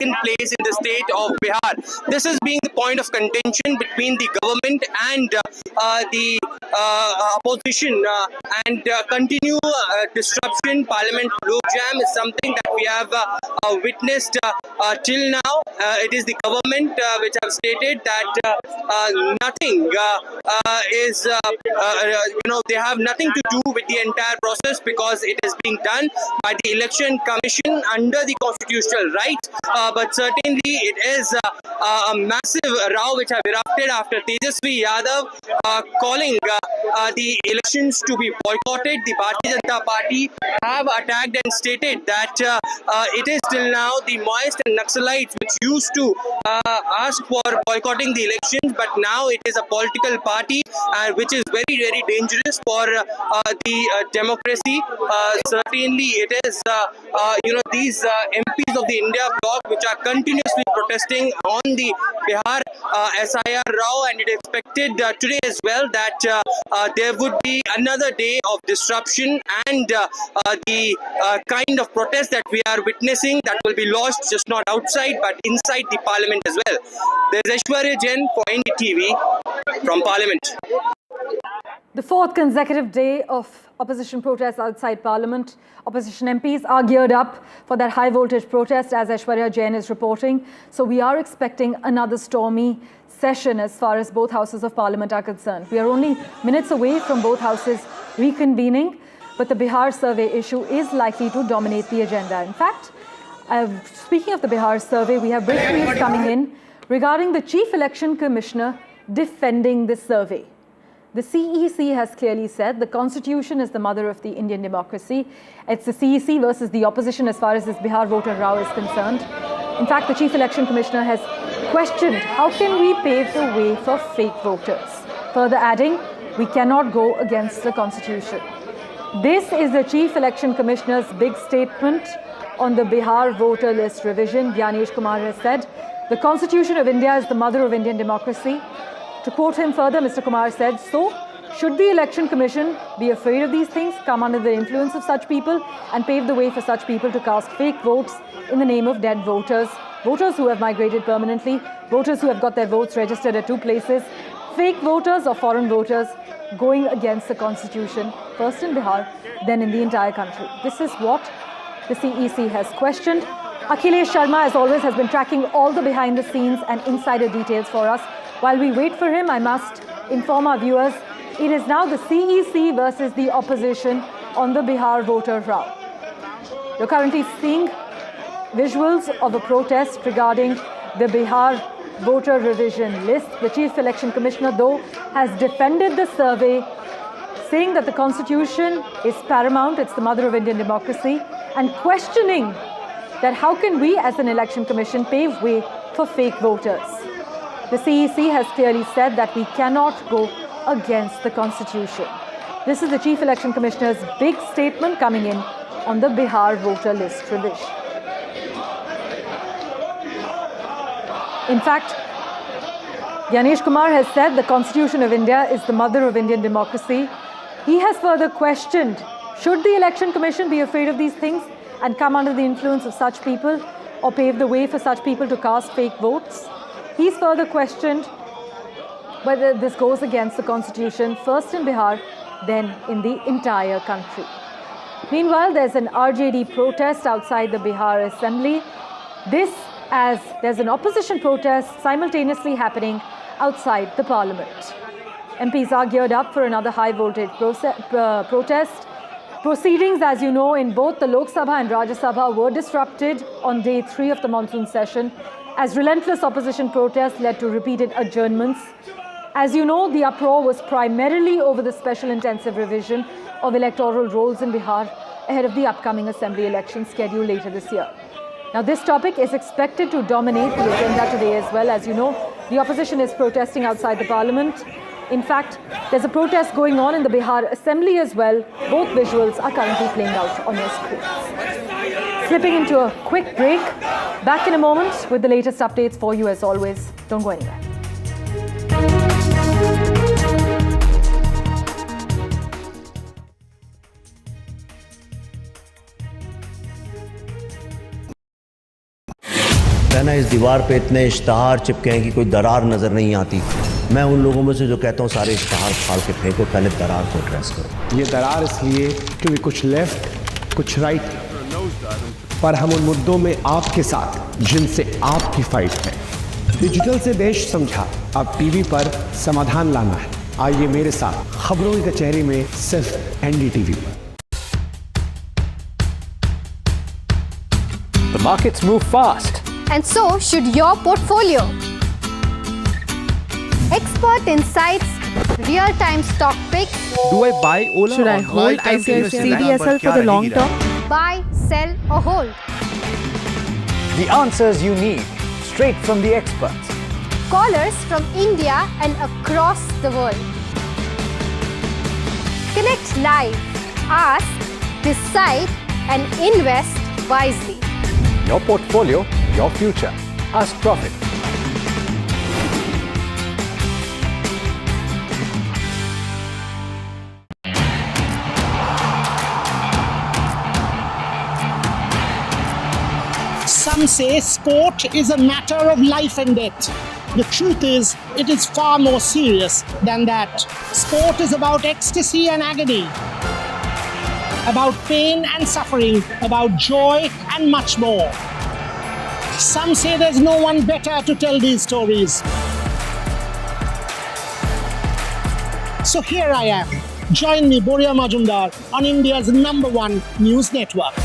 taken place in the state of Bihar. This is being the point of contention between the government and the opposition, and continue disruption, parliament log jam is something that we have witnessed till now. It is the government which have stated that nothing is, they have nothing to do with the entire process because it is being done by the election commission under the constitutional right. But certainly it is a massive row which have erupted after Tejasvi Yadav calling the elections to be boycotted. The Bharatiya Janata Party have attacked and stated that it is till now the Maoist and Naxalites which used to ask for boycotting the elections, but now it is a political party which is very, very dangerous for the democracy. Certainly it is, these MPs of the India bloc which are continuously protesting on the Bihar SIR row, and it is expected today as well that there would be another day of disruption and the kind of protest that we are witnessing that will be lodged just not outside but inside the parliament as well. There is Aishwarya Jain for NDTV from Parliament. The fourth consecutive day of opposition protests outside Parliament. Opposition MPs are geared up for that high-voltage protest, as Aishwarya Jain is reporting. So we are expecting another stormy session as far as both houses of Parliament are concerned. We are only minutes away from both houses reconvening, but the Bihar survey issue is likely to dominate the agenda. In fact, speaking of the Bihar survey, we have breaking news coming in regarding the Chief Election Commissioner defending this survey. The CEC has clearly said the Constitution is the mother of the Indian democracy. It's the CEC versus the opposition as far as this Bihar voter row is concerned. In fact, the Chief Election Commissioner has questioned how can we pave the way for fake voters, further adding, we cannot go against the Constitution. This is the Chief Election Commissioner's big statement on the Bihar voter list revision. Gyanesh Kumar has said, the Constitution of India is the mother of Indian democracy. To quote him further, Mr. Kumar said, so should the Election Commission be afraid of these things, come under the influence of such people and pave the way for such people to cast fake votes in the name of dead voters, voters who have migrated permanently, voters who have got their votes registered at two places, fake voters or foreign voters going against the Constitution, first in Bihar, then in the entire country. This is what the CEC has questioned. Akhilesh Sharma, as always, has been tracking all the behind-the-scenes and insider details for us. While we wait for him, I must inform our viewers, it is now the CEC versus the opposition on the Bihar voter row. You're currently seeing visuals of a protest regarding the Bihar voter revision list. The Chief Election Commissioner, though, has defended the survey, saying that the Constitution is paramount, it's the mother of Indian democracy, and questioning that how can we as an election commission pave way for fake voters. The CEC has clearly said that we cannot go against the Constitution. This is the Chief Election Commissioner's big statement coming in on the Bihar voter list revision. In fact, Gyanesh Kumar has said the Constitution of India is the mother of Indian democracy. He has further questioned, should the Election Commission be afraid of these things and come under the influence of such people or pave the way for such people to cast fake votes? He's further questioned whether this goes against the Constitution, first in Bihar, then in the entire country. Meanwhile, there's an RJD protest outside the Bihar Assembly. This as there's an opposition protest simultaneously happening outside the Parliament. MPs are geared up for another high-voltage protest. Proceedings, as you know, in both the Lok Sabha and Rajya Sabha were disrupted on day 3 of the monsoon session as relentless opposition protests led to repeated adjournments. As you know, the uproar was primarily over the special intensive revision of electoral rolls in Bihar ahead of the upcoming assembly election scheduled later this year. Now, this topic is expected to dominate the agenda today as well. As you know, the opposition is protesting outside the Parliament. In fact, there's a protest going on in the Bihar Assembly as well. Both visuals are currently playing out on your screens. Slipping into a quick break. Back in a moment with the latest updates for you as always. Don't go anywhere. है ना, इस दीवार पे इतने इश्तहार चिपके हैं कि कोई दरार नजर नहीं आती। मैं उन लोगों में से जो कहता हूँ सारे इश्तहार फाड़ के फेंको, पहले दरार को एड्रेस करो। ये दरार इसलिए क्योंकि कुछ लेफ्ट कुछ राइट, पर हम उन मुद्दों में आपके साथ जिनसे आपकी फाइट है। डिजिटल से देश समझा, अब टीवी पर समाधान लाना है। आइए मेरे साथ खबरों की कचहरी में सिर्फ NDTV पर। The markets move fast. And so should your portfolio. Expert insights, real-time stock picks. Do I buy Ola? Should I hold ICICI for the long term? Buy, sell or hold. The answers you need, straight from the experts. Callers from India and across the world. Connect live, ask, decide and invest wisely. Your portfolio, your future. Ask Profit. Some say sport is a matter of life and death. The truth is, it is far more serious than that. Sport is about ecstasy and agony, about pain and suffering, about joy and much more. Some say there's no one better to tell these stories. So here I am. Join me, Boria Majumdar, on India's #1 news network.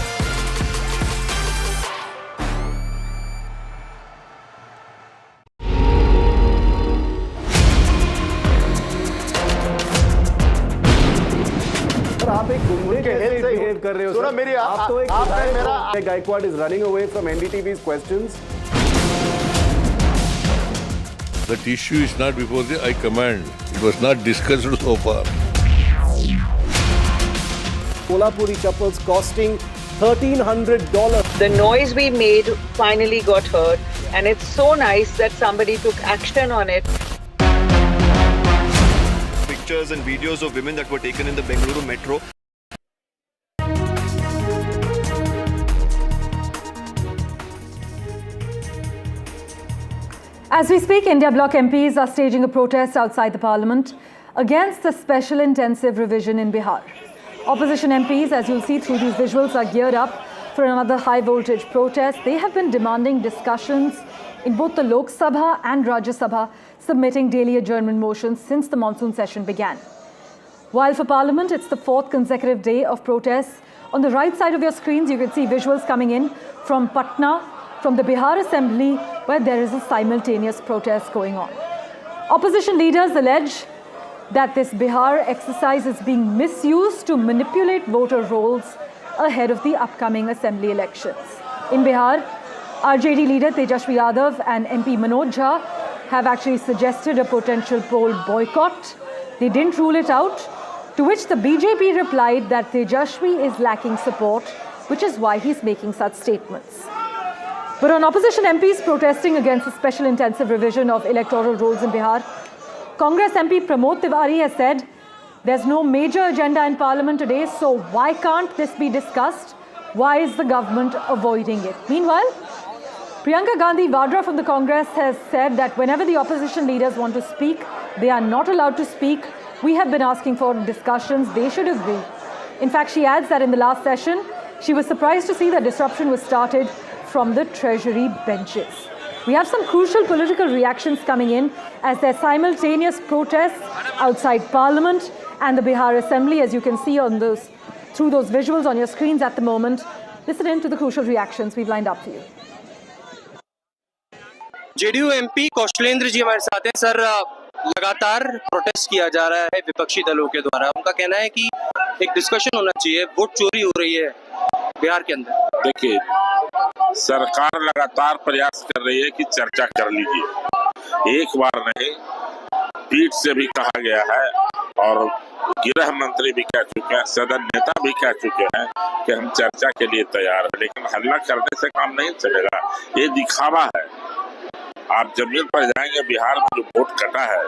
आप एक गुंडे के hello से behave कर रहे हो sir. मेरी आप तो एक मेरा Gaekwad is running away from NDTV's questions. That issue is not before the High Command. It was not discussed so far. Kolhapuri couples costing $1,300. The noise we made finally got heard, and it's so nice that somebody took action on it. Pictures and videos of women that were taken in the Bengaluru metro. As we speak, India Bloc MPs are staging a protest outside the Parliament against the special intensive revision in Bihar. Opposition MPs, as you'll see through these visuals, are geared up for another high-voltage protest. They have been demanding discussions in both the Lok Sabha and Rajya Sabha, submitting daily adjournment motions since the monsoon session began. While for Parliament, it's the 4th consecutive day of protests. On the right side of your screens, you can see visuals coming in from Patna, from the Bihar Assembly, where there is a simultaneous protest going on. Opposition leaders allege that this Bihar exercise is being misused to manipulate voter rolls ahead of the upcoming assembly elections. In Bihar, RJD leader Tejashwi Yadav and MP Manoj Jha have actually suggested a potential poll boycott. They didn't rule it out, to which the BJP replied that Tejashwi is lacking support, which is why he's making such statements. But on opposition MPs protesting against the special intensive revision of electoral rolls in Bihar, Congress MP Pramod Tiwari has said there's no major agenda in Parliament today, so why can't this be discussed? Why is the government avoiding it? Meanwhile, Priyanka Gandhi Vadra from the Congress has said that whenever the opposition leaders want to speak, they are not allowed to speak. We have been asking for discussions. They should agree. In fact, she adds that in the last session, she was surprised to see that disruption was started from the Treasury benches. We have some crucial political reactions coming in as there are simultaneous protests outside Parliament and the Bihar Assembly, as you can see on those through those visuals on your screens at the moment. Listen in to the crucial reactions we've lined up for you. JDU MP Kaushalendra ji हमारे साथ हैं। Sir, लगातार protest किया जा रहा है विपक्षी दलों के द्वारा। उनका कहना है कि एक डिस्कशन होना चाहिए, वोट चोरी हो रही है बिहार के अंदर। देखिए, सरकार लगातार प्रयास कर रही है कि चर्चा कर लीजिए। एक बार नहीं, पीठ से भी कहा गया है और गृह मंत्री भी कह चुके हैं, सदन नेता भी कह चुके हैं कि हम चर्चा के लिए तैयार हैं, लेकिन हल्ला करने से काम नहीं चलेगा। ये दिखावा है। आप जमीन पर जाएंगे, बिहार में जो वोट कटा है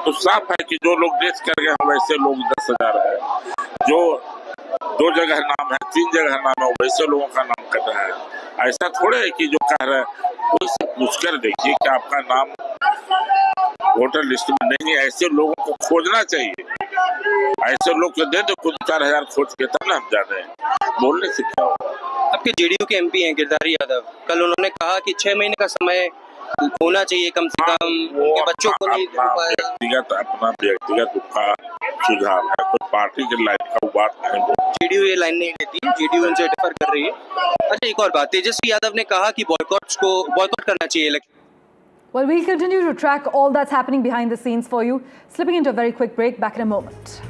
तो साफ है कि जो लोग डेथ कर गए वैसे लोग 10,000 है, जो 2 जगह नाम है, 3 जगह नाम है, वैसे लोगों का नाम कटा है। ऐसा थोड़े है कि जो कह रहे हैं कोई से पूछकर देखिए कि आपका नाम वोटर लिस्ट में नहीं है। ऐसे लोगों को खोजना चाहिए, ऐसे लोग को दे दो खुद 4000 खोज के, तब ना हम जाने बोलने से क्या होगा। आपके जेडीयू के एमपी हैं गिरधारी यादव, कल उन्होंने कहा कि 6 महीने का समय होना चाहिए कम से कम, उनके बच्चों को नहीं अपना व्यक्तिगत उनका सुझाव है, कोई पार्टी की लाइन का बात नहीं बोल। जेडीयू ये लाइन नहीं लेती है, जेडीयू उनसे डिफर कर रही है। अच्छा, एक और बात, तेजस्वी यादव ने कहा कि बॉयकॉट करना चाहिए election. Well, we'll continue to track all that's happening behind the scenes for you. Slipping into a very quick break, back in a moment.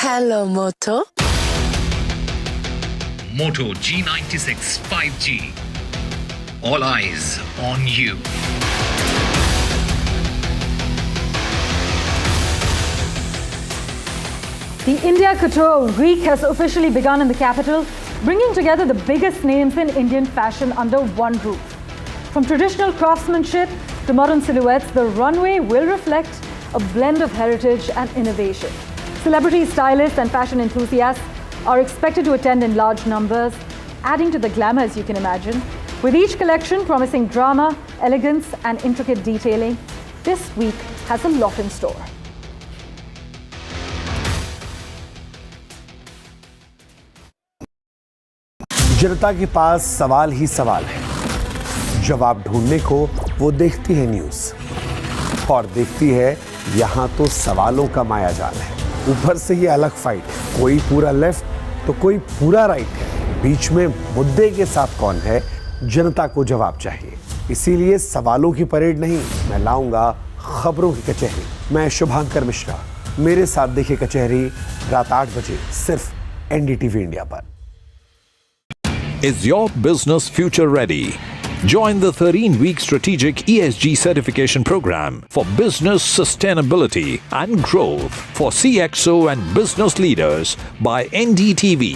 Hello, Moto. Moto G96 5G. All eyes on you. The India Couture Week has officially begun in the capital, bringing together the biggest names in Indian fashion under one roof. From traditional craftsmanship to modern silhouettes, the runway will reflect a blend of heritage and innovation. Celebrity stylists and fashion enthusiasts are expected to attend in large numbers, adding to the glamour, as you can imagine. With each collection promising drama, elegance, and intricate detailing, this week has a lot in store. जनता के पास सवाल ही सवाल है, जवाब ढूंढने को वो देखती है न्यूज़ और देखती है यहाँ तो सवालों का मायाजाल है। ऊपर से ये अलग फाइट है, कोई पूरा लेफ्ट तो कोई पूरा राइट है, बीच में मुद्दे के साथ कौन है, जनता को जवाब चाहिए। इसीलिए सवालों की परेड नहीं, मैं लाऊंगा खबरों की कचहरी। मैं शुभांकर मिश्रा, मेरे साथ देखिए कचहरी रात 8 बजे सिर्फ एनडीटीवी इंडिया पर। Is your business future ready? Join the 13-week strategic ESG certification program for business sustainability and growth for CXO and business leaders by NDTV,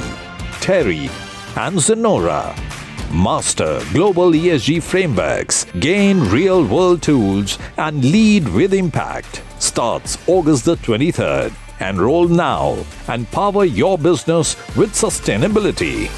Terry and Zenora. Master global ESG frameworks, gain real-world tools and lead with impact. Starts August the 23rd. Enroll now and power your business with sustainability.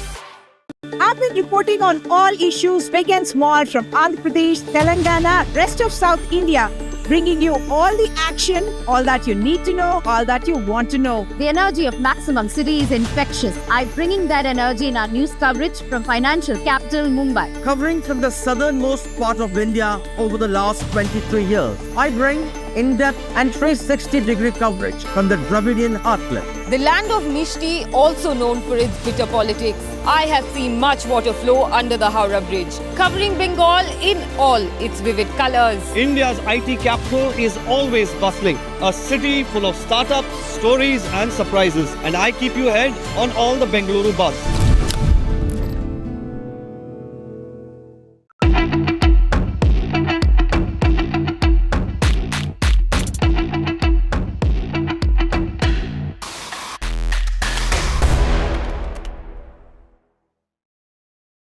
I've been reporting on all issues big and small from Andhra Pradesh, Telangana, rest of South India, bringing you all the action, all that you need to know, all that you want to know. The energy of maximum city is infectious. I'm bringing that energy in our news coverage from financial capital Mumbai. Covering from the southernmost part of India over the last 23 years, I bring in-depth and 360-degree coverage from the Dravidian heartland. The land of Mishti, also known for its bitter politics. I have seen much water flow under the Howrah Bridge, covering Bengal in all its vivid colors. India's IT capital is always bustling, a city full of startups, stories and surprises. And I keep you ahead on all the Bengaluru buzz.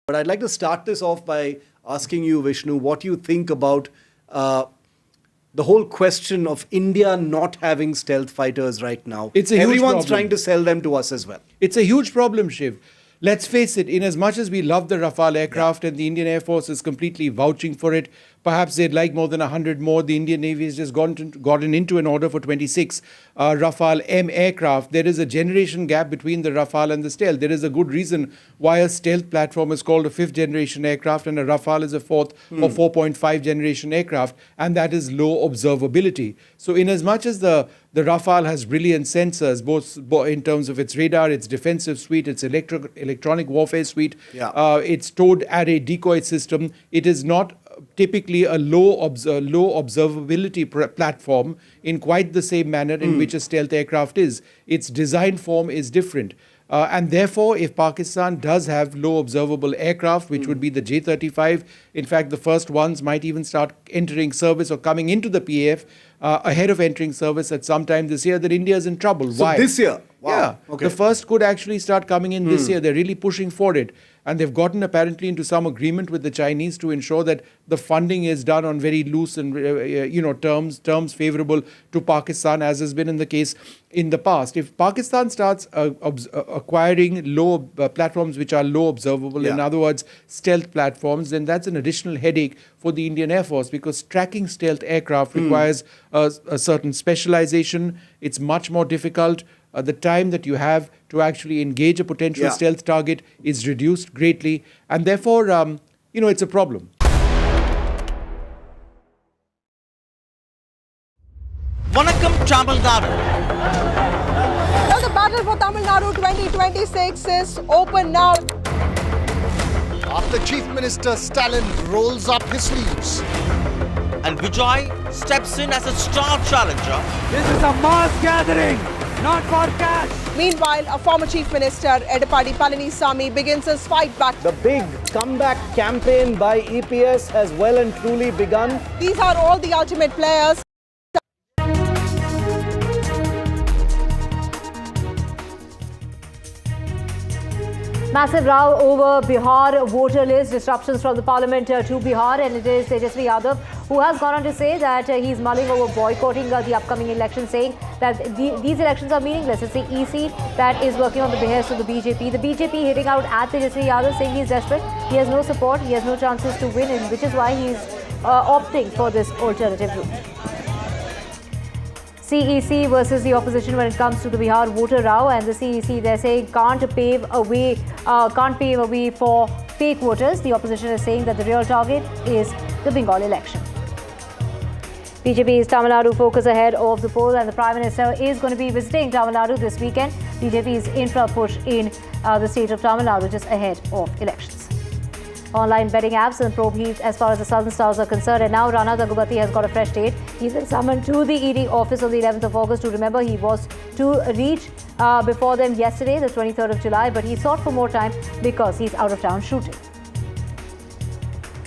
But I'd like to start this off by asking you, Vishnu, what you think about the whole question of India not having stealth fighters right now. It's a huge Everyone's problem. trying to sell them to us as well. It's a huge problem, Shiv. Let's face it, in as much as we love the Rafale aircraft and the Indian Air Force is completely vouching for it, perhaps they'd like more than 100 more. The Indian Navy has just gotten into an order for 26 Rafale M aircraft. There is a generation gap between the Rafale and the stealth. There is a good reason why a stealth platform is called a 5th generation aircraft and a Rafale is a 4th or 4.5 generation aircraft, and that is low observability. So in as much as the Rafale has brilliant sensors, both in terms of its radar, its defensive suite, its electronic warfare suite, its towed array decoy system, it is not typically a low observability platform in quite the same manner in which a stealth aircraft is. Its design form is different. And therefore, if Pakistan does have low observable aircraft, which would be the J-35, in fact, the first ones might even start entering service or coming into the PAF, ahead of entering service at some time this year that India is in trouble. So Why? this year? Wow. Yeah. Okay. The first could actually start coming in this year. They're really pushing for it. And they've gotten apparently into some agreement with the Chinese to ensure that the funding is done on very loose and terms favorable to Pakistan, as has been in the case in the past. If Pakistan starts acquiring low platforms which are low observable, in other words, stealth platforms, then that's an additional headache for the Indian Air Force, because tracking stealth aircraft requires a certain specialization. It's much more difficult. The time that you have to actually engage a potential stealth target is reduced greatly, and therefore, it's a problem. Vanakkam Tamil Nadu. Well, the battle for Tamil Nadu 2026 is open now. After Chief Minister Stalin rolls up his sleeves. And Vijay steps in as a star challenger. This is a mass gathering, not for cash. Meanwhile, a former Chief Minister, Edapadi Palanisamy, begins his fight back. The big comeback campaign by EPS has well and truly begun. These are all the ultimate players. Massive row over Bihar voter list, disruptions from the parliament to Bihar, and it is Tejasvi Yadav who has gone on to say that he's mulling over boycotting the upcoming election, saying that these elections are meaningless. It's the EC that is working on the behest of the BJP. The BJP hitting out at Tejasvi Yadav, saying he's desperate, he has no support, he has no chances to win, and which is why he's opting for this alternative route. CEC versus the opposition when it comes to the Bihar voter row, and the CEC, they're saying can't pave a way for fake voters. The opposition is saying that the real target is the Bengal election. BJP's Tamil Nadu focus ahead of the poll, and the Prime Minister is going to be visiting Tamil Nadu this weekend. BJP's infra push in the state of Tamil Nadu just ahead of elections. Online betting apps and probe heat as far as the Southern Stars are concerned, and now Rana Daggubati has got a fresh date. He's been summoned to the ED office on the 11th of August. To remember, he was to reach before them yesterday, the 23rd of July, but he sought for more time because he's out of town shooting.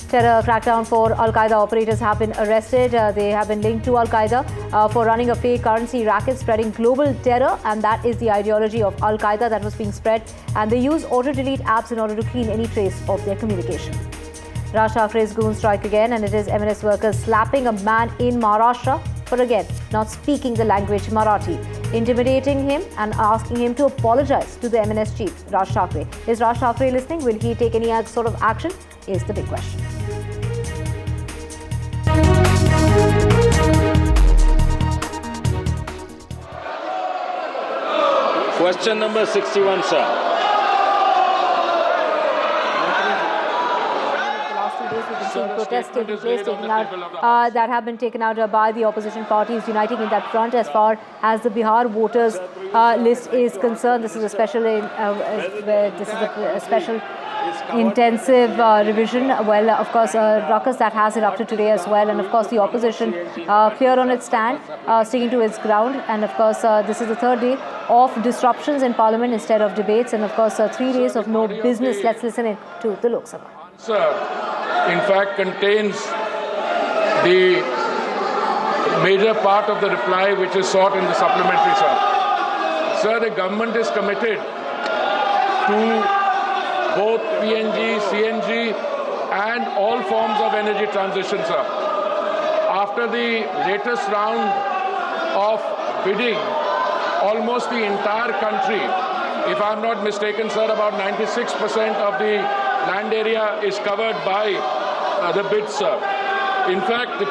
Terror crackdown for Al-Qaeda operators have been arrested. They have been linked to Al-Qaeda for running a fake currency racket, spreading global terror, and that is the ideology of Al-Qaeda that was being spread. And they use auto-delete apps in order to clean any trace of their communication. Raj Thakre's goons strike again, and it is M&S workers slapping a man in Maharashtra for again not speaking the language Marathi, intimidating him and asking him to apologize to the M&S chief, Raj Thakre. Is Raj Thakre listening? Will he take any sort of action? Is the big question. Question number 61, sir. Protests taking place, that have been taken out by the opposition parties uniting in that front as far as the Bihar voters list is concerned. This is a special intensive revision. Well, of course, ruckus that has erupted today as well, and of course the opposition clear on its stand, sticking to its ground, and of course this is the third day of disruptions in Parliament instead of debates, and of course 3 days of no business. Let's listen in to the Lok Sabha. Sir, in fact, contains the major part of the reply which is sought in the supplementary, sir. Sir, the government is committed to both PNG, CNG and all forms of energy transition, sir. After the latest round of bidding, almost the entire country, if I'm not mistaken, sir, about 96% of the land area is covered by the bids, sir. In fact, the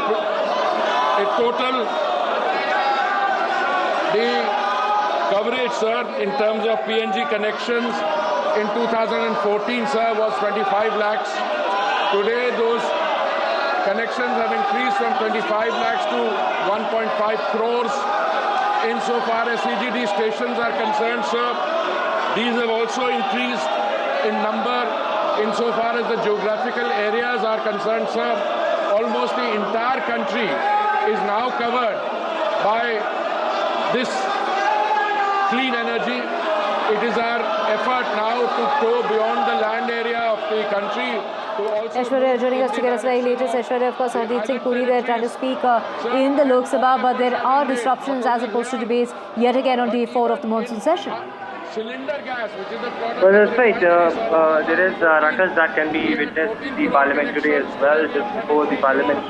coverage, sir, in terms of PNG connections in 2014, sir, was 25 lakhs. Today, those connections have increased from 25 lakhs to 1.5 crores. Insofar as CGD stations are concerned, sir, these have also increased in number. Insofar as the geographical areas are concerned, sir, almost the entire country is now covered by this clean energy. It is our effort now to go beyond the land area of the country Aishwarya joining us to get us very latest. Aishwarya, of course, Hardeep Singh Puri there trying to speak in the Lok Sabha, but there are disruptions as opposed to debates yet again on day 4 of the monsoon session. Well, that's right. There is ruckus that can be witnessed in the parliament today as well. Just before the parliament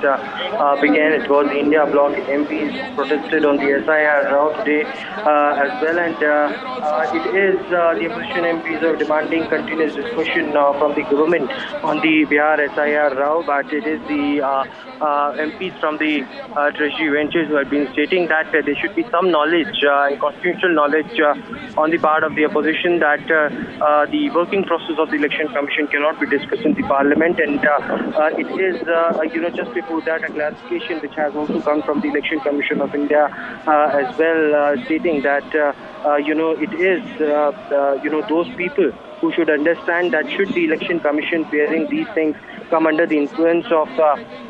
began, it was India Bloc MPs protested on the SIR route today as well, and it is the opposition MPs are demanding continuous discussion from the government on the Bihar SIR route, but it is the MPs from the Treasury benches who have been stating that there should be some knowledge, constitutional knowledge on the part of the opposition that the working process of the Election Commission cannot be discussed in the Parliament, and it is just before that a clarification which has also come from the Election Commission of India as well, stating that it is those people who should understand that should the Election Commission fearing these things come under the influence of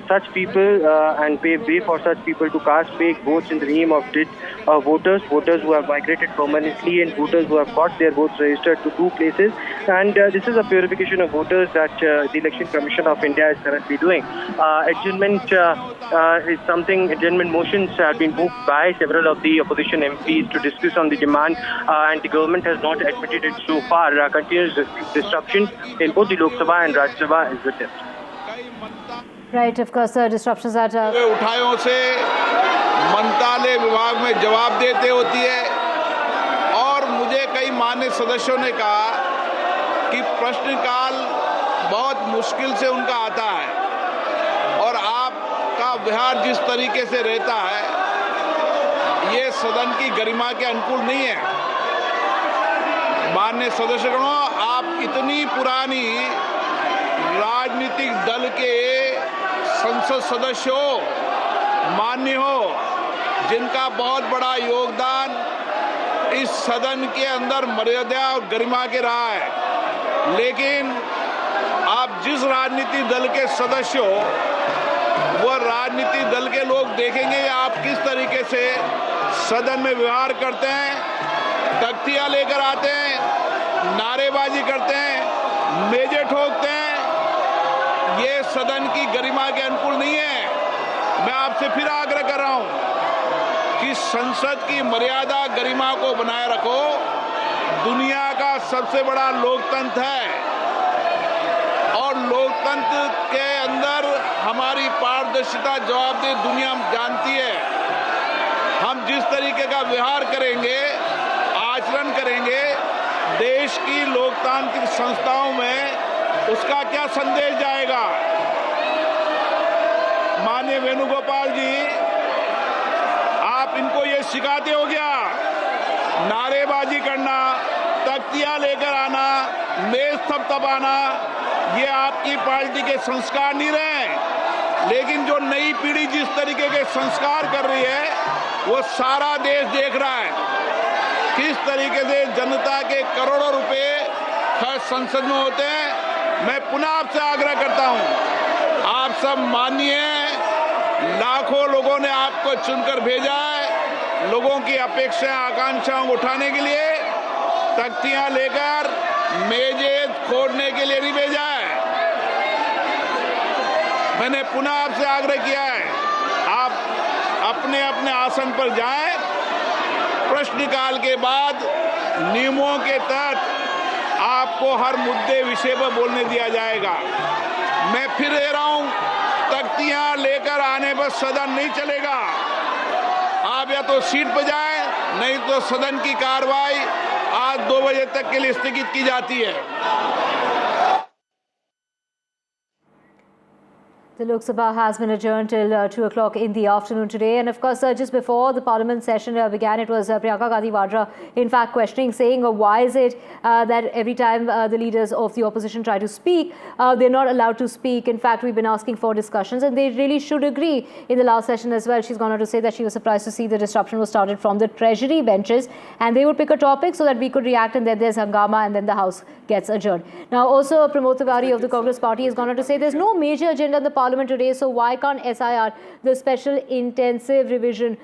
such people and pay way for such people to cast fake votes in the name of voters who have migrated permanently and voters who have got their votes registered to 2 places. And this is a purification of voters that the Election Commission of India is currently doing. Adjournment is something, adjournment motions have been moved by several of the opposition MPs to discuss on the demand, and the government has not admitted it so far. Continuous disruptions in both the Lok Sabha and Rajya Sabha is witnessed. Right, of course, disruptions at उठायों से मंत्रालय विभाग में जवाब देते होती है, और मुझे कई मान्य सदस्यों ने कहा कि प्रश्नकाल बहुत मुश्किल से उनका आता है, और आपका व्यवहार जिस तरीके से रहता है ये सदन की गरिमा के अनुकूल नहीं है। माननीय सदस्यगणों, आप इतनी पुरानी राजनीतिक दल के संसद सदस्य हो, मान्य हो, जिनका बहुत बड़ा योगदान इस सदन के अंदर मर्यादा और गरिमा के रहा है, लेकिन आप जिस राजनीतिक दल के सदस्य हो वह राजनीतिक दल के लोग देखेंगे आप किस तरीके से सदन में व्यवहार करते हैं, तख्तियां लेकर आते हैं, नारेबाजी करते हैं, मेजे ठोकते हैं। ये सदन की गरिमा के अनुकूल नहीं है। मैं आपसे फिर आग्रह कर रहा हूं कि संसद की मर्यादा गरिमा को बनाए रखो। दुनिया का सबसे बड़ा लोकतंत्र है, और लोकतंत्र के अंदर हमारी पारदर्शिता जवाबदेही दुनिया जानती है। हम जिस तरीके का व्यवहार करेंगे, आचरण करेंगे, देश की लोकतांत्रिक संस्थाओं में उसका क्या संदेश जाएगा। माननीय वेणुगोपाल जी, आप इनको ये सिखाते हो क्या? नारेबाजी करना, तख्तियां लेकर आना, मेज थपथपाना, ये आपकी पार्टी के संस्कार नहीं रहे। लेकिन जो नई पीढ़ी जिस तरीके के संस्कार कर रही है वो सारा देश देख रहा है, किस तरीके से जनता के करोड़ों रुपए खर्च संसद में होते हैं। मैं पुनः आपसे आग्रह करता हूं, आप सब मानिए, लाखों लोगों ने आपको चुनकर भेजा है, लोगों की अपेक्षाएं आकांक्षाओं को उठाने के लिए, तख्तियां लेकर मेजे खोदने के लिए नहीं भेजा है। मैंने पुनः आपसे आग्रह किया है, आप अपने अपने आसन पर जाएं। प्रश्नकाल के बाद नियमों के तहत आपको हर मुद्दे विषय पर बोलने दिया जाएगा। मैं फिर कह रहा हूं, तख्तियां लेकर आने पर सदन नहीं चलेगा। आप या तो सीट पर जाएं, नहीं तो सदन की कार्रवाई आज 2 बजे तक के लिए स्थगित की जाती है। The Lok Sabha has been adjourned till 2 o'clock in the afternoon today. And of course, just before the Parliament session began, it was Priyanka Gandhi Vadra, in fact, questioning, saying, why is it that every time the leaders of the opposition try to speak, they're not allowed to speak. In fact, we've been asking for discussions, and they really should agree. In the last session as well, she's gone on to say that she was surprised to see the disruption was started from the Treasury benches, and they would pick a topic so that we could react, and then there's hangama, and then the House gets adjourned. Now, also, Pramod Tiwari of the Congress Party has gone on to say there's no major agenda in the Parliament today. So why can't SIR, the special intensive revision,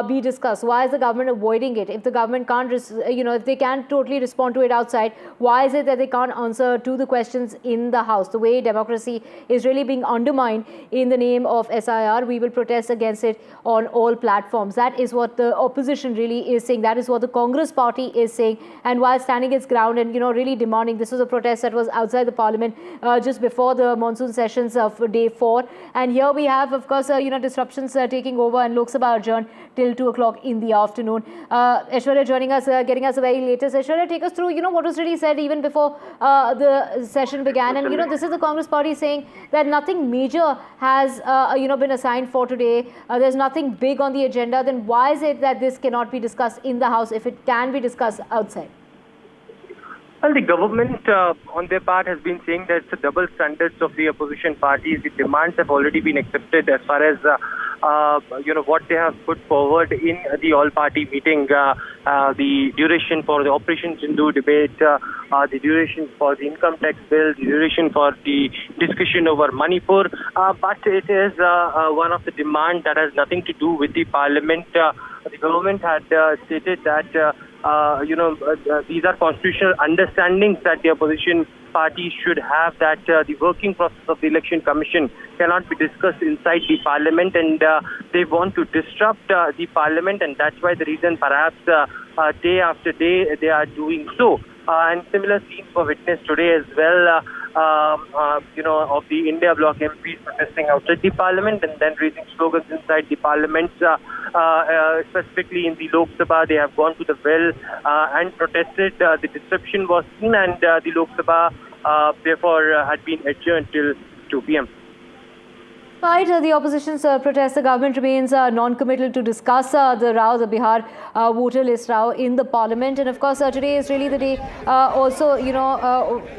be discussed? Why is the government avoiding it? If the government can't, if they can't totally respond to it outside, why is it that they can't answer to the questions in the House? The way democracy is really being undermined in the name of SIR, we will protest against it on all platforms. That is what the opposition really is saying. That is what the Congress party is saying. And while standing its ground and, really demanding, this was a protest that was outside the Parliament just before the monsoon sessions of day 4. And here we have, of course, disruptions taking over and Lok Sabha adjourned till 2 o'clock in the afternoon. Aishwarya joining us, getting us the very latest. Aishwarya, take us through, what was really said even before the session began. And, this is the Congress party saying that nothing major has, been assigned for today. There's nothing big on the agenda. Then why is it that this cannot be discussed in the House if it can be discussed outside? Well, the government, on their part, has been saying that it's the double standards of the opposition parties. The demands have already been accepted as far as, what they have put forward in the all-party meeting. The duration for the Operation Sindoor debate, the duration for the income tax bill, the duration for the discussion over Manipur. But it is one of the demands that has nothing to do with the Parliament. The government had stated that these are constitutional understandings that the opposition parties should have, that the working process of the Election Commission cannot be discussed inside the Parliament, and they want to disrupt the Parliament, and that's why the reason perhaps day after day they are doing so. And similar scenes were witnessed today as well, of the India bloc MPs protesting outside the Parliament and then raising slogans inside the Parliament. Specifically in the Lok Sabha, they have gone to the well and protested. The disruption was seen, and the Lok Sabha therefore had been adjourned till 2 p.m. Right, the opposition's protest, the government remains non-committal to discuss the row, the Bihar voter list row in the Parliament. And of course, today is really the day also,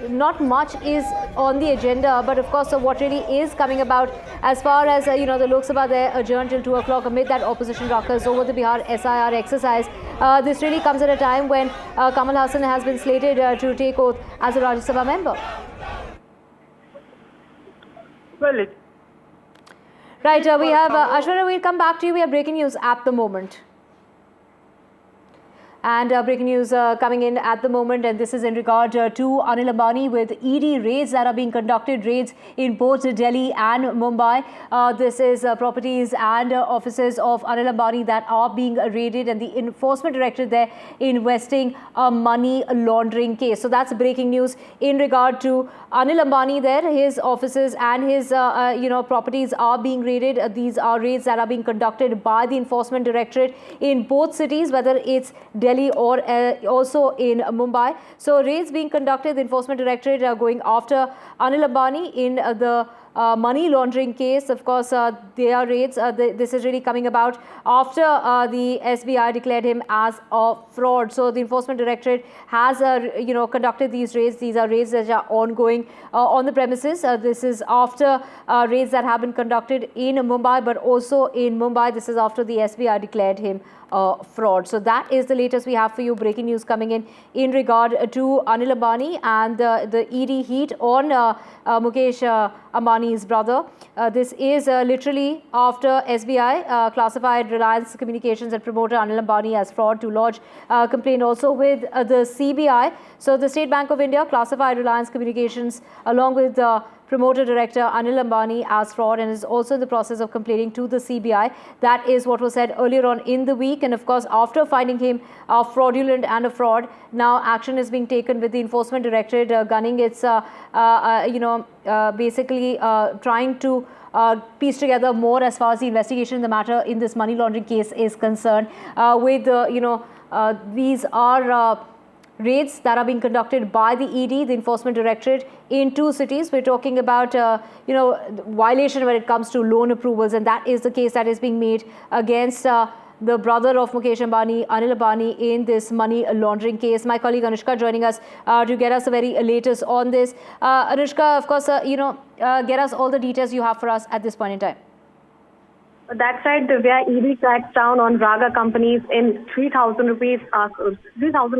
not much is on the agenda. But of course, what really is coming about as far as, the Lok Sabha there adjourned till 2 o'clock amid that opposition ruckus over the Bihar SIR exercise. This really comes at a time when Kamal Haasan has been slated to take oath as a Rajya Sabha member. Well, Right, we have Aishwarya, we'll come back to you. We have breaking news at the moment. And breaking news coming in at the moment, and this is in regard to Anil Ambani with ED raids that are being conducted, raids in both Delhi and Mumbai. This is properties and offices of Anil Ambani that are being raided, and the enforcement directorate there investing a money laundering case. So that's breaking news in regard to Anil Ambani there. His offices and his properties are being raided. These are raids that are being conducted by the enforcement directorate in both cities, whether it's Delhi or also in Mumbai. So raids being conducted, the enforcement directorate going after Anil Ambani in the money laundering case. Of course, there are raids. This is really coming about after the SBI declared him as a fraud. So the enforcement directorate has conducted these raids. These are raids that are ongoing on the premises. This is after raids that have been conducted in Mumbai, but also in Mumbai. This is after the SBI declared him fraud. So that is the latest we have for you. Breaking news coming in regard to Anil Ambani and the ED heat on Mukesh Ambani's brother. This is literally after SBI classified Reliance Communications and promoter Anil Ambani as fraud to lodge complaint also with the CBI. So the State Bank of India classified Reliance Communications along with promoter director Anil Ambani as fraud and is also in the process of complaining to the CBI. That is what was said earlier on in the week. And of course, after finding him fraudulent and a fraud, now action is being taken with the enforcement directorate gunning its, basically trying to piece together more as far as the investigation in the matter in this money laundering case is concerned. These are raids that are being conducted by the ED, the Enforcement Directorate, in 2 cities. We're talking about, violation when it comes to loan approvals, and that is the case that is being made against the brother of Mukesh Ambani, Anil Ambani, in this money laundering case. My colleague Anushka joining us to get us the very latest on this. Anushka, of course, get us all the details you have for us at this point in time. That's right, Divya. ED cracks down on Raga companies in 3,000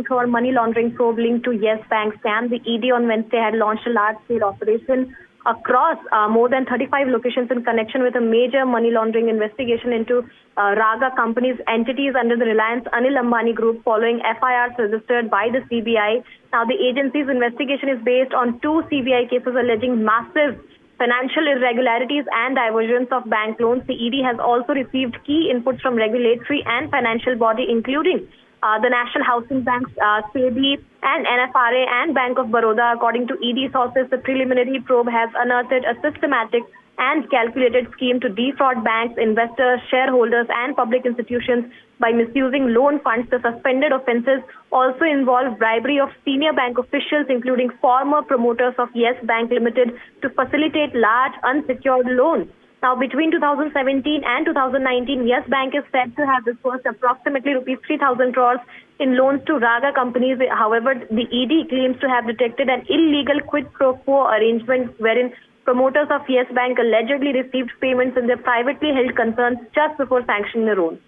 crore money laundering probe linked to Yes Bank scam. The ED on Wednesday had launched a large-scale operation across more than 35 locations in connection with a major money laundering investigation into Raga companies' entities under the Reliance Anil Ambani Group following FIRs registered by the CBI. Now, the agency's investigation is based on 2 CBI cases alleging massive financial irregularities and diversions of bank loans. The ED has also received key inputs from regulatory and financial body, including the National Housing Bank, SEBI, and NFRA and Bank of Baroda. According to ED sources, the preliminary probe has unearthed a systematic and calculated scheme to defraud banks, investors, shareholders, and public institutions by misusing loan funds. The suspended offences also involve bribery of senior bank officials, including former promoters of Yes Bank Limited, to facilitate large unsecured loans. Now, between 2017 and 2019, Yes Bank is said to have disbursed approximately rupees 3,000 crores in loans to Raga companies. However, the ED claims to have detected an illegal quid pro quo arrangement wherein promoters of Yes Bank allegedly received payments in their privately held concerns just before sanctioning the loan.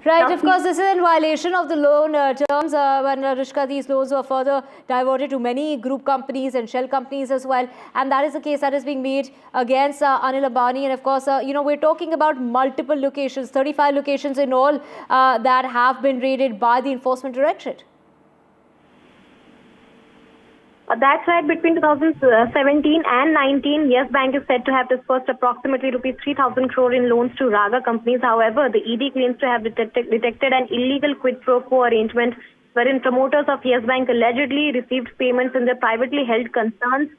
Right, of course, this is in violation of the loan terms. When Rishka, these loans were further diverted to many group companies and shell companies as well. And that is the case that is being made against Anil Ambani. And of course, we're talking about multiple locations, 35 locations in all that have been raided by the Enforcement Directorate. That's right. Between 2017 and 19, Yes Bank is said to have disbursed approximately rupees 3,000 crore in loans to Raga companies. However, the ED claims to have detected an illegal quid pro quo arrangement wherein promoters of Yes Bank allegedly received payments in their privately held concerns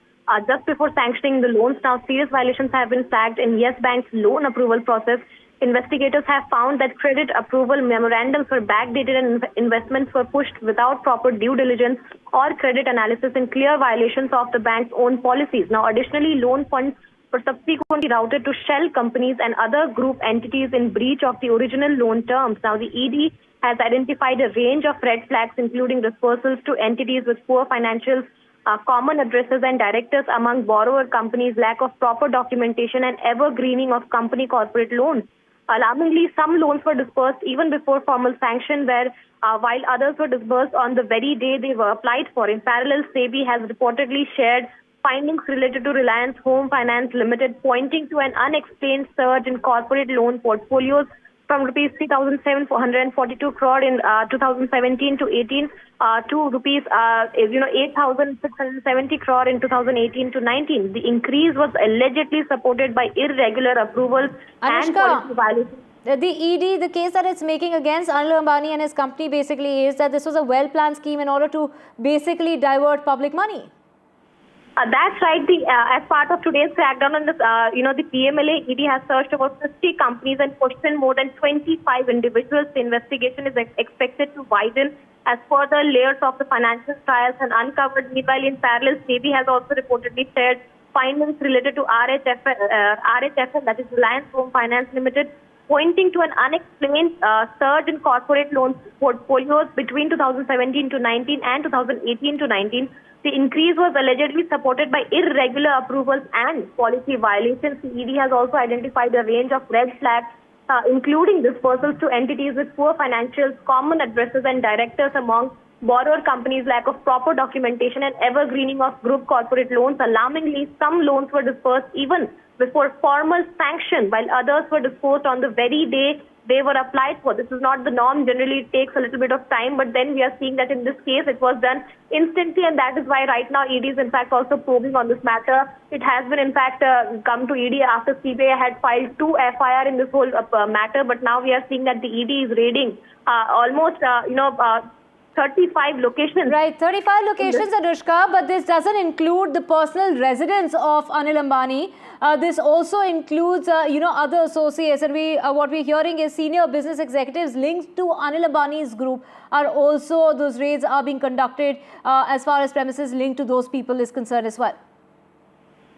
just before sanctioning the loans. Now, serious violations have been flagged in Yes Bank's loan approval process. Investigators have found that credit approval memorandums were backdated and investments were pushed without proper due diligence or credit analysis, in clear violations of the bank's own policies. Now, additionally, loan funds were subsequently routed to shell companies and other group entities in breach of the original loan terms. Now, the ED has identified a range of red flags, including disbursals to entities with poor financials, common addresses and directors among borrower companies, lack of proper documentation, and evergreening of company corporate loans. Alarmingly, some loans were disbursed even before formal sanction, while others were disbursed on the very day they were applied for. In parallel, SEBI has reportedly shared findings related to Reliance Home Finance Limited, pointing to an unexplained surge in corporate loan portfolios from rupees 3,742 crore in 2017 to 18 to rupees 8,670 crore in 2018 to 19. The increase was allegedly supported by irregular approvals and policy violations. The ED, the case that it's making against Anil Ambani and his company basically is that this was a well-planned scheme in order to basically divert public money. That's right. As part of today's crackdown on the PMLA, ED has searched over 50 companies and questioned more than 25 individuals. The investigation is expected to widen as further layers of the financial trials and uncovered. Meanwhile, in parallel, SEBI has also reportedly shared findings related to RHFL, that is Reliance Home Finance Limited, pointing to an unexplained surge in corporate loan portfolios between 2017 to 19 and 2018 to 19. The increase was allegedly supported by irregular approvals and policy violations. The ED has also identified a range of red flags, including disbursals to entities with poor financials, common addresses and directors among borrower companies, lack of proper documentation and evergreening of group corporate loans. Alarmingly, some loans were disbursed even before formal sanction, while others were disposed on the very day they were applied for. This is not the norm. Generally, it takes a little bit of time, but then we are seeing that in this case, it was done instantly, and that is why right now ED is in fact also probing on this matter. It has been in fact come to ED after CBI had filed 2 FIR in this whole matter, but now we are seeing that the ED is raiding almost 35 locations. Right, 35 locations, Anushka, but this doesn't include the personal residence of Anil Ambani. This also includes, other associates, and what we're hearing is senior business executives linked to Anil Ambani's group are also, those raids are being conducted as far as premises linked to those people is concerned as well.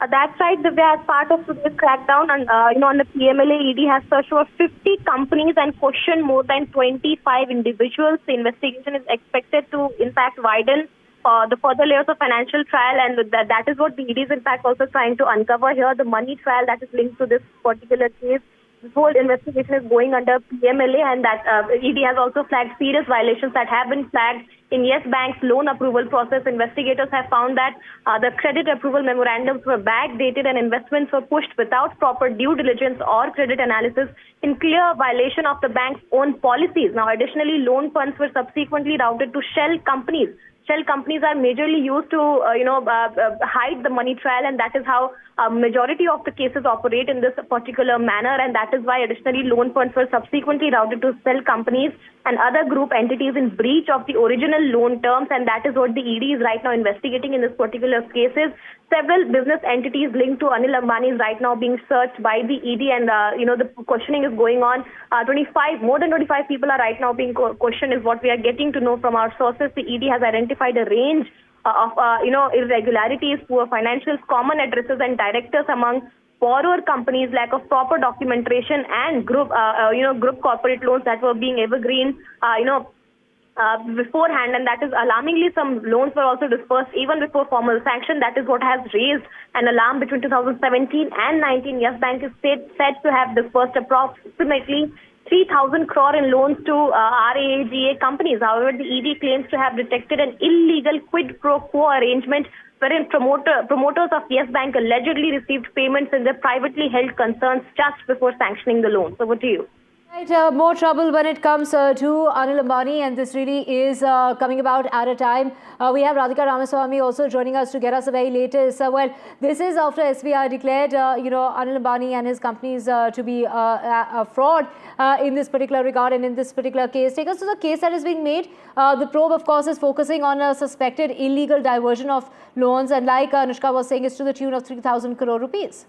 That's right, Divya. As part of today's crackdown, on the PMLA, ED has searched over 50 companies and questioned more than 25 individuals. The investigation is expected to, in fact, widen the further layers of financial trial, and that is what the ED is, in fact, also trying to uncover here, the money trial that is linked to this particular case. This whole investigation is going under PMLA, and that ED has also flagged serious violations that have been flagged in Yes Bank's loan approval process, investigators have found that the credit approval memorandums were backdated and investments were pushed without proper due diligence or credit analysis in clear violation of the bank's own policies. Now, additionally, loan funds were subsequently routed to shell companies. Shell companies are majorly used to, hide the money trail, and that is how majority of the cases operate in this particular manner, and that is why additionally loan funds were subsequently routed to shell companies and other group entities in breach of the original loan terms, and that is what the ED is right now investigating in this particular cases. Several business entities linked to Anil Ambani is right now being searched by the ED, and the questioning is going on. More than 25 people are right now being questioned, is what we are getting to know from our sources. The ED has identified a range of irregularities, poor financials, common addresses, and directors among borrower companies, lack of proper documentation, and group corporate loans that were being evergreen, beforehand, and that is alarmingly some loans were also dispersed even before formal sanction. That is what has raised an alarm. Between 2017 and 19, Yes Bank is said to have dispersed approximately 3,000 crore in loans to RAGA companies. However, the ED claims to have detected an illegal quid pro quo arrangement wherein promoters of Yes Bank allegedly received payments in their privately held concerns just before sanctioning the loans. Over to you. Right, more trouble when it comes to Anil Ambani, and this really is coming about at a time. We have Radhika Ramaswamy also joining us to get us the very latest. This is after SBI declared, Anil Ambani and his companies to be a fraud in this particular regard and in this particular case. Take us to the case that is being made. The probe, of course, is focusing on a suspected illegal diversion of loans, and like Anushka was saying, it's to the tune of 3,000 crore rupees.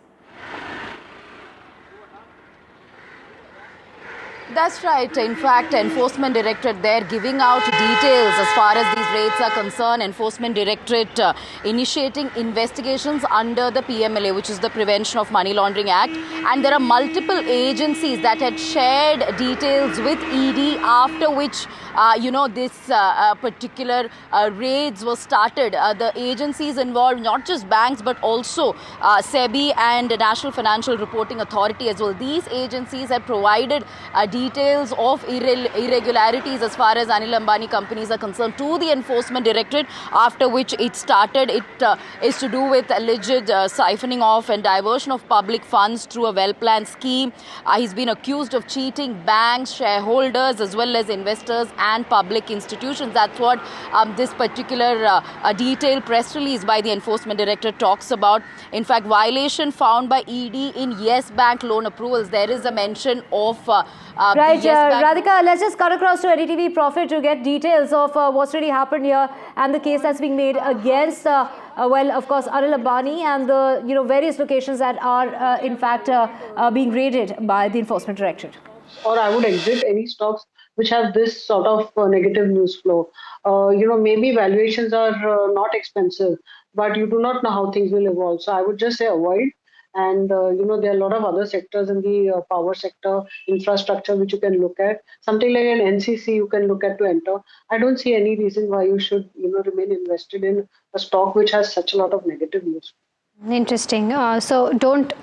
That's right. In fact, Enforcement Directorate there giving out details as far as these raids are concerned. Enforcement Directorate initiating investigations under the PMLA, which is the Prevention of Money Laundering Act. And there are multiple agencies that had shared details with ED, after which this particular raids were started. The agencies involved, not just banks, but also SEBI and the National Financial Reporting Authority as well. These agencies had provided details of irregularities as far as Anil Ambani companies are concerned to the Enforcement Directorate, after which it started. It is to do with alleged siphoning off and diversion of public funds through a well-planned scheme. He's been accused of cheating banks, shareholders, as well as investors and public institutions. That's what this particular detailed press release by the Enforcement Directorate talks about. In fact, violation found by ED in Yes Bank loan approvals. There is a mention of right, Radhika, let's just cut across to NDTV Profit to get details of what's really happened here and the case that's being made against, of course, Anil Ambani and the various locations that are in fact being raided by the Enforcement Directorate. Or I would exit any stocks which have this sort of negative news flow. Maybe valuations are not expensive, but you do not know how things will evolve. So I would just say avoid. And, there are a lot of other sectors in the power sector, infrastructure, which you can look at. Something like an NCC you can look at to enter. I don't see any reason why you should, remain invested in a stock which has such a lot of negative news. Interesting. So don't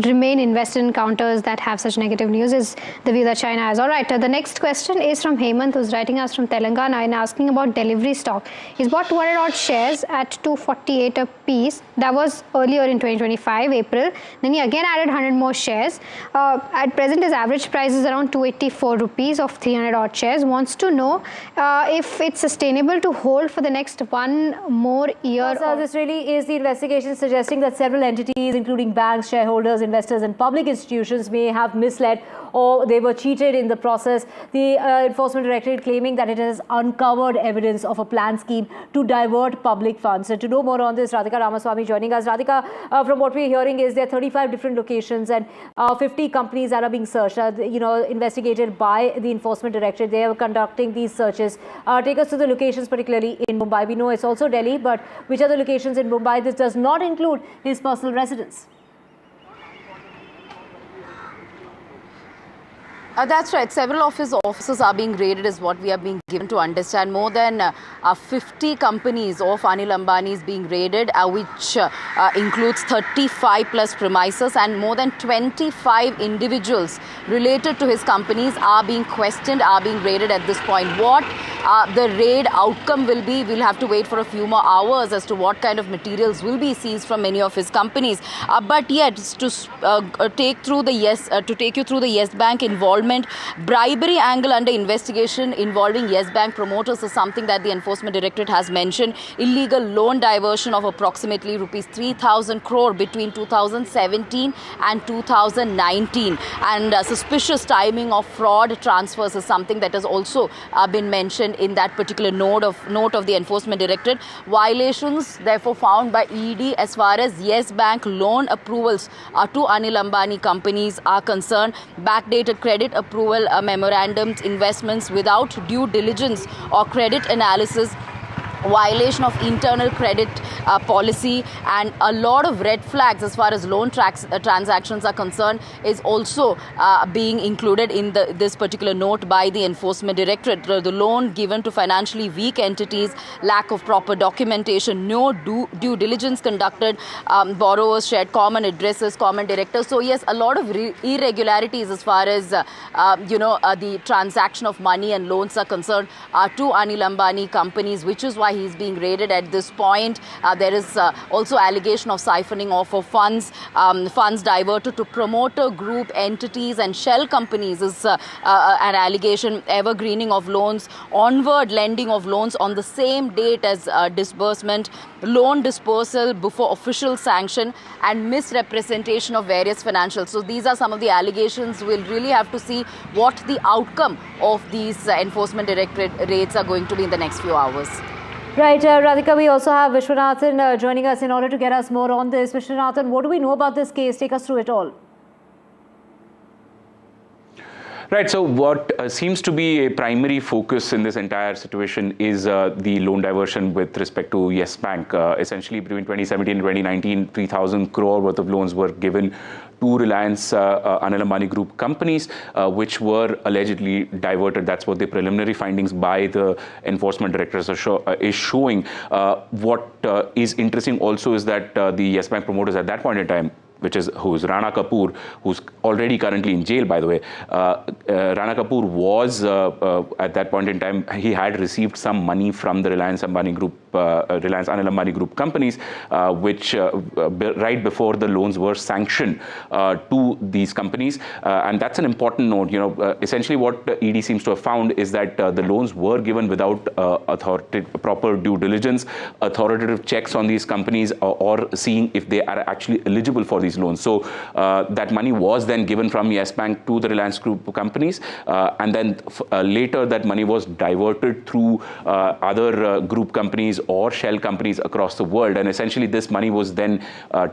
remain invested in counters that have such negative news is the view that China has. All right. The next question is from Hemant, who's writing us from Telangana and asking about delivery stock. He's bought 200 odd shares at 248 a piece. That was earlier in 2025, April. Then he again added 100 more shares. At present, his average price is around 284 rupees of 300 odd shares. Wants to know if it's sustainable to hold for the next one more year. So this really is the investigation suggesting that several entities, including banks, shareholders, investors, and public institutions, may have misled or they were cheated in the process. The Enforcement Directorate claiming that it has uncovered evidence of a planned scheme to divert public funds. So to know more on this, Radhika Ramaswamy joining us. Radhika, from what we're hearing is there are 35 different locations and 50 companies that are being searched, investigated by the Enforcement Directorate. They are conducting these searches. Take us to the locations, particularly in Mumbai. We know it's also Delhi, but which are the locations in Mumbai? This does not include his personal residence. That's right. Several of his offices are being raided is what we are being given to understand. More than 50 companies of Anil Ambani is being raided, which includes 35 plus premises, and more than 25 individuals related to his companies are being questioned, are being raided at this point. What the raid outcome will be, we'll have to wait for a few more hours as to what kind of materials will be seized from many of his companies. But yet, to take you through the Yes Bank involvement, bribery angle under investigation involving Yes Bank promoters is something that the Enforcement Directorate has mentioned. Illegal loan diversion of approximately rupees 3,000 crore between 2017 and 2019, and suspicious timing of fraud transfers is something that has also been mentioned in that particular note of the Enforcement Directorate. Violations therefore found by ED as far as Yes Bank loan approvals to Anil Ambani companies are concerned. Backdated credit approval memorandums, investments without due diligence or credit analysis, violation of internal credit policy, and a lot of red flags as far as loan transactions are concerned is also being included in this particular note by the Enforcement Directorate. The loan given to financially weak entities, lack of proper documentation, no due diligence conducted, borrowers shared common addresses, common directors. So yes, a lot of irregularities as far as the transaction of money and loans are concerned to Anil Ambani companies, which is why he's being raided at this point. There is also allegation of siphoning off of funds diverted to promoter group entities and shell companies is an allegation. Evergreening of loans, onward lending of loans on the same date as disbursement, loan dispersal before official sanction, and misrepresentation of various financials. So these are some of the allegations. We'll really have to see what the outcome of these Enforcement Directorate raids are going to be in the next few hours. Right, Radhika, we also have Vishwanathan joining us in order to get us more on this. Vishwanathan, what do we know about this case? Take us through it all. Right, so what seems to be a primary focus in this entire situation is the loan diversion with respect to Yes Bank. Essentially, between 2017 and 2019, 3,000 crore worth of loans were given to Reliance Anil Ambani Group companies, which were allegedly diverted. That's what the preliminary findings by the Enforcement Directorate is showing. What is interesting also is that the Yes Bank promoters at that point in time, who's Rana Kapoor, who's already currently in jail, by the way. Rana Kapoor was, at that point in time, he had received some money from the Reliance Anil Ambani Group companies, which right before the loans were sanctioned to these companies. And that's an important note. Essentially what ED seems to have found is that the loans were given without proper due diligence, authoritative checks on these companies, or seeing if they are actually eligible for these loans. So that money was then given from Yes Bank to the Reliance Group companies, and then later that money was diverted through other group companies or shell companies across the world, and essentially this money was then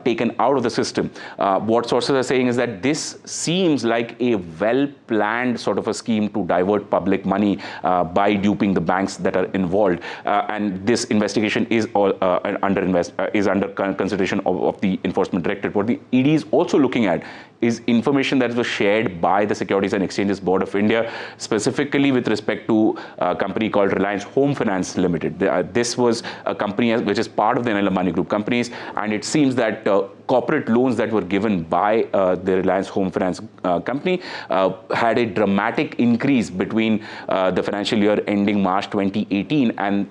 taken out of the system. What sources are saying is that this seems like a well-planned sort of a scheme to divert public money by duping the banks that are involved, and this investigation is under consideration of the Enforcement Directorate. What the ED is also looking at is information that was shared by the Securities and Exchanges Board of India, specifically with respect to a company called Reliance Home Finance Limited. This was a company which is part of the Anil Ambani Group companies, and it seems that corporate loans that were given by the Reliance Home Finance company had a dramatic increase between the financial year ending March 2018 and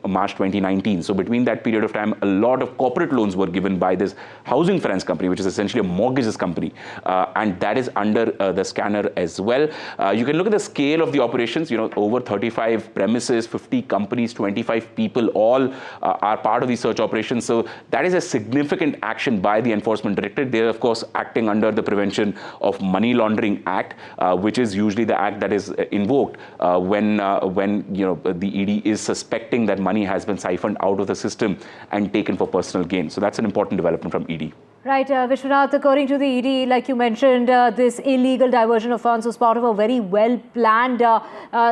March 2019. So between that period of time, a lot of corporate loans were given by this housing finance company, which is essentially a mortgages company, and that is under the scanner as well. You can look at the scale of the operations. Over 35 premises, 50 companies, 25 people, all are part of the search operations. So that is a significant action by the Enforcement Directorate. They are, of course, acting under the Prevention of Money Laundering Act, which is usually the act that is invoked when the ED is suspecting that money has been siphoned out of the system and taken for personal gain. So that's an important development from ED. Right, Vishwanath, according to the ED, like you mentioned, this illegal diversion of funds was part of a very well-planned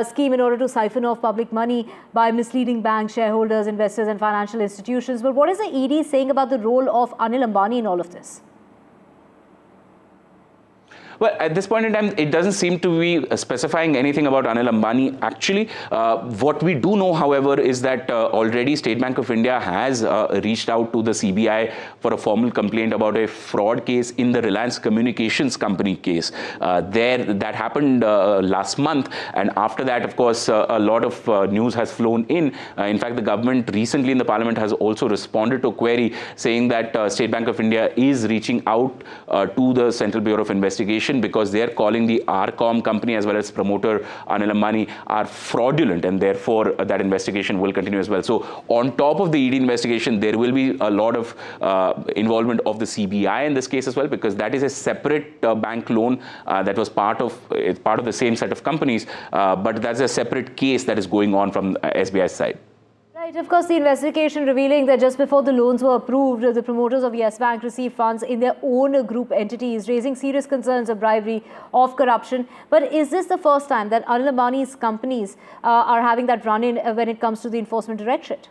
scheme in order to siphon off public money by misleading banks, shareholders, investors and financial institutions. But what is the ED saying about the role of Anil Ambani in all of this? Well, at this point in time, it doesn't seem to be specifying anything about Anil Ambani actually. What we do know, however, is that already State Bank of India has reached out to the CBI for a formal complaint about a fraud case in the Reliance Communications company case. That happened last month, and after that, of course, a lot of news has flown in. In fact, the government recently in the Parliament has also responded to a query saying that State Bank of India is reaching out to the Central Bureau of Investigation because they are calling the RCOM company as well as promoter Anil Ambani are fraudulent, and therefore that investigation will continue as well. So on top of the ED investigation, there will be a lot of involvement of the CBI in this case as well, because that is a separate bank loan that was part of the same set of companies, but that's a separate case that is going on from SBI's side. Right, of course, the investigation revealing that just before the loans were approved, the promoters of Yes Bank received funds in their own group entities, raising serious concerns of bribery, of corruption. But is this the first time that Anil Ambani's companies are having that run-in when it comes to the Enforcement Directorate?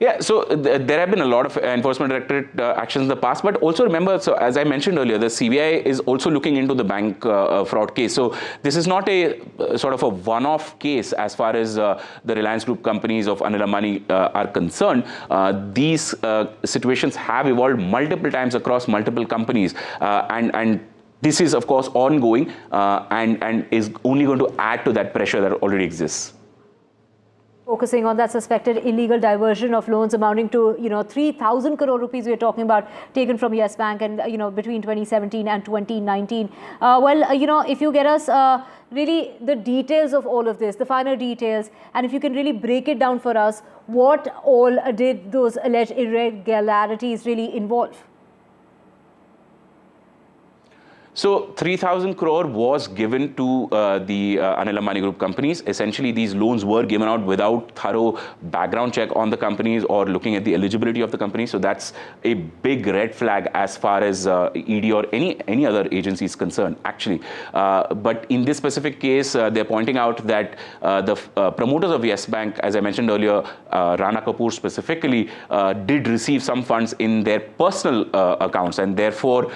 Yeah, so there have been a lot of Enforcement Directorate actions in the past, but also remember, so as I mentioned earlier, the CBI is also looking into the bank fraud case. So this is not a sort of a one-off case as far as the Reliance Group companies of Anil Ambani are concerned. These situations have evolved multiple times across multiple companies, and this is, of course, ongoing and is only going to add to that pressure that already exists. Focusing on that suspected illegal diversion of loans amounting to, 3,000 crore rupees we're talking about, taken from Yes Bank and, between 2017 and 2019. If you get us really the details of all of this, the finer details, and if you can really break it down for us, what all did those alleged irregularities really involve? So 3,000 crore was given to the Anil Ambani Group companies. Essentially, these loans were given out without thorough background check on the companies or looking at the eligibility of the companies. So that's a big red flag as far as ED or any other agency is concerned, actually. But in this specific case, they're pointing out that the promoters of Yes Bank, as I mentioned earlier, Rana Kapoor specifically, did receive some funds in their personal accounts, and therefore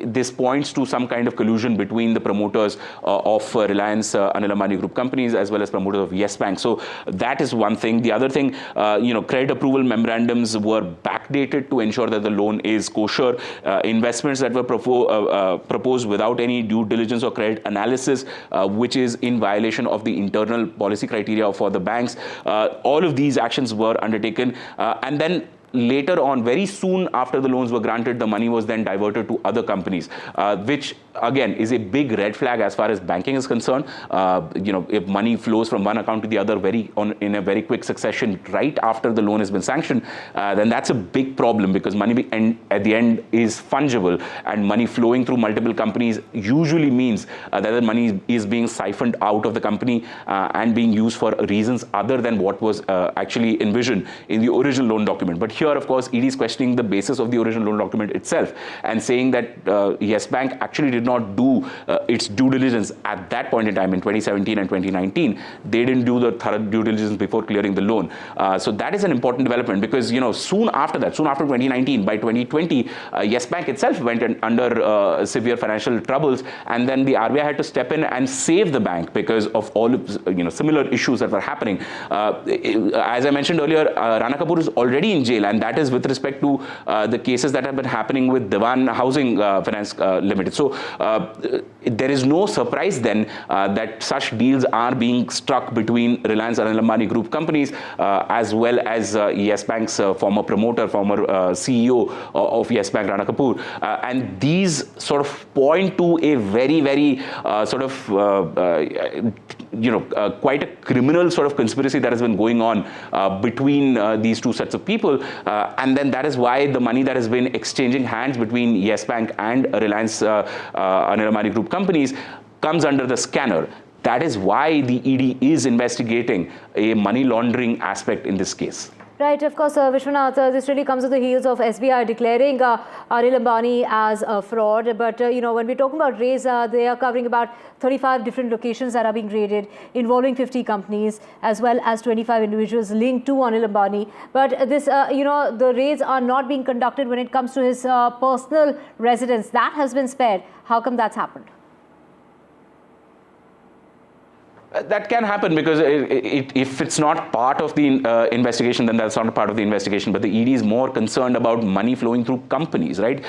this points to some kind of collusion between the promoters of Reliance Anil Ambani Group companies as well as promoters of Yes Bank. So that is one thing. The other thing, credit approval memorandums were backdated to ensure that the loan is kosher. Investments that were proposed without any due diligence or credit analysis, which is in violation of the internal policy criteria for the banks. All of these actions were undertaken, and then later on, very soon after the loans were granted, the money was then diverted to other companies, which again is a big red flag as far as banking is concerned. If money flows from one account to the other in a very quick succession right after the loan has been sanctioned, then that's a big problem, because money at the end is fungible, and money flowing through multiple companies usually means that the money is being siphoned out of the company and being used for reasons other than what was actually envisioned in the original loan document. But here, of course, ED is questioning the basis of the original loan document itself and saying that Yes Bank actually did not do its due diligence at that point in time in 2017 and 2019. They didn't do the thorough due diligence before clearing the loan. So that is an important development, because, soon after 2019, by 2020, Yes Bank itself went under severe financial troubles, and then the RBI had to step in and save the bank because of all similar issues that were happening. As I mentioned earlier, Rana Kapoor is already in jail, and that is with respect to the cases that have been happening with Dewan Housing Finance Limited. So there is no surprise then that such deals are being struck between Reliance Anil Ambani Group companies as well as Yes Bank's former promoter, former CEO of Yes Bank, Rana Kapoor. And these sort of point to a very, very quite a criminal sort of conspiracy that has been going on between these two sets of people. And then that is why the money that has been exchanging hands between Yes Bank and Reliance Anil Ambani Group companies comes under the scanner. That is why the ED is investigating a money laundering aspect in this case. Right, of course, Vishwanath, this really comes at the heels of SBI declaring Anil Ambani as a fraud. But, when we're talking about raids, they are covering about 35 different locations that are being raided, involving 50 companies, as well as 25 individuals linked to Anil Ambani. But this, the raids are not being conducted when it comes to his personal residence. That has been spared. How come that's happened? That can happen because if it's not part of the investigation, then that's not a part of the investigation. But the ED is more concerned about money flowing through companies, right?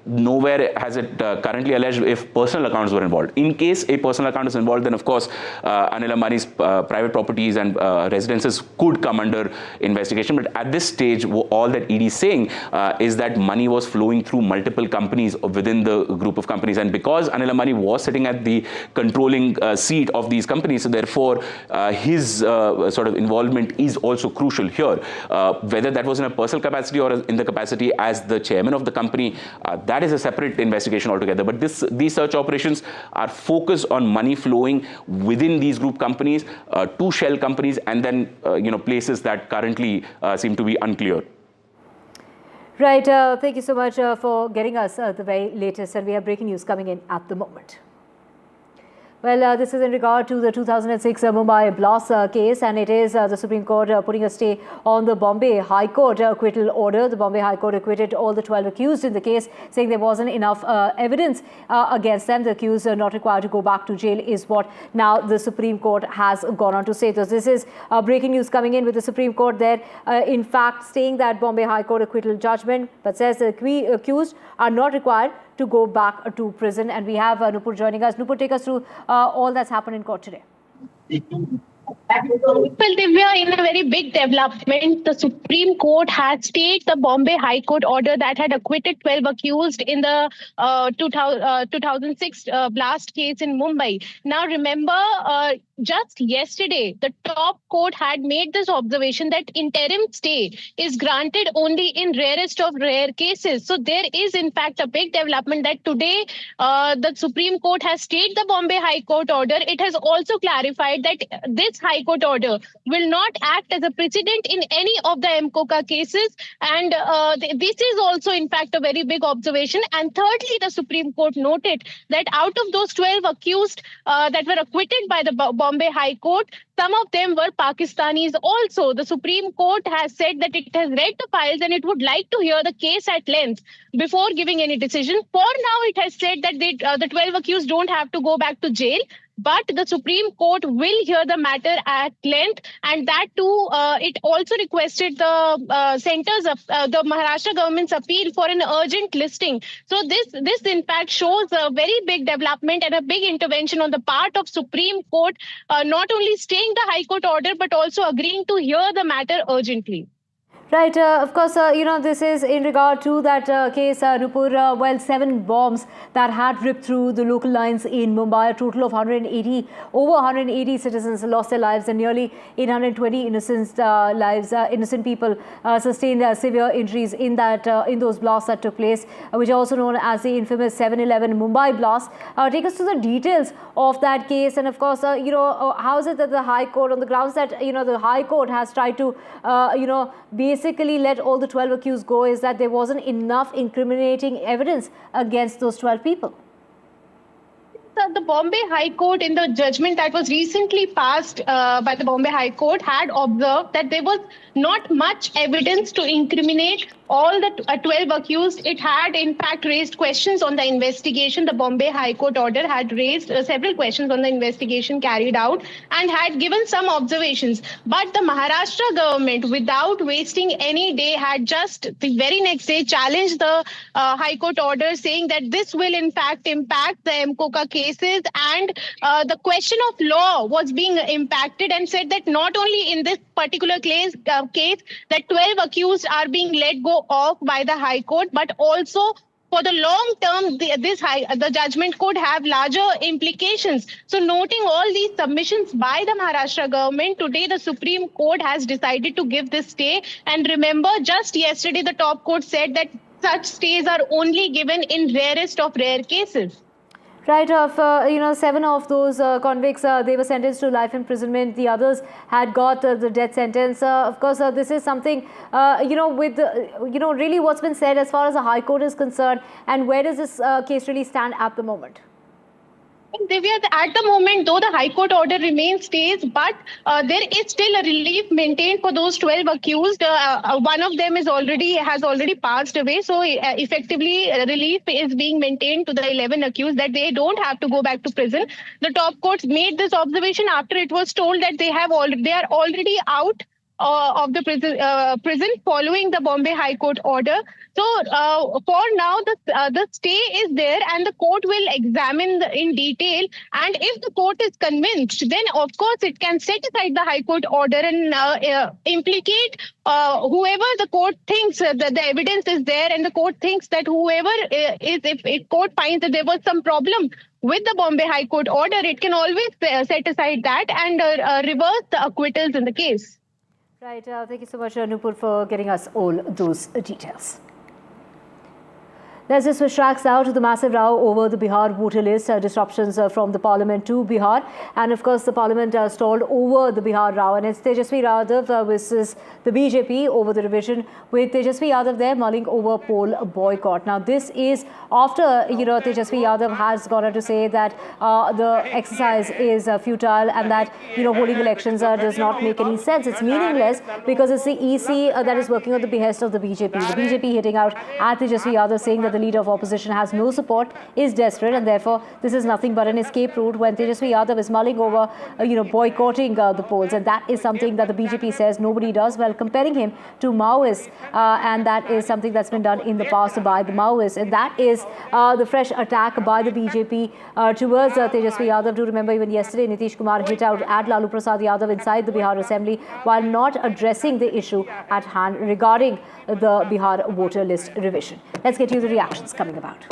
Nowhere has it currently alleged if personal accounts were involved. In case a personal account is involved, then of course Anil Ambani's private properties and residences could come under investigation. But at this stage, all that ED is saying is that money was flowing through multiple companies within the group of companies. And because Anil Ambani was sitting at the controlling seat of these companies, so therefore his sort of involvement is also crucial here. Whether that was in a personal capacity or in the capacity as the chairman of the company, that is a separate investigation altogether. But these search operations are focused on money flowing within these group companies to shell companies and then places that currently seem to be unclear. Right. Thank you so much for getting us the very latest, and we have breaking news coming in at the moment. Well, this is in regard to the 2006 Mumbai blast case, and it is the Supreme Court putting a stay on the Bombay High Court acquittal order. The Bombay High Court acquitted all the 12 accused in the case, saying there wasn't enough evidence against them. The accused are not required to go back to jail is what now the Supreme Court has gone on to say. So this is breaking news coming in with the Supreme Court there, in fact, staying that Bombay High Court acquittal judgment, but says the accused are not required to go back to prison. And we have Nupur joining us. Nupur, take us through all that's happened in court today. Well, Divya, in a very big development, the Supreme Court had stayed the Bombay High Court order that had acquitted 12 accused in the 2006 blast case in Mumbai. Now, remember, just yesterday, the top court had made this observation that interim stay is granted only in rarest of rare cases. So there is, in fact, a big development that today the Supreme Court has stayed the Bombay High Court order. It has also clarified that this High Court order will not act as a precedent in any of the MCOCA cases. And this is also, in fact, a very big observation. And thirdly, the Supreme Court noted that out of those 12 accused that were acquitted by the Bombay High Court, some of them were Pakistanis also. The Supreme Court has said that it has read the files and it would like to hear the case at length before giving any decision. For now, it has said that the 12 accused don't have to go back to jail. But the Supreme Court will hear the matter at length, and that too, it also requested the centers of the Maharashtra government's appeal for an urgent listing. So this in fact shows a very big development and a big intervention on the part of Supreme Court, not only staying the High Court order but also agreeing to hear the matter urgently. Right. Of course, this is in regard to that case, Nupur, 7 bombs that had ripped through the local lines in Mumbai. A total of over 180 citizens lost their lives, and nearly 820 innocent people sustained severe injuries in those blasts that took place, which are also known as the infamous 7/11 Mumbai blast. Take us to the details of that case, and of course, how is it that the High Court, on the grounds that the High Court has tried to, basically let all the 12 accused go, is that there wasn't enough incriminating evidence against those 12 people? The Bombay High Court, in the judgment that was recently passed by the Bombay High Court, had observed that there was not much evidence to incriminate all the 12 accused. It had, in fact, raised questions on the investigation. The Bombay High Court order had raised several questions on the investigation carried out and had given some observations. But the Maharashtra government, without wasting any day, had just the very next day challenged the High Court order, saying that this will, in fact, impact the MCOCA cases. And the question of law was being impacted, and said that not only in this particular case that 12 accused are being let go off by the High Court, but also for the long term, the judgment could have larger implications. So noting all these submissions by the Maharashtra government, today the Supreme Court has decided to give this stay. And remember, just yesterday, the top court said that such stays are only given in rarest of rare cases. Right, 7 of those convicts, they were sentenced to life imprisonment. The others had got the death sentence. Of course, this is something, with, really what's been said as far as the High Court is concerned, and where does this case really stand at the moment? Divya, at the moment, though the High Court order remains stays, but there is still a relief maintained for those 12 accused. One of them has already passed away, so effectively relief is being maintained to the 11 accused that they don't have to go back to prison. The top courts made this observation after it was told that they are already out of the prison following the Bombay High Court order. So for now, the stay is there, and the court will examine in detail. And if the court is convinced, then of course it can set aside the High Court order and implicate whoever the court thinks that the evidence is there, and the court thinks that whoever if court finds that there was some problem with the Bombay High Court order, it can always set aside that and reverse the acquittals in the case. Right. Thank you so much, Nupur, for getting us all those details. Let's just switch tracks now to the massive row over the Bihar voter list, disruptions from the Parliament to Bihar. And of course, the Parliament stalled over the Bihar row. And it's Tejasvi Yadav versus the BJP over the revision, with Tejasvi Yadav there mulling over poll boycott. Now, this is after, Tejasvi Yadav has gone on to say that the exercise is futile and that, holding elections does not make any sense. It's meaningless because it's the EC that is working on the behest of the BJP. The BJP hitting out at Tejasvi Yadav, saying that the leader of opposition has no support, is desperate, and therefore this is nothing but an escape route when Tejasvi Yadav is mulling over, boycotting the polls. And that is something that the BJP says nobody does, while comparing him to Maoists. And that is something that's been done in the past by the Maoists. And that is the fresh attack by the BJP towards Tejasvi Yadav. Do remember, even yesterday, Nitish Kumar hit out at Lalu Prasad Yadav inside the Bihar Assembly while not addressing the issue at hand regarding the Bihar voter list revision. Let's get you the reactions coming about.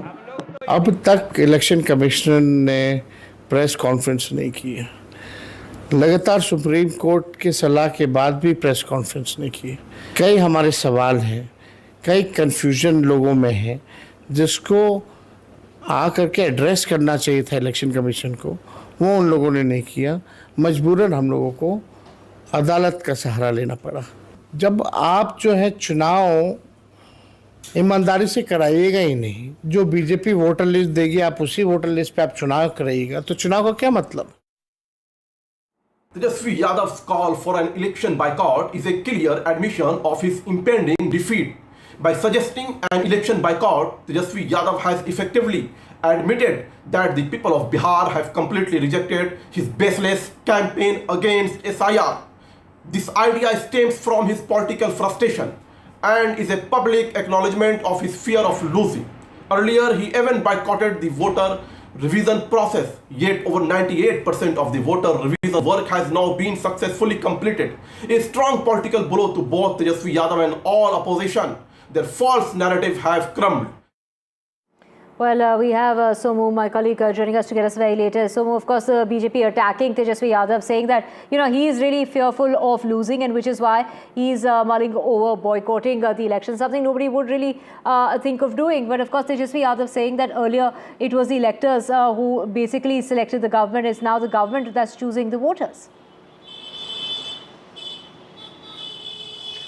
अब तक election commissioner ने press conference नहीं की है। लगातार supreme court के सलाह के बाद भी प्रेस कॉन्फ्रेंस नहीं की। कई हमारे सवाल हैं, कई कंफ्यूजन लोगों में है, जिसको आकर के एड्रेस करना चाहिए था इलेक्शन कमीशन को, वो उन लोगों ने नहीं किया। मजबूरन हम लोगों को अदालत का सहारा लेना पड़ा। जब आप चुनाव ईमानदारी से कराइएगा ही नहीं, जो बीजेपी वोटर लिस्ट देगी आप उसी वोटर लिस्ट पे आप चुनाव कराइएगा, तो चुनाव का क्या मतलब? Tejasvi Yadav's call for an election boycott is a clear admission of his impending defeat. By suggesting an election boycott, Tejasvi Yadav has effectively admitted that the people of Bihar have completely rejected his baseless campaign against SIR. This idea stems from his political frustration and is a public acknowledgement of his fear of losing. Earlier, he even boycotted the voter revision process, yet over 98% of the voter revision work has now been successfully completed. A strong political blow to both Tejasvi Yadav and all opposition. Their false narrative have crumbled. Well, we have Somu, my colleague, joining us to get us very later. Somu, of course, the BJP attacking Tejasvi Yadav, saying that, he is really fearful of losing, and which is why he's mulling over boycotting the election, something nobody would really think of doing. But of course, Tejasvi Yadav saying that earlier it was the electors who basically selected the government. It's now the government that's choosing the voters.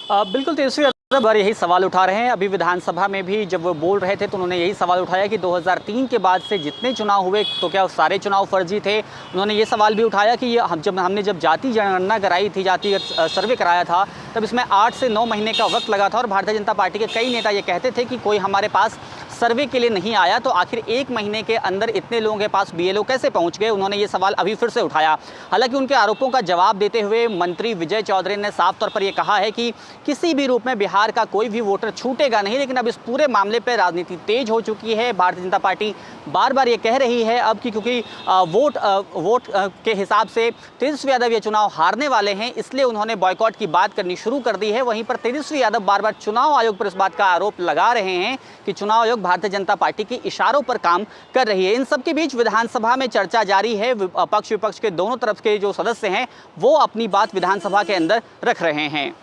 बिल्कुल तेजस्वी बार यही सवाल उठा रहे हैं। अभी विधानसभा में भी जब वो बोल रहे थे तो उन्होंने यही सवाल उठाया कि 2003 के बाद से जितने चुनाव हुए तो क्या सारे चुनाव फर्जी थे। उन्होंने ये सवाल भी उठाया कि ये हमने जब जाति जनगणना कराई थी, जाति सर्वे कराया था, तब इसमें 8 से 9 महीने का वक्त लगा था और भारतीय जनता पार्टी के कई नेता ये कहते थे कि कोई हमारे पास सर्वे के लिए नहीं आया, तो आखिर 1 महीने के अंदर इतने लोगों के पास BLO कैसे पहुंच गए। उन्होंने ये सवाल अभी फिर से उठाया। हालांकि उनके आरोपों का जवाब देते हुए मंत्री विजय चौधरी ने साफ तौर पर यह कहा है कि किसी भी रूप में बिहार का कोई भी वोटर छूटेगा नहीं, लेकिन अब इस पूरे मामले पर राजनीति तेज हो चुकी है। भारतीय जनता पार्टी बार बार ये कह रही है अब कि क्योंकि वोट के हिसाब से तेजस्वी यादव ये चुनाव हारने वाले हैं, इसलिए उन्होंने बॉयकॉट की बात करनी शुरू कर दी है। वहीं पर तेजस्वी यादव बार बार चुनाव आयोग पर इस बात का आरोप लगा रहे हैं कि चुनाव आयोग भारतीय जनता पार्टी के इशारों पर काम कर रही है। इन सब के बीच विधानसभा में चर्चा जारी है। पक्ष विपक्ष के दोनों तरफ के जो सदस्य हैं वो अपनी बात विधानसभा के अंदर रख रहे हैं।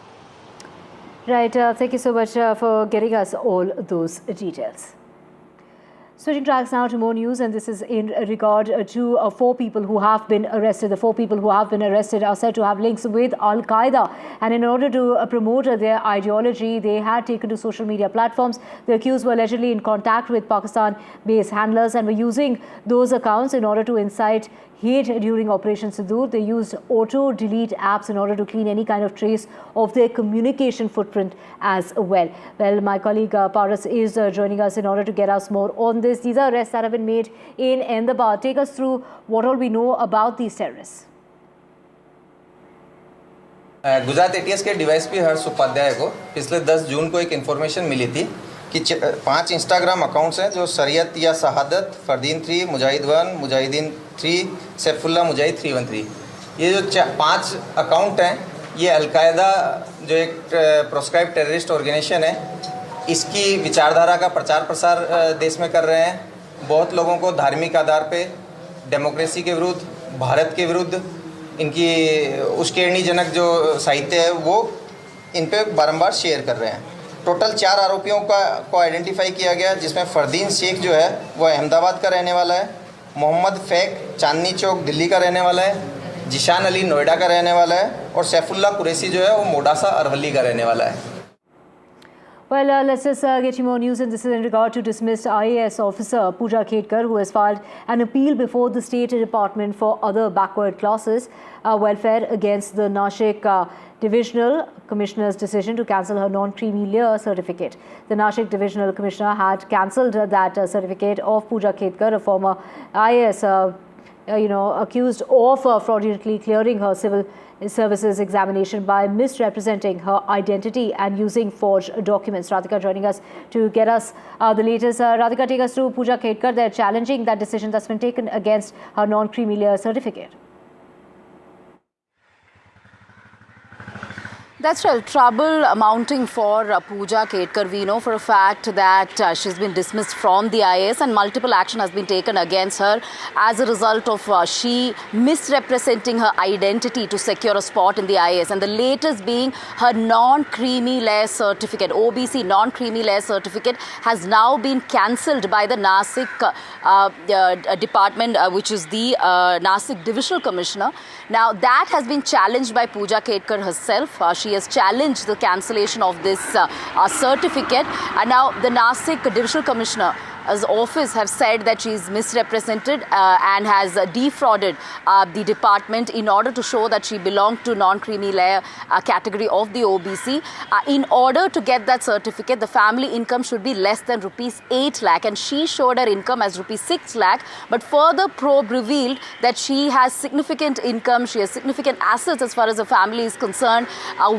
Right, thank you so much for getting us all those details. Switching tracks now to more news, and this is in regard to 4 people who have been arrested. The 4 people who have been arrested are said to have links with Al-Qaeda, and in order to promote their ideology, they had taken to social media platforms. The accused were allegedly in contact with Pakistan-based handlers and were using those accounts in order to incite hate during Operation Sindoor. They used auto-delete apps in order to clean any kind of trace of their communication footprint as well. Well, my colleague Paras is joining us in order to get us more on this. These are arrests that have been made in Ahmedabad. Take us through what all we know about these terrorists. Gujarat ATS के DYSP हर्ष उपाध्याय को पिछले 10 जून को एक information मिली थी कि 5 Instagram accounts हैं जो शरीयत या शहादत, फरदीन 3, मुजाहिद 1, मुजाहिदीन 3, सैफुल्ला मुजाहिद 313, ये जो 5 अकाउंट हैं, ये अलकायदा जो एक प्रोस्क्राइब टेररिस्ट ऑर्गेनाइजेशन है, इसकी विचारधारा का प्रचार प्रसार देश में कर रहे हैं। बहुत लोगों को धार्मिक आधार पे डेमोक्रेसी के विरुद्ध, भारत के विरुद्ध इनकी उश्केरनीजनक जो साहित्य है वो इन पे बारंबार शेयर कर रहे हैं। टोटल 4 आरोपियों को आइडेंटिफाई किया गया, जिसमें फरदीन शेख जो है वो अहमदाबाद का रहने वाला है, मोहम्मद फैक चांदनी चौक दिल्ली का रहने वाला है, जिशान अली नोएडा का रहने वाला है और सैफुल्ला कुरैशी जो है वो मोडासा अरवली का रहने वाला है। Well, let's just get you more news, and this is in regard to dismissed IAS officer Puja Khedkar, who has filed an appeal before the State Department for other backward classes welfare against the Nashik Divisional Commissioner's decision to cancel her non-creamy layer certificate. The Nashik Divisional Commissioner had cancelled that certificate of Puja Khedkar, a former IAS, accused of fraudulently clearing her civil services examination by misrepresenting her identity and using forged documents. Radhika joining us to get us the latest. Radhika, take us through Puja Khedkar. They're challenging that decision that's been taken against her non-creamy layer certificate. That's right. Trouble mounting for Puja Khedkar. We know for a fact that she's been dismissed from the IAS and multiple action has been taken against her as a result of she misrepresenting her identity to secure a spot in the IAS. And the latest being her non-creamy layer certificate, OBC non-creamy layer certificate, has now been cancelled by the Nasik department, which is the Nasik Divisional Commissioner. Now, that has been challenged by Puja Khedkar herself. She has challenged the cancellation of this certificate, and now the Nasik Divisional Commissioner as office have said that she is misrepresented and has defrauded the department in order to show that she belonged to non-creamy layer category of the OBC. In order to get that certificate, the family income should be less than rupees 8 lakh, and she showed her income as rupees 6 lakh. But further probe revealed that she has significant income, she has significant assets as far as the family is concerned,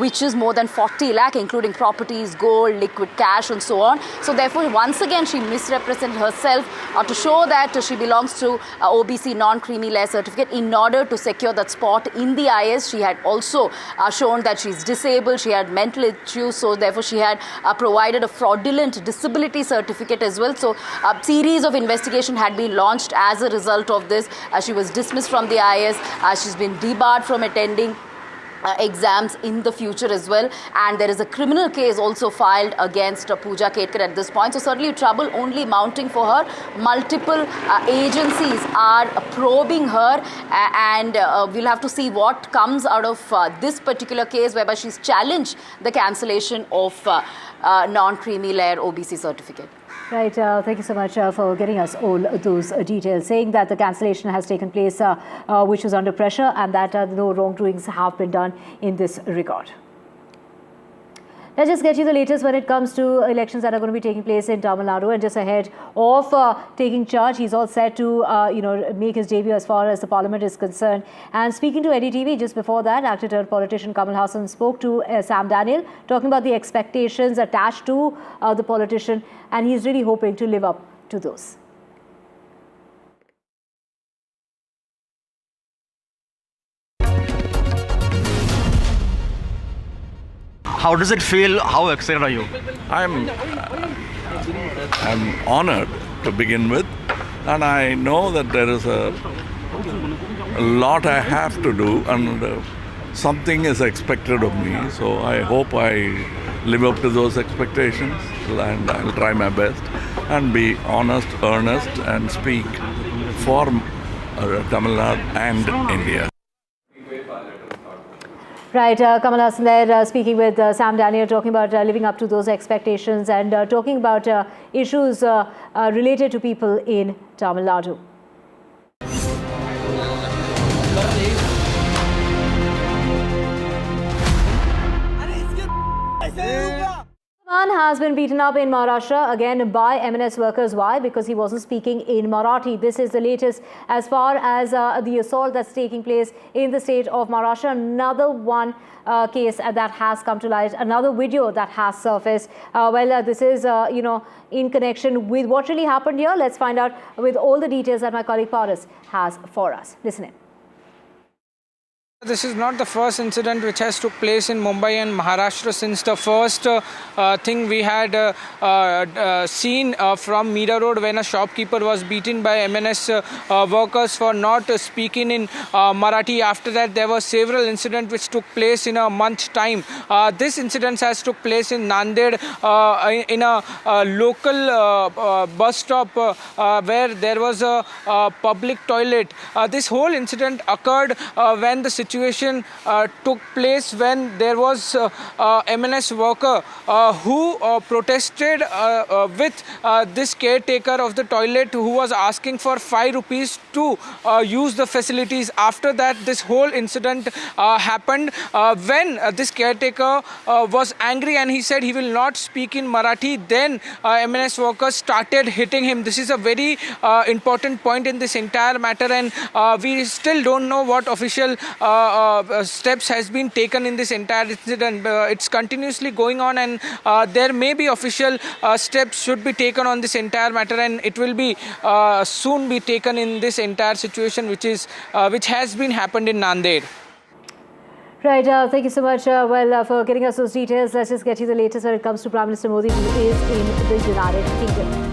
which is more than 40 lakh, including properties, gold, liquid cash, and so on. So therefore, once again, she misrepresented herself to show that she belongs to OBC non-creamy layer certificate in order to secure that spot in the IAS. She had also shown that she's disabled, she had mental issues, so therefore she had provided a fraudulent disability certificate as well. So a series of investigation had been launched as a result of this. She was dismissed from the IAS. She's been debarred from attending exams in the future as well, and there is a criminal case also filed against Puja Khedkar at this point. So certainly trouble only mounting for her. Multiple agencies are probing her, and we'll have to see what comes out of this particular case, whereby she's challenged the cancellation of non-creamy layer OBC certificate. Right, thank you so much for getting us all those details, saying that the cancellation has taken place which was under pressure, and that no wrongdoings have been done in this regard. Let's just get you the latest when it comes to elections that are going to be taking place in Tamil Nadu. And just ahead of taking charge, he's all set to make his debut as far as the parliament is concerned. And speaking to NDTV just before that, actor turned politician Kamal Haasan spoke to Sam Daniel, talking about the expectations attached to the politician, and he's really hoping to live up to those. How does it feel? How excited are you? I'm honored to begin with, and I know that there is a lot I have to do, and something is expected of me. So I hope I live up to those expectations, and I'll try my best and be honest, earnest, and speak for Tamil Nadu and India. Right, Kamal Haasan there speaking with Sam Daniel, talking about living up to those expectations and talking about issues related to people in Tamil Nadu. Man has been beaten up in Maharashtra again by M&S workers. Why? Because he wasn't speaking in Marathi. This is the latest as far as the assault that's taking place in the state of Maharashtra. Another one case that has come to light, another video that has surfaced. This is, in connection with what really happened here. Let's find out with all the details that my colleague Paras has for us. Listen in. This is not the first incident which has took place in Mumbai and Maharashtra since the first thing we had seen from Meera Road when a shopkeeper was beaten by M&S workers for not speaking in Marathi. After that, there were several incidents which took place in a month's time. This incident has took place in Nanded in a local bus stop where there was a public toilet. This whole incident occurred when the situation took place when there was M&S worker who protested with this caretaker of the toilet who was asking for 5 rupees to use the facilities. After that, this whole incident happened when this caretaker was angry and he said he will not speak in Marathi. Then M&S workers started hitting him. This is a very important point in this entire matter, and we still don't know what official steps has been taken in this entire incident. It's continuously going on, and there may be official steps should be taken on this entire matter, and it will be soon be taken in this entire situation which has been happened in Nanded. Right, thank you so much for getting us those details. Let's just get you the latest when it comes to Prime Minister Modi, who is in the United Kingdom.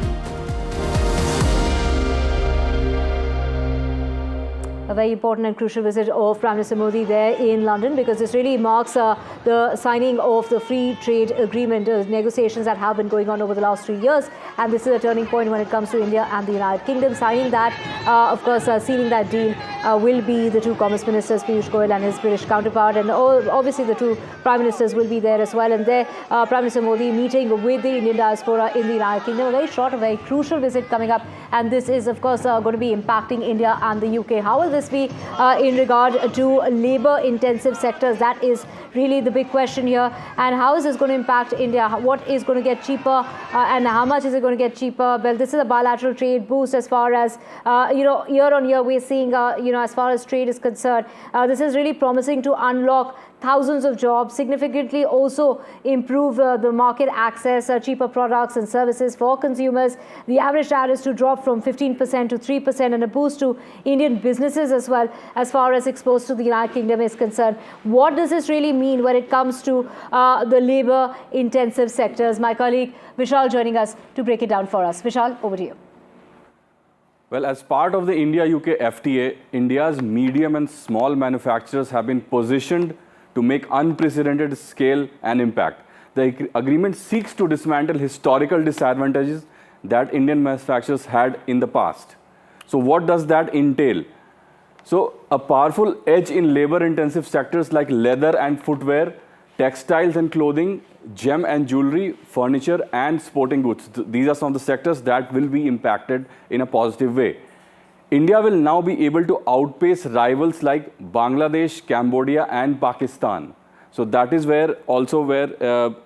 A very important and crucial visit of Prime Minister Modi there in London, because this really marks the signing of the free trade agreement, negotiations that have been going on over the last 3 years. And this is a turning point when it comes to India and the United Kingdom. Signing that, of course, sealing that deal will be the two Commerce Ministers, Piyush Goyal and his British counterpart. And obviously the two Prime Ministers will be there as well. And there, Prime Minister Modi meeting with the Indian diaspora in the United Kingdom. A very short, a very crucial visit coming up. And this is, of course, going to be impacting India and the UK. How will this be in regard to labour-intensive sectors? That is really the big question here. And how is this going to impact India? What is going to get cheaper and how much is it going to get cheaper? Well, this is a bilateral trade boost as far as, year on year we're seeing, as far as trade is concerned. This is really promising to unlock thousands of jobs, significantly also improve the market access, cheaper products and services for consumers. The average tariffs to drop from 15% to 3%, and a boost to Indian businesses as well, as far as exposed to the United Kingdom is concerned. What does this really mean when it comes to the labour-intensive sectors? My colleague Vishal joining us to break it down for us. Vishal, over to you. Well, as part of the India-UK FTA, India's medium and small manufacturers have been positioned to make unprecedented scale and impact. The agreement seeks to dismantle historical disadvantages that Indian manufacturers had in the past. So what does that entail? So a powerful edge in labor-intensive sectors like leather and footwear, textiles and clothing, gem and jewelry, furniture and sporting goods. These are some of the sectors that will be impacted in a positive way. India will now be able to outpace rivals like Bangladesh, Cambodia and Pakistan. So that is where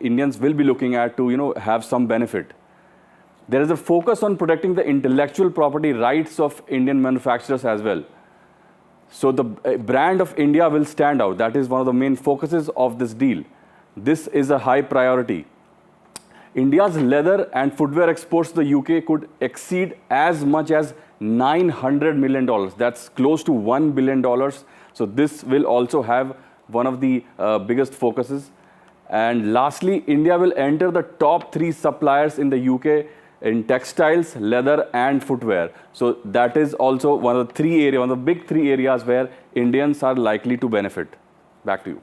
Indians will be looking at to have some benefit. There is a focus on protecting the intellectual property rights of Indian manufacturers as well. So the brand of India will stand out. That is one of the main focuses of this deal. This is a high priority. India's leather and footwear exports to the UK could exceed as much as $900 million. That's close to $1 billion. So this will also have one of the biggest focuses. And lastly, India will enter the top 3 suppliers in the UK in textiles, leather and footwear. So that is also one of the big 3 areas where Indians are likely to benefit. Back to you.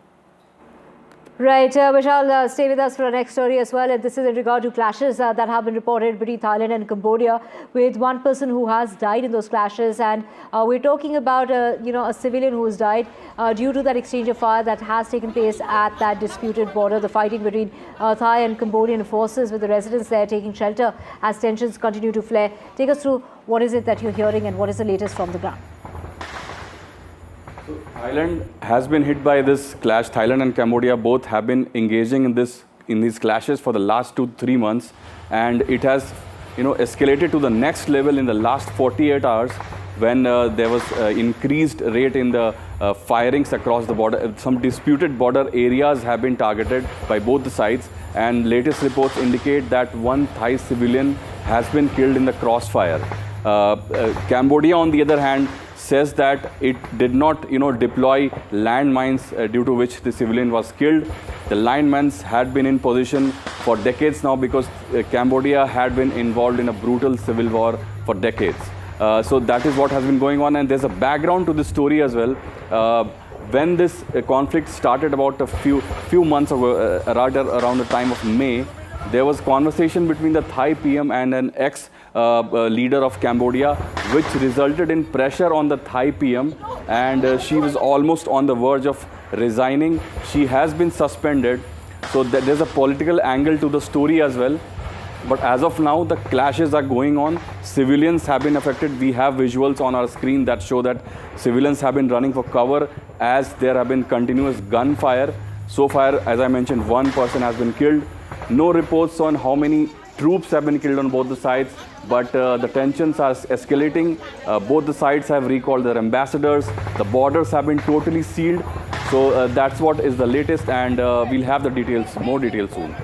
Right, Vishal, stay with us for our next story as well. And this is in regard to clashes that have been reported between Thailand and Cambodia, with one person who has died in those clashes. And we're talking about, a civilian who has died due to that exchange of fire that has taken place at that disputed border. The fighting between Thai and Cambodian forces, with the residents there taking shelter as tensions continue to flare. Take us through what is it that you're hearing and what is the latest from the ground. Thailand has been hit by this clash. Thailand and Cambodia both have been engaging in these clashes for the last 2-3 months, and it has escalated to the next level in the last 48 hours when there was increased rate in the firings across the border. Some disputed border areas have been targeted by both the sides, and latest reports indicate that one Thai civilian has been killed in the crossfire. Cambodia, on the other hand, says that it did not, deploy landmines due to which the civilian was killed. The landmines had been in position for decades now because Cambodia had been involved in a brutal civil war for decades. So that is what has been going on, and there's a background to this story as well. When this conflict started about a few months ago, rather around the time of May, there was conversation between the Thai PM and an ex-leader of Cambodia, which resulted in pressure on the Thai PM, and she was almost on the verge of resigning. She has been suspended, so there's a political angle to the story as well. But as of now, the clashes are going on. Civilians have been affected. We have visuals on our screen that show that civilians have been running for cover as there have been continuous gunfire. So far, as I mentioned, one person has been killed. No reports on how many troops have been killed on both the sides, but the tensions are escalating. Both the sides have recalled their ambassadors. The borders have been totally sealed. So that's what is the latest, and we'll have the details, more details soon.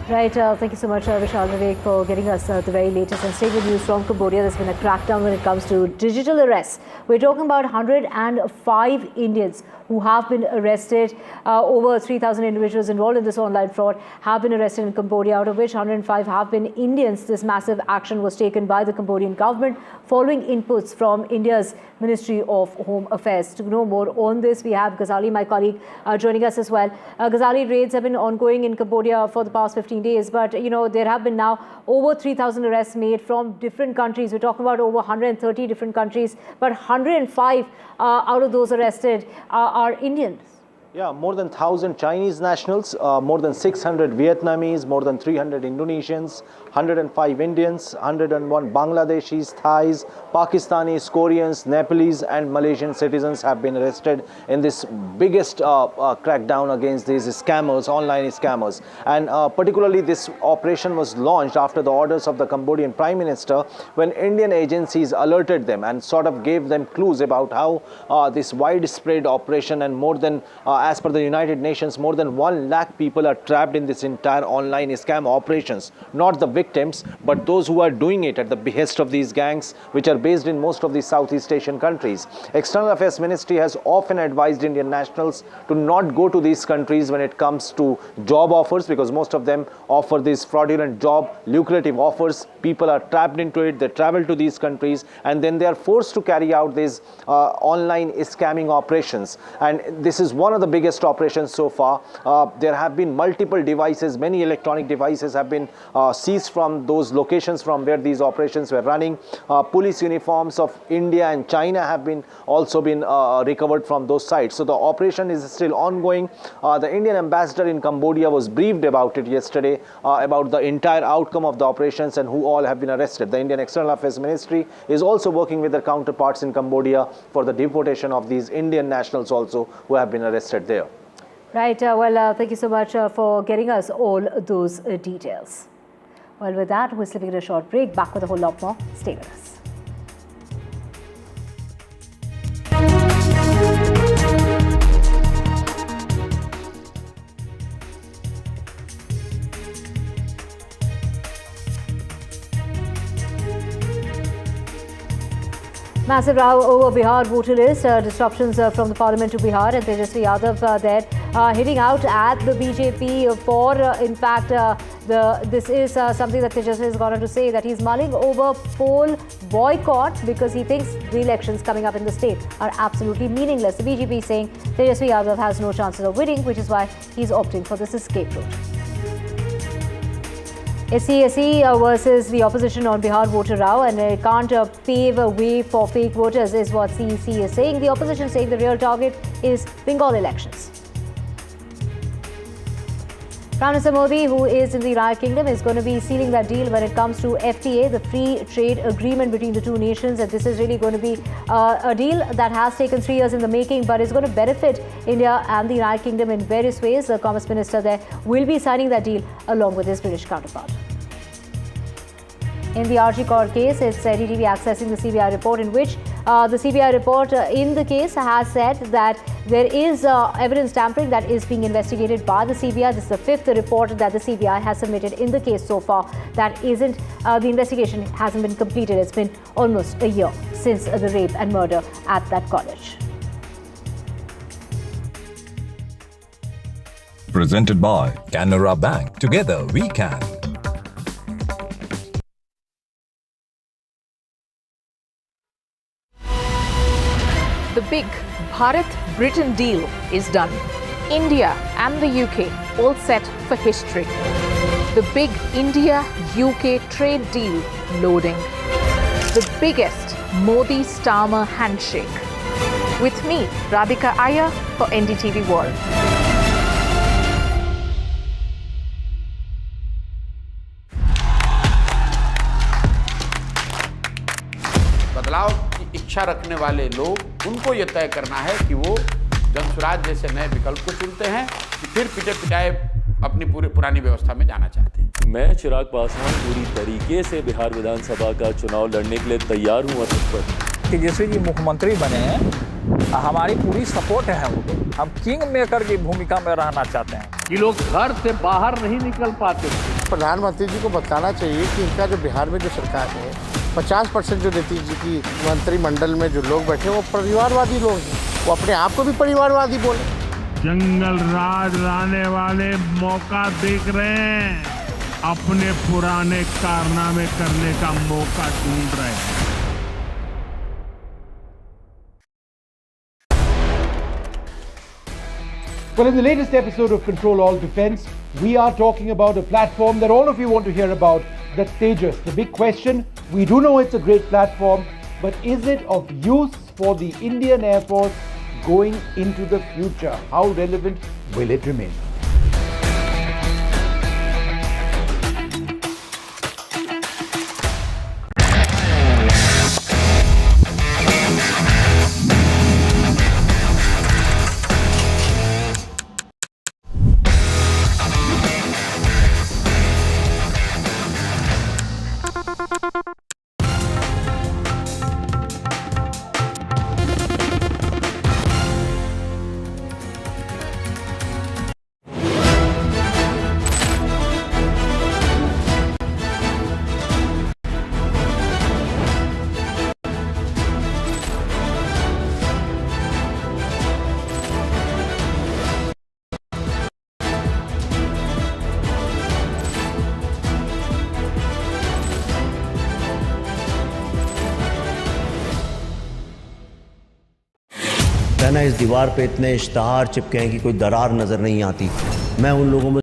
Right, thank you so much, Vishal Vivek, for getting us the very latest. And staying with news from Cambodia, there's been a crackdown when it comes to digital arrests. We're talking about 105 Indians who have been arrested. Over 3,000 individuals involved in this online fraud have been arrested in Cambodia, out of which 105 have been Indians. This massive action was taken by the Cambodian government following inputs from India's Ministry of Home Affairs. To know more on this, we have Ghazali, my colleague, joining us as well. Ghazali, raids have been ongoing in Cambodia for the past 15 days, but there have been now over 3,000 arrests made from different countries. We're talking about over 130 different countries, but 105 out of those arrested are Indians. Yeah, more than 1,000 Chinese nationals, more than 600 Vietnamese, more than 300 Indonesians, 105 Indians, 101 Bangladeshis, Thais, Pakistanis, Koreans, Nepalese and Malaysian citizens have been arrested in this biggest crackdown against these scammers, online scammers. And particularly this operation was launched after the orders of the Cambodian Prime Minister, when Indian agencies alerted them and sort of gave them clues about how this widespread operation, and more than as per the United Nations, more than 1 lakh people are trapped in this entire online scam operations. Not the victims, but those who are doing it at the behest of these gangs, which are based in most of the Southeast Asian countries. External Affairs Ministry has often advised Indian nationals to not go to these countries when it comes to job offers, because most of them offer these fraudulent job, lucrative offers. People are trapped into it, they travel to these countries, and then they are forced to carry out these online scamming operations. And this is one of the biggest operations so far. There have been multiple devices, many electronic devices have been seized from those locations from where these operations were running. Police uniforms of India and China have been also been recovered from those sites. So the operation is still ongoing. The Indian ambassador in Cambodia was briefed about it yesterday, about the entire outcome of the operations and who all have been arrested. The Indian External Affairs Ministry is also working with their counterparts in Cambodia for the deportation of these Indian nationals also who have been arrested there. Right, thank you so much for getting us all those details. Well, with that, we're slipping in a short break. Back with a whole lot more. Stay with us. Massive row over Bihar voter list, disruptions from the Parliament to Bihar, and Tejasvi Yadav there hitting out at the BJP for, in fact, this is something that Tejasvi has gone on to say, that he's mulling over poll boycott because he thinks the elections coming up in the state are absolutely meaningless. The BJP is saying Tejasvi Yadav has no chances of winning, which is why he's opting for this escape route. SC versus the opposition on Bihar voter row, and it can't pave a way for fake voters is what CEC is saying. The opposition saying the real target is Bengal elections. Prime Minister Modi, who is in the United Kingdom, is going to be sealing that deal when it comes to FTA, the free trade agreement between the two nations. And this is really going to be a deal that has taken 3 years in the making, but is going to benefit India and the United Kingdom in various ways. The Commerce Minister there will be signing that deal along with his British counterpart. In the RG Kaur case, it's NDTV accessing the CBI report in which the CBI report in the case has said that there is evidence tampering that is being investigated by the CBI. This is the 5th report that the CBI has submitted in the case so far. That isn't, the investigation hasn't been completed. It's been almost a year since the rape and murder at that college. Presented by Canara Bank. Together we can. The big Bharat-Britain deal is done. India and the UK all set for history. The big India-UK trade deal loading. The biggest Modi-Starmer handshake. With me, Radhika Iyer for NDTV World. बदलाव की इच्छा रखने वाले लोग, उनको ये तय करना है कि वो जनसुराज जैसे नए विकल्प को चुनते हैं कि फिर पिटे पिटाए अपनी पुरानी व्यवस्था में जाना चाहते हैं। मैं चिराग पासवान पूरी तरीके से बिहार विधानसभा का चुनाव लड़ने के लिए तैयार हूँ। तेजस्वी जी मुख्यमंत्री बने हैं, हमारी पूरी सपोर्ट है उनको। हम किंग मेकर की भूमिका में रहना चाहते हैं। ये लोग घर से बाहर नहीं निकल पाते। प्रधानमंत्री जी को बताना चाहिए कि इनका जो बिहार में जो सरकार है 50% जो नीतीश जी की मंत्रिमंडल में जो लोग बैठे वो परिवारवादी लोग हैं। वो अपने आप को भी परिवारवादी बोले। जंगल राज लाने वाले मौका देख रहे हैं, अपने पुराने कारनामे करने का मौका ढूंढ रहे हैं। Well, in the latest episode of Control All Defense, we are talking about a platform that all of you want to hear about, that's Tejas. The big question, we do know it's a great platform, but is it of use for the Indian Air Force going into the future? How relevant will it remain? कहना इस दीवार पे इतने इश्तहार चिपके हैं कि कोई दरार नजर नहीं आती। मैं उन लोगों में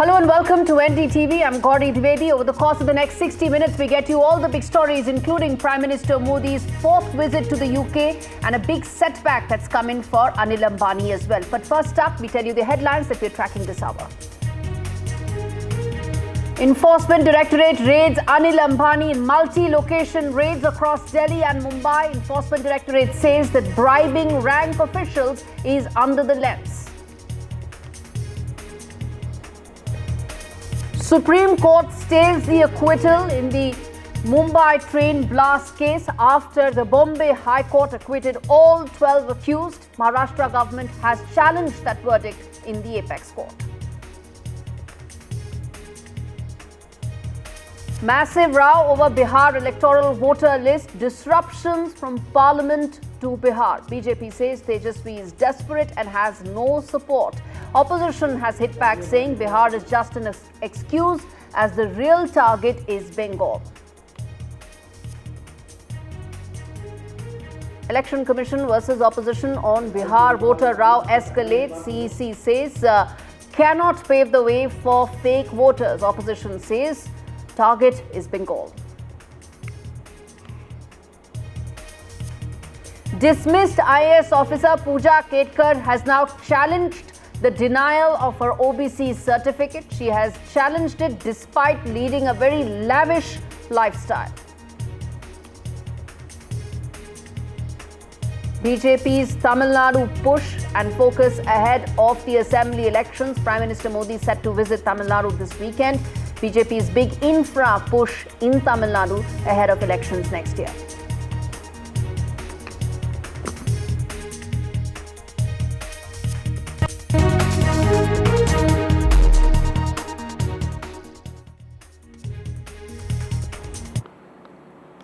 Hello and welcome to NDTV. I'm Gauri Dwivedi. Over the course of the next 60 minutes, we get you all the big stories, including Prime Minister Modi's 4th visit to the UK and a big setback that's coming for Anil Ambani as well. But first up, we tell you the headlines that we're tracking this hour. Enforcement Directorate raids Anil Ambani in multi-location raids across Delhi and Mumbai. Enforcement Directorate says that bribing rank officials is under the lens. Supreme Court stays the acquittal in the Mumbai train blast case after the Bombay High Court acquitted all 12 accused. Maharashtra government has challenged that verdict in the apex court. Massive row over Bihar electoral voter list, disruptions from Parliament to Bihar. BJP says Tejasvi is desperate and has no support. Opposition has hit back saying Bihar is just an excuse as the real target is Bengal. Election Commission versus opposition on Bihar voter row escalates. CEC says cannot pave the way for fake voters. Opposition says target is Bengal. Dismissed IAS officer Puja Khedkar has now challenged the denial of her OBC certificate. She has challenged it despite leading a very lavish lifestyle. BJP's Tamil Nadu push and focus ahead of the assembly elections. Prime Minister Modi set to visit Tamil Nadu this weekend. BJP's big infra push in Tamil Nadu ahead of elections next year.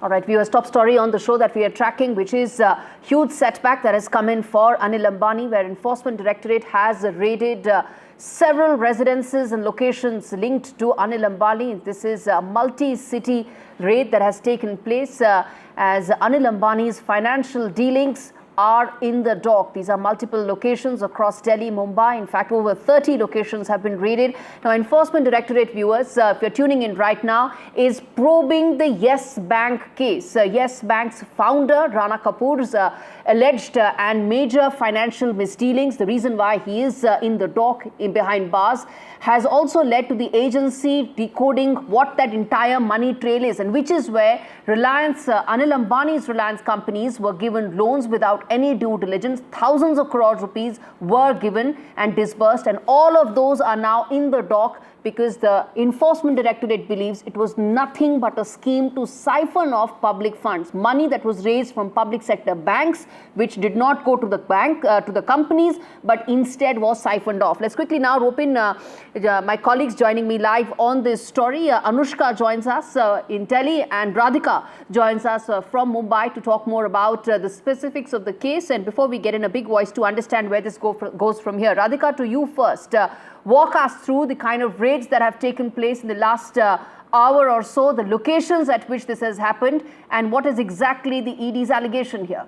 All right, viewers, top story on the show that we are tracking, which is a huge setback that has come in for Anil Ambani, where Enforcement Directorate has raided several residences and locations linked to Anil Ambani. This is a multi-city raid that has taken place as Anil Ambani's financial dealings are in the dock. These are multiple locations across Delhi, Mumbai. In fact, over 30 locations have been raided. Now, Enforcement Directorate viewers, if you're tuning in right now, is probing the Yes Bank case. Yes Bank's founder, Rana Kapoor's alleged and major financial misdealings. The reason why he is in the dock behind bars has also led to the agency decoding what that entire money trail is, and which is where Reliance, Anil Ambani's Reliance companies were given loans without any due diligence. Thousands of crore rupees were given and disbursed, and all of those are now in the dock because the Enforcement Directorate believes it was nothing but a scheme to siphon off public funds, money that was raised from public sector banks, which did not go to the bank, to the companies, but instead was siphoned off. Let's quickly now rope in my colleagues joining me live on this story. Anushka joins us in Delhi, and Radhika joins us from Mumbai to talk more about the specifics of the case. And before we get in a big voice to understand where this goes from here, Radhika, to you first. Walk us through the kind of raids that have taken place in the last hour or so, the locations at which this has happened, and what is exactly the ED's allegation here.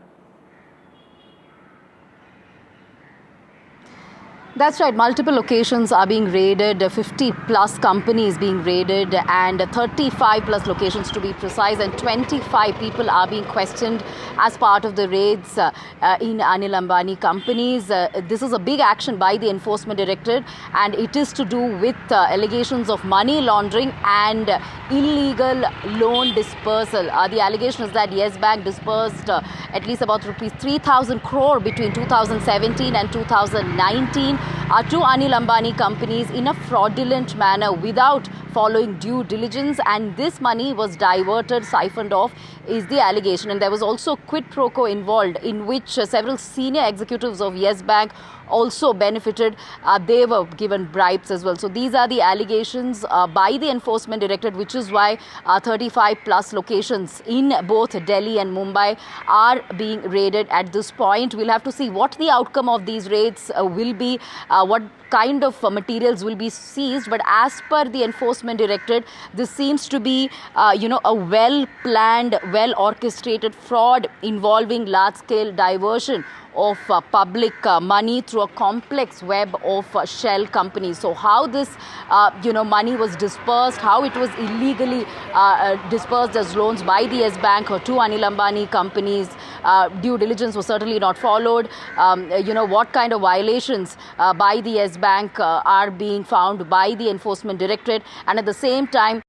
That's right. Multiple locations are being raided, 50 plus companies being raided, and 35 plus locations to be precise, and 25 people are being questioned as part of the raids in Anil Ambani companies. This is a big action by the Enforcement Directorate, and it is to do with allegations of money laundering and illegal loan dispersal. The allegation is that Yes Bank dispersed at least about rupees 3,000 crore between 2017 and 2019 to Anil Ambani companies in a fraudulent manner without following due diligence, and this money was diverted, siphoned off, is the allegation. And there was also quid pro quo involved, in which several senior executives of Yes Bank also benefited. They were given bribes as well. So these are the allegations by the Enforcement Directorate, which is why 35 plus locations in both Delhi and Mumbai are being raided at this point. We'll have to see what the outcome of these raids will be, what kind of materials will be seized. But as per the Enforcement Directorate, this seems to be a well-planned, well-orchestrated fraud involving large-scale diversion of public money through a complex web of shell companies. So how this money was dispersed, how it was illegally dispersed as loans by the Yes Bank to Anil Ambani companies, due diligence was certainly not followed. What kind of violations by the Yes Bank are being found by the Enforcement Directorate, and at the same time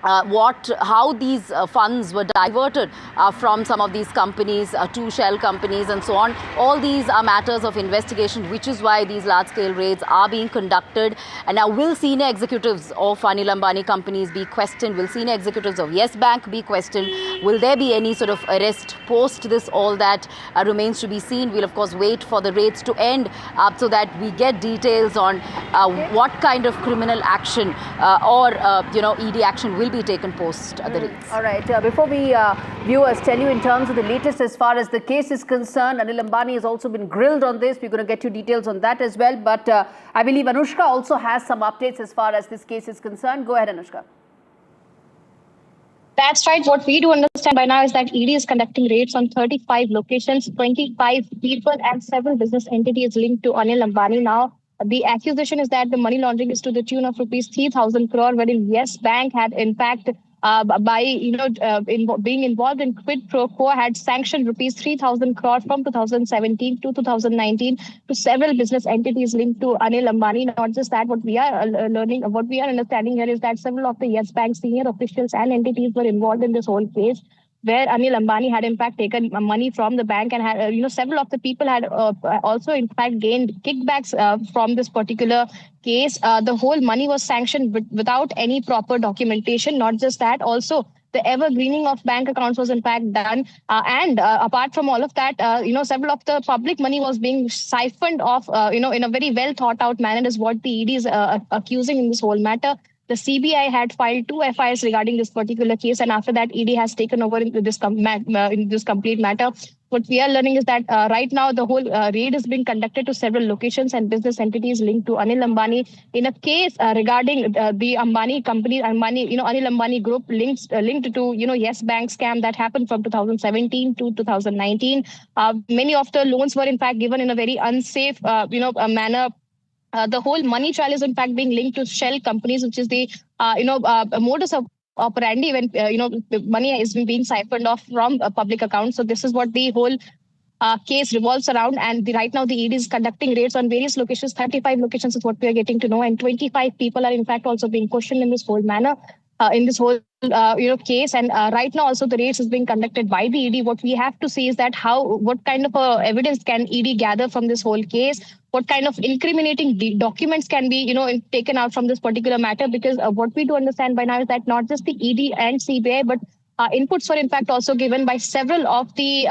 how these funds were diverted from some of these companies to shell companies and so on. All these are matters of investigation, which is why these large-scale raids are being conducted. And now, will senior executives of Anil Ambani companies be questioned? Will senior executives of Yes Bank be questioned? Will there be any sort of arrest post this? All that remains to be seen. We'll, of course, wait for the raids to end so that we get details on what kind of criminal action or ED action will be taken post the raids. All right. Before we viewers tell you in terms of the latest as far as the case is concerned, Anil Ambani has also been grilled on this. We're going to get you details on that as well. But I believe Anushka also has some updates as far as this case is concerned. Go ahead, Anushka. That's right. What we do understand by now is that ED is conducting raids on 35 locations, 25 people and several business entities linked to Anil Ambani now. The accusation is that the money laundering is to the tune of rupees 3,000 crore, wherein Yes Bank had in fact being involved in quid pro quo had sanctioned rupees 3,000 crore from 2017 to 2019 to several business entities linked to Anil Ambani. Not just that, what we are understanding here is that several of the Yes Bank senior officials and entities were involved in this whole case, where Anil Ambani had in fact taken money from the bank and had, several of the people had also in fact gained kickbacks from this particular case. The whole money was sanctioned without any proper documentation. Not just that, also the evergreening of bank accounts was in fact done. Apart from all of that, several of the public money was being siphoned off, in a very well thought out manner is what the ED is accusing in this whole matter. The CBI had filed 2 FIRs regarding this particular case, and after that, ED has taken over in this complete matter. What we are learning is that right now the whole raid is being conducted to several locations and business entities linked to Anil Ambani in a case regarding the Ambani company, Anil Ambani group linked to Yes Bank scam that happened from 2017 to 2019. Many of the loans were in fact given in a very unsafe manner. The whole money trail is in fact being linked to shell companies, which is the modus operandi when money is being siphoned off from public accounts. So this is what the whole case revolves around, and right now the ED is conducting raids on various locations. 35 locations is what we are getting to know, and 25 people are in fact also being questioned in this whole manner. In this whole case, and right now also the raids is being conducted by the ED. What we have to see is that what kind of evidence can ED gather from this whole case? What kind of incriminating documents can be taken out from this particular matter? Because what we do understand by now is that not just the ED and CBI, but inputs were in fact also given by several of the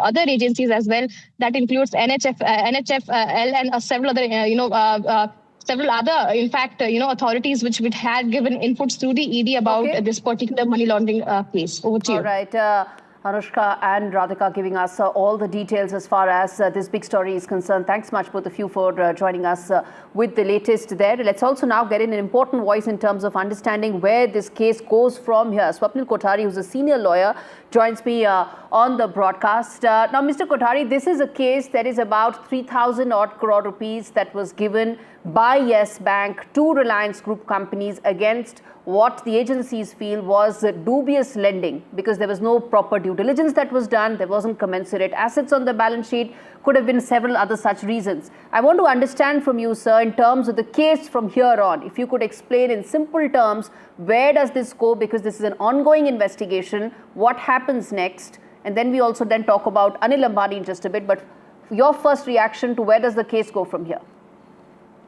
other agencies as well. That includes NHFL and several other several other, in fact, authorities which had given inputs to the ED about this particular money laundering case. Over to you. All right. Anushka and Radhika giving us all the details as far as this big story is concerned. Thanks much both of you for joining us with the latest there. Let's also now get in an important voice in terms of understanding where this case goes from here. Swapnil Kothari, who's a senior lawyer, joins me on the broadcast. Now, Mr. Kothari, this is a case that is about 3,000 odd crore rupees that was given by Yes Bank to Reliance Group companies against what the agencies feel was dubious lending, because there was no proper due diligence that was done, there wasn't commensurate assets on the balance sheet, could have been several other such reasons. I want to understand from you, sir, in terms of the case from here on, if you could explain in simple terms, where does this go, because this is an ongoing investigation, what happens next, and then we also then talk about Anil Ambani in just a bit, but your first reaction to where does the case go from here?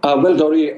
Well, Gauri,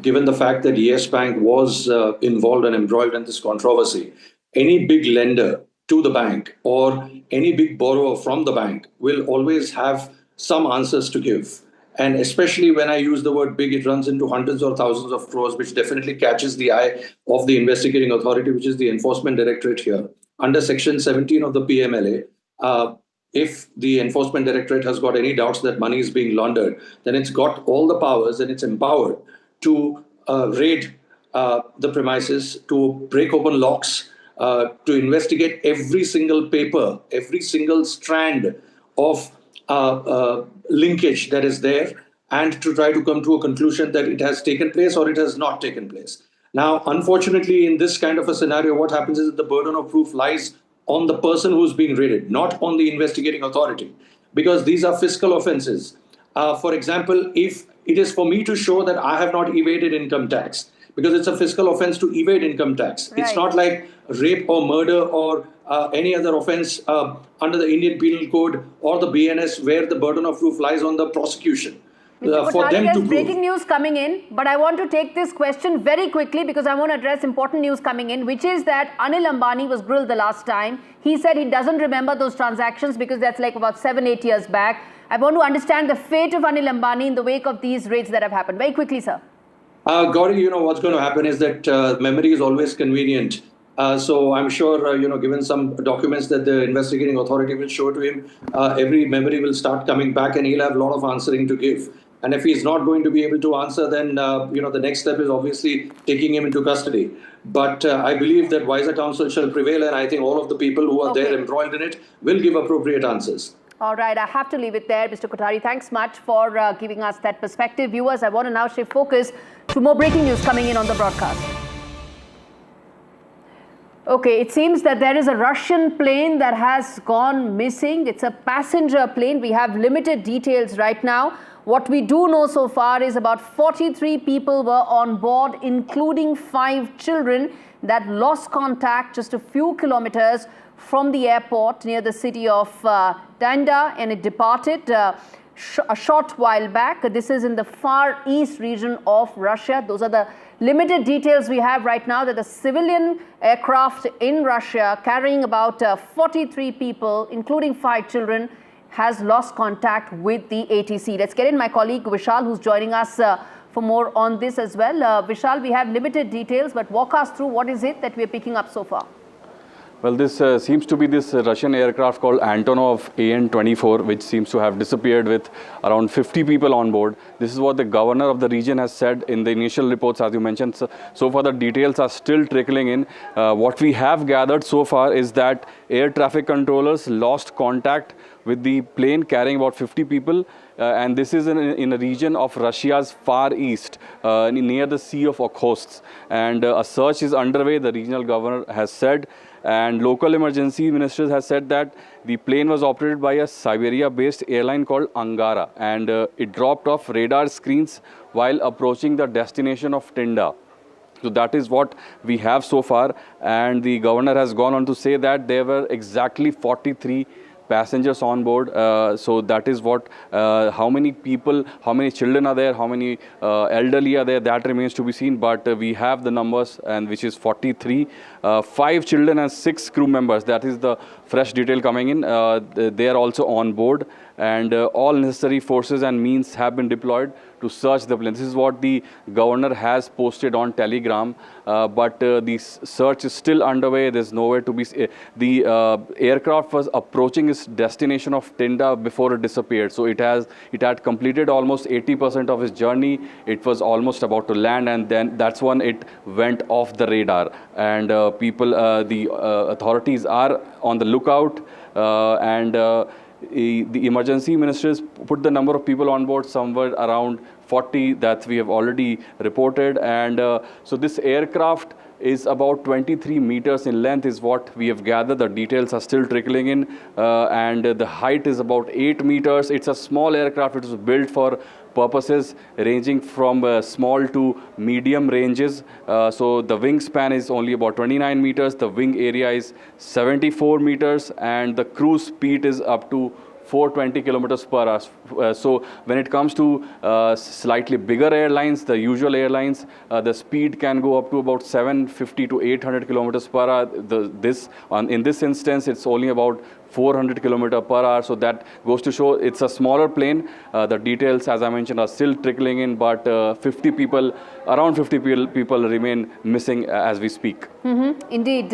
given the fact that Yes Bank was involved and embroiled in this controversy, any big lender to the bank or any big borrower from the bank will always have some answers to give. And especially when I use the word big, it runs into hundreds or thousands of crores, which definitely catches the eye of the investigating authority, which is the Enforcement Directorate here. Under Section 17 of the PMLA, if the Enforcement Directorate has got any doubts that money is being laundered, then it's got all the powers and it's empowered to raid the premises, to break open locks, to investigate every single paper, every single strand of linkage that is there, and to try to come to a conclusion that it has taken place or it has not taken place. Now, unfortunately, in this kind of a scenario, what happens is that the burden of proof lies on the person who's being raided, not on the investigating authority, because these are fiscal offenses. For example, if it is for me to show that I have not evaded income tax, because it's a fiscal offense to evade income tax. Right. It's not like rape or murder or any other offense under the Indian Penal Code or the BNS, where the burden of proof lies on the prosecution. For them to prove. Breaking news coming in, but I want to take this question very quickly because I want to address important news coming in, which is that Anil Ambani was grilled the last time. He said he doesn't remember those transactions because that's like about 7-8 years back. I want to understand the fate of Anil Ambani in the wake of these raids that have happened. Very quickly, sir. Gauri, what's going to happen is that memory is always convenient. So I'm sure, given some documents that the investigating authority will show to him, every memory will start coming back and he'll have a lot of answering to give. And if he's not going to be able to answer, then, the next step is obviously taking him into custody. But I believe that wiser counsel shall prevail, and I think all of the people who are there embroiled in it will give appropriate answers. All right, I have to leave it there. Mr. Kothari, thanks much for giving us that perspective. Viewers, I want to now shift focus to more breaking news coming in on the broadcast. Okay, it seems that there is a Russian plane that has gone missing. It's a passenger plane. We have limited details right now. What we do know so far is about 43 people were on board, including 5 children that lost contact just a few kilometers from the airport near the city of Tanda, and it departed a short while back. This is in the far east region of Russia. Those are the limited details we have right now, that the civilian aircraft in Russia carrying about 43 people, including 5 children, has lost contact with the ATC. Let's get in my colleague Vishal, who's joining us for more on this as well. Vishal, we have limited details, but walk us through what is it that we are picking up so far. Well, this seems to be this Russian aircraft called Antonov AN-24, which seems to have disappeared with around 50 people on board. This is what the governor of the region has said in the initial reports, as you mentioned. So far, the details are still trickling in. What we have gathered so far is that air traffic controllers lost contact with the plane carrying about 50 people. And this is in a region of Russia's far east, near the Sea of Okhotsk. And a search is underway, the regional governor has said. And local emergency ministers has said that the plane was operated by a Siberia-based airline called Angara, and it dropped off radar screens while approaching the destination of Tanda. So that is what we have so far, and the governor has gone on to say that there were exactly 43 passengers on board. So that is what, how many people, how many children are there, how many elderly are there, that remains to be seen. But we have the numbers, and which is 43, 5 children and 6 crew members. That is the fresh detail coming in. They are also on board, and all necessary forces and means have been deployed to search the plane. This is what the governor has posted on Telegram, but the search is still underway. There's nowhere to be. The aircraft was approaching its destination of Tanda before it disappeared. So it had completed almost 80% of its journey. It was almost about to land, and then that's when it went off the radar. And the authorities are on the lookout, the emergency ministers put the number of people on board somewhere around 40 that we have already reported. And so this aircraft is about 23 meters in length is what we have gathered. The details are still trickling in, and the height is about 8 meters. It's a small aircraft. It was built for purposes ranging from small to medium ranges. So the wingspan is only about 29 meters. The wing area is 74 meters, and the cruise speed is up to 420 kilometers per hour. So when it comes to slightly bigger airlines, the usual airlines, the speed can go up to about 750 to 800 kilometers per hour. In this instance, it's only about 400 kilometers per hour. So that goes to show it's a smaller plane. The details, as I mentioned, are still trickling in, but around 50 people remain missing as we speak. Indeed.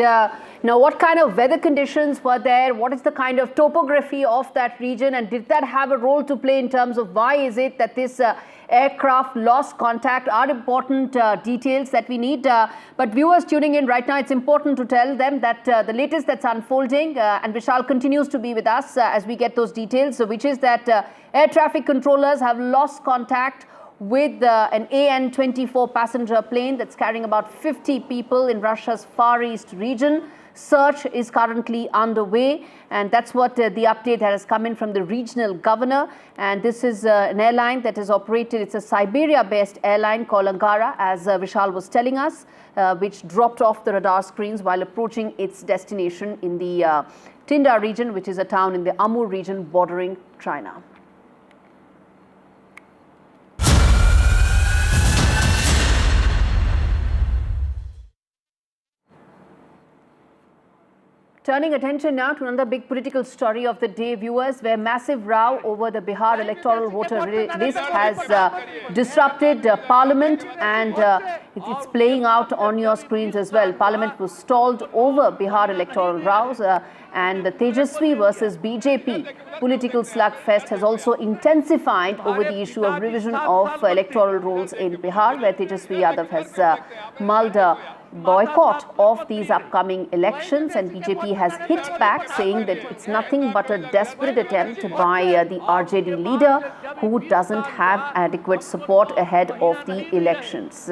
Now, what kind of weather conditions were there? What is the kind of topography of that region? And did that have a role to play in terms of why is it that this aircraft lost contact? Are important details that we need. But viewers tuning in right now, it's important to tell them that the latest that's unfolding, and Vishal continues to be with us as we get those details, which is that air traffic controllers have lost contact with an AN-24 passenger plane that's carrying about 50 people in Russia's Far East region. Search is currently underway, and that's what the update that has come in from the regional governor. And this is an airline that is operated, it's a Siberia-based airline called Angara, as Vishal was telling us, which dropped off the radar screens while approaching its destination in the Tanda region, which is a town in the Amur region bordering China. Turning attention now to another big political story of the day, viewers, where massive row over the Bihar electoral voter list has disrupted Parliament, and it's playing out on your screens as well. Parliament was stalled over Bihar electoral rows, and the Tejaswi versus BJP political slugfest has also intensified over the issue of revision of electoral rules in Bihar, where Tejaswi Yadav has mulled a boycott of these upcoming elections, and BJP has hit back, saying that it's nothing but a desperate attempt by the RJD leader, who doesn't have adequate support ahead of the elections.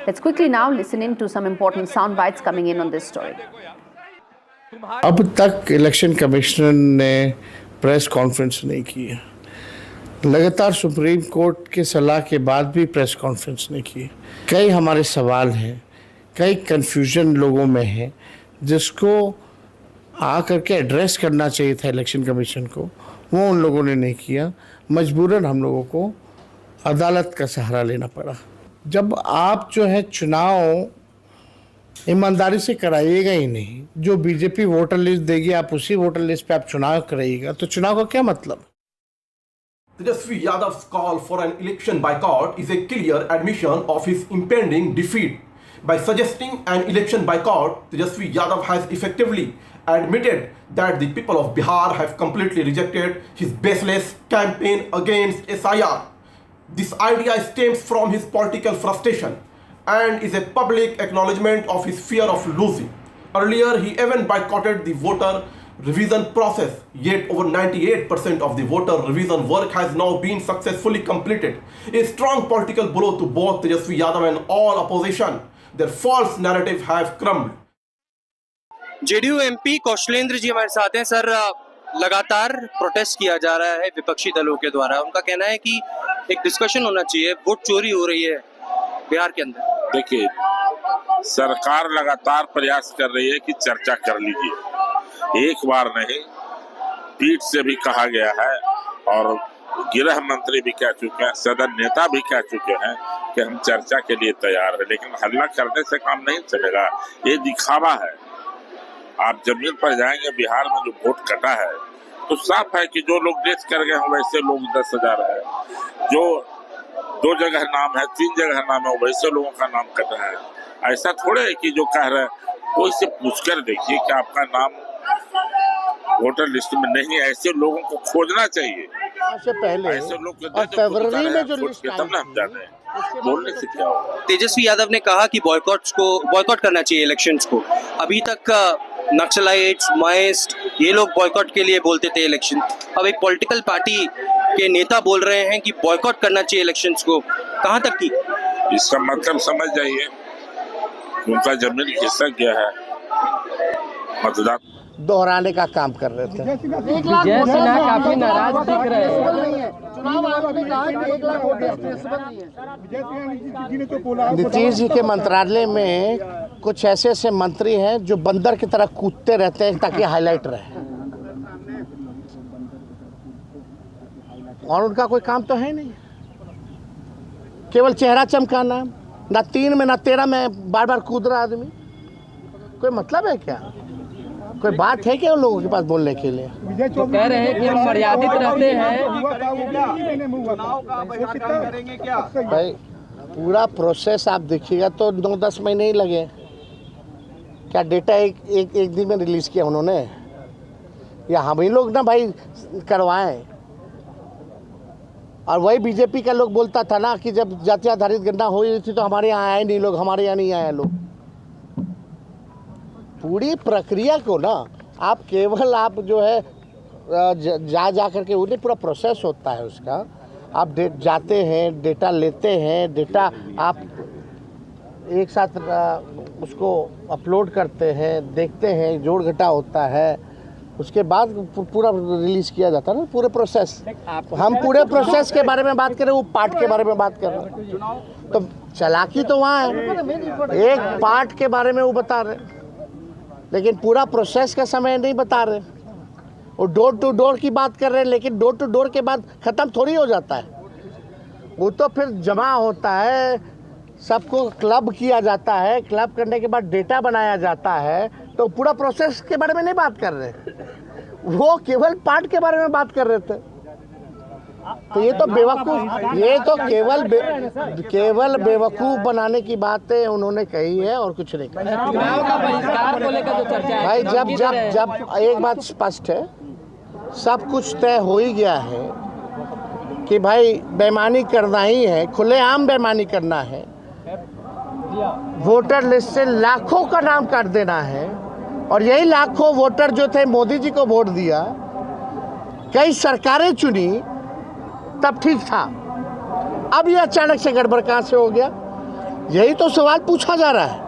Let's quickly now listen in to some important sound bites coming in on this story. अब तक election commissioner ने press conference नहीं की है। लगातार supreme court के सलाह के बाद भी प्रेस कॉन्फ्रेंस नहीं की। कई हमारे सवाल हैं, कई कन्फ्यूजन लोगों में है, जिसको आकर के एड्रेस करना चाहिए था इलेक्शन कमीशन को, वो उन लोगों ने नहीं किया। मजबूरन हम लोगों को अदालत का सहारा लेना पड़ा। जब आप जो है चुनाव ईमानदारी से कराइएगा ही नहीं, जो बीजेपी वोटर लिस्ट देगी आप उसी वोटर लिस्ट पे आप चुनाव कराइएगा, तो चुनाव का क्या मतलब? Tejaswi Yadav's call for an election boycott is a clear admission of his impending defeat. By suggesting an election boycott, Tejaswi Yadav has effectively admitted that the people of Bihar have completely rejected his baseless campaign against SIR. This idea stems from his political frustration and is a public acknowledgement of his fear of losing. Earlier, he even boycotted the voter revision process, yet over 98% of the voter revision work has now been successfully completed. A strong political blow to both Tejaswi Yadav and all opposition. Their false narrative have crumbled. JDU MP Kaushalendra ji हमारे साथ हैं। Sir, लगातार protest किया जा रहा है विपक्षी दलों के द्वारा। उनका कहना है कि एक डिस्कशन होना चाहिए, वोट चोरी हो रही है बिहार के अंदर। देखिए, सरकार लगातार प्रयास कर रही है कि चर्चा कर लीजिए। एक बार नहीं, पीठ से भी कहा गया है और गृह मंत्री भी कह चुके हैं, सदन नेता भी कह चुके हैं कि हम चर्चा के लिए तैयार हैं, लेकिन हल्ला करने से काम नहीं चलेगा। ये दिखावा है। आप जमीन पर जाएंगे, बिहार में जो वोट कटा है तो साफ है कि जो लोग डेथ कर गए हैं वैसे लोग 10,000 है, जो 2 जगह नाम है, 3 जगह नाम है, वैसे लोगों का नाम कटा है। ऐसा थोड़े है कि जो कह रहे हैं कोई से पूछकर देखिए कि आपका नाम वोटर लिस्ट में नहीं है। ऐसे लोगों को खोजना चाहिए। से पहले ऐसे लोग और फरवरी में जो लिस्ट तब ना हम जाने हैं, बोलने से क्या होगा। तेजस्वी यादव ने कहा कि बॉयकॉट करना चाहिए इलेक्शंस को। अभी तक नक्सलाइट्स, माइस्ट, ये लोग बॉयकॉट के लिए बोलते थे इलेक्शन। अब एक पॉलिटिकल पार्टी के नेता बोल रहे हैं कि बॉयकॉट करना चाहिए इलेक्शंस को। कहां तक की? इसका मतलब समझ जाइए, उनका जमीन खिसक गया है। मतदान दोहराने का काम कर रहे थे। काफी नाराज दिख रहे हैं। नीतीश जी के मंत्रालय में कुछ ऐसे ऐसे मंत्री हैं जो बंदर की तरह कूदते रहते हैं ताकि हाईलाइट रहे, और उनका कोई काम तो है नहीं, केवल चेहरा चमकाना। ना 3 में ना 13 में बार बार कूद रहा आदमी। कोई मतलब है क्या? कोई बात है क्या उन लोगों के पास बोलने के लिए? तो कह रहे हैं कि हम मर्यादित रहते हैं। भाई, पूरा प्रोसेस आप देखिएगा तो 9-10 महीने ही लगे। क्या डेटा एक दिन में रिलीज किया उन्होंने, या हम ही लोग ना भाई करवाएं? और वही बीजेपी का लोग बोलता था ना कि जब जाति आधारित गणना हो रही थी तो हमारे यहाँ आए नहीं लोग, हमारे यहाँ नहीं आए लोग। पूरी प्रक्रिया को ना आप केवल आप जो है जा करके उन्हें पूरा प्रोसेस होता है उसका। आप जाते हैं, डेटा लेते हैं, डेटा आप एक साथ उसको अपलोड करते हैं, देखते हैं, जोड़ घटा होता है, उसके बाद पूरा रिलीज किया जाता है ना, पूरे प्रोसेस। हम पूरे प्रोसेस के बारे में बात कर रहे हैं, वो पार्ट के बारे में बात कर रहे हैं। तो चालाकी तो वहाँ है, एक पार्ट के बारे में वो बता रहे हैं, लेकिन पूरा प्रोसेस का समय नहीं बता रहे। वो डोर टू डोर की बात कर रहे हैं, लेकिन डोर टू डोर के बाद ख़त्म थोड़ी हो जाता है। वो तो फिर जमा होता है, सबको क्लब किया जाता है, क्लब करने के बाद डेटा बनाया जाता है, तो पूरा प्रोसेस के बारे में नहीं बात कर रहे, वो केवल पार्ट के बारे में बात कर रहे थे। तो ये तो बेवकूफ, ये तो केवल बेवकूफ बनाने की बातें उन्होंने कही है और कुछ नहीं कहा। भाई जब एक बात स्पष्ट है, सब कुछ तय हो ही गया है कि भाई बेईमानी करना ही है, खुलेआम बेईमानी करना है, वोटर लिस्ट से लाखों का नाम काट देना है, और यही लाखों वोटर जो थे मोदी जी को वोट दिया, कई सरकारें चुनी, तब ठीक था। अब ये अचानक से गड़बड़ कहाँ से हो गया, यही तो सवाल पूछा जा रहा है।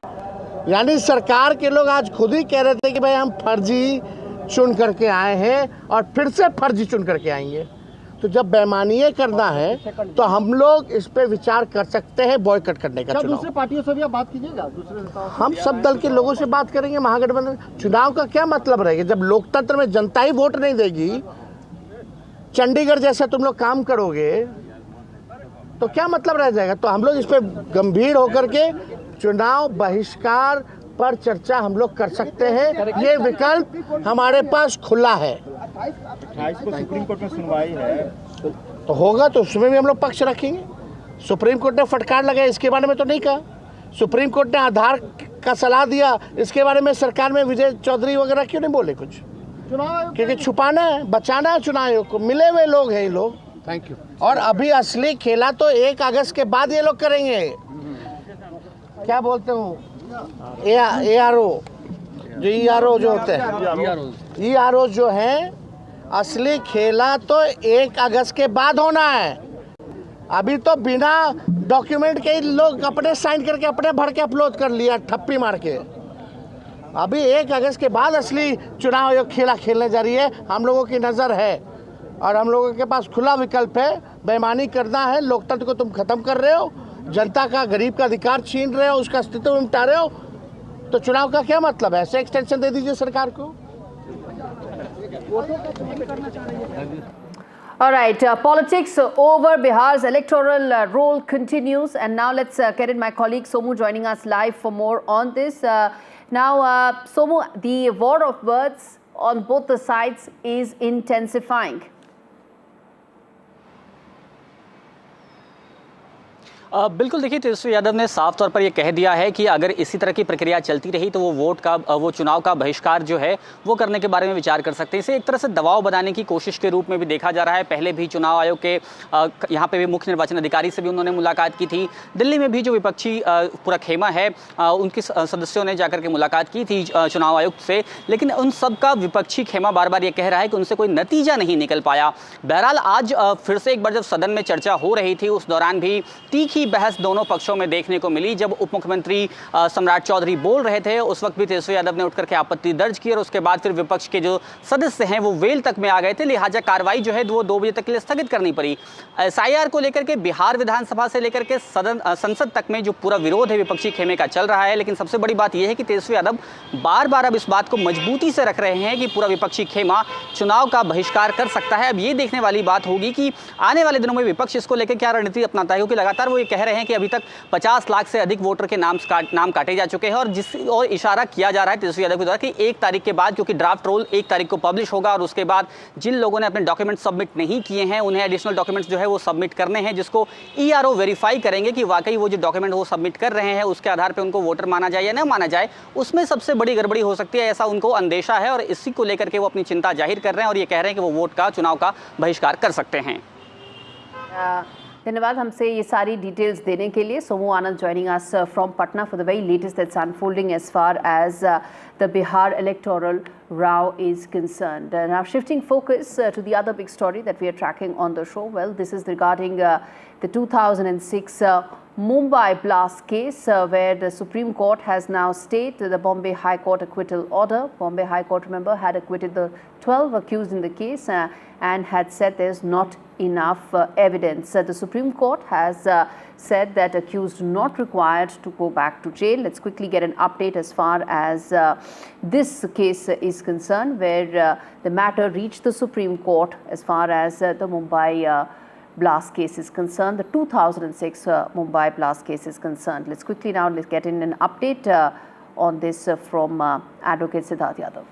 यानी सरकार के लोग आज खुद ही कह रहे थे कि भाई हम फर्जी चुन करके आए हैं और फिर से फर्जी चुन करके आएंगे। तो जब बेईमानी करना है तो हम लोग इस पे विचार कर सकते हैं बॉयकॉट करने का। चुनाव दूसरे पार्टियों से भी आप बात कीजिएगा, दूसरे नेताओं से? हम सब दल के लोगों से बात करेंगे। महागठबंधन चुनाव का क्या मतलब रहेगा जब लोकतंत्र में जनता ही वोट नहीं देगी, चंडीगढ़ जैसा तुम लोग काम करोगे तो क्या मतलब रह जाएगा। तो हम लोग इस पे गंभीर होकर के चुनाव बहिष्कार पर चर्चा हम लोग कर सकते हैं, ये विकल्प हमारे पास खुला है। 28 को सुप्रीम कोर्ट में सुनवाई है तो होगा, तो उसमें भी हम लोग पक्ष रखेंगे। सुप्रीम कोर्ट ने फटकार लगाया, इसके बारे में तो नहीं कहा। सुप्रीम कोर्ट ने आधार का सलाह दिया, इसके बारे में सरकार में विजय चौधरी वगैरह क्यों नहीं बोले कुछ? क्योंकि छुपाना है, बचाना है चुनाव आयोग को। मिले हुए लोग हैं ये लोग। Thank you. और अभी असली खेला तो 1 अगस्त के बाद ये लोग करेंगे। क्या बोलते हो, ARO जो ERO जो होते हैं, ERO जो हैं, असली खेला तो 1 अगस्त के बाद होना है। अभी तो बिना डॉक्यूमेंट के लोग अपने साइन करके अपने भर के अपलोड कर लिया, ठप्पी मार के। अभी 1 अगस्त के बाद असली चुनाव आयोग खेला खेलने जा रही है। हम लोगों की नज़र है और हम लोगों के पास खुला विकल्प है। बेईमानी करना है, लोकतंत्र को तुम खत्म कर रहे हो, जनता का, गरीब का अधिकार छीन रहे हो, उसका अस्तित्व निपटा रहे हो, तो चुनाव का क्या मतलब है? ऐसे एक्सटेंशन दे दीजिए सरकार को। All right, politics over Bihar's electoral roll continues, and now let's get in my colleague Somu joining us live for more on this. Now, Somu, the war of words on both the sides is intensifying. बिल्कुल, देखिए तेजस्वी यादव ने साफ तौर पर यह कह दिया है कि अगर इसी तरह की प्रक्रिया चलती रही तो वो चुनाव का बहिष्कार जो है वो करने के बारे में विचार कर सकते हैं। इसे एक तरह से दबाव बनाने की कोशिश के रूप में भी देखा जा रहा है। पहले भी चुनाव आयोग के यहाँ पे भी मुख्य निर्वाचन अधिकारी से भी उन्होंने मुलाकात की थी। दिल्ली में भी जो विपक्षी पूरा खेमा है उनके सदस्यों ने जाकर के मुलाकात की थी चुनाव आयुक्त से, लेकिन उन सबका विपक्षी खेमा बार बार ये कह रहा है कि उनसे कोई नतीजा नहीं निकल पाया। बहरहाल आज फिर से एक बार जब सदन में चर्चा हो रही थी, उस दौरान भी तीखी बहस दोनों पक्षों में देखने को मिली। जब उप मुख्यमंत्री सम्राट चौधरी बोल रहे थे, उस वक्त भी तेजस्वी यादव ने उठकर के आपत्ति दर्ज की और उसके बाद फिर विपक्ष के जो सदस्य हैं वो वेल तक में आ गए थे। लिहाजा कार्रवाई जो है वो 2 बजे तक के लिए स्थगित करनी पड़ी। SIR को लेकर के बिहार विधानसभा से लेकर के संसद तक में जो पूरा विरोध है विपक्षी खेमे का चल रहा है, लेकिन सबसे बड़ी बात यह है कि तेजस्वी यादव बार बार अब इस बात को मजबूती से रख रहे हैं कि पूरा विपक्षी खेमा चुनाव का बहिष्कार कर सकता है। अब ये देखने वाली बात होगी कि आने वाले दिनों में विपक्ष इसको लेकर क्या रणनीति अपनाता है, क्योंकि लगातार वो ये कह रहे हैं कि अभी तक 50 लाख से अधिक वोटर के नाम काटे जा चुके हैं और इशारा किया जा रहा है तेजस्वी यादव के द्वारा कि 1 तारीख के बाद, क्योंकि ड्राफ्ट रोल 1 तारीख को पब्लिश होगा और उसके बाद जिन लोगों ने अपने डॉक्यूमेंट सबमिट नहीं किए हैं उन्हें एडिशनल डॉक्यूमेंट्स जो है वो सबमिट करने हैं, जिसको ERO वेरीफाई करेंगे कि वाकई वो जो डॉक्यूमेंट वो सबमिट कर रहे हैं उसके आधार पर उनको वोटर माना जाए या न माना जाए। उसमें सबसे बड़ी गड़बड़ी हो सकती है, ऐसा उनको अंदेशा है और इसी को लेकर के वो अपनी चिंता जाहिर कर रहे हैं और ये कह रहे हैं कि वो चुनाव का बहिष्कार कर सकते हैं। धन्यवाद हमसे ये सारी डिटेल्स देने के लिए। सोमू आनंद joining us from Patna for the very latest that's unfolding as far as the Bihar electoral row is concerned. Now shifting focus to the other big story that we are tracking on the show. Well, this is regarding the 2006 Mumbai blast case where the Supreme Court has now stayed the Bombay High Court acquittal order. Bombay High Court, remember, had acquitted the 12 accused in the case and had said there's not enough evidence. The Supreme Court has said that accused not required to go back to jail. Let's quickly get an update as far as this case is concerned, where the matter reached the Supreme Court as far as the Mumbai blast case is concerned, the 2006 Mumbai blast case is concerned. Let's quickly now get in an update on this from Advocate Siddharth Yadav.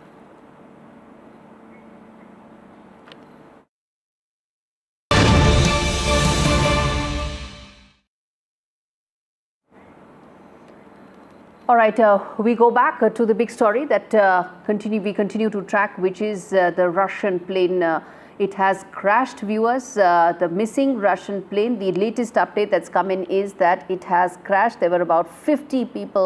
All right, we go back to the big story that we continue to track, which is the Russian plane. It has crashed, viewers. The missing Russian plane, the latest update that's come in is that it has crashed. There were about 50 people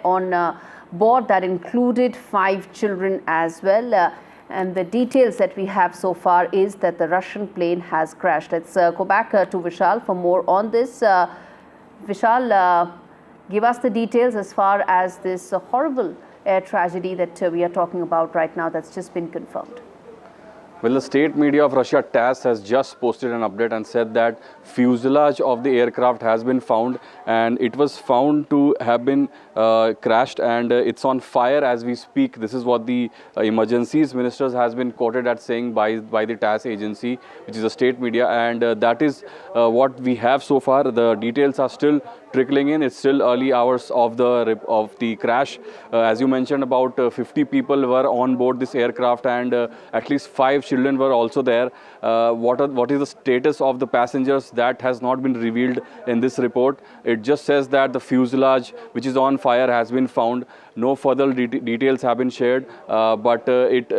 on board. That included 5 children as well. And the details that we have so far is that the Russian plane has crashed. Let's go back to Vishal for more on this. Vishal, give us the details as far as this horrible air tragedy that we are talking about right now that's just been confirmed. Well, the state media of Russia, TASS, has just posted an update and said that fuselage of the aircraft has been found, and it was found to have been crashed, and it's on fire as we speak. This is what the emergencies ministers has been quoted at saying by the TASS agency, which is a state media, and that is what we have so far. The details are still trickling in. It's still early hours of the crash. As you mentioned, about 50 people were on board this aircraft, and at least 5 children were also there. What is the status of the passengers? That has not been revealed in this report. It just says that the fuselage, which is on fire, has been found. No further details have been shared, but it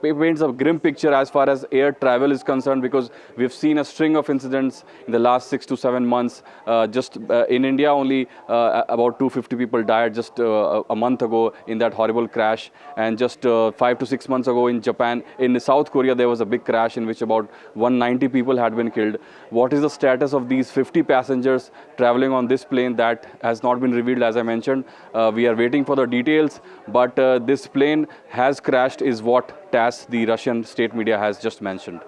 paints a grim picture as far as air travel is concerned, because we've seen a string of incidents in the last 6 to 7 months. Just in India, only about 250 people died just a month ago in that horrible crash, and just 5 to 6 months ago in Japan, in South Korea, there was a big crash in which about 190 people had been killed. What is the status of these 50 passengers traveling on this plane? That has not been revealed, as I mentioned. We are waiting for the details, but this plane has crashed is what TASS, the Russian state media, has just mentioned.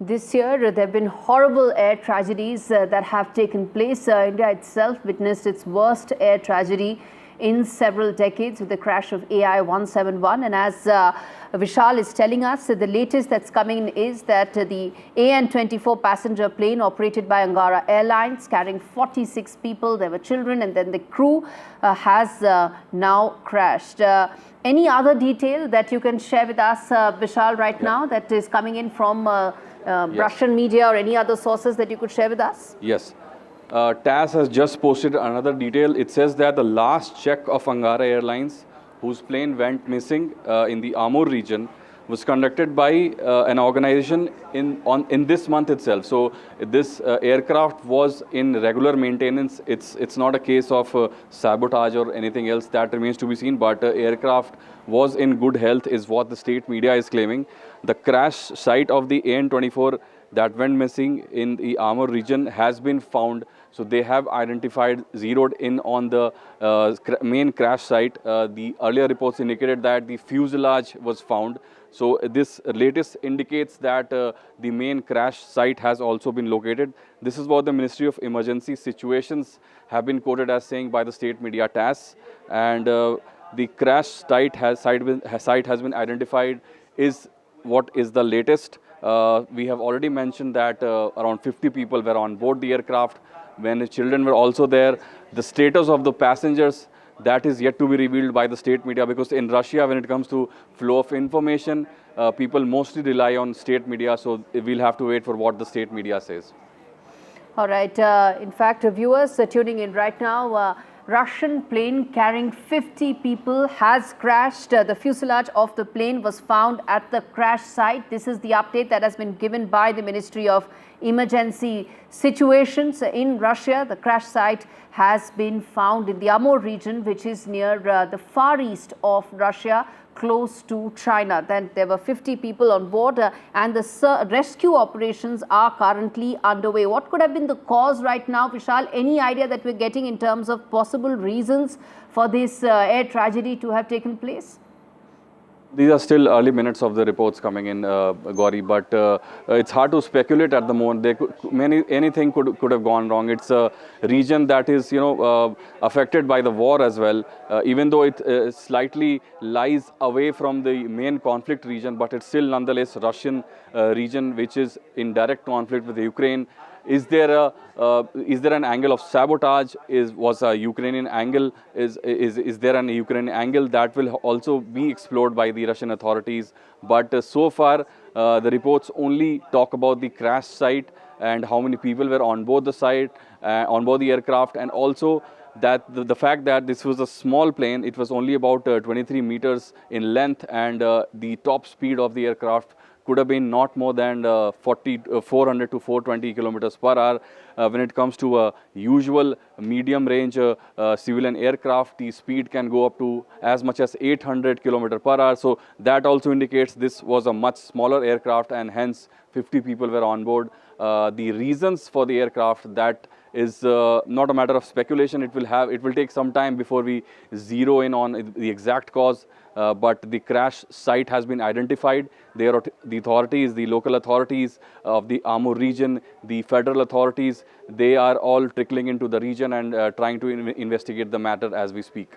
This year, there have been horrible air tragedies that have taken place. India itself witnessed its worst air tragedy in several decades with the crash of AI-171. And as Vishal is telling us, the latest that's coming is that the AN-24 passenger plane operated by Angara Airlines carrying 46 people, there were children, and then the crew has now crashed. Any other detail that you can share with us, Vishal, right now that is coming in from Russian media or any other sources that you could share with us? Yes. TASS has just posted another detail. It says that the last check of Angara Airlines, whose plane went missing in the Amur region, was conducted by an organization in this month itself. So this aircraft was in regular maintenance. It's not a case of sabotage or anything else. That remains to be seen. But aircraft was in good health, is what the state media is claiming. The crash site of the AN-24 that went missing in the Amur region has been found. So they have identified, zeroed in on the main crash site. The earlier reports indicated that the fuselage was found. So this latest indicates that the main crash site has also been located. This is what the Ministry of Emergency Situations have been quoted as saying by the state media TASS. And the crash site has been identified is what is the latest. We have already mentioned that around 50 people were on board the aircraft when the children were also there. The status of the passengers, that is yet to be revealed by the state media, because in Russia, when it comes to flow of information, people mostly rely on state media. So we'll have to wait for what the state media says. All right. In fact, viewers tuning in right now, Russian plane carrying 50 people has crashed. The fuselage of the plane was found at the crash site. This is the update that has been given by the Ministry of Emergency Situations in Russia. The crash site has been found in the Amur region, which is near the far east of Russia, close to China. Then there were 50 people on board and the rescue operations are currently underway. What could have been the cause right now, Vishal? Any idea that we're getting in terms of possible reasons for this air tragedy to have taken place? These are still early minutes of the reports coming in, Gauri, but it's hard to speculate at the moment. Anything could have gone wrong. It's a region that is, affected by the war as well. Even though it slightly lies away from the main conflict region, but it's still nonetheless Russian region, which is in direct conflict with Ukraine. Is there an angle of sabotage? Was a Ukrainian angle? Is there an Ukrainian angle that will also be explored by the Russian authorities? But so far, the reports only talk about the crash site and how many people were on board the site, on board the aircraft, and also that the fact that this was a small plane. It was only about 23 meters in length, and the top speed of the aircraft could have been not more than 400 to 420 kilometers per hour. When it comes to a usual medium range civilian aircraft, the speed can go up to as much as 800 kilometers per hour. So that also indicates this was a much smaller aircraft, and hence 50 people were on board. The reasons for the aircraft, that is not a matter of speculation. It will take some time before we zero in on the exact cause. But the crash site has been identified. The authorities, the local authorities of the Amur region, the federal authorities, they are all trickling into the region and trying to investigate the matter as we speak.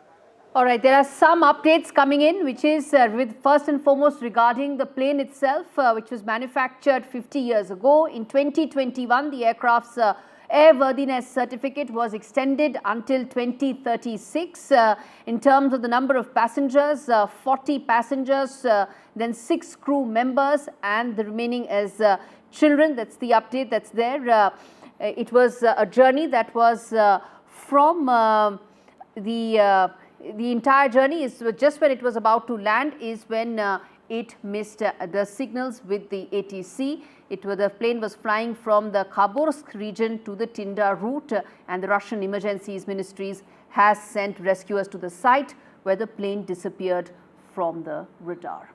All right, there are some updates coming in, which is with first and foremost regarding the plane itself, which was manufactured 50 years ago. In 2021, the aircraft's airworthiness certificate was extended until 2036. In terms of the number of passengers, 40 passengers, then 6 crew members, and the remaining as children. That's the update that's there. It was a journey that was from the entire journey is just when it was about to land is when it missed the signals with the ATC. The plane was flying from the Khabarovsk region to the Tinda route, and the Russian Emergencies Ministries has sent rescuers to the site where the plane disappeared from the radar.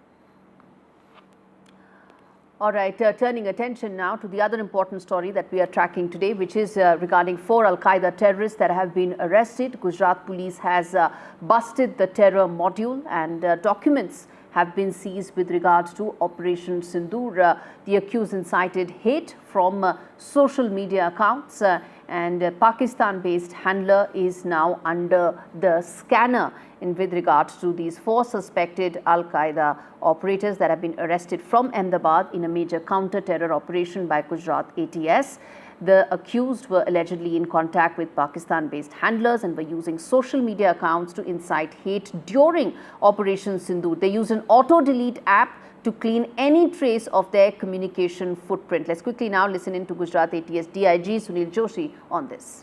All right, turning attention now to the other important story that we are tracking today, which is regarding 4 Al-Qaeda terrorists that have been arrested. Gujarat police has busted the terror module, and documents have been seized with regards to Operation Sindoor. The accused incited hate from social media accounts, and Pakistan-based handler is now under the scanner with regards to these 4 suspected Al-Qaeda operators that have been arrested from Ahmedabad in a major counter-terror operation by Gujarat ATS. The accused were allegedly in contact with Pakistan-based handlers and were using social media accounts to incite hate during Operation Sindoor. They used an auto-delete app to clean any trace of their communication footprint. Let's quickly now listen in to Gujarat ATS DIG Sunil Joshi on this.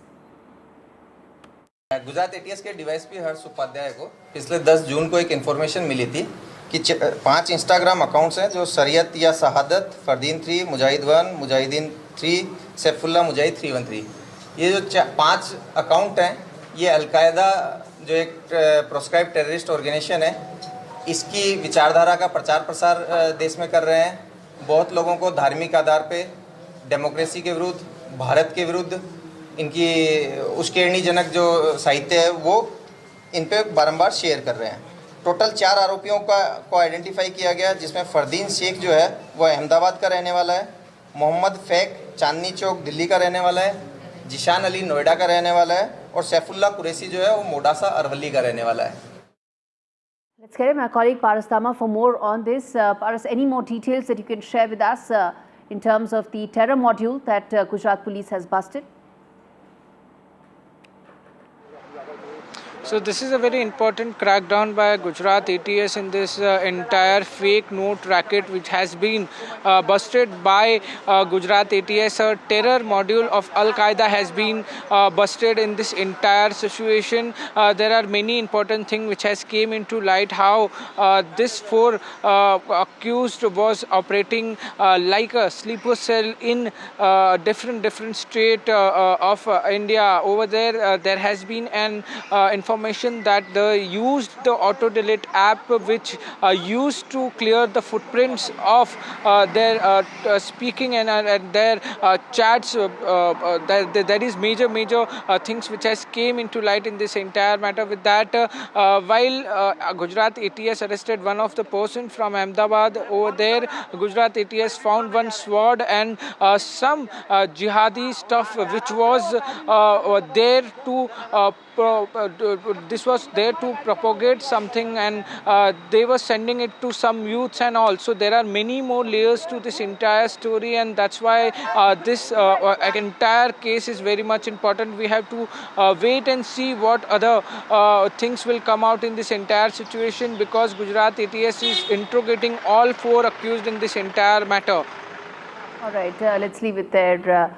Gujarat ATS के DYSP हर्ष उपाध्याय को पिछले 10 जून को एक information मिली थी कि 5 Instagram accounts हैं जो शरीयत या शहादत, फरदीन 3, मुजाहिद 1, मुजाहिदीन 3, सैफुल्लाह मुजाहिद 313, ये जो 5 अकाउंट हैं, ये अलकायदा जो एक प्रोस्क्राइब टेररिस्ट ऑर्गेनाइजेशन है, इसकी विचारधारा का प्रचार प्रसार देश में कर रहे हैं। बहुत लोगों को धार्मिक आधार पे डेमोक्रेसी के विरुद्ध, भारत के विरुद्ध इनकी उश्केरनीजनक जो साहित्य है वो इन पे बारंबार शेयर कर रहे हैं। टोटल 4 आरोपियों को आइडेंटिफाई किया गया, जिसमें फरदीन शेख जो है वो अहमदाबाद का रहने वाला है, मोहम्मद फैक चांदनी चौक दिल्ली का रहने वाला है, जिशान अली नोएडा का रहने वाला है, और सैफुल्लाह कुरैशी जो है वो मोडासा अरवली का रहने वाला है। Let's get my colleague Paras Tama for more on this. Paras, any more details that you can share with us in terms of the terror module that Gujarat police has busted? So this is a very important crackdown by Gujarat ATS in this entire fake note racket which has been busted by Gujarat ATS. A terror module of Al-Qaeda has been busted in this entire situation. There are many important things which has came into light, how this 4 accused was operating like a sleeper cell in different state of India. Over there, there has been an information information that they used the auto delete app, which used to clear the footprints of their speaking and their chats. There is major things which has came into light in this entire matter. With that, while Gujarat ATS arrested one of the person from Ahmedabad over there, Gujarat ATS found one sword and some jihadi stuff which was there to this was there to propagate something, and they were sending it to some youths and all. So there are many more layers to this entire story, and that's why this entire case is very much important. We have to wait and see what other things will come out in this entire situation, because Gujarat ATS is interrogating all 4 accused in this entire matter. All right, let's leave it there.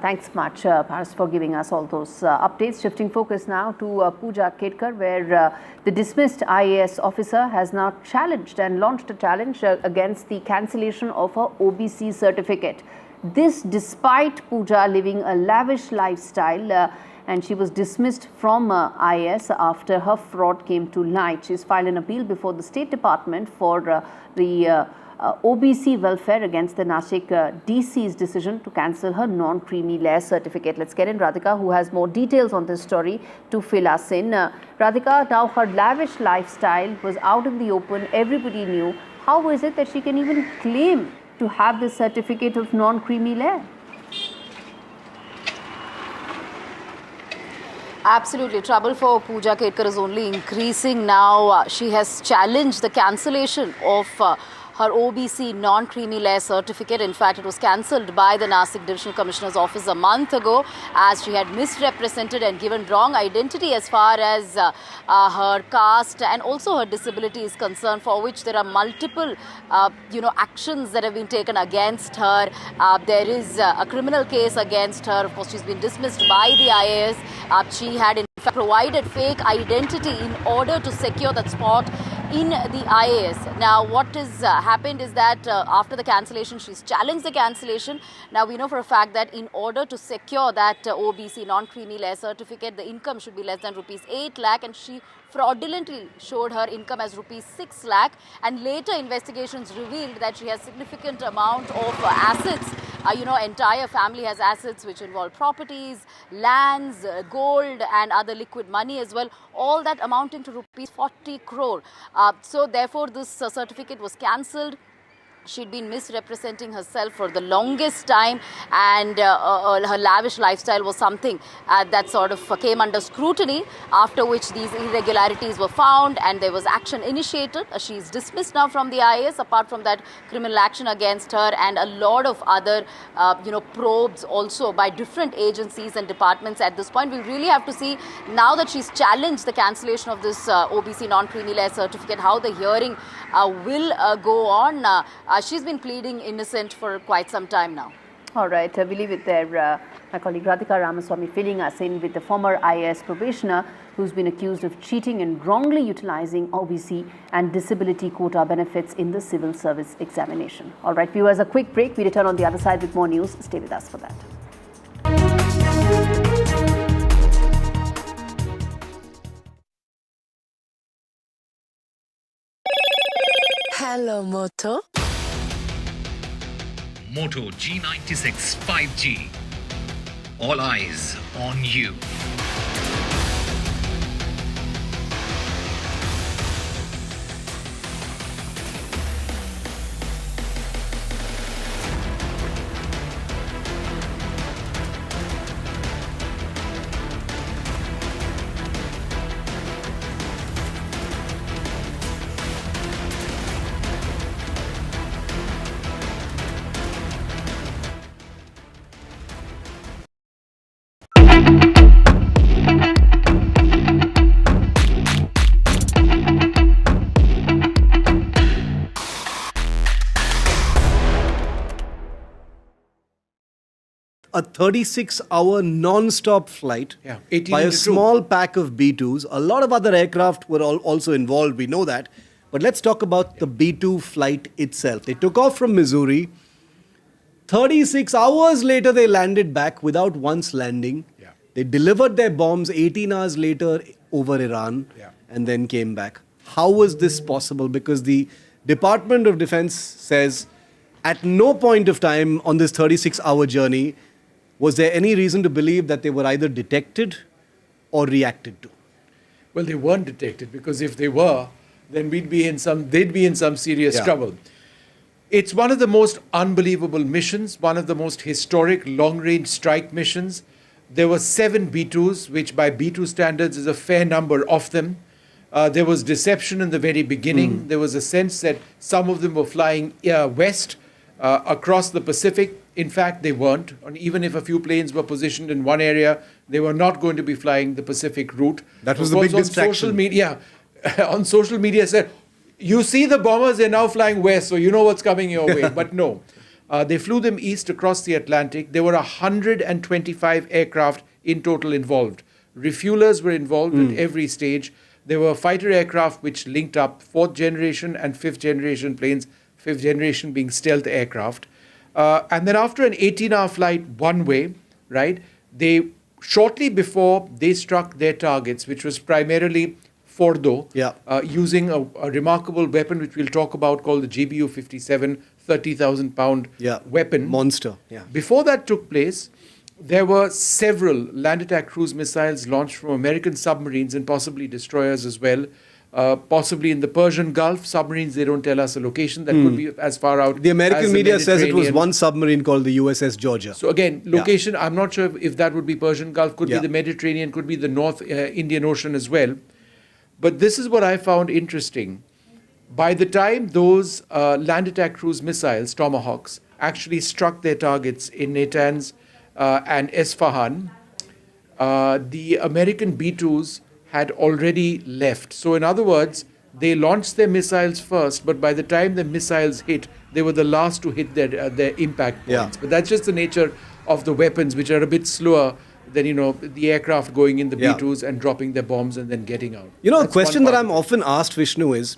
Thanks much, Paras, for giving us all those updates. Shifting focus now to Puja Khedkar, where the dismissed IAS officer has now challenged and launched a challenge against the cancellation of her OBC certificate. This despite Puja living a lavish lifestyle, and she was dismissed from IAS after her fraud came to light. She's filed an appeal before the State Department for the OBC welfare against the Nashik DC's decision to cancel her non-creamy layer certificate. Let's get in Radhika, who has more details on this story, to fill us in. Radhika, now her lavish lifestyle was out in the open, everybody knew. How is it that she can even claim to have this certificate of non-creamy layer? Absolutely. Trouble for Puja Khedkar is only increasing now. She has challenged the cancellation of her OBC non-creamy layer certificate. In fact, it was cancelled by the Nashik Divisional Commissioner's office a month ago, as she had misrepresented and given wrong identity as far as her caste and also her disability is concerned, for which there are multiple actions that have been taken against her. There is a criminal case against her. Of course, she's been dismissed by the IAS. She had in fact provided fake identity in order to secure that spot in the IAS. Now, what has happened is that after the cancellation, she's challenged the cancellation. Now, we know for a fact that in order to secure that OBC non-creamy layer certificate, the income should be less than rupees 8 lakh, and she fraudulently showed her income as rupees 6 lakh, and later investigations revealed that she has significant amount of assets. Entire family has assets which involve properties, lands, gold and other liquid money as well, all that amounting to rupees 40 crore. So therefore this certificate was cancelled. She'd been misrepresenting herself for the longest time, and her lavish lifestyle was something that sort of came under scrutiny, after which these irregularities were found and there was action initiated. She's dismissed now from the IAS, apart from that criminal action against her and a lot of other probes also by different agencies and departments at this point. We really have to see, now that she's challenged the cancellation of this OBC non-creamy layer certificate, how the hearing will go on. She's been pleading innocent for quite some time now. All right, we leave it there. My colleague Radhika Ramaswamy filling us in with the former IAS probationer who's been accused of cheating and wrongly utilizing OBC and disability quota benefits in the civil service examination. All right, viewers, a quick break. We return on the other side with more news. Stay with us for that. Hello, Moto. Moto G96 5G. All eyes on you. A 36-hour non-stop flight by a small pack of B-2s. A lot of other aircraft were also involved, we know that. But let's talk about the B-2 flight itself. They took off from Missouri. 36 hours later, they landed back without once landing. They delivered their bombs 18 hours later over Iran and then came back. How was this possible? Because the Department of Defense says at no point of time on this 36-hour journey was there any reason to believe that they were either detected or reacted to. Well, they weren't detected, because if they were, then they'd be in some serious trouble. It's one of the most unbelievable missions, one of the most historic long-range strike missions. There were 7 B-2s, which by B-2 standards is a fair number of them. There was deception in the very beginning. There was a sense that some of them were flying west across the Pacific. In fact, they weren't. And even if a few planes were positioned in one area, they were not going to be flying the Pacific route. That was the big distraction. On social media said, you see the bombers, they're now flying west, so you know what's coming your way. But no, they flew them east across the Atlantic. There were 125 aircraft in total involved. Refuelers were involved at every stage. There were fighter aircraft which linked up 4th generation and 5th generation planes, 5th generation being stealth aircraft. And then after an 18-hour flight one way, right, shortly before they struck their targets, which was primarily Fordo, using a remarkable weapon which we'll talk about called the GBU-57, 30,000-pound weapon. Monster. Before that took place, there were several land attack cruise missiles launched from American submarines and possibly destroyers as well. Possibly in the Persian Gulf, submarines, they don't tell us a location that could be as far out. The American media says it was one submarine called the USS Georgia. So again, location, I'm not sure if that would be Persian Gulf, could be the Mediterranean, could be the North Indian Ocean as well. But this is what I found interesting. By the time those land attack cruise missiles, Tomahawks, actually struck their targets in Natanz and Esfahan, the American B-2s had already left. So in other words, they launched their missiles first, but by the time the missiles hit, they were the last to hit their impact points. But that's just the nature of the weapons, which are a bit slower than, the aircraft going in the B-2s and dropping their bombs and then getting out. A question that I'm often asked, Vishnu, is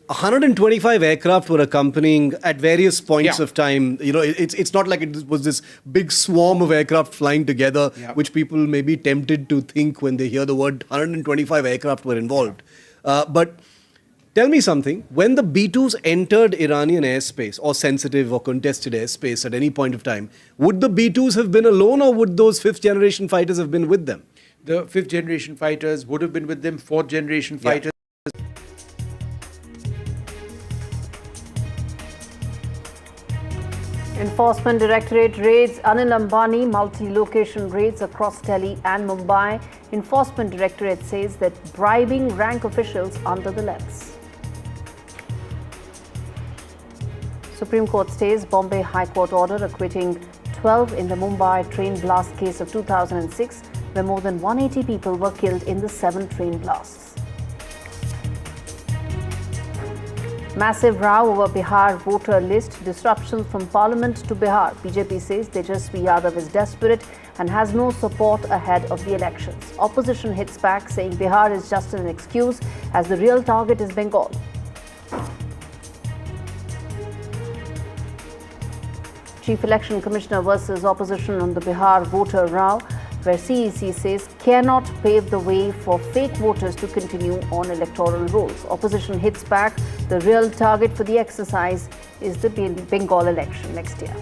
125 aircraft were accompanying at various points of time. It's not like it was this big swarm of aircraft flying together, which people may be tempted to think when they hear the word 125 aircraft were involved. But tell me something. When the B-2s entered Iranian airspace or sensitive or contested airspace at any point of time, would the B-2s have been alone or would those 5th generation fighters have been with them? The 5th generation fighters would have been with them, 4th generation fighters. Enforcement Directorate raids Anil Ambani multi-location raids across Delhi and Mumbai. Enforcement Directorate says that bribing rank officials under the legs. Supreme Court stays Bombay High Court order acquitting 12 in the Mumbai train blast case of 2006, where more than 180 people were killed in the 7 train blasts. Massive row over Bihar voter list, disruptions from Parliament to Bihar. BJP says Tejasvi Yadav is desperate and has no support ahead of the elections. Opposition hits back, saying Bihar is just an excuse as the real target is Bengal. Chief Election Commissioner versus opposition on the Bihar voter row, where CEC says cannot pave the way for fake voters to continue on electoral rolls. Opposition hits back. The real target for the exercise is the Bengal election next year.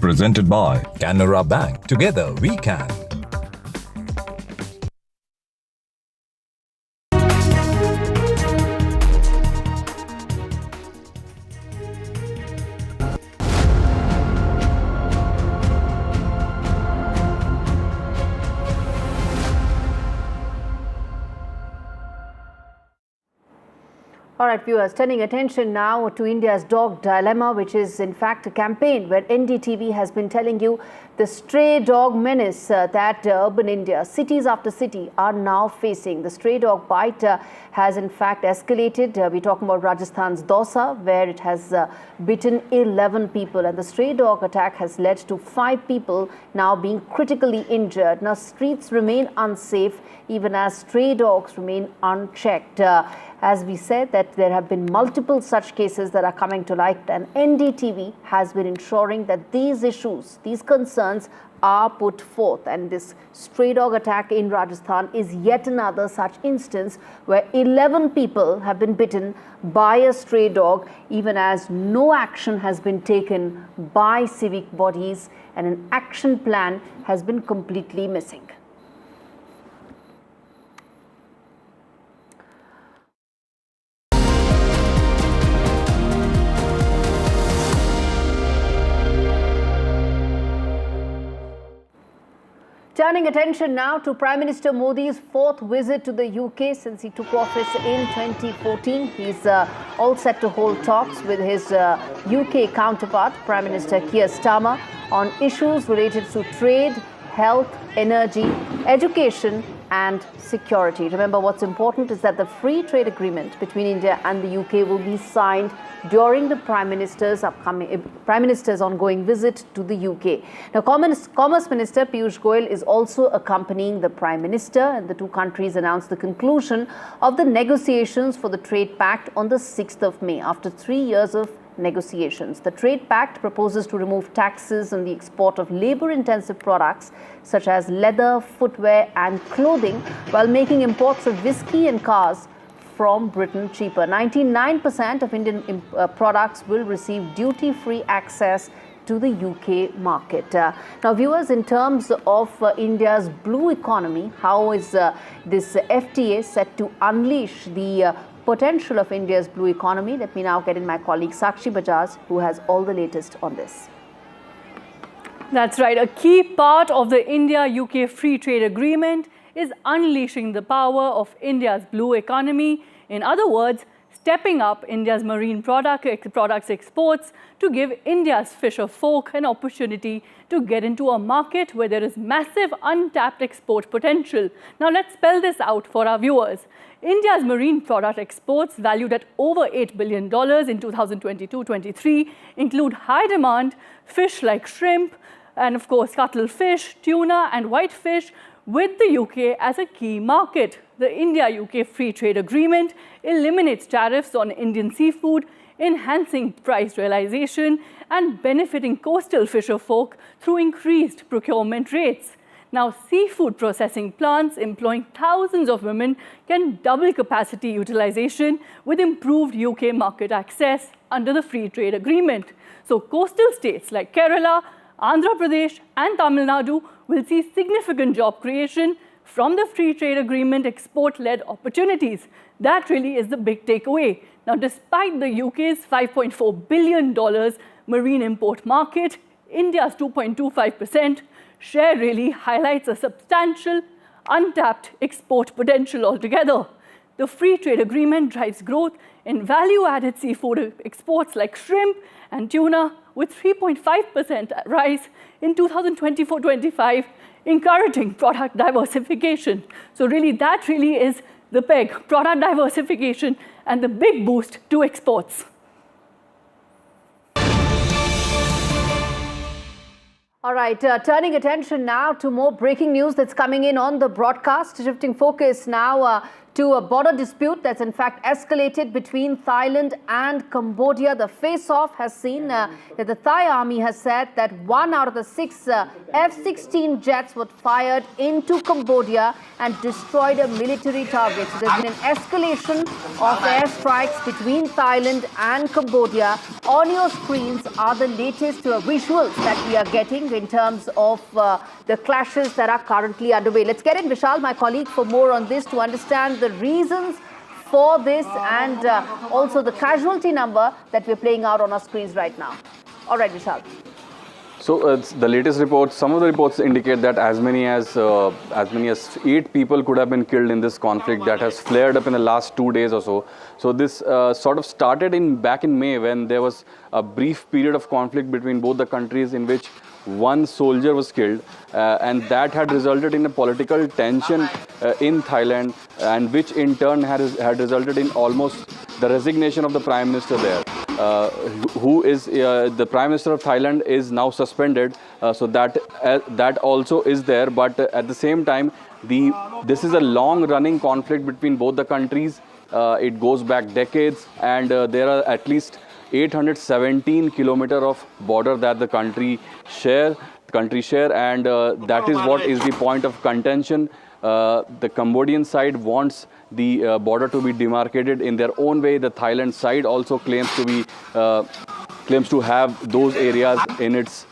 Presented by Canara Bank. Together we can. All right, viewers, turning attention now to India's dog dilemma, which is in fact a campaign where NDTV has been telling you the stray dog menace that urban India, cities after city, are now facing. The stray dog bite has in fact escalated. We're talking about Rajasthan's Dausa, where it has bitten 11 people. And the stray dog attack has led to 5 people now being critically injured. Now, streets remain unsafe even as stray dogs remain unchecked. as we said, that there have been multiple such cases that are coming to light, and NDTV has been ensuring that these issues, these concerns are put forth. And this stray dog attack in Rajasthan is yet another such instance where 11 people have been bitten by a stray dog, even as no action has been taken by civic bodies and an action plan has been completely missing. Turning attention now to Prime Minister Modi's fourth visit to the UK since he took office in 2014. He's all set to hold talks with his UK counterpart, Prime Minister Keir Starmer, on issues related to trade, health, energy, education and security. Remember, what's important is that the free trade agreement between India and the UK will be signed during the Prime Minister's ongoing visit to the UK. Now, Commerce Minister Piyush Goyal is also accompanying the Prime Minister, and the two countries announced the conclusion of the negotiations for the Trade Pact on the 6th of May after 3 years of negotiations. The Trade Pact proposes to remove taxes on the export of labor-intensive products such as leather, footwear and clothing, while making imports of whiskey and cars from Britain cheaper. 99% of Indian products will receive duty-free access to the UK market. Now, viewers, in terms of India's blue economy, how is this FTA set to unleash the potential of India's blue economy? Let me now get in my colleague Sakshi Bajaj, who has all the latest on this. That's right. A key part of the India-UK Free Trade Agreement is unleashing the power of India's blue economy. In other words, stepping up India's marine products exports to give India's fisher folk an opportunity to get into a market where there is massive untapped export potential. Now, let's spell this out for our viewers. India's marine product exports, valued at over $8 billion in 2022-23, include high demand fish like shrimp and, of course, cuttlefish, tuna and whitefish, with the UK as a key market. The India-UK Free Trade Agreement eliminates tariffs on Indian seafood, enhancing price realization and benefiting coastal fisher folk through increased procurement rates. Now, seafood processing plants employing thousands of women can double capacity utilization with improved UK market access under the Free Trade Agreement. So, coastal states like Kerala, Andhra Pradesh and Tamil Nadu will see significant job creation from the Free Trade Agreement export-led opportunities. That really is the big takeaway. Now, despite the UK's $5.4 billion marine import market, India's 2.25% share really highlights a substantial, untapped export potential altogether. The Free Trade Agreement drives growth in value-added seafood exports like shrimp and tuna, with 3.5% rise in 2024-25, encouraging product diversification. So really, that really is the peg, product diversification and the big boost to exports. All right, turning attention now to more breaking news that's coming in on the broadcast, shifting focus now to a border dispute that's in fact escalated between Thailand and Cambodia. The face-off has seen that the Thai army has said that 1 out of the 6 F-16 jets were fired into Cambodia and destroyed a military target. So there's been an escalation of airstrikes between Thailand and Cambodia. On your screens are the latest visuals that we are getting in terms of the clashes that are currently underway. Let's get in Vishal, my colleague, for more on this to understand the reasons for this and also the casualty number that we're playing out on our screens right now. All right, Vishal. So the latest reports, some of the reports indicate that as many as 8 people could have been killed in this conflict that has flared up in the last 2 days or so. So this sort of started back in May, when there was a brief period of conflict between both the countries in which one soldier was killed, and that had resulted in a political tension in Thailand, and which in turn had resulted in almost the resignation of the Prime Minister there, who is the Prime Minister of Thailand is now suspended, so that also is there. But at the same time, this is a long running conflict between both the countries, it goes back decades, and there are at least 817 kilometers of border that the country share, and that is what is the point of contention. The Cambodian side wants the border to be demarcated in their own way. The Thailand side also claims to have those areas in its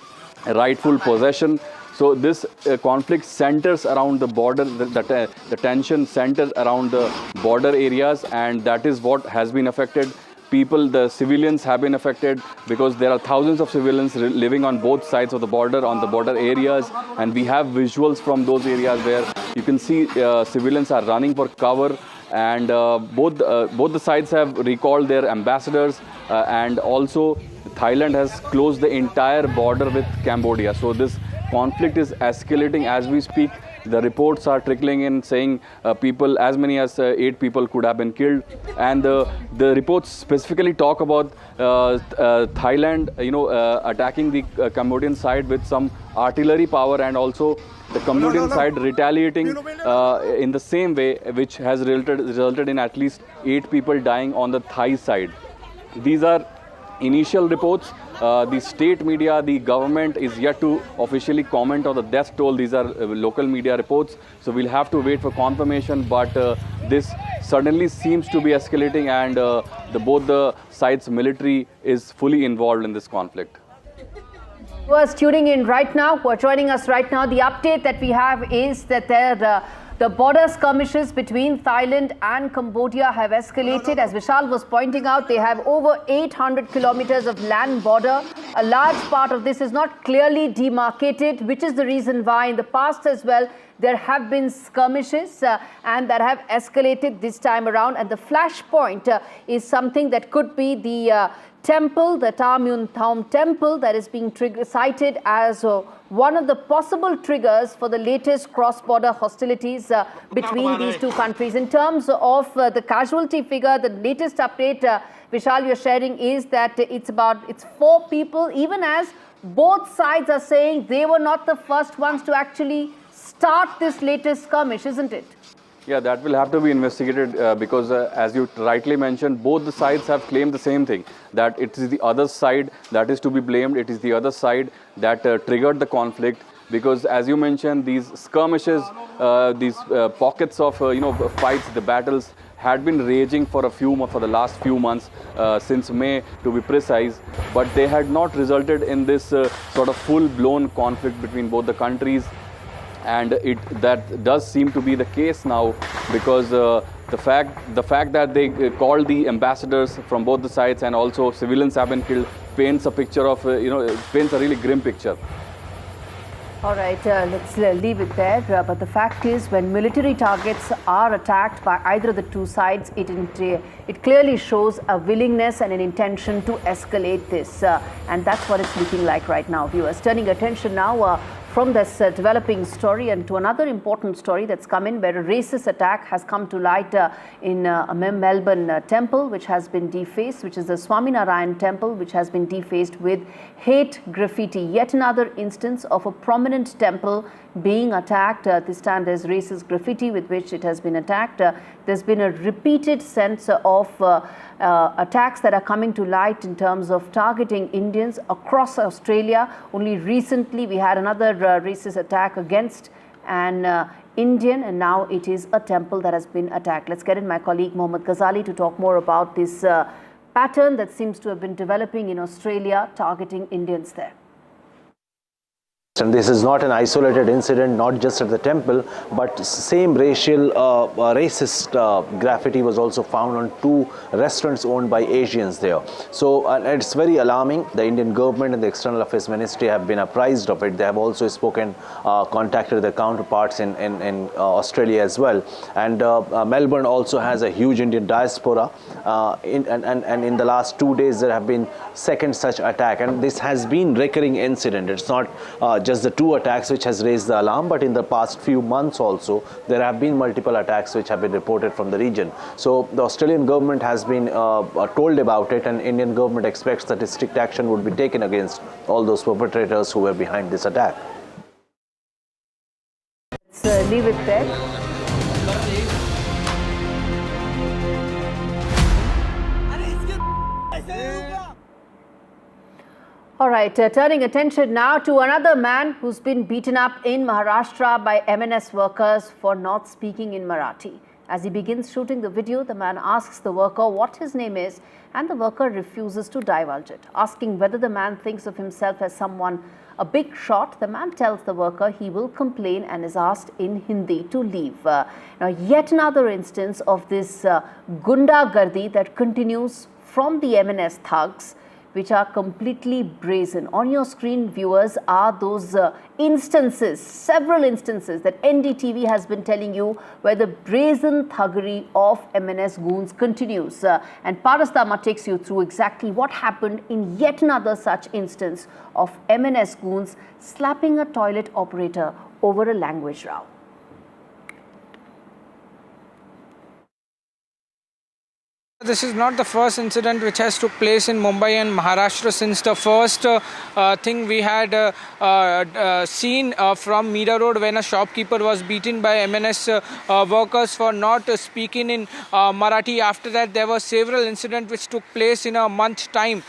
rightful possession. So this conflict centers around the border, the tension centers around the border areas, and that is what has been affected. People, the civilians have been affected because there are thousands of civilians living on both sides of the border, on the border areas, and we have visuals from those areas where you can see civilians are running for cover, and both the sides have recalled their ambassadors, and also Thailand has closed the entire border with Cambodia. So this conflict is escalating as we speak. The reports are trickling in saying people, as many as 8 people could have been killed, and the reports specifically talk about Thailand, attacking the Cambodian side with some artillery power, and also the Cambodian side retaliating in the same way, which has resulted in at least 8 people dying on the Thai side. These are initial reports. The state media, the government is yet to officially comment on the death toll. These are local media reports, so we'll have to wait for confirmation, but this suddenly seems to be escalating, and both the sides' military is fully involved in this conflict. Who is tuning in right now, who are joining us right now, the update that we have is that the border skirmishes between Thailand and Cambodia have escalated. As Vishal was pointing out, they have over 800 kilometers of land border. A large part of this is not clearly demarcated, which is the reason why in the past as well there have been skirmishes and that have escalated this time around. And the flashpoint is something that could be the temple, the Ta Mun Thom temple, that is being cited as one of the possible triggers for the latest cross-border hostilities between these two countries. In terms of the casualty figure, the latest update, Vishal, you're sharing is that it's 4 people, even as both sides are saying they were not the first ones to actually start this latest skirmish, isn't it? Yeah, that will have to be investigated because as you rightly mentioned, both the sides have claimed the same thing, that it is the other side that is to be blamed. It is the other side that triggered the conflict, because as you mentioned, these skirmishes, these pockets of fights, the battles had been raging for the last few months, since May to be precise, but they had not resulted in this sort of full-blown conflict between both the countries. And that does seem to be the case now, because the fact that they called the ambassadors from both the sides and also civilians have been killed paints a picture of paints a really grim picture. All right, let's leave it there. But the fact is, when military targets are attacked by either of the two sides, it clearly shows a willingness and an intention to escalate this. And that's what it's looking like right now, viewers. Turning attention now from this developing story and to another important story that's come in, where a racist attack has come to light in a Melbourne temple which has been defaced, which is the Swaminarayan temple, which has been defaced with hate graffiti. Yet another instance of a prominent temple being attacked. This time there's racist graffiti with which it has been attacked. There's been a repeated sense of attacks that are coming to light in terms of targeting Indians across Australia. Only recently we had another racist attack against an Indian, and now it is a temple that has been attacked. Let's get in my colleague Mohammad Ghazali to talk more about this pattern that seems to have been developing in Australia, targeting Indians there. And this is not an isolated incident, not just at the temple, but same racist graffiti was also found on 2 restaurants owned by Asians there. So it's very alarming. The Indian government and the External Affairs Ministry have been apprised of it. They have also contacted their counterparts in Australia as well. And Melbourne also has a huge Indian diaspora. And in the last 2 days, there have been second such attack. And this has been recurring incident. It's not just the 2 attacks which has raised the alarm, but in the past few months also there have been multiple attacks which have been reported from the region. So the Australian government has been told about it, and Indian government expects that strict action would be taken against all those perpetrators who were behind this attack. Let's leave it there. right, turning attention now to another man who's been beaten up in Maharashtra by MNS workers for not speaking in Marathi. As he begins shooting the video, the man asks the worker what his name is, and the worker refuses to divulge it. Asking whether the man thinks of himself as someone a big shot, the man tells the worker he will complain and is asked in Hindi to leave. Now, yet another instance of this gundagardi that continues from the MNS thugs, which are completely brazen. On your screen, viewers, are those instances, several instances that NDTV has been telling you where the brazen thuggery of MNS goons continues. And Paras Dama takes you through exactly what happened in yet another such instance of MNS goons slapping a toilet operator over a language row. This is not the first incident which has took place in Mumbai and Maharashtra since the first thing we had seen from Meera Road when a shopkeeper was beaten by MNS workers for not speaking in Marathi. After that, there were several incidents which took place in a month's time.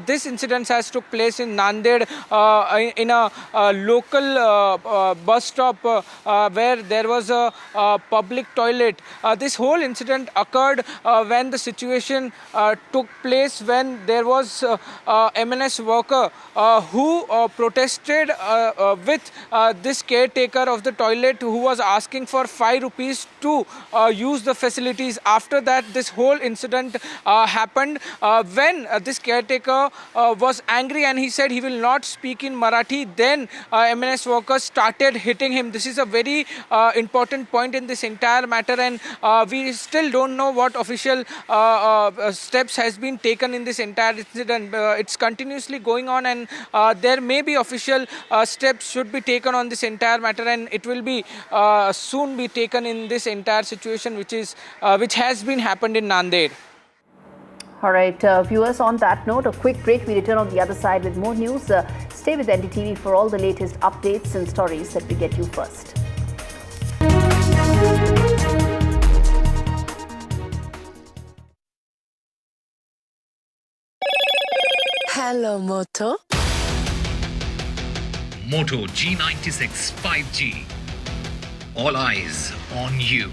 This incident has took place in Nanded in a local bus stop where there was a public toilet. This whole incident occurred when the situation took place when there was MNS worker who protested with this caretaker of the toilet who was asking for 5 rupees to use the facilities. After that, this whole incident happened when this caretaker was angry and he said he will not speak in Marathi. Then MNS workers started hitting him. This is a very important point in this entire matter, and we still don't know what official steps has been taken in this entire incident. It's continuously going on, and there may be official steps should be taken on this entire matter, and it will be soon be taken in this entire situation which has been happened in Nanded. All right, viewers, on that note, a quick break. We return on the other side with more news. Stay with NDTV for all the latest updates and stories that we get you first. Hello, Moto. Moto G96 5G. All eyes on you.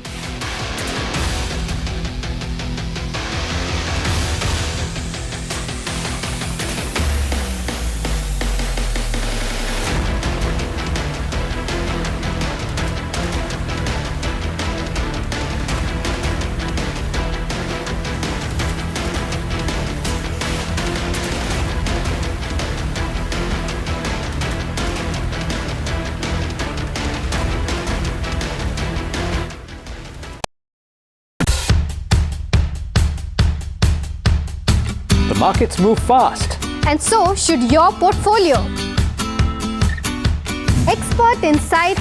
Markets move fast. And so should your portfolio. Expert insights,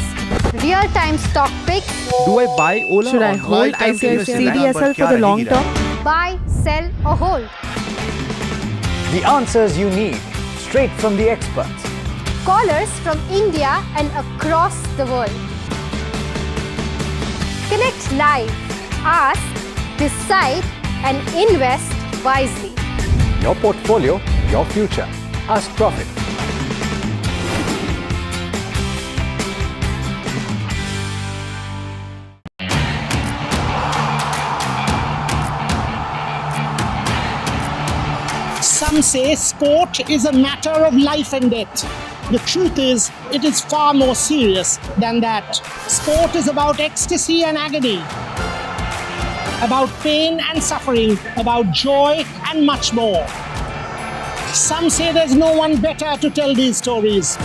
real-time stock picks. Do I buy Ola? Should I or hold buy CDSL for the long term? Buy, sell or hold. The answers you need, straight from the experts. Callers from India and across the world. Connect live, ask, decide and invest wisely. Your portfolio, your future. Ask Profit. Some say sport is a matter of life and death. The truth is, it is far more serious than that. Sport is about ecstasy and agony, about pain and suffering, about joy and much more. Some say there's no one better to tell these stories.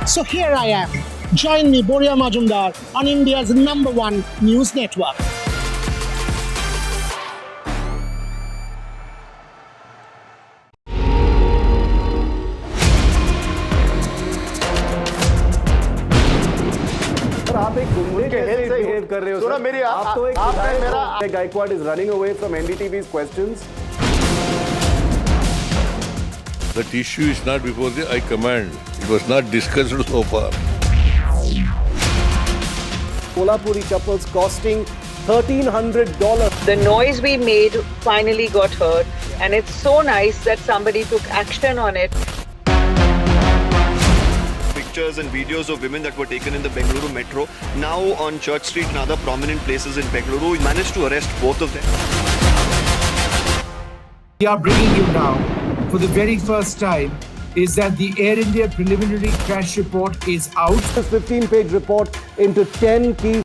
So here I am. Join me, Boria Majumdar, on India's #1 news network. कर रहे हो sir, मेरी आप तो एक Gaikwad is running away from NDTV's questions. That issue is not before the High Command. It was not discussed so far. Kolhapuri chappals costing $1,300. The noise we made finally got heard. and it's so nice that somebody took action on it. Pictures and videos of women that were taken in the Bengaluru metro, now on Church Street and other prominent places in Bengaluru. We managed to arrest both of them. We are bringing you now, for the very first time, is that the Air India preliminary crash report is out. This 15-page report into 10 key.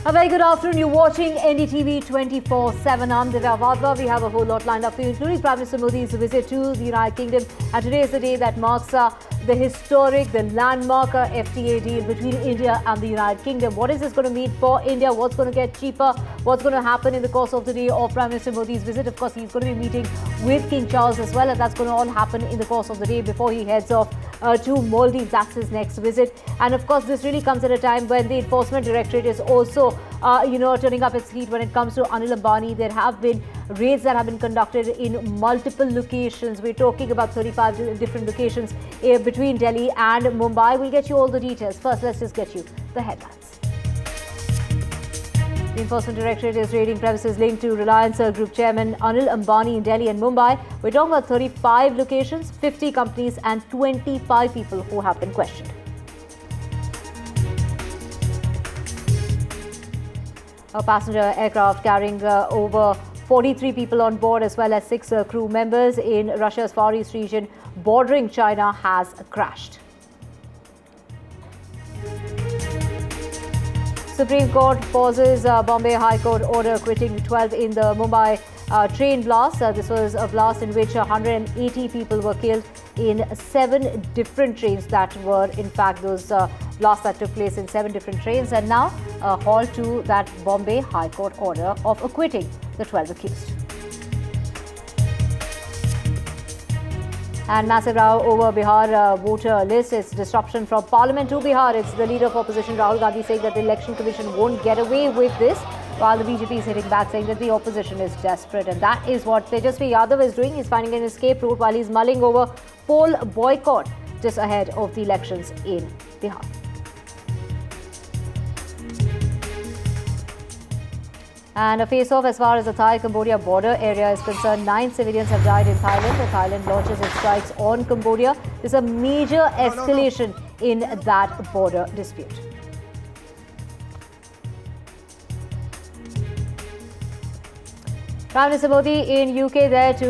A very good afternoon. You're watching NDTV 24/7. I'm Divya Vadva. We have a whole lot lined up for you, including Prime Minister Modi's visit to the United Kingdom. And today is the day that marks the historic, the landmark FTA deal between India and the United Kingdom. What is this going to mean for India? What's going to get cheaper? What's going to happen in the course of the day of Prime Minister Modi's visit? Of course, he's going to be meeting with King Charles as well, and that's going to all happen in the course of the day before he heads off to Maldives. That's his next visit. And of course, this really comes at a time when the Enforcement Directorate is also turning up its heat when it comes to Anil Ambani. There have been raids that have been conducted in multiple locations. We're talking about 35 different locations between Delhi and Mumbai. We'll get you all the details. First, let's just get you the headlines. The Enforcement Directorate is raiding premises linked to Reliance Group Chairman Anil Ambani in Delhi and Mumbai. We're talking about 35 locations, 50 companies and 25 people who have been questioned. A passenger aircraft carrying over 43 people on board as well as 6 crew members in Russia's Far East region bordering China has crashed. Supreme Court pauses Bombay High Court order acquitting 12 in the Mumbai train blast. This was a blast in which 180 people were killed in 7 different trains that were in fact those blasts that took place in 7 different trains, and now a halt to that Bombay High Court order of acquitting the 12 accused. And massive row over Bihar voter list. It's disruption from Parliament to Bihar. It's the leader of opposition Rahul Gandhi saying that the Election Commission won't get away with this, while the BJP is hitting back saying that the opposition is desperate. And that is what Tejasvi Yadav is doing. He's finding an escape route while he's mulling over poll boycott just ahead of the elections in Bihar. And a face-off as far as the Thai-Cambodia border area is concerned. 9 civilians have died in Thailand. The Thailand launches its strikes on Cambodia. There's a major escalation in that border dispute. Prime Minister Modi in UK there to,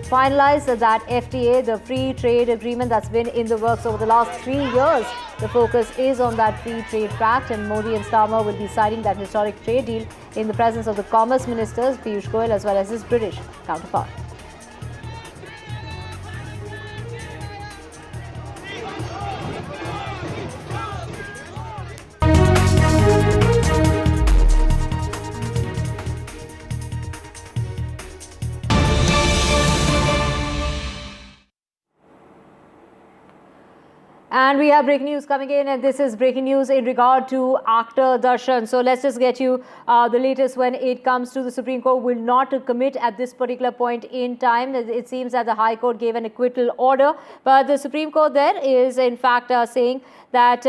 finalize that FTA, the free trade agreement that's been in the works over the last 3 years. The focus is on that free trade pact, and Modi and Starmer will be signing that historic trade deal in the presence of the Commerce Ministers, Piyush Goyal, as well as his British counterpart. And we have breaking news coming in, and this is breaking news in regard to actor Darshan. So let's just get you the latest when it comes to the Supreme Court will not commit at this particular point in time. It seems that the High Court gave an acquittal order, but the Supreme Court there is in fact saying that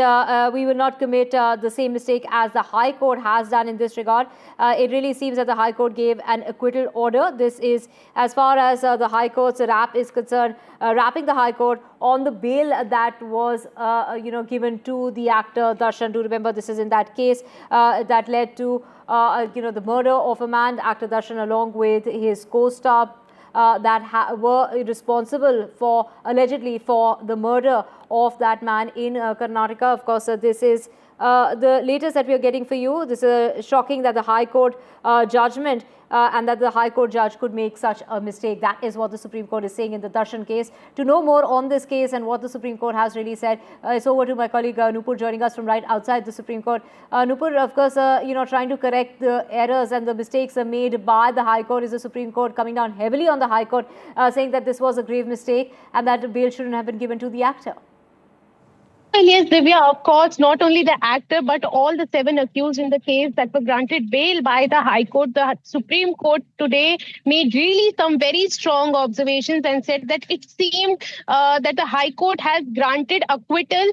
we will not commit the same mistake as the High Court has done in this regard. It really seems that the High Court gave an acquittal order. This is as far as the High Court's wrap is concerned, wrapping the High Court on the bail that was given to the actor Darshan. Do remember, this is in that case that led to the murder of a man, actor Darshan, along with his co-star that were responsible for allegedly for the murder of that man in Karnataka. Of course, this is the latest that we are getting for you. This is shocking that the High Court judgment and that the High Court judge could make such a mistake. That is what the Supreme Court is saying in the Darshan case. To know more on this case and what the Supreme Court has really said, it's over to my colleague Nupur joining us from right outside the Supreme Court. Nupur, of course, trying to correct the errors and the mistakes made by the High Court. Is the Supreme Court coming down heavily on the High Court, saying that this was a grave mistake and that bail shouldn't have been given to the actor? Well, yes, Divya, of course, not only the actor, but all the 7 accused in the case that were granted bail by the High Court. The Supreme Court today made really some very strong observations and said that it seemed that the High Court has granted acquittal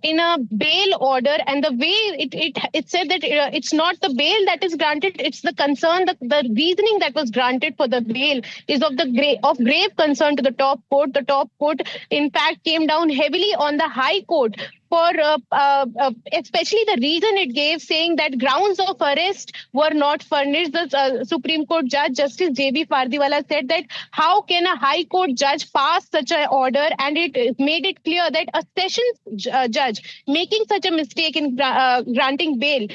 in a bail order. And the way it said that it's not the bail that is granted, it's the concern, the reasoning that was granted for the bail is of grave concern to the top court. The top court, in fact, came down heavily on the High Court for especially the reason it gave, saying that grounds of arrest were not furnished. The Supreme Court Judge Justice J.B. Fardiwala said that how can a High Court judge pass such an order, and it made it clear that a sessions judge making such a mistake in granting bail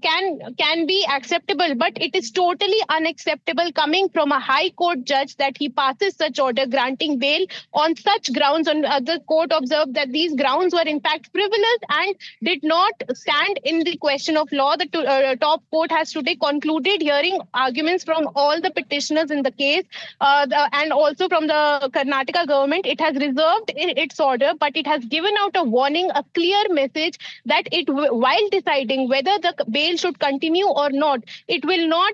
can be acceptable, but it is totally unacceptable coming from a High Court judge that he passes such order granting bail on such grounds. And the court observed that these grounds were in fact frivolous and did not stand in the question of law. The top court has today concluded hearing arguments from all the petitioners in the case and also from the Karnataka government. It has reserved its order, but it has given out a warning, a clear message that while deciding whether the bail should continue or not, it will not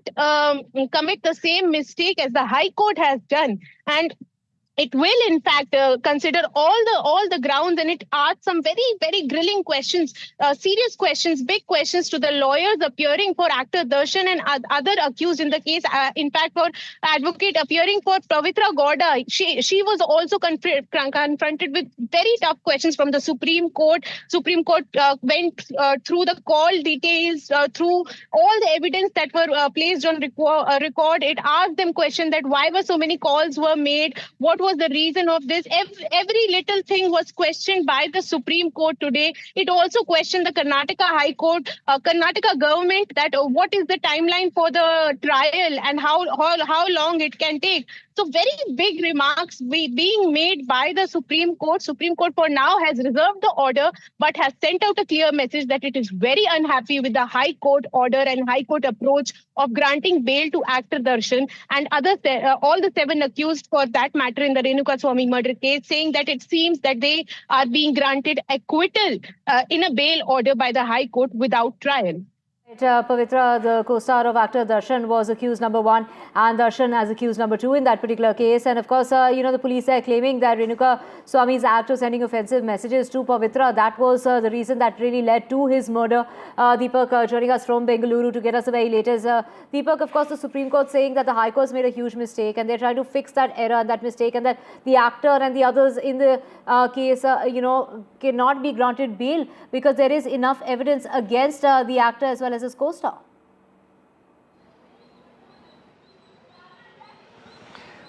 commit the same mistake as the High Court has done. And it will, in fact, consider all the grounds, and it asks some very, very grilling questions, serious questions, big questions to the lawyers appearing for actor Darshan and other accused in the case. In fact, for advocate appearing for Pavitra Gowda, she was also confronted with very tough questions from the Supreme Court. Supreme Court went through the call details, through all the evidence that were placed on record. It asked them questions that why were so many calls were made, what was the reason of this. Every little thing was questioned by the Supreme Court today. It also questioned the Karnataka High Court, Karnataka government, that what is the timeline for the trial and how long it can take. So very big remarks being made by the Supreme Court. Supreme Court for now has reserved the order, but has sent out a clear message that it is very unhappy with the High Court order and High Court approach of granting bail to actor Darshan and all the 7 accused for that matter in the Renuka Swamy murder case, saying that it seems that they are being granted acquittal in a bail order by the High Court without trial. Pavitra, the co-star of actor Darshan, was accused number 1 and Darshan as accused number 2 in that particular case. And of course, the police are claiming that Renuka Swamy's act of sending offensive messages to Pavitra, that was the reason that really led to his murder. Deepak joining us from Bengaluru to get us the very latest. Deepak, of course, the Supreme Court saying that the High Court's made a huge mistake and they're trying to fix that error and that mistake, and that the actor and the others in the case, cannot be granted bail because there is enough evidence against the actor as well as his co-star.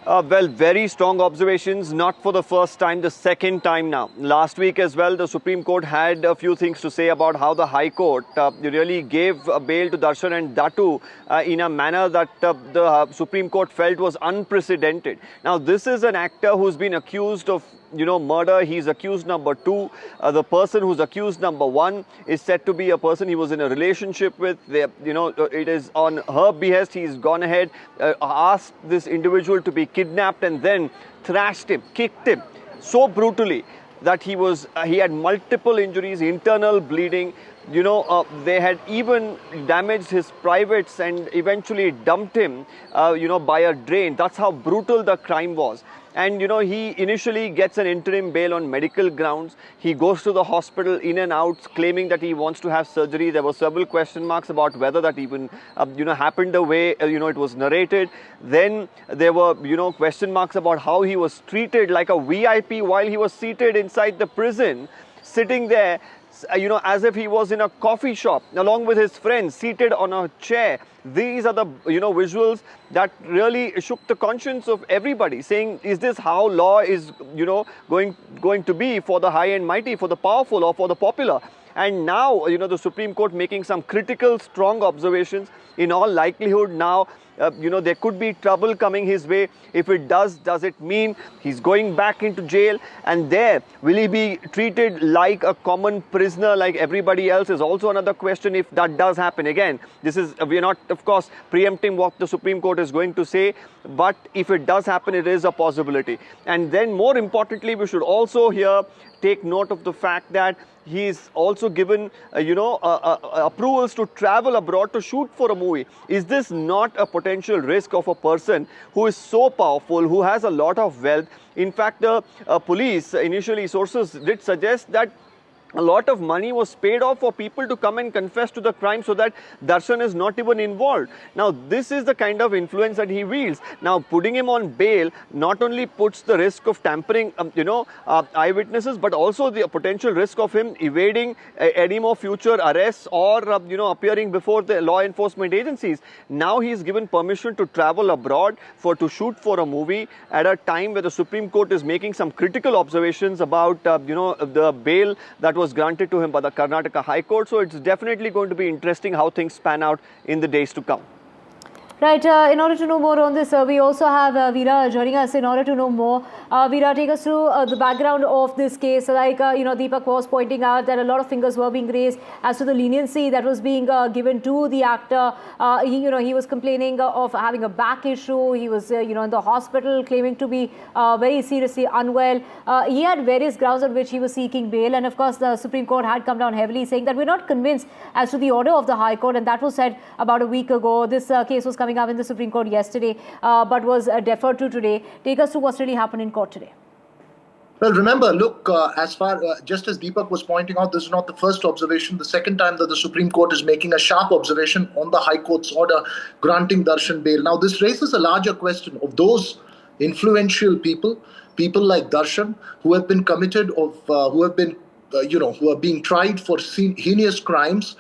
Well, very strong observations, not for the first time, the second time now. Last week as well, the Supreme Court had a few things to say about how the High Court really gave a bail to Darshan and Datu in a manner that the Supreme Court felt was unprecedented. Now, this is an actor who's been accused of murder. He's accused number 2. The person who's accused number 1 is said to be a person he was in a relationship with. It is on her behest. He's gone ahead, asked this individual to be kidnapped and then thrashed him, kicked him so brutally that he had multiple injuries, internal bleeding. They had even damaged his privates and eventually dumped him, by a drain. That's how brutal the crime was. And, he initially gets an interim bail on medical grounds. He goes to the hospital in and out, claiming that he wants to have surgery. There were several question marks about whether that even, happened the way, it was narrated. Then there were, question marks about how he was treated like a VIP while he was seated inside the prison, sitting there, as if he was in a coffee shop along with his friends, seated on a chair. These are the, visuals that really shook the conscience of everybody, saying, is this how law is, going to be for the high and mighty, for the powerful or for the popular? And now, the Supreme Court making some critical, strong observations. In all likelihood now, there could be trouble coming his way. If it does it mean he's going back into jail? And there, will he be treated like a common prisoner like everybody else is also another question if that does happen. Again, we're not, of course, preempting what the Supreme Court is going to say, but if it does happen, it is a possibility. And then more importantly, we should also here take note of the fact that he's also given, approvals to travel abroad to shoot for a movie. Is this not a potential risk of a person who is so powerful, who has a lot of wealth? In fact, the police, initially sources did suggest that a lot of money was paid off for people to come and confess to the crime so that Darshan is not even involved. Now, this is the kind of influence that he wields. Now, putting him on bail not only puts the risk of tampering, eyewitnesses, but also the potential risk of him evading any more future arrests or, appearing before the law enforcement agencies. Now, he is given permission to travel abroad to shoot for a movie at a time where the Supreme Court is making some critical observations about, the bail that was granted to him by the Karnataka High Court. So it's definitely going to be interesting how things pan out in the days to come. Right, in order to know more on this, we also have Veera joining us in order to know more. Veera, take us through the background of this case. Like, Deepak was pointing out that a lot of fingers were being raised as to the leniency that was being given to the actor. He was complaining of having a back issue. He was, in the hospital claiming to be very seriously unwell. He had various grounds on which he was seeking bail. And of course, the Supreme Court had come down heavily saying that we're not convinced as to the order of the High Court. And that was said about a week ago. This case was coming up in the Supreme Court yesterday, but was deferred to today. Take us to what's really happened in court today. Well, remember, look, just as Deepak was pointing out, this is not the first observation. The second time that the Supreme Court is making a sharp observation on the High Court's order granting Darshan bail. Now, this raises a larger question of those influential people like Darshan, who have been committed who are being tried for heinous crimes.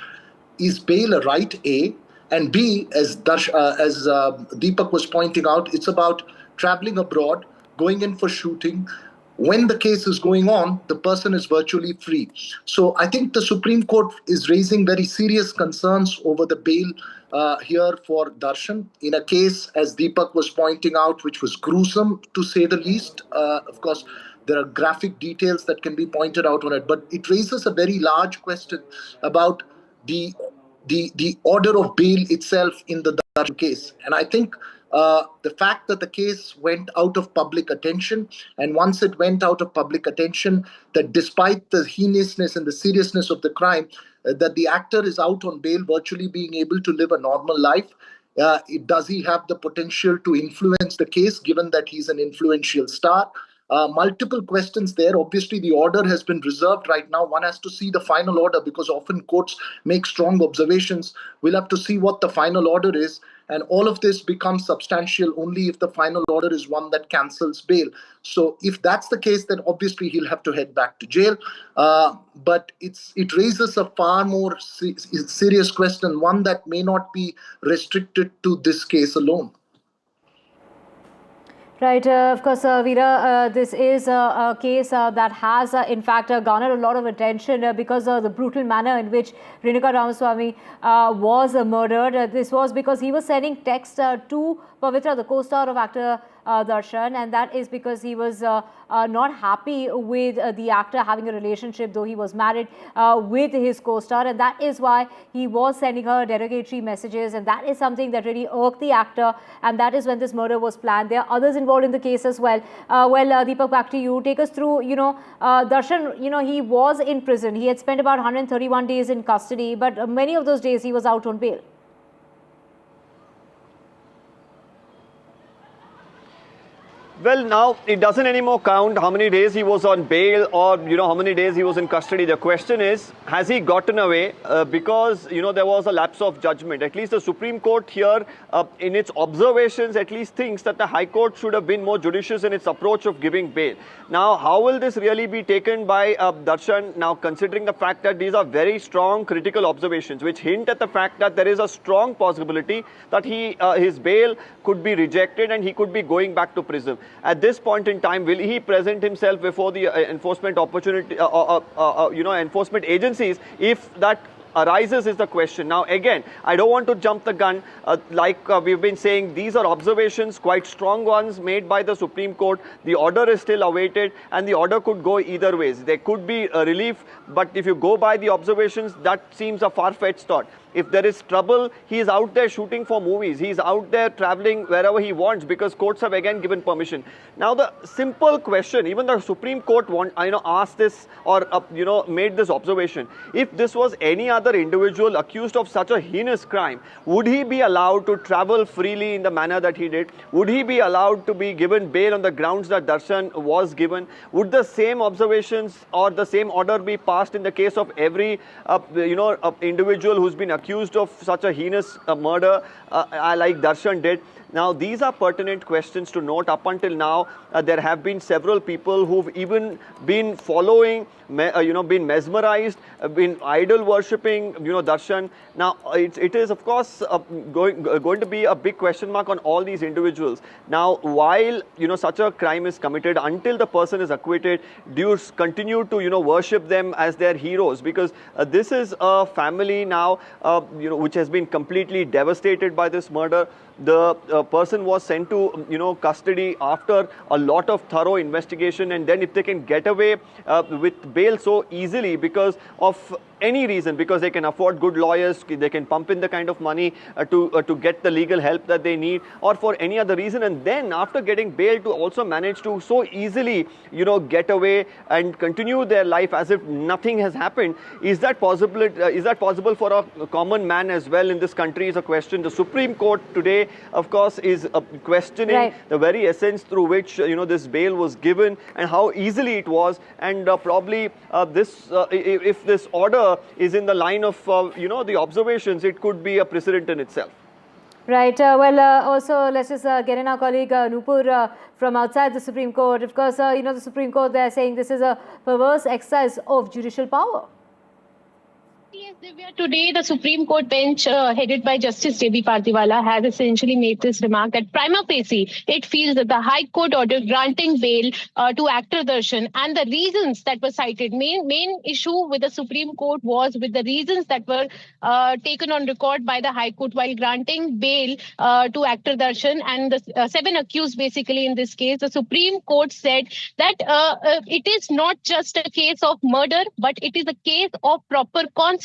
Is bail a right, A? And B, as Deepak was pointing out, it's about traveling abroad, going in for shooting. When the case is going on, the person is virtually free. So I think the Supreme Court is raising very serious concerns over the bail here for Darshan in a case, as Deepak was pointing out, which was gruesome to say the least. Of course, there are graphic details that can be pointed out on it, but it raises a very large question about the order of bail itself in the Darshan case. And I think the fact that the case went out of public attention, and once it went out of public attention, that despite the heinousness and the seriousness of the crime, that the actor is out on bail, virtually being able to live a normal life. Does he have the potential to influence the case, given that he's an influential star? Multiple questions there. Obviously, the order has been reserved right now. One has to see the final order because often courts make strong observations. We'll have to see what the final order is. And all of this becomes substantial only if the final order is one that cancels bail. So if that's the case, then obviously he'll have to head back to jail. But it raises a far more serious question, one that may not be restricted to this case alone. Right, of course, Veera, this is a case that has, in fact, garnered a lot of attention because of the brutal manner in which Renuka Ramaswamy was murdered. This was because he was sending texts to Pavitra, the co-star of actor Darshan, and that is because he was not happy with the actor having a relationship, though he was married, with his co-star, and that is why he was sending her derogatory messages, and that is something that really irked the actor, and that is when this murder was planned. There are others involved in the case as well. Deepak, back to you. Take us through, Darshan, he was in prison. He had spent about 131 days in custody, but many of those days he was out on bail. Well, now it doesn't anymore count how many days he was on bail or, how many days he was in custody. The question is, has he gotten away because, there was a lapse of judgment? At least the Supreme Court here, in its observations, at least thinks that the High Court should have been more judicious in its approach of giving bail. Now, how will this really be taken by Darshan? Now, considering the fact that these are very strong critical observations, which hint at the fact that there is a strong possibility that his bail could be rejected and he could be going back to prison. At this point in time, will he present himself before the enforcement enforcement agencies if that arises is the question. Now again, I don't want to jump the gun. We've been saying, these are observations, quite strong ones made by the Supreme Court. The order is still awaited and the order could go either ways. There could be a relief, but if you go by the observations, that seems a far-fetched thought. If there is trouble, he is out there shooting for movies. He's out there traveling wherever he wants because courts have again given permission. Now the simple question, even the Supreme Court asked this or made this observation. If this was any other individual accused of such a heinous crime, would he be allowed to travel freely in the manner that he did? Would he be allowed to be given bail on the grounds that Darshan was given? Would the same observations or the same order be passed in the case of every individual who's been accused of such a heinous murder like Darshan did? Now, these are pertinent questions to note. Up until now, there have been several people who've even been following, been mesmerized, been idol worshipping, Darshan. Now, it is of course going to be a big question mark on all these individuals. Now, while such a crime is committed, until the person is acquitted, do you continue to worship them as their heroes? Because this is a family now, which has been completely devastated by this murder. The person was sent to custody after a lot of thorough investigation, and then if they can get away with bail so easily because of any reason, because they can afford good lawyers, they can pump in the kind of money to get the legal help that they need, or for any other reason, and then after getting bail to also manage to so easily get away and continue their life as if nothing has happened, is that possible? Is that possible for a common man as well in this country is a question. The Supreme Court today, of course, is questioning the very essence through which this bail was given and how easily it was, and probably if this order is in the line of the observations, it could be a precedent in itself. Right. Also, let's just get in our colleague Nupur from outside the Supreme Court. Of course, the Supreme Court, they're saying this is a perverse exercise of judicial power. Yes, Divya, today the Supreme Court bench headed by Justice J.B. Pardiwala has essentially made this remark that prima facie it feels that the High Court order granting bail to actor Darshan and the reasons that were cited, main issue with the Supreme Court was with the reasons that were taken on record by the High Court while granting bail to actor Darshan and the 7 accused basically in this case. The Supreme Court said that it is not just a case of murder, but it is a case of proper conspiracy,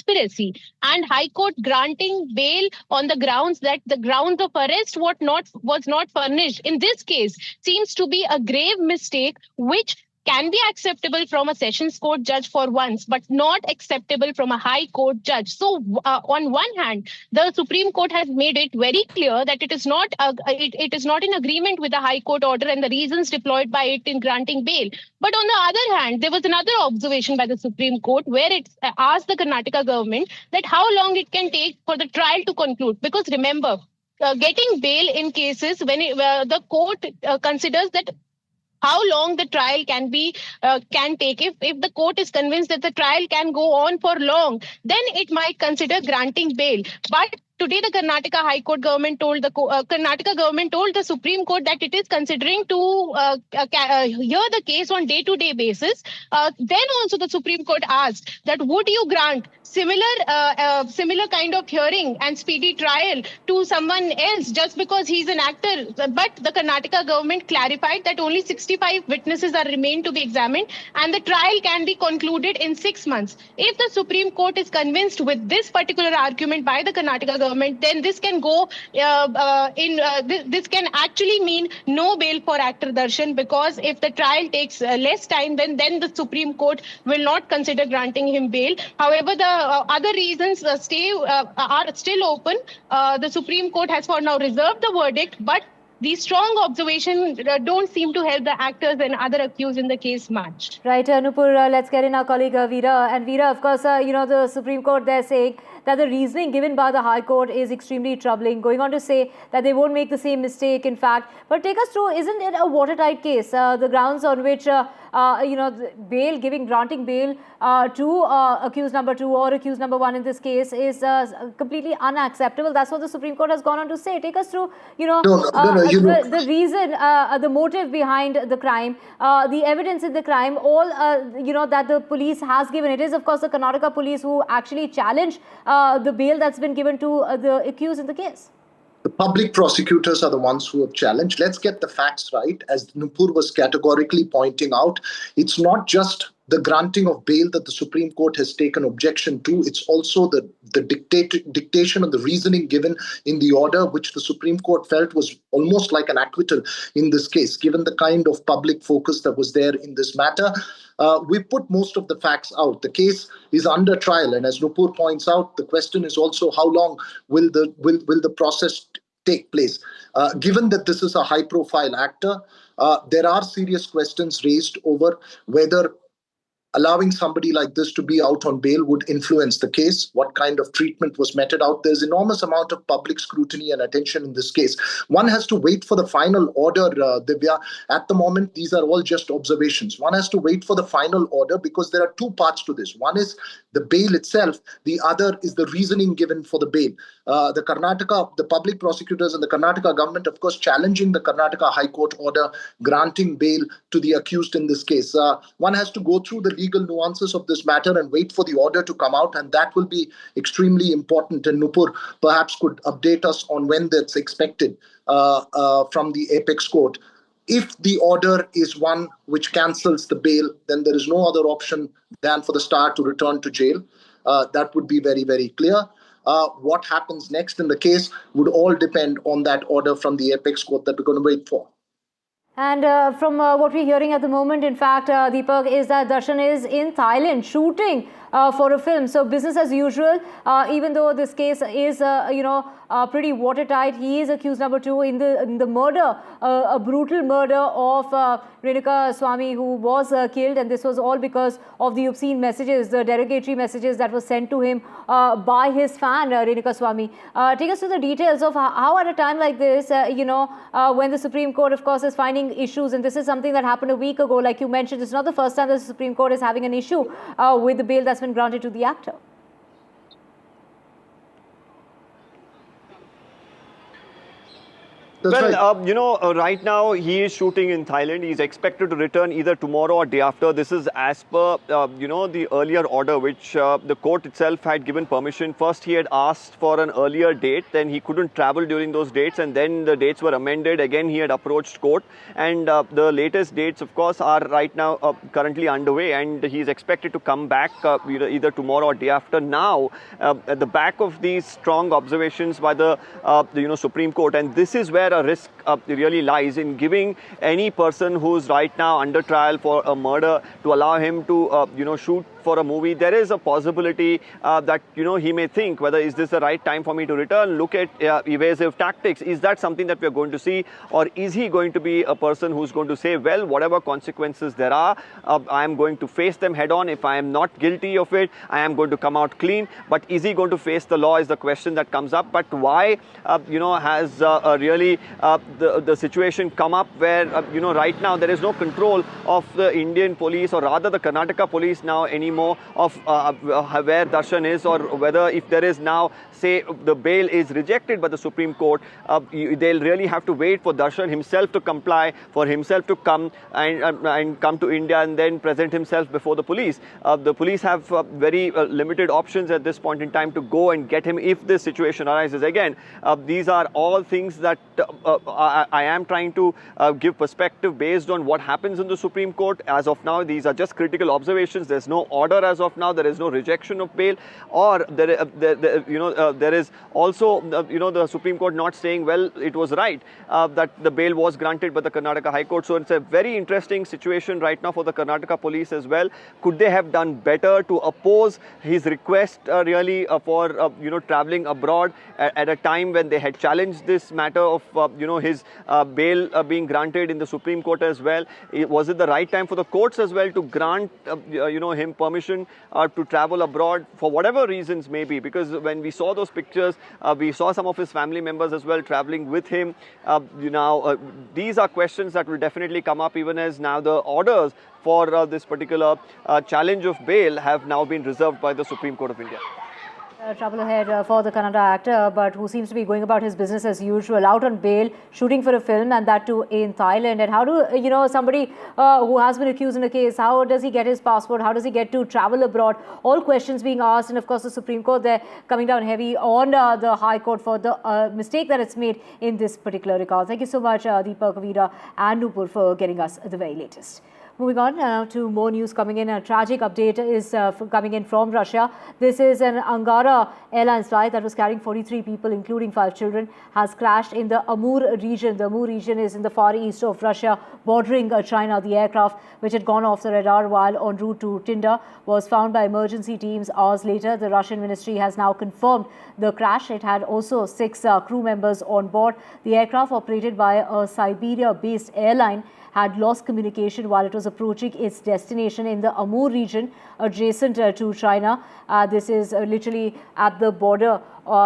and High Court granting bail on the grounds that the grounds of arrest was not furnished in this case seems to be a grave mistake which can be acceptable from a Sessions Court judge for once, but not acceptable from a High Court judge. So, on one hand, the Supreme Court has made it very clear that it is not in agreement with the High Court order and the reasons deployed by it in granting bail. But on the other hand, there was another observation by the Supreme Court where it asked the Karnataka government that how long it can take for the trial to conclude. Because remember, getting bail in cases when the court considers that how long the trial can take. If the court is convinced that the trial can go on for long, then it might consider granting bail. But today, the Karnataka High Court government told the Supreme Court that it is considering to hear the case on day-to-day basis. Then also the Supreme Court asked that would you grant similar kind of hearing and speedy trial to someone else just because he's an actor. But the Karnataka government clarified that only 65 witnesses are remain to be examined and the trial can be concluded in 6 months. If the Supreme Court is convinced with this particular argument by the Karnataka government, then this can go this can actually mean no bail for actor Darshan, because if the trial takes less time, then the Supreme Court will not consider granting him bail. However, the other reasons are still open. The Supreme Court has for now reserved the verdict, but these strong observations don't seem to help the actors and other accused in the case much. Right, Nupur, let's get in our colleague Veera. And Veera, of course, the Supreme Court, they're saying that the reasoning given by the High Court is extremely troubling, going on to say that they won't make the same mistake, in fact. But take us through, isn't it a watertight case? The grounds on which, granting bail to accused number 2 or accused number 1 in this case is completely unacceptable. That's what the Supreme Court has gone on to say. Take us through, No, the reason, the motive behind the crime, the evidence in the crime, all that the police has given. It is, of course, the Karnataka police who actually challenged the bail that's been given to the accused in the case. The public prosecutors are the ones who have challenged. Let's get the facts right. As Nupur was categorically pointing out, it's not just the granting of bail that the Supreme Court has taken objection to. It's also the dictation and the reasoning given in the order, which the Supreme Court felt was almost like an acquittal in this case, given the kind of public focus that was there in this matter. We put most of the facts out. The case is under trial, and as Nupur points out, the question is also how long will the process take place. Given that this is a high-profile actor, there are serious questions raised over whether allowing somebody like this to be out on bail would influence the case, what kind of treatment was meted out. There's enormous amount of public scrutiny and attention in this case. One has to wait for the final order, Divya. At the moment, these are all just observations. One has to wait for the final order because there are two parts to this. One is the bail itself. The other is the reasoning given for the bail. The public prosecutors and the Karnataka government, of course, challenging the Karnataka High Court order granting bail to the accused in this case. One has to go through the legal nuances of this matter and wait for the order to come out, and that will be extremely important. And Nupur perhaps could update us on when that's expected from the apex court. If the order is one which cancels the bail, then there is no other option than for the star to return to jail. That would be very, very clear. What happens next in the case would all depend on that order from the apex court that we're going to wait for. And from what we're hearing at the moment, in fact, Deepak, is that Darshan is in Thailand shooting for a film. So business as usual, even though this case is, pretty watertight. He is accused number 2 in the murder, a brutal murder of Renuka Swamy, who was killed. And this was all because of the obscene messages, the derogatory messages that were sent to him by his fan, Renuka Swamy. Take us to the details of how at a time like this, when the Supreme Court, of course, is finding issues, and this is something that happened a week ago, like you mentioned, it's not the first time the Supreme Court is having an issue with the bail that's been granted to the actor. Well, right now he is shooting in Thailand. He is expected to return either tomorrow or day after. This is as per, the earlier order, which the court itself had given permission. First, he had asked for an earlier date. Then he couldn't travel during those dates. And then the dates were amended. Again, he had approached court. And the latest dates, of course, are right now currently underway. And he is expected to come back either tomorrow or day after. Now, at the back of these strong observations by the Supreme Court. And this is where a risk really lies in giving any person who's right now under trial for a murder to allow him to shoot for a movie. There is a possibility that he may think whether is this the right time for me to return, look at evasive tactics. Is that something that we're going to see, or is he going to be a person who's going to say, well, whatever consequences there are, I am going to face them head on. If I am not guilty of it, I am going to come out clean. But is he going to face the law is the question that comes up. But why has really the situation come up where right now there is no control of the Indian police, or rather the Karnataka police now anymore, of where Darshan is, or whether if there is now, say, the bail is rejected by the Supreme Court, they'll really have to wait for Darshan himself to comply, for himself to come and come to India and then present himself before the police. The police have very limited options at this point in time to go and get him if this situation arises again. These are all things that I am trying to give perspective based on what happens in the Supreme Court. As of now, these are just critical observations. There's no order as of now. There is no rejection of bail, or there is also the Supreme Court not saying, well, it was right that the bail was granted by the Karnataka High Court. So it's a very interesting situation right now for the Karnataka police as well. Could they have done better to oppose his request really for traveling abroad at a time when they had challenged this matter of his bail being granted in the Supreme Court as well? Was it the right time for the courts as well to grant him permission to travel abroad for whatever reasons maybe? Because when we saw those pictures, we saw some of his family members as well traveling with him. These are questions that will definitely come up, even as now the orders for this particular challenge of bail have now been reserved by the Supreme Court of India. Trouble ahead for the Kannada actor, but who seems to be going about his business as usual, out on bail, shooting for a film, and that too in Thailand. And how do, somebody who has been accused in a case, how does he get his passport? How does he get to travel abroad? All questions being asked. And of course, the Supreme Court, they're coming down heavy on the High Court for the mistake that it's made in this particular regard. Thank you so much, Deepak, Kavita, and Nupur for getting us the very latest. Moving on now to more news coming in. A tragic update is coming in from Russia. This is an Angara Airlines flight that was carrying 43 people, including 5 children, has crashed in the Amur region. The Amur region is in the far east of Russia, bordering China. The aircraft, which had gone off the radar while en route to Tinda, was found by emergency teams hours later. The Russian ministry has now confirmed the crash. It had also 6 crew members on board. The aircraft, operated by a Siberia-based airline, had lost communication while it was approaching its destination in the Amur region adjacent to China. This is literally at the border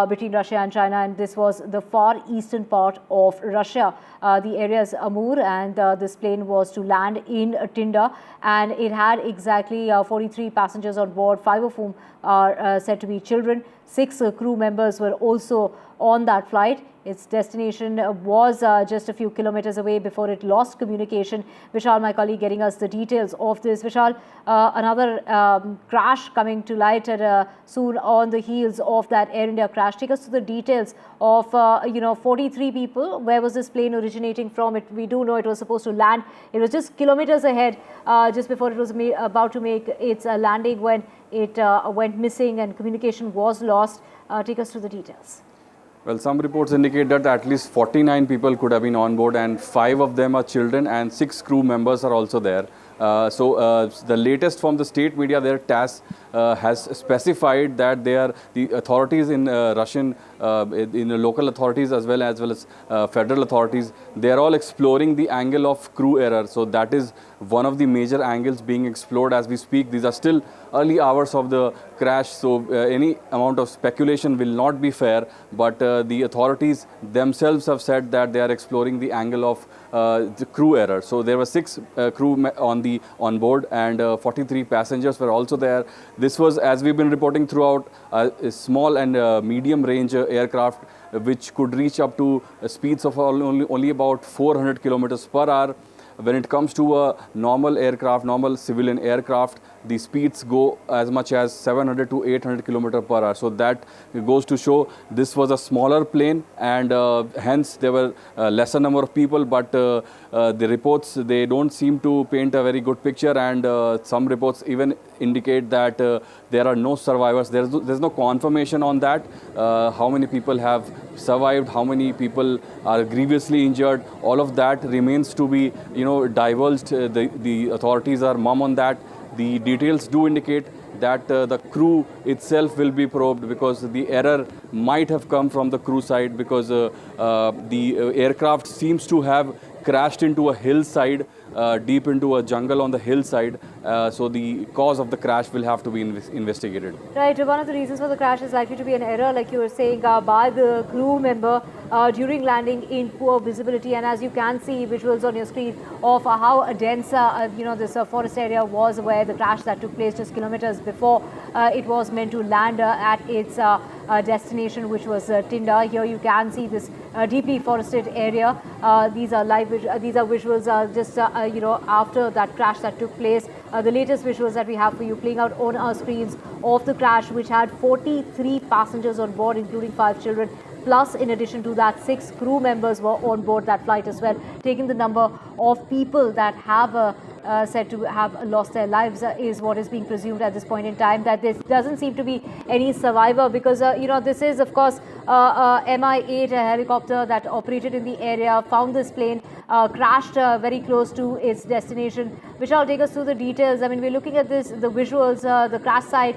between Russia and China, and this was the far eastern part of Russia. The area is Amur, and this plane was to land in Tinda, and it had exactly 43 passengers on board, 5 of whom are said to be children. 6 crew members were also on that flight. Its destination was just a few kilometers away before it lost communication. Vishal, my colleague, getting us the details of this. Vishal, another crash coming to light soon on the heels of that Air India crash. Take us to the details of 43 people. Where was this plane originating from? We do know it was supposed to land. It was just kilometers ahead just before it was about to make its landing when it went missing and communication was lost. Take us through the details. Well, some reports indicate that at least 49 people could have been on board, and 5 of them are children, and 6 crew members are also there. The latest from the state media, their TASS has specified that the authorities in Russian, in the local authorities as well as federal authorities, they are all exploring the angle of crew error. So that is one of the major angles being explored as we speak. These are still early hours of the crash, so any amount of speculation will not be fair, but the authorities themselves have said that they are exploring the angle of the crew error. So there were 6 crew on board, and 43 passengers were also there. This was, as we've been reporting throughout, a small and medium range aircraft which could reach up to speeds of only about 400 kilometers per hour. When it comes to a normal aircraft, normal civilian aircraft, the speeds go as much as 700 to 800 km per hour. So that goes to show this was a smaller plane, and hence there were lesser number of people, but the reports, they don't seem to paint a very good picture, and some reports even indicate that there are no survivors. There's no confirmation on that, how many people have survived, how many people are grievously injured. All of that remains to be divulged. The authorities are mum on that. The details do indicate that the crew itself will be probed, because the error might have come from the crew side, because the aircraft seems to have crashed into a hillside, deep into a jungle on the hillside. So the cause of the crash will have to be investigated. Right. One of the reasons for the crash is likely to be an error, like you were saying, by the crew member during landing in poor visibility. And as you can see, visuals on your screen of how dense this forest area was, where the crash that took place just kilometers before it was meant to land at its destination, which was Tinda. Here you can see this deeply forested area. These are visuals just after that crash that took place. The latest visuals that we have for you playing out on our screens of the crash, which had 43 passengers on board, including 5 children. Plus, in addition to that, 6 crew members were on board that flight as well, taking the number of people that have said to have lost their lives is what is being presumed at this point in time. That there doesn't seem to be any survivor, because this is, of course, Mi-8, a helicopter that operated in the area, found this plane, crashed very close to its destination. Which I'll take us through the details. I mean, we're looking at the visuals, the crash site.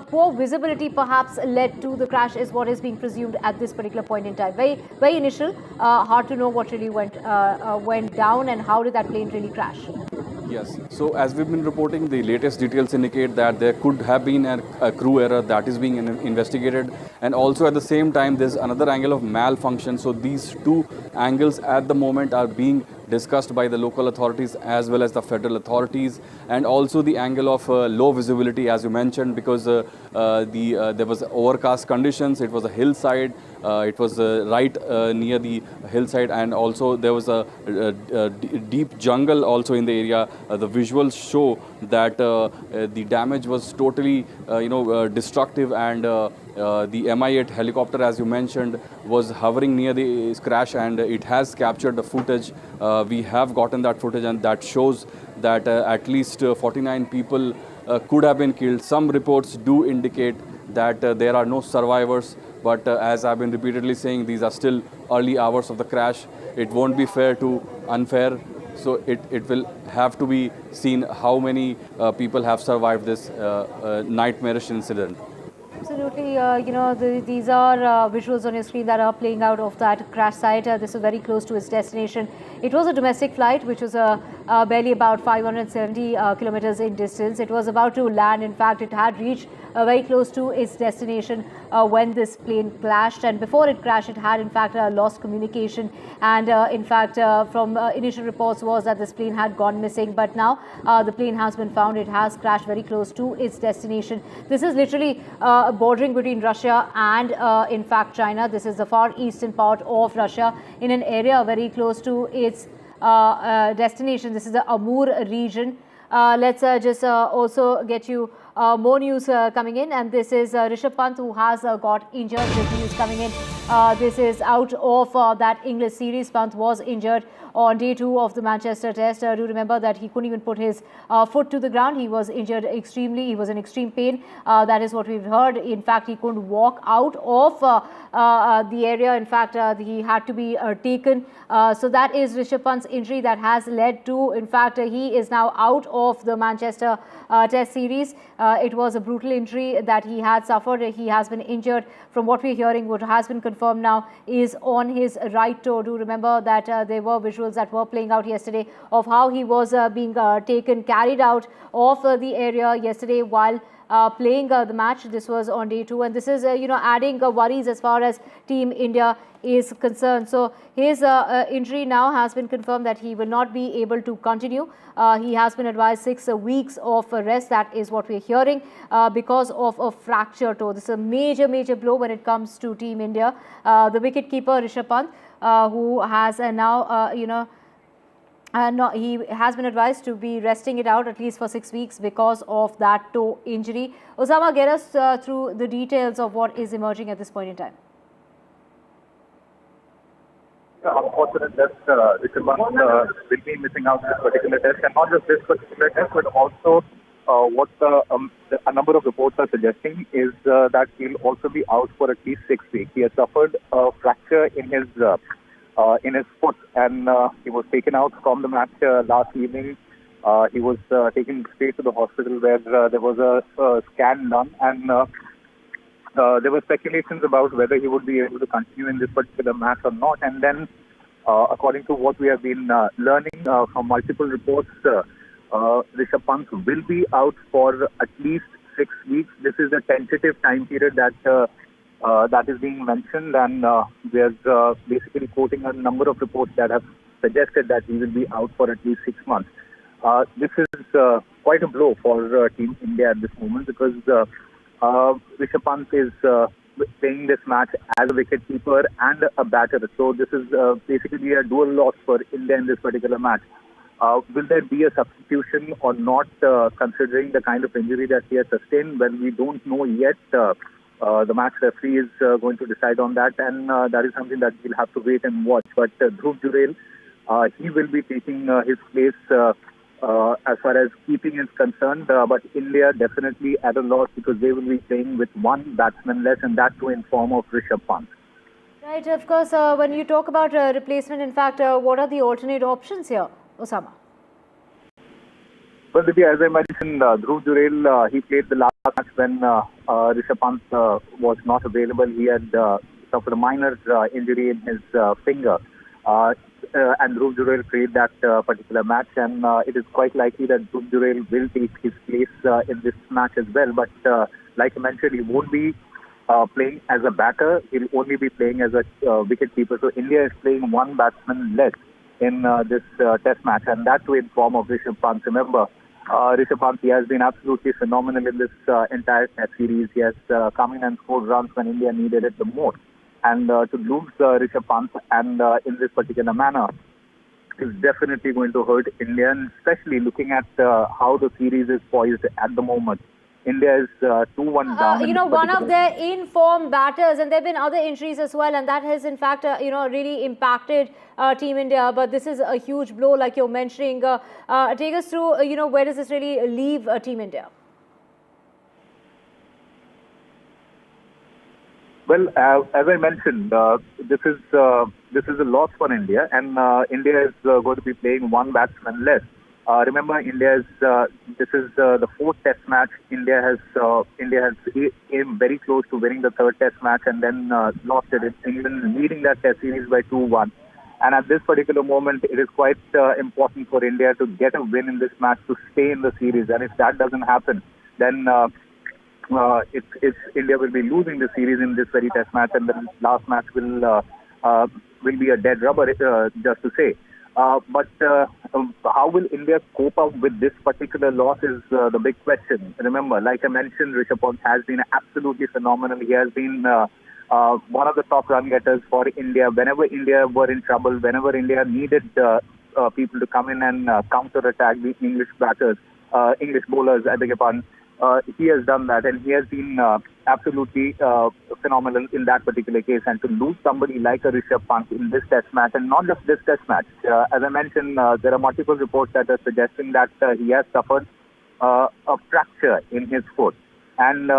Poor visibility perhaps led to the crash is what is being presumed at this particular point in time. Very, very initial. Hard to know what really went down and how did that plane really crash. Yes. So as we've been reporting, the latest details indicate that there could have been a crew error that is being investigated. And also at the same time, there's another angle of malfunction. So these two angles at the moment are being discussed by the local authorities as well as the federal authorities, and also the angle of low visibility, as you mentioned, because there was overcast conditions. It was a hillside. It was right near the hillside, and also there was a deep jungle also in the area. The visuals show that the damage was totally, destructive, and the Mi-8 helicopter, as you mentioned, was hovering near the crash, and it has captured the footage. We have gotten that footage, and that shows that at least 49 people could have been killed. Some reports do indicate that there are no survivors, but as I've been repeatedly saying, these are still early hours of the crash. It won't be fair to unfair, so it will have to be seen how many people have survived this nightmarish incident. Absolutely, these are visuals on your screen that are playing out of that crash site. This is very close to its destination. It was a domestic flight, which was barely about 570 kilometers in distance. It was about to land. In fact, it had reached very close to its destination when this plane crashed. And before it crashed, it had in fact lost communication. And in fact, from initial reports was that this plane had gone missing. But now the plane has been found. It has crashed very close to its destination. This is literally bordering between Russia and in fact China. This is the far eastern part of Russia in an area very close to its destination. This is the Amur region. Let's just also get you more news coming in, and this is Rishabh Pant, who has got injured. This news coming in. This is out of that English series. Pant was injured on day 2 of the Manchester test. Do remember that he couldn't even put his foot to the ground. He was injured extremely. He was in extreme pain. That is what we've heard. In fact, he couldn't walk out of the area. In fact, he had to be taken. So that is Rishabh Pant's injury that has led to, in fact, he is now out of the Manchester test series. It was a brutal injury that he had suffered. He has been injured. From what we're hearing, what has been confirmed now is on his right toe. Do remember that there were visuals that were playing out yesterday of how he was being carried out of the area yesterday while playing the match. This was on day 2, and this is adding worries as far as Team India is concerned. So his injury now has been confirmed that he will not be able to continue. He has been advised 6 weeks of rest. That is what we're hearing because of a fractured toe. This is a major blow when it comes to Team India. The wicketkeeper Rishabh Pant, who has now he has been advised to be resting it out at least for 6 weeks because of that toe injury. Osama, get us through the details of what is emerging at this point in time. Unfortunate that Rishabh Pant will be missing out this particular test, and not just this particular test, but also what a number of reports are suggesting is that he'll also be out for at least 6 weeks. He has suffered a fracture in his foot, and he was taken out from the match last evening. He was taken straight to the hospital where there was a scan done, and there were speculations about whether he would be able to continue in this particular match or not. And then, according to what we have been learning from multiple reports, Rishabh Pant will be out for at least 6 weeks. This is a tentative time period that is being mentioned, and there's basically quoting a number of reports that have suggested that he will be out for at least 6 months. This is quite a blow for Team India at this moment, because Rishabh Pant is playing this match as a wicketkeeper and a batter. So this is basically a dual loss for India in this particular match. Will there be a substitution or not, considering the kind of injury that he has sustained? Well, we don't know yet. The match referee is going to decide on that, and that is something that we'll have to wait and watch. But Dhruv Jurel, he will be taking his place as far as keeping is concerned. But India definitely at a loss, because they will be playing with one batsman less, and that too in form of Rishabh Pant. Right, of course, when you talk about replacement, in fact, what are the alternate options here, Osama? Well, Divya, as I mentioned, Dhruv Jurel, he played the last match when Rishabh Pant was not available. He had suffered a minor injury in his finger. And Dhruv Jurel played that particular match, and it is quite likely that Dhruv Jurel will take his place in this match as well. But like I mentioned, he won't be playing as a batter. He'll only be playing as a wicket keeper. So India is playing one batsman less in this test match, and that too in form of Rishabh Pant. Remember, Rishabh Pant, he has been absolutely phenomenal in this entire test series. He has come in and scored runs when India needed it the most. And to lose Rishabh Pant and in this particular manner is definitely going to hurt India, and especially looking at how the series is poised at the moment. India is 2-1 down. One of their in-form batters, and there have been other injuries as well, and that has in fact, really impacted Team India. But this is a huge blow, like you're mentioning. Take us through, where does this really leave Team India? Well, as I mentioned, this is a loss for India, and India is going to be playing one batsman less. Remember, this is the fourth Test match. India has aimed very close to winning the third Test match, and then lost it. England leading that Test series by 2-1. And at this particular moment, it is quite important for India to get a win in this match to stay in the series. And if that doesn't happen, then India will be losing the series in this very Test match, and the last match will be a dead rubber, just to say. But how will India cope up with this particular loss is the big question. Remember, like I mentioned, Rishabh Pant has been absolutely phenomenal. He has been one of the top run getters for India. Whenever India were in trouble, whenever India needed people to come in and counter-attack the English batters, English bowlers, I beg your pardon, he has done that, and he has been absolutely phenomenal in that particular case. And to lose somebody like a Rishabh Pant in this Test match, and not just this Test match, as I mentioned, there are multiple reports that are suggesting that he has suffered a fracture in his foot. And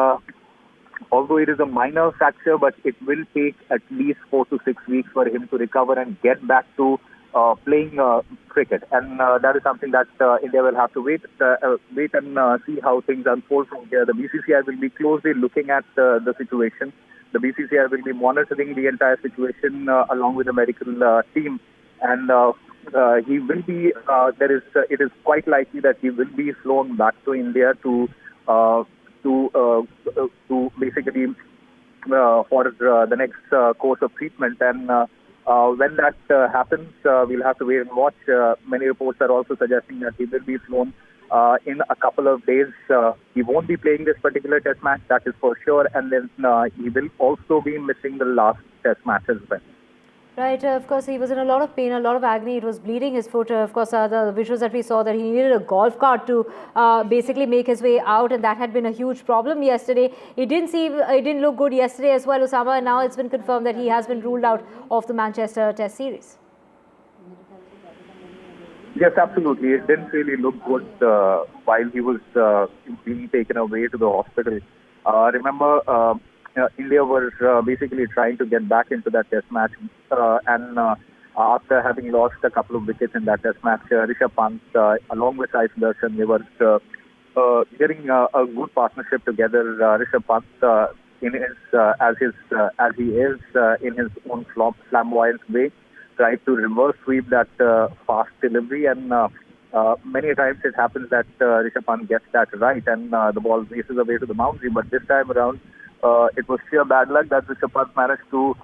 although it is a minor fracture, but it will take at least 4 to 6 weeks for him to recover and get back to playing cricket, and that is something that India will have to wait and see how things unfold from here. The BCCI will be closely looking at the situation. The BCCI will be monitoring the entire situation along with the medical team, and he will be. It is quite likely that he will be flown back to India to basically for the next course of treatment. And when that happens, we'll have to wait and watch. Many reports are also suggesting that he will be flown in a couple of days. He won't be playing this particular Test match, that is for sure. And then he will also be missing the last Test match as well. Right, of course, he was in a lot of pain, a lot of agony. It was bleeding his foot. Of course, the visuals that we saw, that he needed a golf cart to basically make his way out, and that had been a huge problem yesterday. It didn't look good yesterday as well, Osama, and now it's been confirmed that he has been ruled out of the Manchester Test series. Yes, absolutely. It didn't really look good while he was being taken away to the hospital. Remember, India were basically trying to get back into that Test match, and after having lost a couple of wickets in that Test match, Rishabh Pant, along with Darshan, they were getting a good partnership together. Rishabh Pant, as he is in his own flamboyant way, tried to reverse sweep that fast delivery, and many times it happens that Rishabh Pant gets that right, and the ball races away to the boundary. But this time around, it was sheer bad luck that Rishabh Pant managed to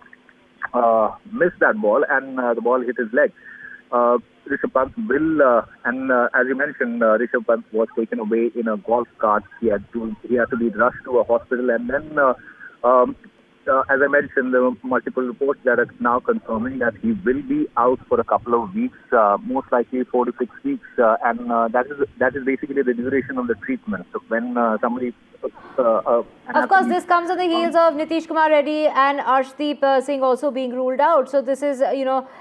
miss that ball, and the ball hit his leg. Rishabh Pant will, and as you mentioned, Rishabh Pant was taken away in a golf cart. He had to be rushed to a hospital, and then, as I mentioned, there were multiple reports that are now confirming that he will be out for a couple of weeks, most likely 4 to 6 weeks, and that is basically the duration of the treatment. So when somebody of course, this comes on the heels of Nitish Kumar Reddy and Arshdeep Singh also being ruled out. So this is,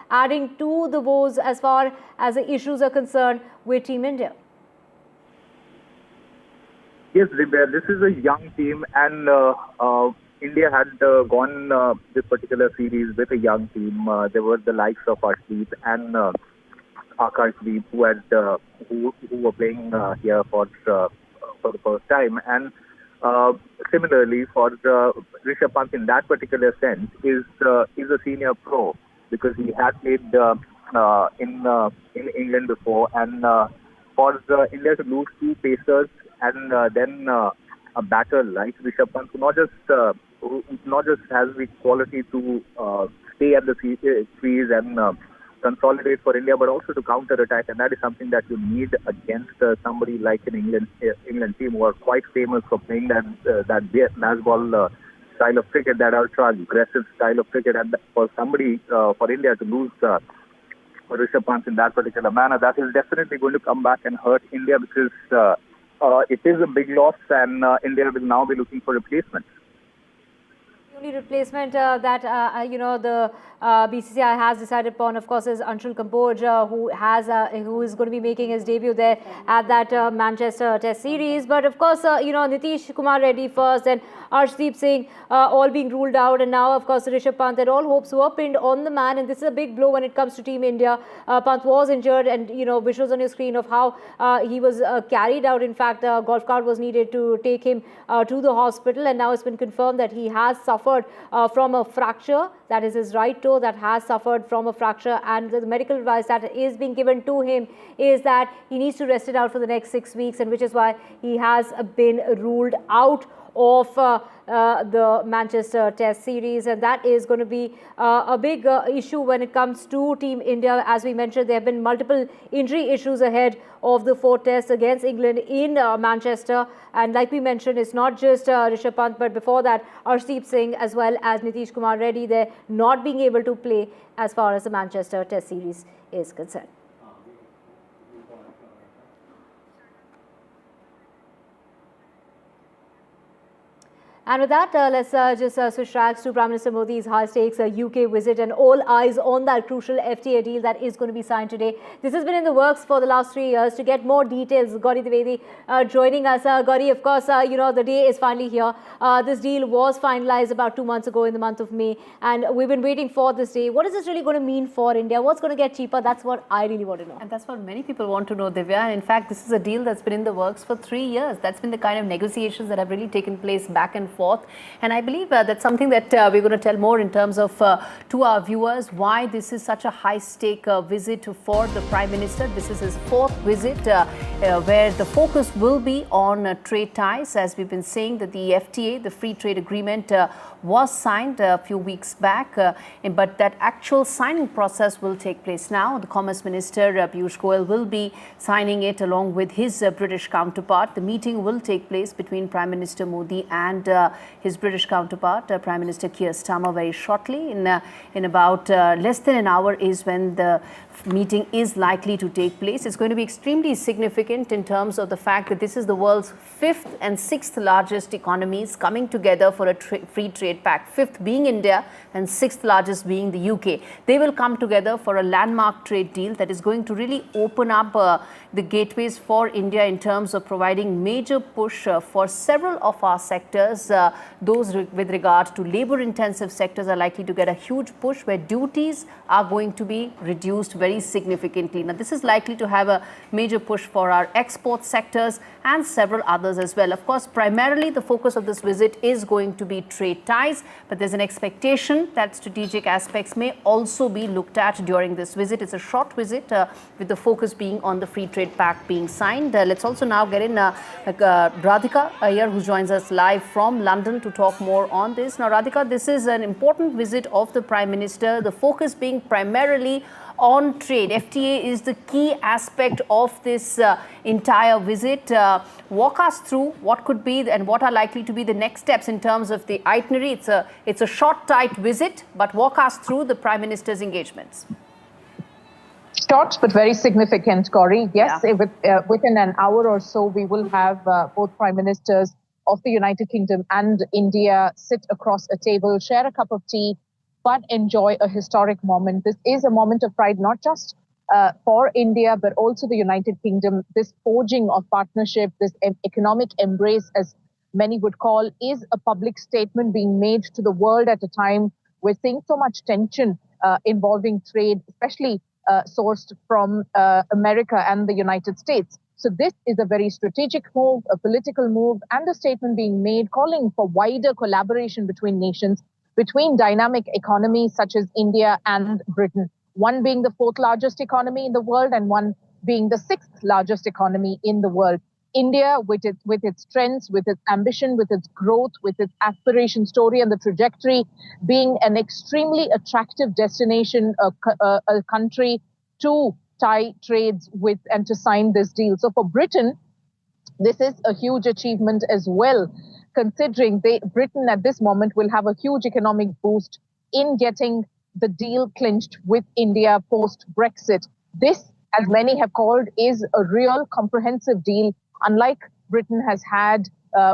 adding to the woes as far as the issues are concerned with Team India. Yes, this is a young team, and India had gone this particular series with a young team. There were the likes of Arshdeep and Akashdeep who were playing here for the first time, and similarly for Rishabh Pant in that particular sense is a senior pro, because he had played in England before, and for India to lose two pacers and then a batter like Rishabh Pant, who not just has the quality to stay at the crease and consolidate for India, but also to counter-attack, and that is something that you need against somebody like an England team who are quite famous for playing that Nazball style of cricket, that ultra-aggressive style of cricket, and for somebody, for India to lose Rishabh Pant in that particular manner, that is definitely going to come back and hurt India, because it is a big loss, and India will now be looking for replacements. The only replacement that the BCCI has decided upon, of course, is Anil Ambani, who is going to be making his debut there at that Manchester Test series. But of course, Nitish Kumar Reddy first, and Arshdeep Singh all being ruled out, and now of course Rishabh Pant, and all hopes were pinned on the man, and this is a big blow when it comes to Team India. Pant was injured, and visuals on your screen of how he was carried out. In fact, a golf cart was needed to take him to the hospital, and now it's been confirmed that he has suffered from a fracture. That is his right toe that has suffered from a fracture, and the medical advice that is being given to him is that he needs to rest it out for the next 6 weeks, and which is why he has been ruled out of the Manchester Test series, and that is going to be a big issue when it comes to Team India. As we mentioned, there have been multiple injury issues ahead of the 4 tests against England in Manchester, and like we mentioned, it's not just Rishabh Pant, but before that Arshdeep Singh as well as Nitish Kumar Reddy, they're not being able to play as far as the Manchester Test series is concerned. And with that, let's just switch tracks to Prime Minister Modi's high-stakes UK visit, and all eyes on that crucial FTA deal that is going to be signed today. This has been in the works for the last 3 years. To get more details, Gauri Dwivedi joining us. Gauri, of course, the day is finally here. This deal was finalized about 2 months ago in the month of May, and we've been waiting for this day. What is this really going to mean for India? What's going to get cheaper? That's what I really want to know. And that's what many people want to know, Divya. And in fact, this is a deal that's been in the works for 3 years. That's been the kind of negotiations that have really taken place back and forth. And I believe that's something that we're going to tell more in terms of to our viewers why this is such a high-stake visit for the Prime Minister. This is his 4th visit where the focus will be on trade ties. As we've been saying, that the FTA, the Free Trade Agreement, was signed a few weeks back, but that actual signing process will take place now. The Commerce Minister, Piyush Goyal, will be signing it along with his British counterpart. The meeting will take place between Prime Minister Modi and his British counterpart, Prime Minister Keir Starmer, very shortly. In about less than an hour is when the meeting is likely to take place. It's going to be extremely significant in terms of the fact that this is the world's 5th and 6th largest economies coming together for a free trade pact. 5th being India and 6th largest being the UK. They will come together for a landmark trade deal that is going to really open up the gateways for India in terms of providing major push for several of our sectors. Those with regard to labor-intensive sectors are likely to get a huge push, where duties are going to be reduced very significantly. Now, this is likely to have a major push for our export sectors and several others as well. Of course, primarily the focus of this visit is going to be trade ties, but there's an expectation that strategic aspects may also be looked at during this visit. It's a short visit with the focus being on the Free Trade Pact being signed. Let's also now get in Radhika here, who joins us live from London to talk more on this. Now, Radhika, this is an important visit of the Prime Minister, the focus being primarily on trade. FTA is the key aspect of this entire visit. Walk us through what could be and what are likely to be the next steps in terms of the itinerary. It's a short, tight visit, but walk us through the Prime Minister's engagements. Short but very significant, Gauri. Yes, yeah. Within an hour or so, we will have both Prime Ministers of the United Kingdom and India sit across a table, share a cup of tea, but enjoy a historic moment. This is a moment of pride, not just for India, but also the United Kingdom. This forging of partnership, this economic embrace, as many would call, is a public statement being made to the world at a time we're seeing so much tension involving trade, especially sourced from America and the United States. So this is a very strategic move, a political move, and a statement being made calling for wider collaboration between nations, between dynamic economies such as India and Britain, one being the 4th largest economy in the world and one being the 6th largest economy in the world. India, with its strengths, with its ambition, with its growth, with its aspiration story and the trajectory, being an extremely attractive destination, a country to tie trades with and to sign this deal. So for Britain, this is a huge achievement as well, considering Britain at this moment will have a huge economic boost in getting the deal clinched with India post-Brexit. This, as many have called, is a real comprehensive deal, unlike Britain has had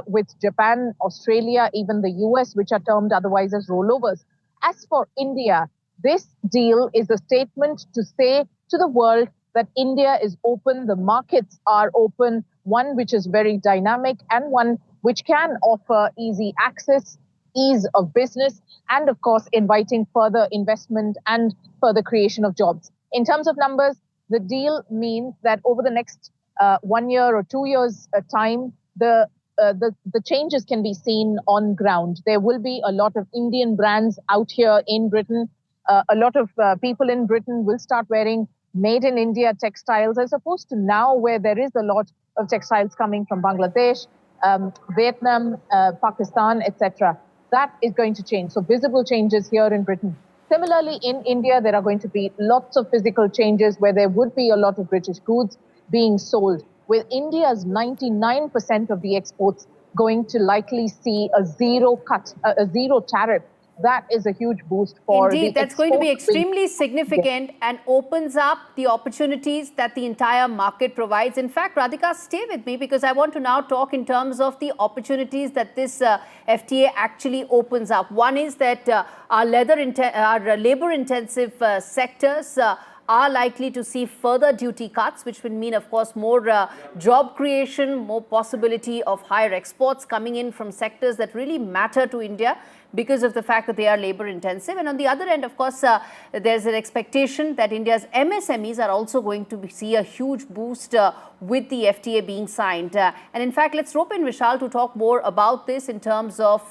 with Japan, Australia, even the US, which are termed otherwise as rollovers. As for India, this deal is a statement to say to the world that India is open, the markets are open, one which is very dynamic and one which can offer easy access, ease of business, and of course, inviting further investment and further creation of jobs. In terms of numbers, the deal means that over the next 1 year or 2 years time, the changes can be seen on ground. There will be a lot of Indian brands out here in Britain. A lot of people in Britain will start wearing made in India textiles, as opposed to now where there is a lot of textiles coming from Bangladesh, Vietnam, Pakistan, etc. That is going to change. So visible changes here in Britain. Similarly, in India, there are going to be lots of physical changes where there would be a lot of British goods being sold, with India's 99% of the exports going to likely see a zero tariff. That is a huge boost for Indeed, that's going to be extremely significant, yes, and opens up the opportunities that the entire market provides. In fact, Radhika, stay with me, because I want to now talk in terms of the opportunities that this FTA actually opens up. One is that our labor-intensive sectors are likely to see further duty cuts, which will mean, of course, more job creation, more possibility of higher exports coming in from sectors that really matter to India because of the fact that they are labor intensive. And on the other end, of course, there's an expectation that India's MSMEs are also going to see a huge boost with the FTA being signed. And in fact, let's rope in Vishal to talk more about this in terms of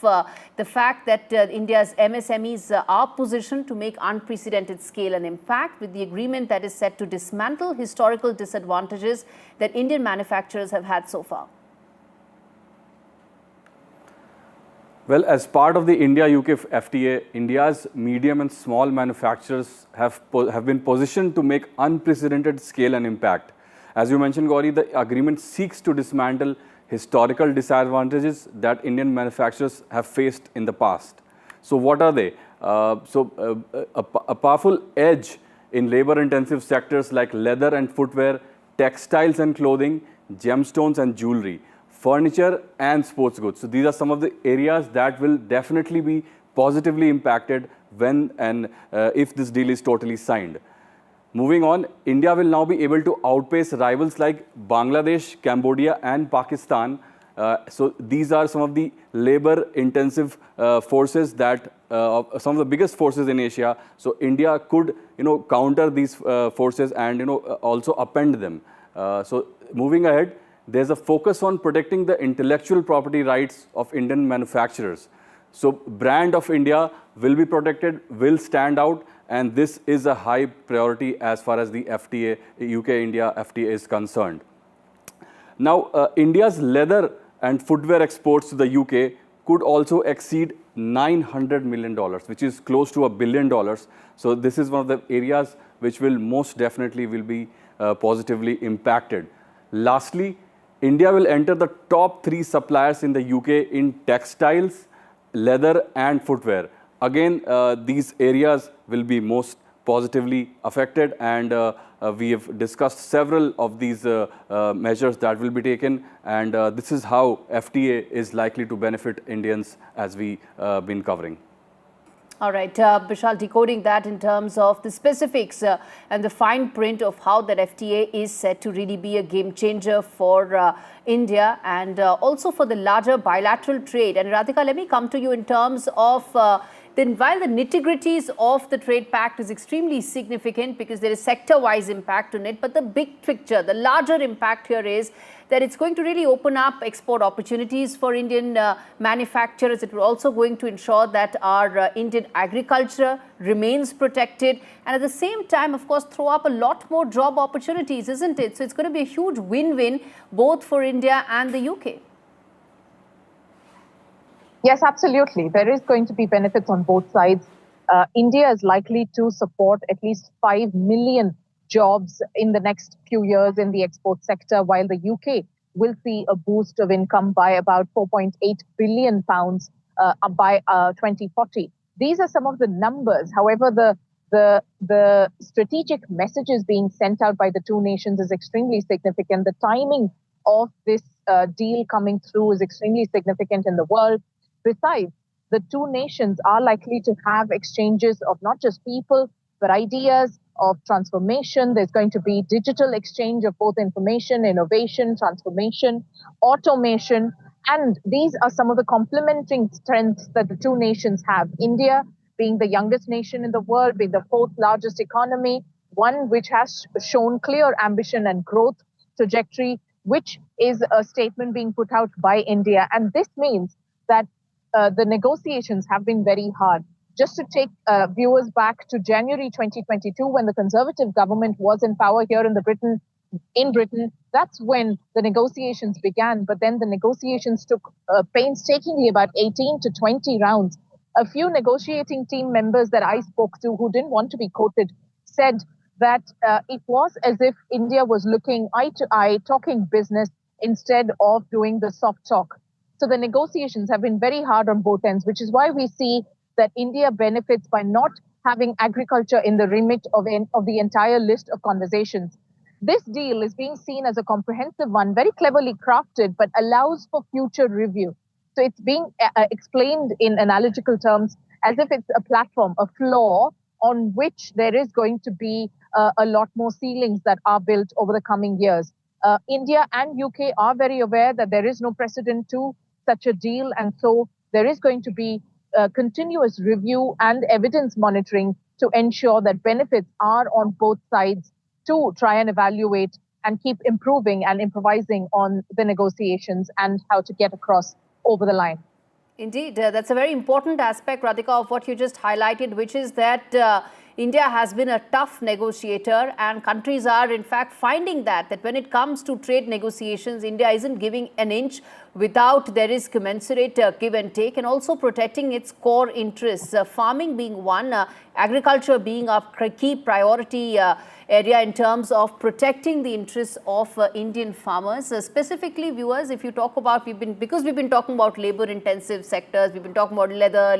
the fact that India's MSMEs are positioned to make unprecedented scale and impact with the agreement that is set to dismantle historical disadvantages that Indian manufacturers have had so far. Well, as part of the India-UK FTA, India's medium and small manufacturers have been positioned to make unprecedented scale and impact. As you mentioned, Gauri, the agreement seeks to dismantle historical disadvantages that Indian manufacturers have faced in the past. So what are they? A powerful edge in labor-intensive sectors like leather and footwear, textiles and clothing, gemstones and jewelry, furniture and sports goods. So these are some of the areas that will definitely be positively impacted when and if this deal is totally signed. Moving on, India will now be able to outpace rivals like Bangladesh, Cambodia and Pakistan. So these are some of the labor-intensive forces that some of the biggest forces in Asia. So India could, counter these forces and also upend them. So moving ahead, there's a focus on protecting the intellectual property rights of Indian manufacturers. So brand of India will be protected, will stand out, and this is a high priority as far as the FTA, UK-India FTA is concerned. Now, India's leather and footwear exports to the UK could also exceed $900 million, which is close to $1 billion. So this is one of the areas which will most definitely be positively impacted. Lastly, India will enter the top 3 suppliers in the UK in textiles, leather and footwear. Again, these areas will be most positively affected, and we have discussed several of these measures that will be taken, and this is how FTA is likely to benefit Indians, as we been covering. All right, Vishal, decoding that in terms of the specifics and the fine print of how that FTA is set to really be a game changer for India and also for the larger bilateral trade. And Radhika, let me come to you in terms of then while the nitty-gritties of the trade pact is extremely significant because there is sector-wise impact on it, but the big picture, the larger impact here is that it's going to really open up export opportunities for Indian manufacturers. It will also going to ensure that our Indian agriculture remains protected, and at the same time, of course, throw up a lot more job opportunities, isn't it? So it's going to be a huge win-win both for India and the UK. Yes, absolutely. There is going to be benefits on both sides. India is likely to support at least 5 million jobs in the next few years in the export sector, while the UK will see a boost of income by about 4.8 billion pounds by 2040. These are some of the numbers. However, the strategic messages being sent out by the two nations is extremely significant. The timing of this deal coming through is extremely significant in the world. Besides, the two nations are likely to have exchanges of not just people, but ideas of transformation. There's going to be digital exchange of both information, innovation, transformation, automation. And these are some of the complementing strengths that the two nations have. India being the youngest nation in the world, being the fourth largest economy, one which has shown clear ambition and growth trajectory, which is a statement being put out by India. And this means that the negotiations have been very hard. Just to take viewers back to January 2022, when the Conservative government was in power here in Britain, that's when the negotiations began. But then the negotiations took painstakingly about 18 to 20 rounds. A few negotiating team members that I spoke to who didn't want to be quoted said that it was as if India was looking eye to eye, talking business instead of doing the soft talk. So the negotiations have been very hard on both ends, which is why we see that India benefits by not having agriculture in the remit of the entire list of conversations. This deal is being seen as a comprehensive one, very cleverly crafted, but allows for future review. So it's being explained in analogical terms as if it's a platform, a floor on which there is going to be a lot more ceilings that are built over the coming years. India and UK are very aware that there is no precedent to such a deal, and so there is going to be continuous review and evidence monitoring to ensure that benefits are on both sides to try and evaluate and keep improving and improvising on the negotiations and how to get across over the line. Indeed, that's a very important aspect, Radhika, of what you just highlighted, which is that India has been a tough negotiator, and countries are in fact finding that when it comes to trade negotiations, India isn't giving an inch without there is commensurate give and take, and also protecting its core interests, farming being one, agriculture being a key priority area in terms of protecting the interests of Indian farmers. Specifically, viewers, if you talk about, we've been talking about labor intensive sectors, we've been talking about leather,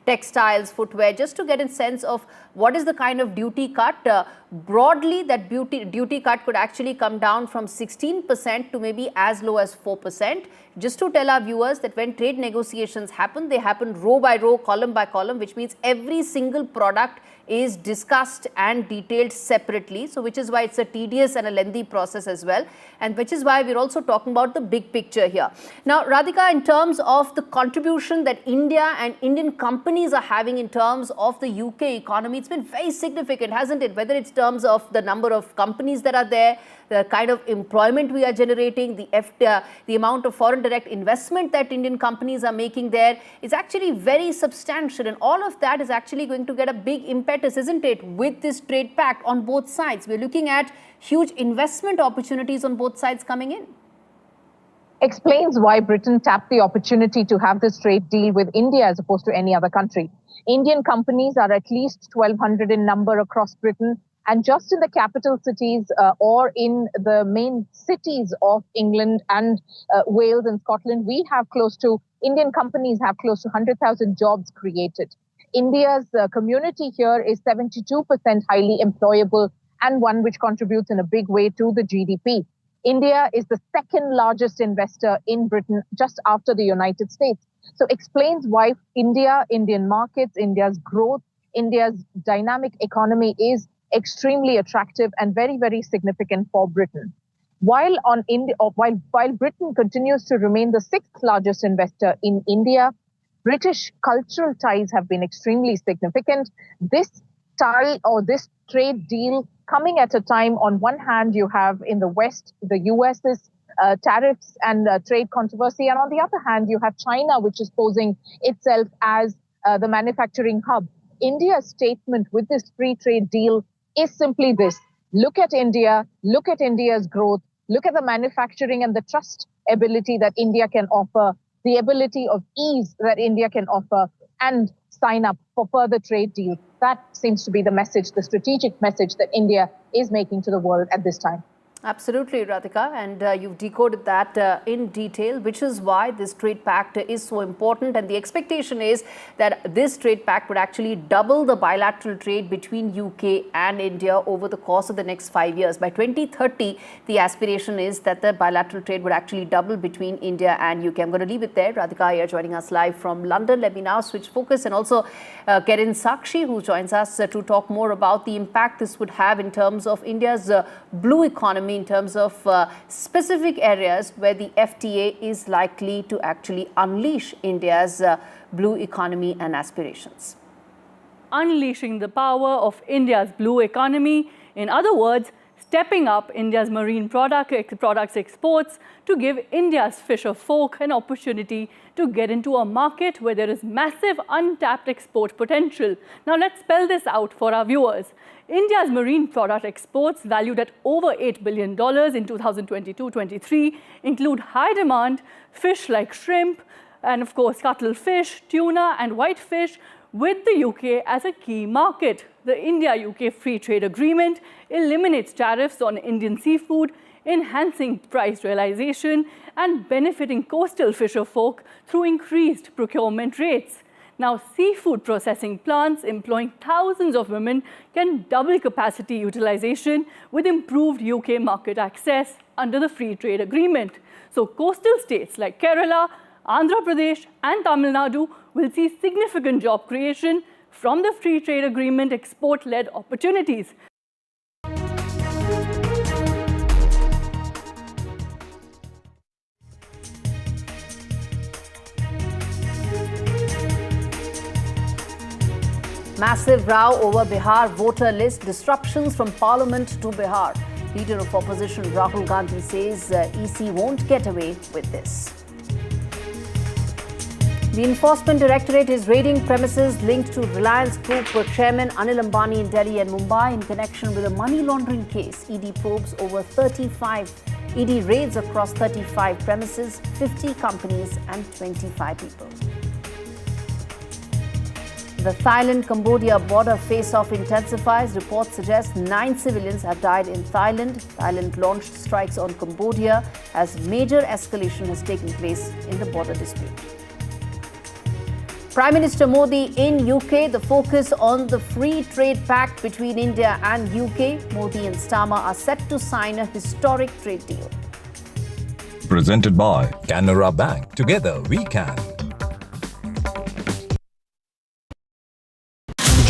textiles, footwear, just to get a sense of what is the kind of duty cut. Broadly, that duty cut could actually come down from 16% to maybe as low as 4%. Just to tell our viewers that when trade negotiations happen, they happen row by row, column by column, which means every single product is discussed and detailed separately. So which is why it's a tedious and a lengthy process as well, and which is why we're also talking about the big picture here. Now, Radhika, in terms of the contribution that India and Indian companies are having in terms of the UK economy, it's been very significant, hasn't it? Whether it's terms of the number of companies that are there, the kind of employment we are generating, the amount of foreign direct investment that Indian companies are making there is actually very substantial, and all of that is actually going to get a big impetus, isn't it, with this trade pact on both sides? We're looking at huge investment opportunities on both sides coming in. Explains why Britain tapped the opportunity to have this trade deal with India as opposed to any other country. Indian companies are at least 1,200 in number across Britain. And just in the capital cities or in the main cities of England and Wales and Scotland, Indian companies have close to 100,000 jobs created. India's community here is 72% highly employable and one which contributes in a big way to the GDP. India is the second largest investor in Britain, just after the United States. So explains why Indian markets, India's growth, India's dynamic economy is extremely attractive and very, very significant for Britain. While Britain continues to remain the sixth largest investor in India, British cultural ties have been extremely significant. This tie or this trade deal coming at a time, on one hand, you have in the West, the US's tariffs and trade controversy. And on the other hand, you have China, which is posing itself as the manufacturing hub. India's statement with this free trade deal is simply this. Look at India, look at India's growth, look at the manufacturing and the trust ability that India can offer, the ability of ease that India can offer, and sign up for further trade deals. That seems to be the message, the strategic message that India is making to the world at this time. Absolutely, Radhika, and you've decoded that in detail, which is why this trade pact is so important. And the expectation is that this trade pact would actually double the bilateral trade between UK and India over the course of the next 5 years. By 2030, the aspiration is that the bilateral trade would actually double between India and UK. I'm going to leave it there. Radhika here joining us live from London. Let me now switch focus and also get in Sakshi, who joins us to talk more about the impact this would have in terms of India's blue economy, in terms of specific areas where the FTA is likely to actually unleash India's blue economy and aspirations. Unleashing the power of India's blue economy, in other words, stepping up India's marine products exports to give India's fisher folk an opportunity to get into a market where there is massive untapped export potential. Now let's spell this out for our viewers. India's marine product exports, valued at over $8 billion in 2022-23, include high demand fish like shrimp and of course cuttlefish, tuna and whitefish, with the UK as a key market. The India-UK Free Trade Agreement eliminates tariffs on Indian seafood, enhancing price realization and benefiting coastal fisher folk through increased procurement rates. Now, seafood processing plants employing thousands of women can double capacity utilization with improved UK market access under the Free Trade Agreement. So, coastal states like Kerala, Andhra Pradesh and Tamil Nadu will see significant job creation from the Free Trade Agreement export-led opportunities. Massive row over Bihar voter list, disruptions from Parliament to Bihar. Leader of opposition Rahul Gandhi says EC won't get away with this. The Enforcement Directorate is raiding premises linked to Reliance Group chairman Anil Ambani in Delhi and Mumbai in connection with a money laundering case. ED probes over 35. ED raids across 35 premises, 50 companies and 25 people. The Thailand-Cambodia border face-off intensifies. Reports suggest 9 civilians have died in Thailand. Thailand launched strikes on Cambodia as major escalation has taken place in the border dispute. Prime Minister Modi in UK, the focus on the free trade pact between India and UK. Modi and Starmer are set to sign a historic trade deal. Presented by Canara Bank. Together we can.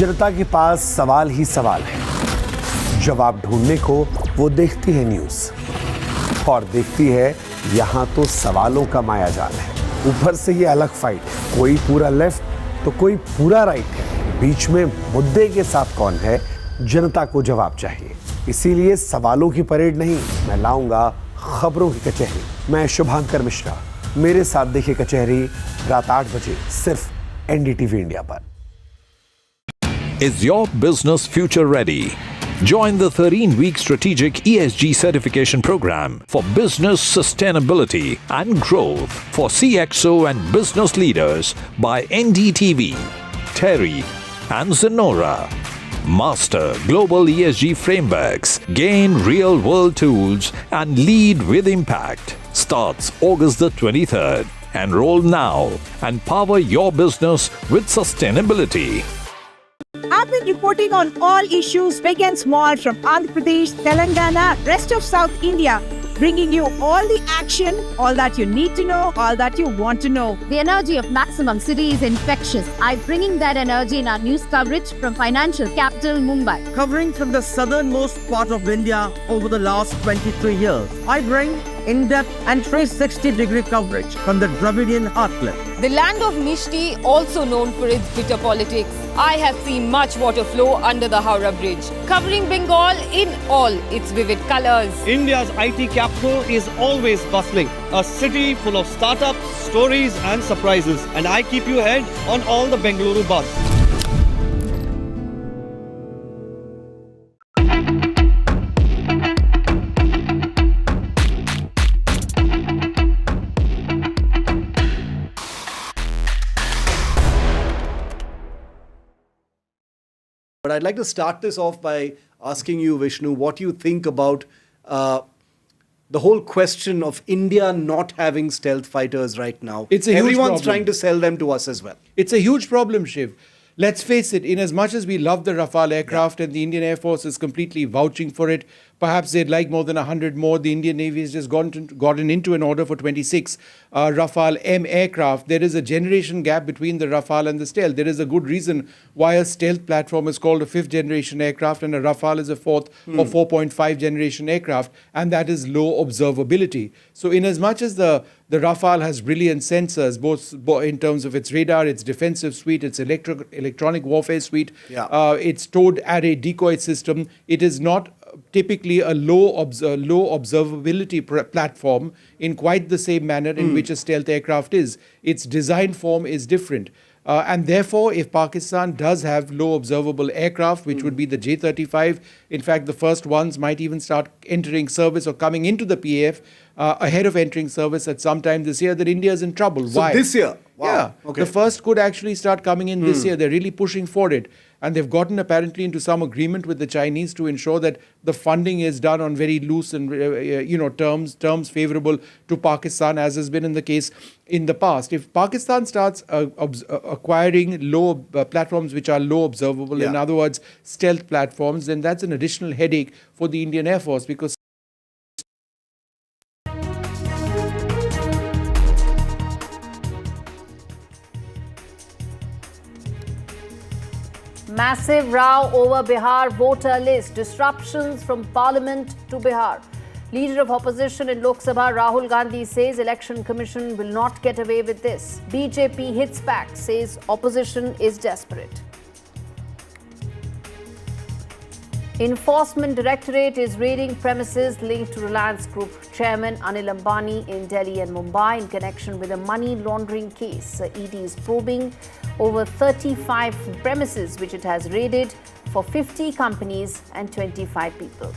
जनता के पास सवाल ही सवाल है। जवाब ढूंढने को वो देखती है न्यूज़ और देखती है यहाँ तो सवालों का मायाजाल है। ऊपर से ये अलग फाइट है, कोई पूरा लेफ्ट तो कोई पूरा राइट है। बीच में मुद्दे के साथ कौन है, जनता को जवाब चाहिए। इसीलिए सवालों की परेड नहीं, मैं लाऊंगा खबरों की कचहरी। मैं शुभांकर मिश्रा, मेरे साथ देखिए कचहरी रात 8 बजे सिर्फ NDTV इंडिया पर। Is your business future ready? Join the 13-week strategic ESG certification program for business sustainability and growth for CXO and business leaders by NDTV, Terry and Zenora. Master global ESG frameworks, gain real-world tools and lead with impact. Starts August the 23rd. Enroll now and power your business with sustainability. I've been reporting on all issues big and small from Andhra Pradesh, Telangana, rest of South India. bringing you all the action, all that you need to know, all that you want to know. The energy of maximum city is infectious. I'm bringing that energy in our news coverage from financial capital Mumbai. Covering from the southernmost part of India over the last 23 years, I bring in-depth and 360-degree coverage from the Dravidian heartland. The land of Mishti, also known for its bitter politics. I have seen much water flow under the Howrah Bridge, covering Bengal in all its vivid colors. India's IT capital is always bustling, a city full of startups, stories and surprises. And I keep you ahead on all the Bengaluru buzz. But I'd like to start this off by asking you, Vishnu, what you think about the whole question of India not having stealth fighters right now. It's a huge Everyone's problem. trying to sell them to us as well. It's a huge problem, Shiv. Let's face it, in as much as we love the Rafale aircraft and the Indian Air Force is completely vouching for it, perhaps they'd like more than 100 more. The Indian Navy has just gotten into an order for 26 Rafale M aircraft. There is a generation gap between the Rafale and the stealth. There is a good reason why a stealth platform is called a 5th generation aircraft and a Rafale is a 4th or 4.5 generation aircraft, and that is low observability. So in as much as the Rafale has brilliant sensors, both in terms of its radar, its defensive suite, its electronic warfare suite, its towed array decoy system, it is not typically a low observability platform in quite the same manner in which a stealth aircraft is. Its design form is different. And therefore, if Pakistan does have low observable aircraft, which would be the J-35, in fact, the first ones might even start entering service or coming into the PAF ahead of entering service at some time this year, that India is in trouble. So Why? this year? Wow. Yeah. Okay. The first could actually start coming in this year. They're really pushing for it. And they've gotten apparently into some agreement with the Chinese to ensure that the funding is done on very loose and terms favorable to Pakistan, as has been in the case in the past. If Pakistan starts acquiring low platforms which are low observable, in other words, stealth platforms, then that's an additional headache for the Indian Air Force, because Massive row over Bihar voter list. Disruptions from Parliament to Bihar. Leader of opposition in Lok Sabha, Rahul Gandhi, says Election Commission will not get away with this. BJP hits back, says opposition is desperate. Enforcement Directorate is raiding premises linked to Reliance Group Chairman Anil Ambani in Delhi and Mumbai in connection with a money laundering case. ED is probing over 35 premises which it has raided for 50 companies and 25 people.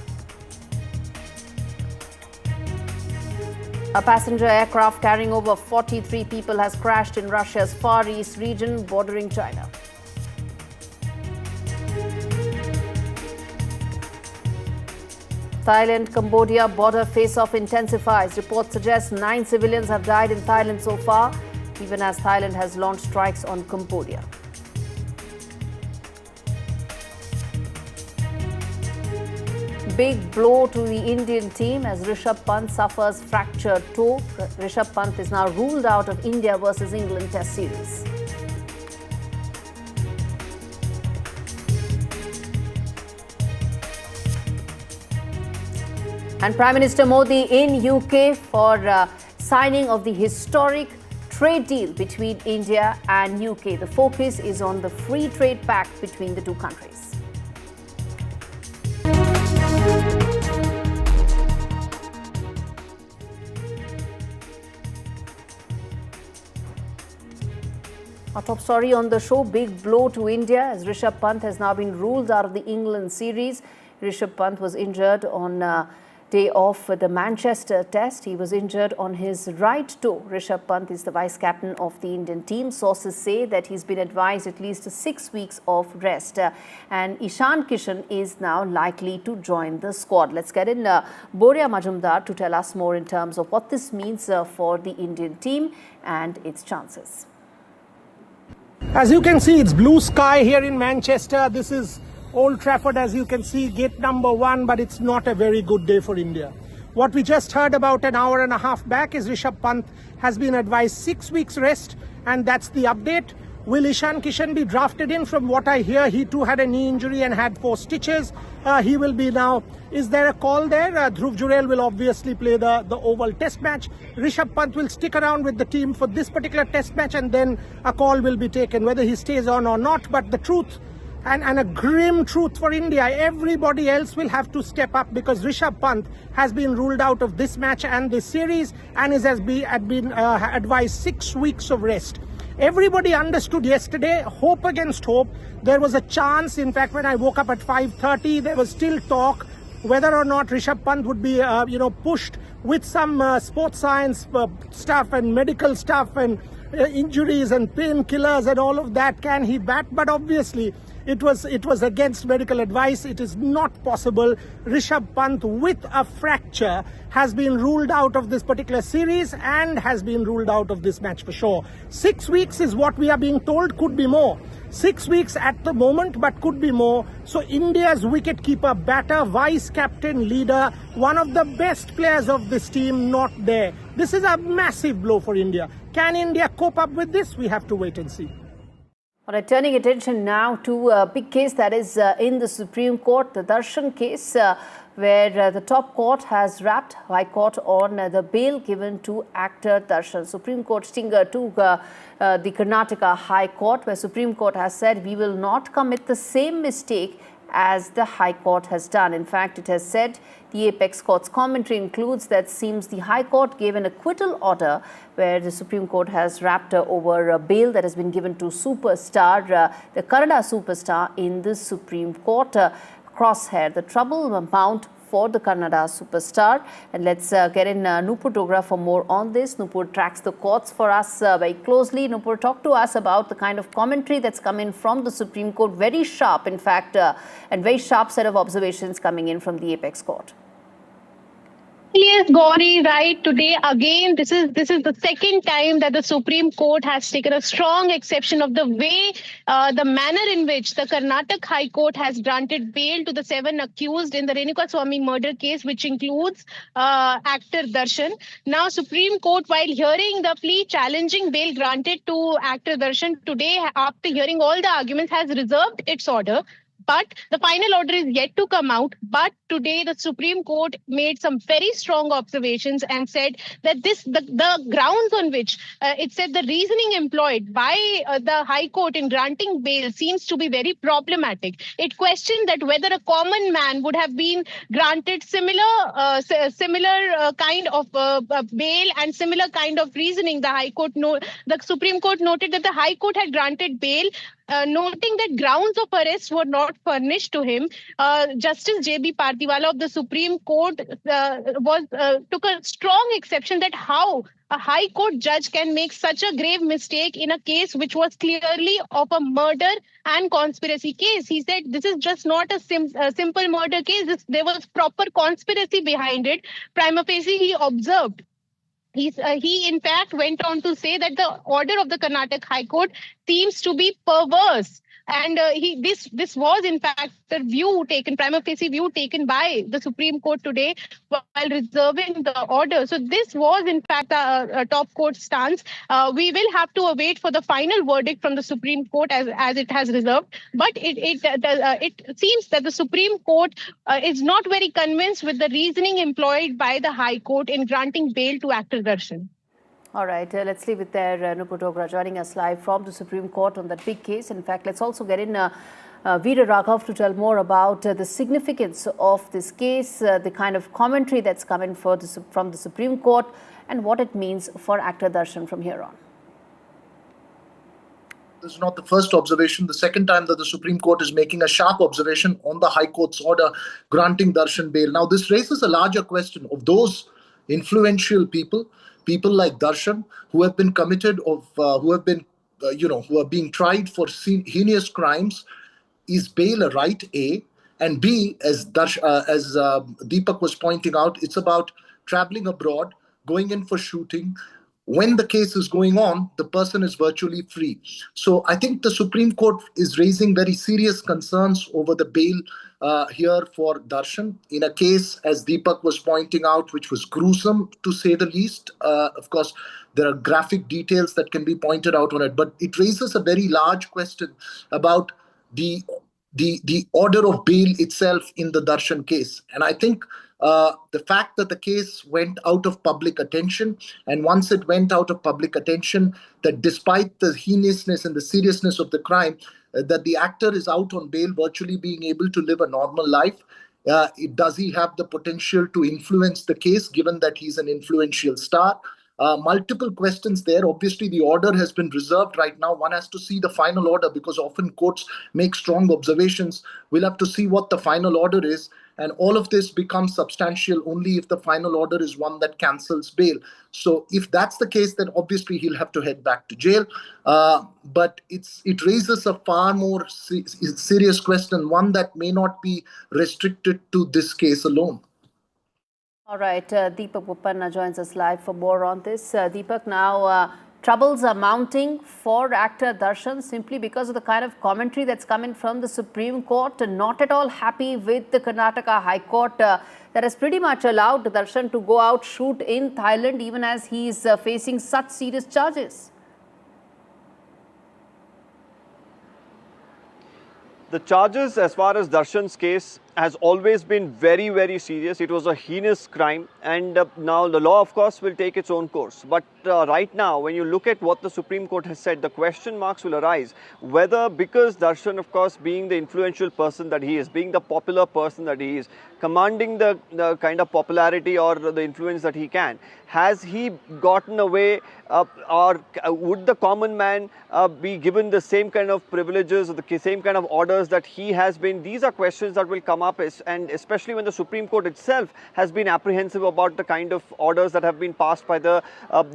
A passenger aircraft carrying over 43 people has crashed in Russia's Far East region bordering China. Thailand-Cambodia border face-off intensifies. Reports suggest 9 civilians have died in Thailand so far, even as Thailand has launched strikes on Cambodia. Big blow to the Indian team as Rishabh Pant suffers fractured toe. Rishabh Pant is now ruled out of India versus England Test series. And Prime Minister Modi in UK for signing of the historic trade deal between India and UK. The focus is on the free trade pact between the two countries. Our top story on the show, big blow to India as Rishabh Pant has now been ruled out of the England series. Rishabh Pant was injured on day off the Manchester test. He was injured on his right toe. Rishabh Pant is the vice captain of the Indian team. Sources say that he's been advised at least 6 weeks of rest. And Ishan Kishan is now likely to join the squad. Let's get in Boria Majumdar to tell us more in terms of what this means for the Indian team and its chances. As you can see, it's blue sky here in Manchester. This is Old Trafford, as you can see, gate number 1, but it's not a very good day for India. What we just heard about an hour and a half back is Rishabh Pant has been advised 6 weeks rest, and that's the update. Will Ishan Kishan be drafted in? From what I hear, he too had a knee injury and had 4 stitches. He will be now. Is there a call there? Dhruv Jurel will obviously play the Oval Test match. Rishabh Pant will stick around with the team for this particular Test match, and then a call will be taken whether he stays on or not. But the truth, and a grim truth for India, everybody else will have to step up, because Rishabh Pant has been ruled out of this match and this series, and has been advised 6 weeks of rest. Everybody understood yesterday, hope against hope. There was a chance, in fact, when I woke up at 5:30, there was still talk whether or not Rishabh Pant would be, pushed with some sports science stuff and medical stuff and injuries and painkillers and all of that. Can he bat? But obviously, it was against medical advice. It is not possible. Rishabh Pant with a fracture has been ruled out of this particular series and has been ruled out of this match for sure. 6 weeks is what we are being told, could be more. 6 weeks at the moment, but could be more. So India's wicketkeeper, batter, vice captain, leader, one of the best players of this team, not there. This is a massive blow for India. Can India cope up with this? We have to wait and see. All right, turning attention now to a big case that is in the Supreme Court, the Darshan case, where the top court has wrapped High Court on the bail given to actor Darshan. Supreme Court stinger to the Karnataka High Court, where Supreme Court has said we will not commit the same mistake as the High Court has done. In fact, it has said the apex court's commentary includes that seems the High Court gave an acquittal order where the Supreme Court has wrapped over a bail that has been given to superstar, the Kannada superstar in the Supreme Court. Crosshair, the trouble mount for the Kannada superstar. And let's get in Nupur Dogra for more on this. Nupur tracks the courts for us very closely. Nupur, talk to us about the kind of commentary that's come in from the Supreme Court. Very sharp, in fact, and very sharp set of observations coming in from the apex court. Yes, Gauri, right. Today, again, this is the second time that the Supreme Court has taken a strong exception of the way, the manner in which the Karnataka High Court has granted bail to the 7 accused in the Renukaswamy murder case, which includes actor Darshan. Now, Supreme Court, while hearing the plea challenging bail granted to actor Darshan today, after hearing all the arguments, has reserved its order. But the final order is yet to come out. But today, the Supreme Court made some very strong observations and said that the grounds on which it said the reasoning employed by the High Court in granting bail seems to be very problematic. It questioned that whether a common man would have been granted similar kind of bail and similar kind of reasoning. The Supreme Court noted that the High Court had granted bail, noting that grounds of arrest were not furnished to him. Justice J.B. Partiwala of the Supreme Court took a strong exception that how a High Court judge can make such a grave mistake in a case which was clearly of a murder and conspiracy case. He said this is just not a simple murder case. There was proper conspiracy behind it. Prima facie, he observed. He in fact went on to say that the order of the Karnataka High Court seems to be perverse. And this was in fact the prima facie view taken by the Supreme Court today while reserving the order. So this was in fact a top court stance. We will have to await for the final verdict from the Supreme Court as it has reserved. But it seems that the Supreme Court is not very convinced with the reasoning employed by the High Court in granting bail to actor Darshan. All right, let's leave it there. Nupur Dogra joining us live from the Supreme Court on that big case. In fact, let's also get in Veera Raghav to tell more about the significance of this case, the kind of commentary that's coming from the Supreme Court, and what it means for actor Darshan from here on. This is not the first observation. The second time that the Supreme Court is making a sharp observation on the High Court's order granting Darshan bail. Now, this raises a larger question of those influential people like Darshan, who have been committed who are being tried for heinous crimes. Is bail a right? A, and B, as Deepak was pointing out, it's about traveling abroad, going in for shooting, when the case is going on, the person is virtually free. So I think the Supreme Court is raising very serious concerns over the bail here for Darshan in a case, as Deepak was pointing out, which was gruesome to say the least. Of course, there are graphic details that can be pointed out on it, but it raises a very large question about the order of bail itself in the Darshan case. And I think the fact that the case went out of public attention, and once it went out of public attention, that despite the heinousness and the seriousness of the crime, that the actor is out on bail, virtually being able to live a normal life. Does he have the potential to influence the case, given that he's an influential star? Multiple questions there. Obviously, the order has been reserved right now. One has to see the final order, because often courts make strong observations. We'll have to see what the final order is. And all of this becomes substantial only if the final order is one that cancels bail. So if that's the case, then obviously he'll have to head back to jail. But it raises a far more serious question, one that may not be restricted to this case alone. All right, Deepak Boppanna joins us live for more on this. Deepak, now troubles are mounting for actor Darshan simply because of the kind of commentary that's coming from the Supreme Court. Not at all happy with the Karnataka High Court that has pretty much allowed Darshan to go out shoot in Thailand, even as he's facing such serious charges. The charges as far as Darshan's case has always been very, very serious. It was a heinous crime, and now the law, of course, will take its own course. But right now, when you look at what the Supreme Court has said, the question marks will arise whether, because Darshan, of course, being the influential person that he is, being the popular person that he is, commanding the kind of popularity or the influence that he can, has he gotten away, or would the common man be given the same kind of privileges or the same kind of orders that he has been? These are questions that will come up, and especially when the Supreme Court itself has been apprehensive about the kind of orders that have been passed by the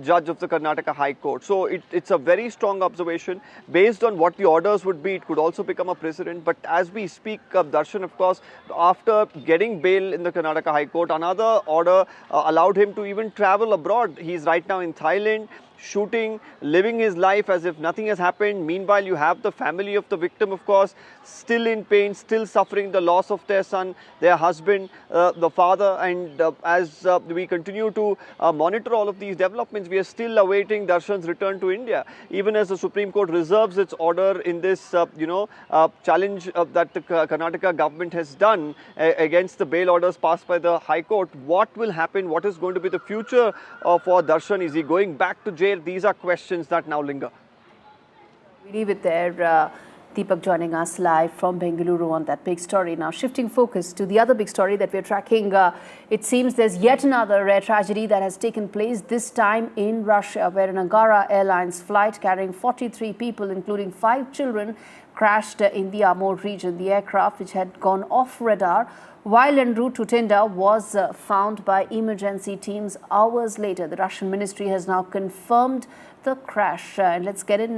judge of the Karnataka High Court. So it's a very strong observation. Based on what the orders would be, it could also become a precedent. But as we speak, Darshan, of course, after getting bail in the Karnataka High Court, another order allowed him to even travel abroad. He's right now in Thailand, shooting, living his life as if nothing has happened. Meanwhile, you have the family of the victim, of course, still in pain, still suffering the loss of their son, their husband, the father. And as we continue to monitor all of these developments, we are still awaiting Darshan's return to India, even as the Supreme Court reserves its order in this, challenge that the Karnataka government has done against the bail orders passed by the High Court. What will happen? What is going to be the future for Darshan? Is he going back to jail? These are questions that now linger. We leave it there. Deepak joining us live from Bengaluru on that big story. Now shifting focus to the other big story that we're tracking. It seems there's yet another rare tragedy that has taken place, this time in Russia, where an Angara Airlines flight carrying 43 people, including 5 children, crashed in the Amur region. The aircraft, which had gone off radar while en route to Tinda, was found by emergency teams hours later. The Russian ministry has now confirmed the crash. And let's get in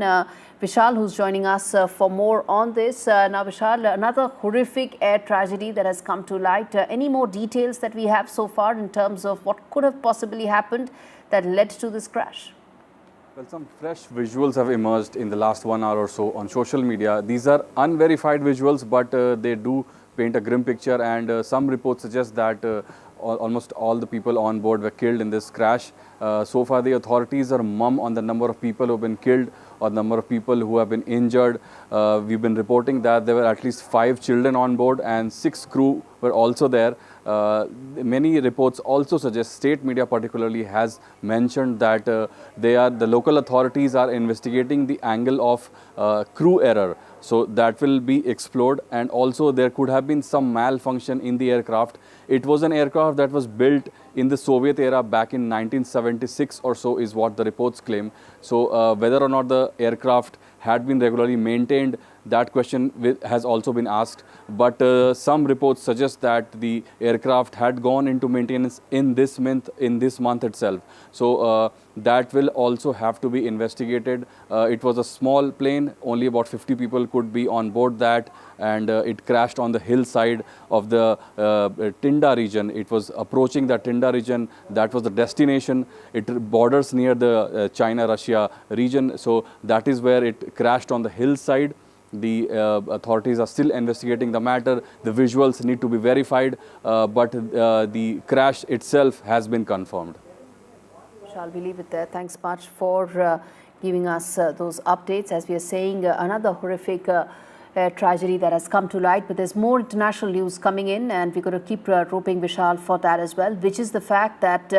Vishal, who's joining us for more on this. Now, Vishal, another horrific air tragedy that has come to light. Any more details that we have so far in terms of what could have possibly happened that led to this crash? Well, some fresh visuals have emerged in the last 1 hour or so on social media. These are unverified visuals, but they do paint a grim picture, and some reports suggest that almost all the people on board were killed in this crash. So far, the authorities are mum on the number of people who have been killed or number of people who have been injured. We've been reporting that there were at least 5 children on board and 6 crew were also there. Many reports also suggest, state media particularly has mentioned that the local authorities are investigating the angle of crew error. So that will be explored, and also there could have been some malfunction in the aircraft. It was an aircraft that was built in the Soviet era back in 1976 or so is what the reports claim. So whether or not the aircraft had been regularly maintained, that question has also been asked. But some reports suggest that the aircraft had gone into maintenance in this month itself. So that will also have to be investigated. It was a small plane, only about 50 people could be on board that, and it crashed on the hillside of the Tinda region. It was approaching the Tinda region. That was the destination. It borders near the China-Russia region. So that is where it crashed on the hillside. The authorities are still investigating the matter. The visuals need to be verified, but the crash itself has been confirmed. Shall we leave it there? Thanks much for giving us those updates. As we are saying, another horrific tragedy that has come to light, but there's more international news coming in, and we're going to keep roping Vishal for that as well, which is the fact that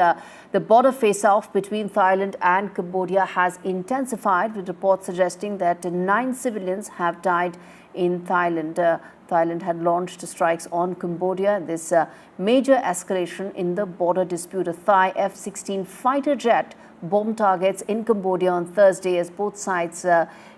the border face-off between Thailand and Cambodia has intensified, with reports suggesting that 9 civilians have died in Thailand. Thailand had launched strikes on Cambodia. This major escalation in the border dispute. A Thai F-16 fighter jet bombed targets in Cambodia on Thursday as both sides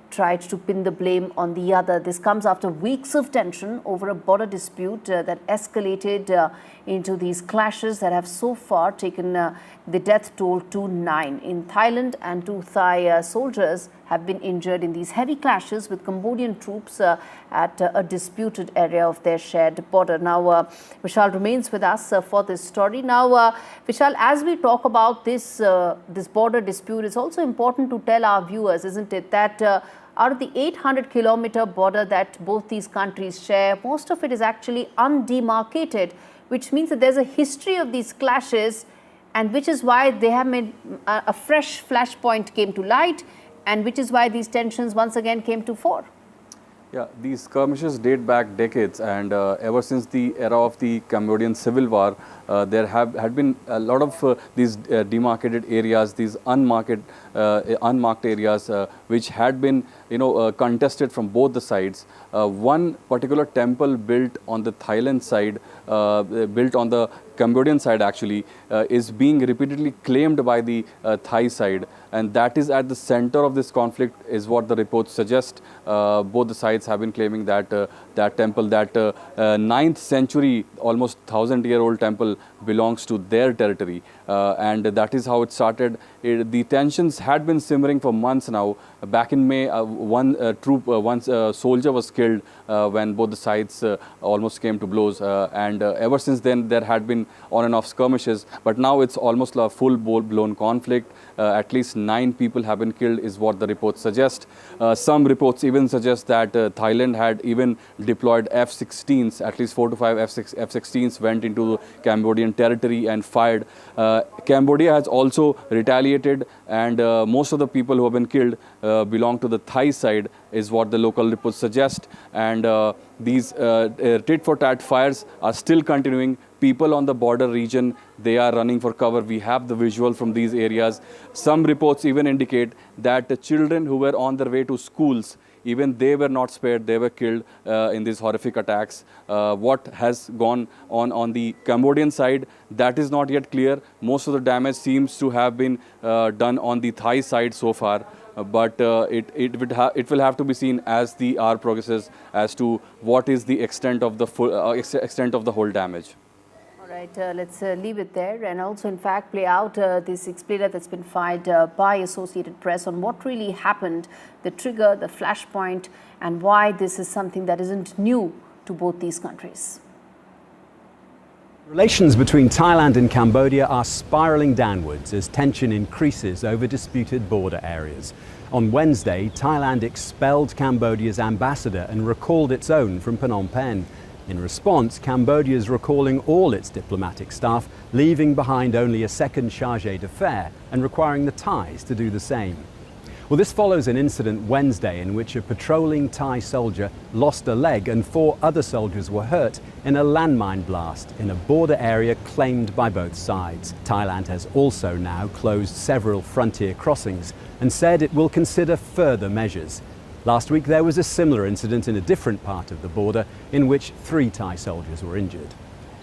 tried to pin the blame on the other. This comes after weeks of tension over a border dispute that escalated into these clashes that have so far taken the death toll to 9 in Thailand, and 2 Thai soldiers have been injured in these heavy clashes with Cambodian troops at a disputed area of their shared border. Now, Vishal remains with us for this story. Now, Vishal, as we talk about this border dispute, it's also important to tell our viewers, isn't it, that out of the 800-kilometer border that both these countries share, most of it is actually undemarcated, which means that there's a history of these clashes, and which is why they have made a fresh flashpoint came to light, and which is why these tensions once again came to fore. Yeah, these skirmishes date back decades, and ever since the era of the Cambodian Civil War, there had been a lot of these demarcated areas, these unmarked areas, which had been, contested from both the sides. One particular temple built on the Thailand side, built on the Cambodian side actually, is being repeatedly claimed by the Thai side, and that is at the center of this conflict, is what the reports suggest. Both the sides have been claiming that that temple, that 9th century, almost 1,000-year-old temple, belongs to their territory, and that is how it started. The tensions had been simmering for months now. Back in May, one soldier was killed when both the sides almost came to blows, and ever since then there had been on and off skirmishes, but now it's almost a full-blown conflict. At least 9 people have been killed is what the reports suggest. Some reports even suggest that Thailand had even deployed F-16s, at least 4 to 5 F-16s went into Cambodian territory and fired. Cambodia has also retaliated, and most of the people who have been killed belong to the Thai side, is what the local reports suggest. And these tit-for-tat fires are still continuing. People on the border region, they are running for cover. We have the visual from these areas. Some reports even indicate that the children who were on their way to schools, even they were not spared. They were killed in these horrific attacks. What has gone on the Cambodian side, that is not yet clear. Most of the damage seems to have been done on the Thai side so far. But it will have to be seen as the hour progresses as to what is the extent of the extent of the whole damage. All right, let's leave it there, and also in fact play out this explainer that's been filed by Associated Press on what really happened, the trigger, the flashpoint, and why this is something that isn't new to both these countries. Relations between Thailand and Cambodia are spiraling downwards as tension increases over disputed border areas. On Wednesday, Thailand expelled Cambodia's ambassador and recalled its own from Phnom Penh. In response, Cambodia is recalling all its diplomatic staff, leaving behind only a second charge d'affaires and requiring the Thais to do the same. Well, this follows an incident Wednesday in which a patrolling Thai soldier lost a leg and 4 other soldiers were hurt in a landmine blast in a border area claimed by both sides. Thailand has also now closed several frontier crossings and said it will consider further measures. Last week there was a similar incident in a different part of the border in which 3 Thai soldiers were injured.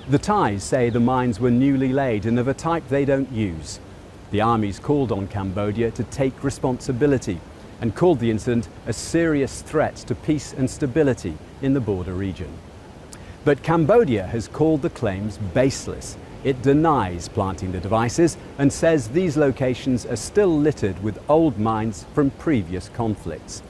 The Thais say the mines were newly laid and of a type they don't use. The army's called on Cambodia to take responsibility. and called the incident a serious threat to peace and stability in the border region. But Cambodia has called the claims baseless. It denies planting the devices and says these locations are still littered with old mines from previous conflicts.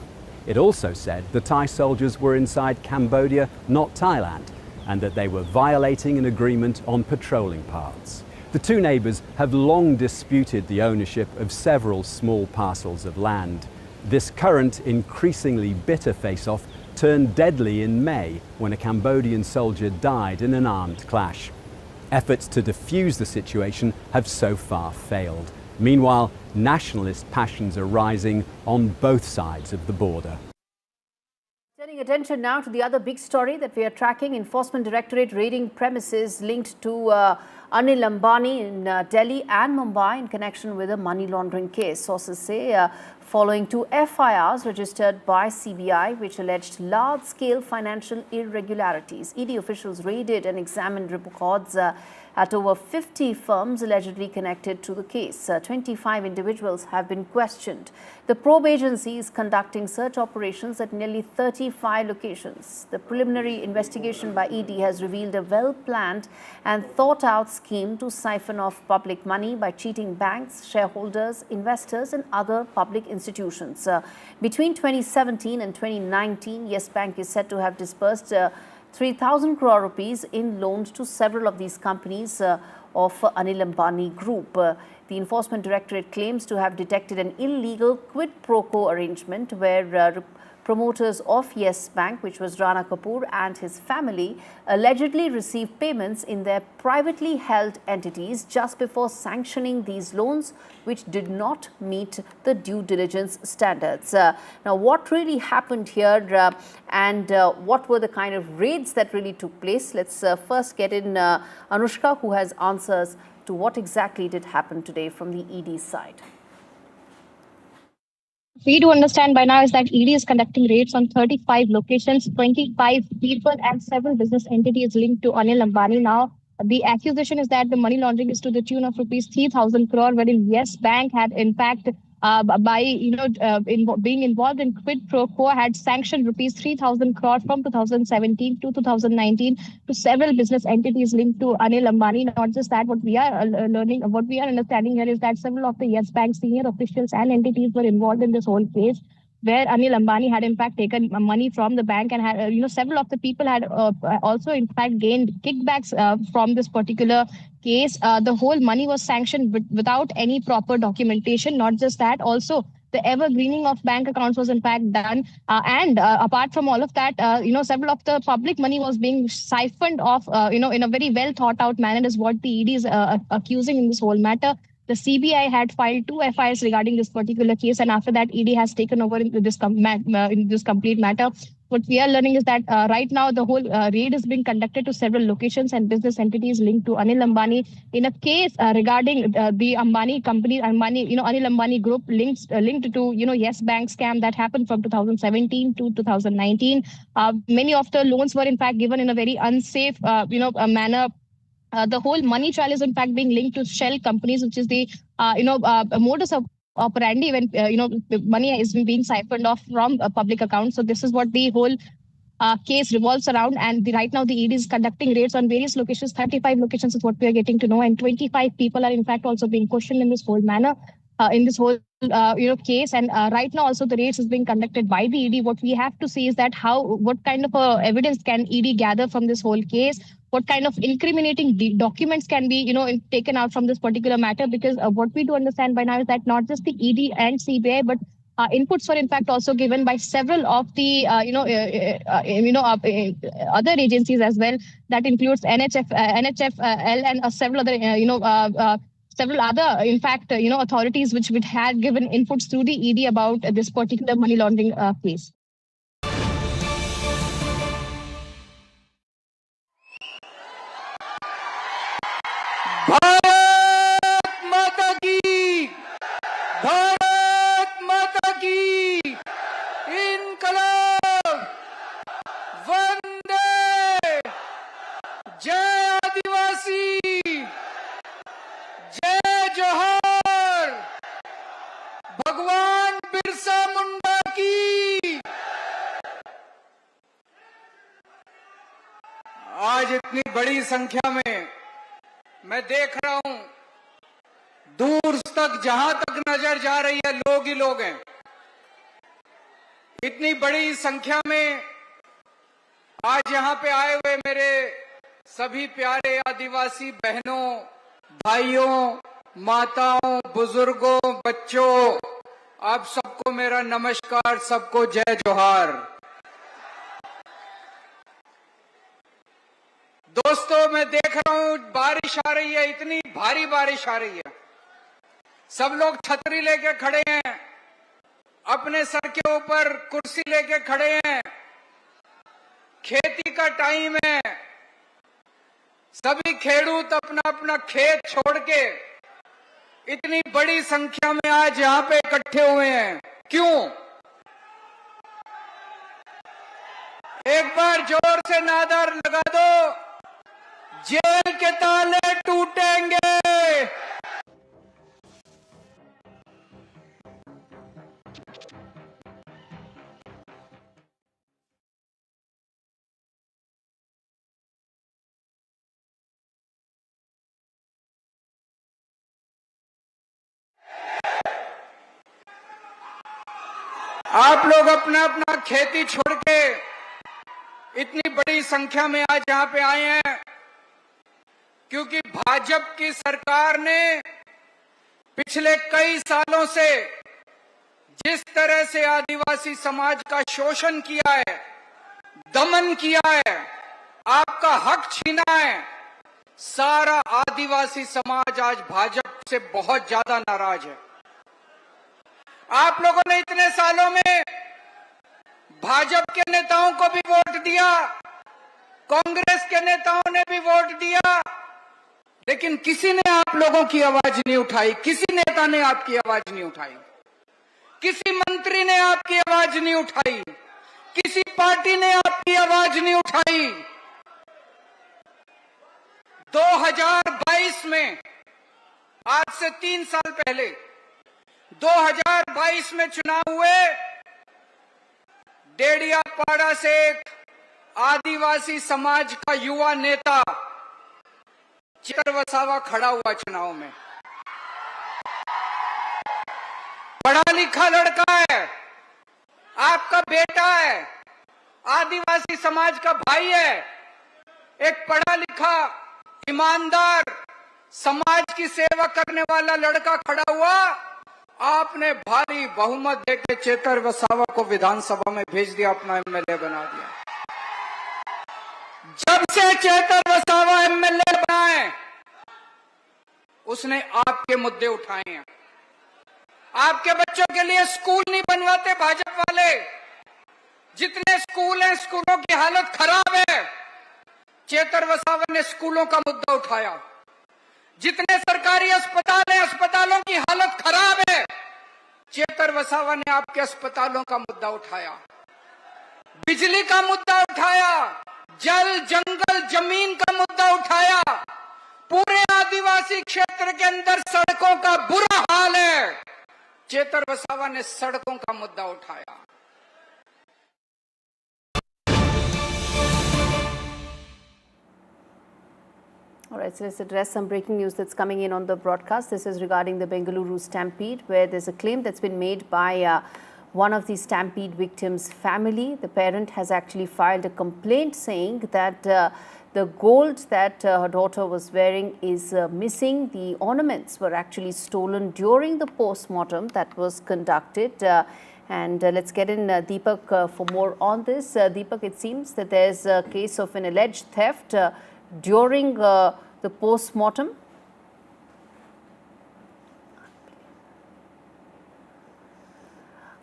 It also said the Thai soldiers were inside Cambodia, not Thailand, and that they were violating an agreement on patrolling paths. The two neighbours have long disputed the ownership of several small parcels of land. This current, increasingly bitter face-off turned deadly in May when a Cambodian soldier died in an armed clash. Efforts to defuse the situation have so far failed. Meanwhile, nationalist passions are rising on both sides of the border. Turning attention now to the other big story that we are tracking, Enforcement Directorate raiding premises linked to Anil Ambani in Delhi and Mumbai in connection with a money laundering case. Sources say following two FIRs registered by CBI which alleged large-scale financial irregularities. ED officials raided and examined records at over 50 firms allegedly connected to the case. 25 individuals have been questioned. The probe agency is conducting search operations at nearly 35 locations. The preliminary investigation by ED has revealed a well-planned and thought-out scheme to siphon off public money by cheating banks, shareholders, investors and other public institutions. Between 2017 and 2019, Yes Bank is said to have disbursed 3,000 crore rupees in loans to several of these companies of Anil Ambani Group. The Enforcement Directorate claims to have detected an illegal quid pro quo arrangement where promoters of Yes Bank, which was Rana Kapoor and his family, allegedly received payments in their privately held entities just before sanctioning these loans, which did not meet the due diligence standards. Now, what really happened here and what were the kind of raids that really took place? Let's first get in Anushka, who has answers to what exactly did happen today from the ED side. We do understand by now is that ED is conducting raids on 35 locations, 25 people and several business entities linked to Anil Ambani. Now, the accusation is that the money laundering is to the tune of rupees 3,000 crore, wherein Yes Bank had in fact being involved in quid pro quo had sanctioned rupees 3,000 crore from 2017 to 2019 to several business entities linked to Anil Ambani. Not just that, what we are understanding here is that several of the Yes Bank senior officials and entities were involved in this whole case, where Anil Ambani had in fact taken money from the bank and had, several of the people had also in fact gained kickbacks from this particular case. The whole money was sanctioned without any proper documentation. Not just that, also the evergreening of bank accounts was in fact done. Apart from all of that, several of the public money was being siphoned off, in a very well thought out manner is what the ED is accusing in this whole matter. The CBI had filed 2 FIRs regarding this particular case, and after that, ED has taken over in this complete matter. What we are learning is that right now the whole raid is being conducted to several locations and business entities linked to Anil Ambani in a case regarding the Ambani company, Anil Ambani Group linked to Yes Bank scam that happened from 2017 to 2019. Many of the loans were in fact given in a very unsafe manner. The whole money trail is in fact being linked to shell companies, which is the modus operandi when money is being siphoned off from public accounts. So this is what the whole case revolves around, and right now the ED is conducting raids on various locations. 35 locations is what we are getting to know, and 25 people are in fact also being questioned in this whole manner. In this whole case, and right now also the raids is being conducted by the ED. What we have to see is that what kind of evidence can ED gather from this whole case? What kind of incriminating documents can be taken out from this particular matter? Because what we do understand by now is that not just the ED and CBI, but inputs were in fact also given by several of the other agencies as well. That includes NHFL and several other several other, in fact, authorities which had given inputs to the ED about this particular money laundering case. भगवान बिरसा मुंडा आज इतनी बड़ी संख्या में मैं देख रहा हूं, दूर तक जहां तक नजर जा रही है लोग ही लोग हैं। इतनी बड़ी संख्या में आज यहां पे आए हुए मेरे सभी प्यारे आदिवासी बहनों, भाइयों, माताओं, बुजुर्गों, बच्चों, आप सबको मेरा नमस्कार, सबको जय जोहार। दोस्तों, मैं देख रहा हूं बारिश आ रही है, इतनी भारी बारिश आ रही है। सब लोग छतरी लेके खड़े हैं, अपने सर के ऊपर कुर्सी लेके खड़े हैं। खेती का टाइम है, सभी खेडूत अपना अपना खेत छोड़ के इतनी बड़ी संख्या में आज यहां पे इकट्ठे हुए हैं। क्यों? एक बार जोर से नारा लगा दो, जेल के ताले टूटेंगे। आप लोग अपना अपना खेती छोड़ के इतनी बड़ी संख्या में आज यहां पे आए हैं क्योंकि भाजपा की सरकार ने पिछले कई सालों से जिस तरह से आदिवासी समाज का शोषण किया है, दमन किया है, आपका हक छीना है, सारा आदिवासी समाज आज भाजपा से बहुत ज्यादा नाराज है। आप लोगों ने इतने सालों में भाजपा के नेताओं को भी वोट दिया, कांग्रेस के नेताओं ने भी वोट दिया, लेकिन किसी ने आप लोगों की आवाज नहीं उठाई, किसी नेता ने आपकी आवाज नहीं उठाई, किसी मंत्री ने आपकी आवाज नहीं उठाई, किसी पार्टी ने आपकी आवाज नहीं उठाई। 2022 में, आज से 3 साल पहले 2022 में चुनाव हुए, डेडियापाड़ा से एक आदिवासी समाज का युवा नेता चेतर वसावा खड़ा हुआ चुनाव में। पढ़ा लिखा लड़का है, आपका बेटा है, आदिवासी समाज का भाई है, एक पढ़ा लिखा, ईमानदार, समाज की सेवा करने वाला लड़का खड़ा हुआ। आपने भारी बहुमत देके चेतर वसावा को विधानसभा में भेज दिया, अपना एमएलए बना दिया। जब से चेतर वसावा एमएलए बना है, उसने आपके मुद्दे उठाए हैं। आपके बच्चों के लिए स्कूल नहीं बनवाते भाजपा वाले, जितने स्कूल हैं स्कूलों की हालत खराब है, चेतर वसावा ने स्कूलों का मुद्दा उठाया। जितने सरकारी अस्पताल हैं, अस्पतालों की हालत खराब है, चेतर वसावा ने आपके अस्पतालों का मुद्दा उठाया। बिजली का मुद्दा उठाया, जल, जंगल, जमीन का मुद्दा उठाया। पूरे आदिवासी क्षेत्र के अंदर सड़कों का बुरा हाल है, चेतर वसावा ने सड़कों का मुद्दा उठाया। All right, so let's address some breaking news that's coming in on the broadcast. This is regarding the Bengaluru Stampede, where there's a claim that's been made by one of the Stampede victims' family. The parent has actually filed a complaint saying that the gold that her daughter was wearing is missing. The ornaments were actually stolen during the post-mortem that was conducted. And let's get in Deepak for more on this. Deepak, it seems that there's a case of an alleged theft during the post-mortem.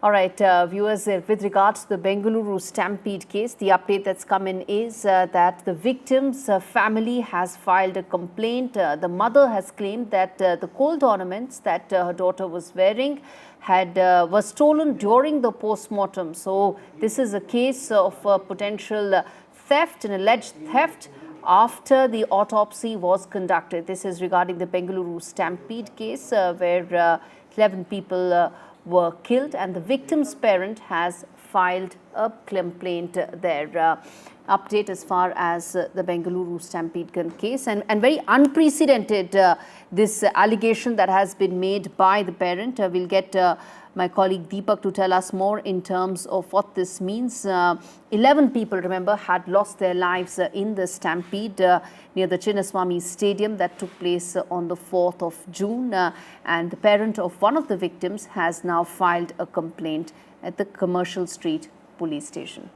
All right, viewers, with regards to the Bengaluru Stampede case, the update that's come in is that the victim's family has filed a complaint. The mother has claimed that the gold ornaments that her daughter was wearing was stolen during the post-mortem. So this is a case of potential theft, an alleged theft, after the autopsy was conducted. This is regarding the Bengaluru Stampede case where 11 people were killed, and the victim's parent has filed a complaint there. Update as far as the Bengaluru Stampede case, and very unprecedented this allegation that has been made by the parent. We'll get my colleague Deepak to tell us more in terms of what this means. 11 people, remember, had lost their lives in the Stampede near the Chinnaswamy Stadium that took place on the 4th of June. And the parent of one of the victims has now filed a complaint at the Commercial Street police station.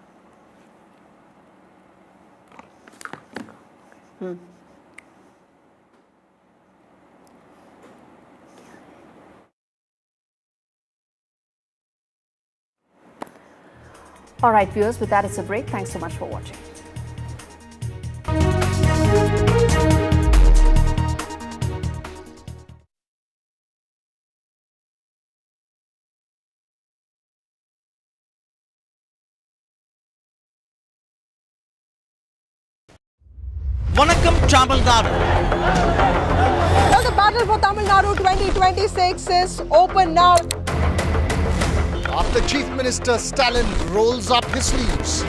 All right, viewers, with that, it's a break. Thanks so much for watching. Vanakkam Tamil Nadu. Well, the battle for Tamil Nadu 2026 is open now. After Chief Minister Stalin rolls up his sleeves.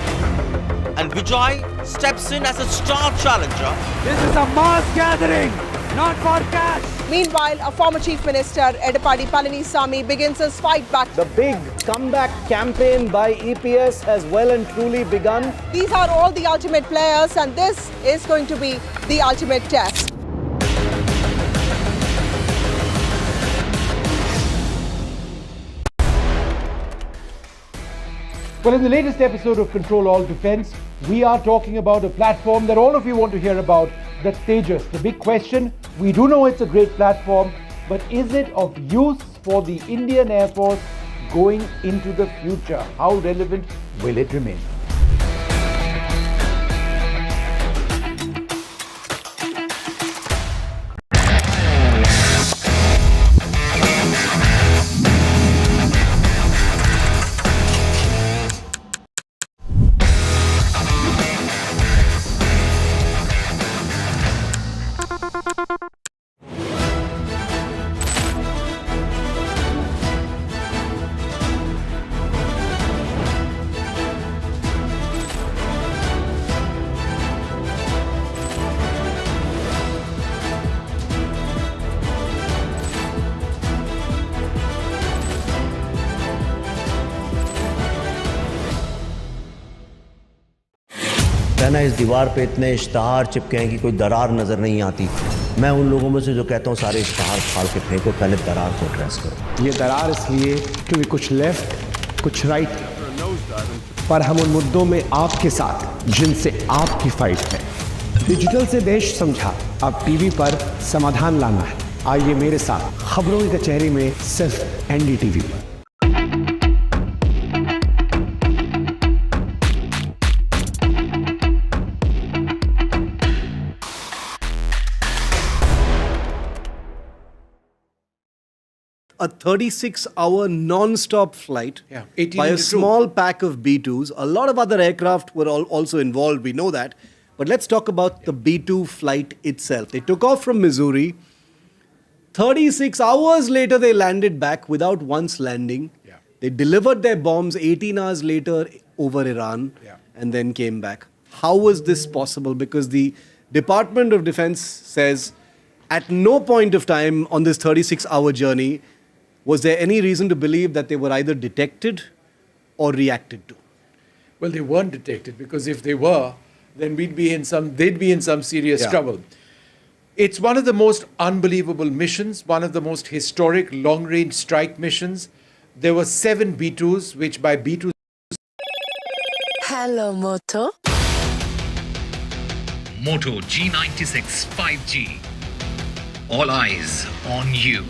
And Vijay steps in as a star challenger. This is a mass gathering, not for cash. Meanwhile, a former Chief Minister, Edapadi Palanisamy, begins his fight back. The big comeback campaign by EPS has well and truly begun. These are all the ultimate players, and this is going to be the ultimate test. Well, in the latest episode of Control All Defense, we are talking about a platform that all of you want to hear about, the Tejas. The big question, we do know it's a great platform, but is it of use for the Indian Air Force going into the future? How relevant will it remain? कहना इस दीवार पे इतने इश्तहार चिपके हैं कि कोई दरार नज़र नहीं आती। मैं उन लोगों में से जो कहता हूँ सारे इश्तहार फाड़ के फेंको, पहले दरार को एड्रेस करो। ये दरार इसलिए क्योंकि कुछ लेफ्ट कुछ राइट, पर हम उन मुद्दों में आपके साथ जिनसे आपकी फाइट है। डिजिटल से देश समझा, अब टीवी पर समाधान लाना है। आइए मेरे साथ खबरों की कचहरी में सिर्फ NDTV पर। A 36-hour non-stop flight by a small pack of B-2s. A lot of other aircraft were also involved, we know that. But let's talk about the B-2 flight itself. They took off from Missouri. 36 hours later, they landed back without once landing. They delivered their bombs 18 hours later over Iran and then came back. How was this possible? Because the Department of Defense says at no point of time on this 36-hour journey was there any reason to believe that they were either detected or reacted to? Well, they weren't detected, because if they were, then they'd be in some serious trouble. It's one of the most unbelievable missions, one of the most historic long-range strike missions. There were 7 B-2s, which by B-2... Hello, Moto. Moto G96 5G. All eyes on you.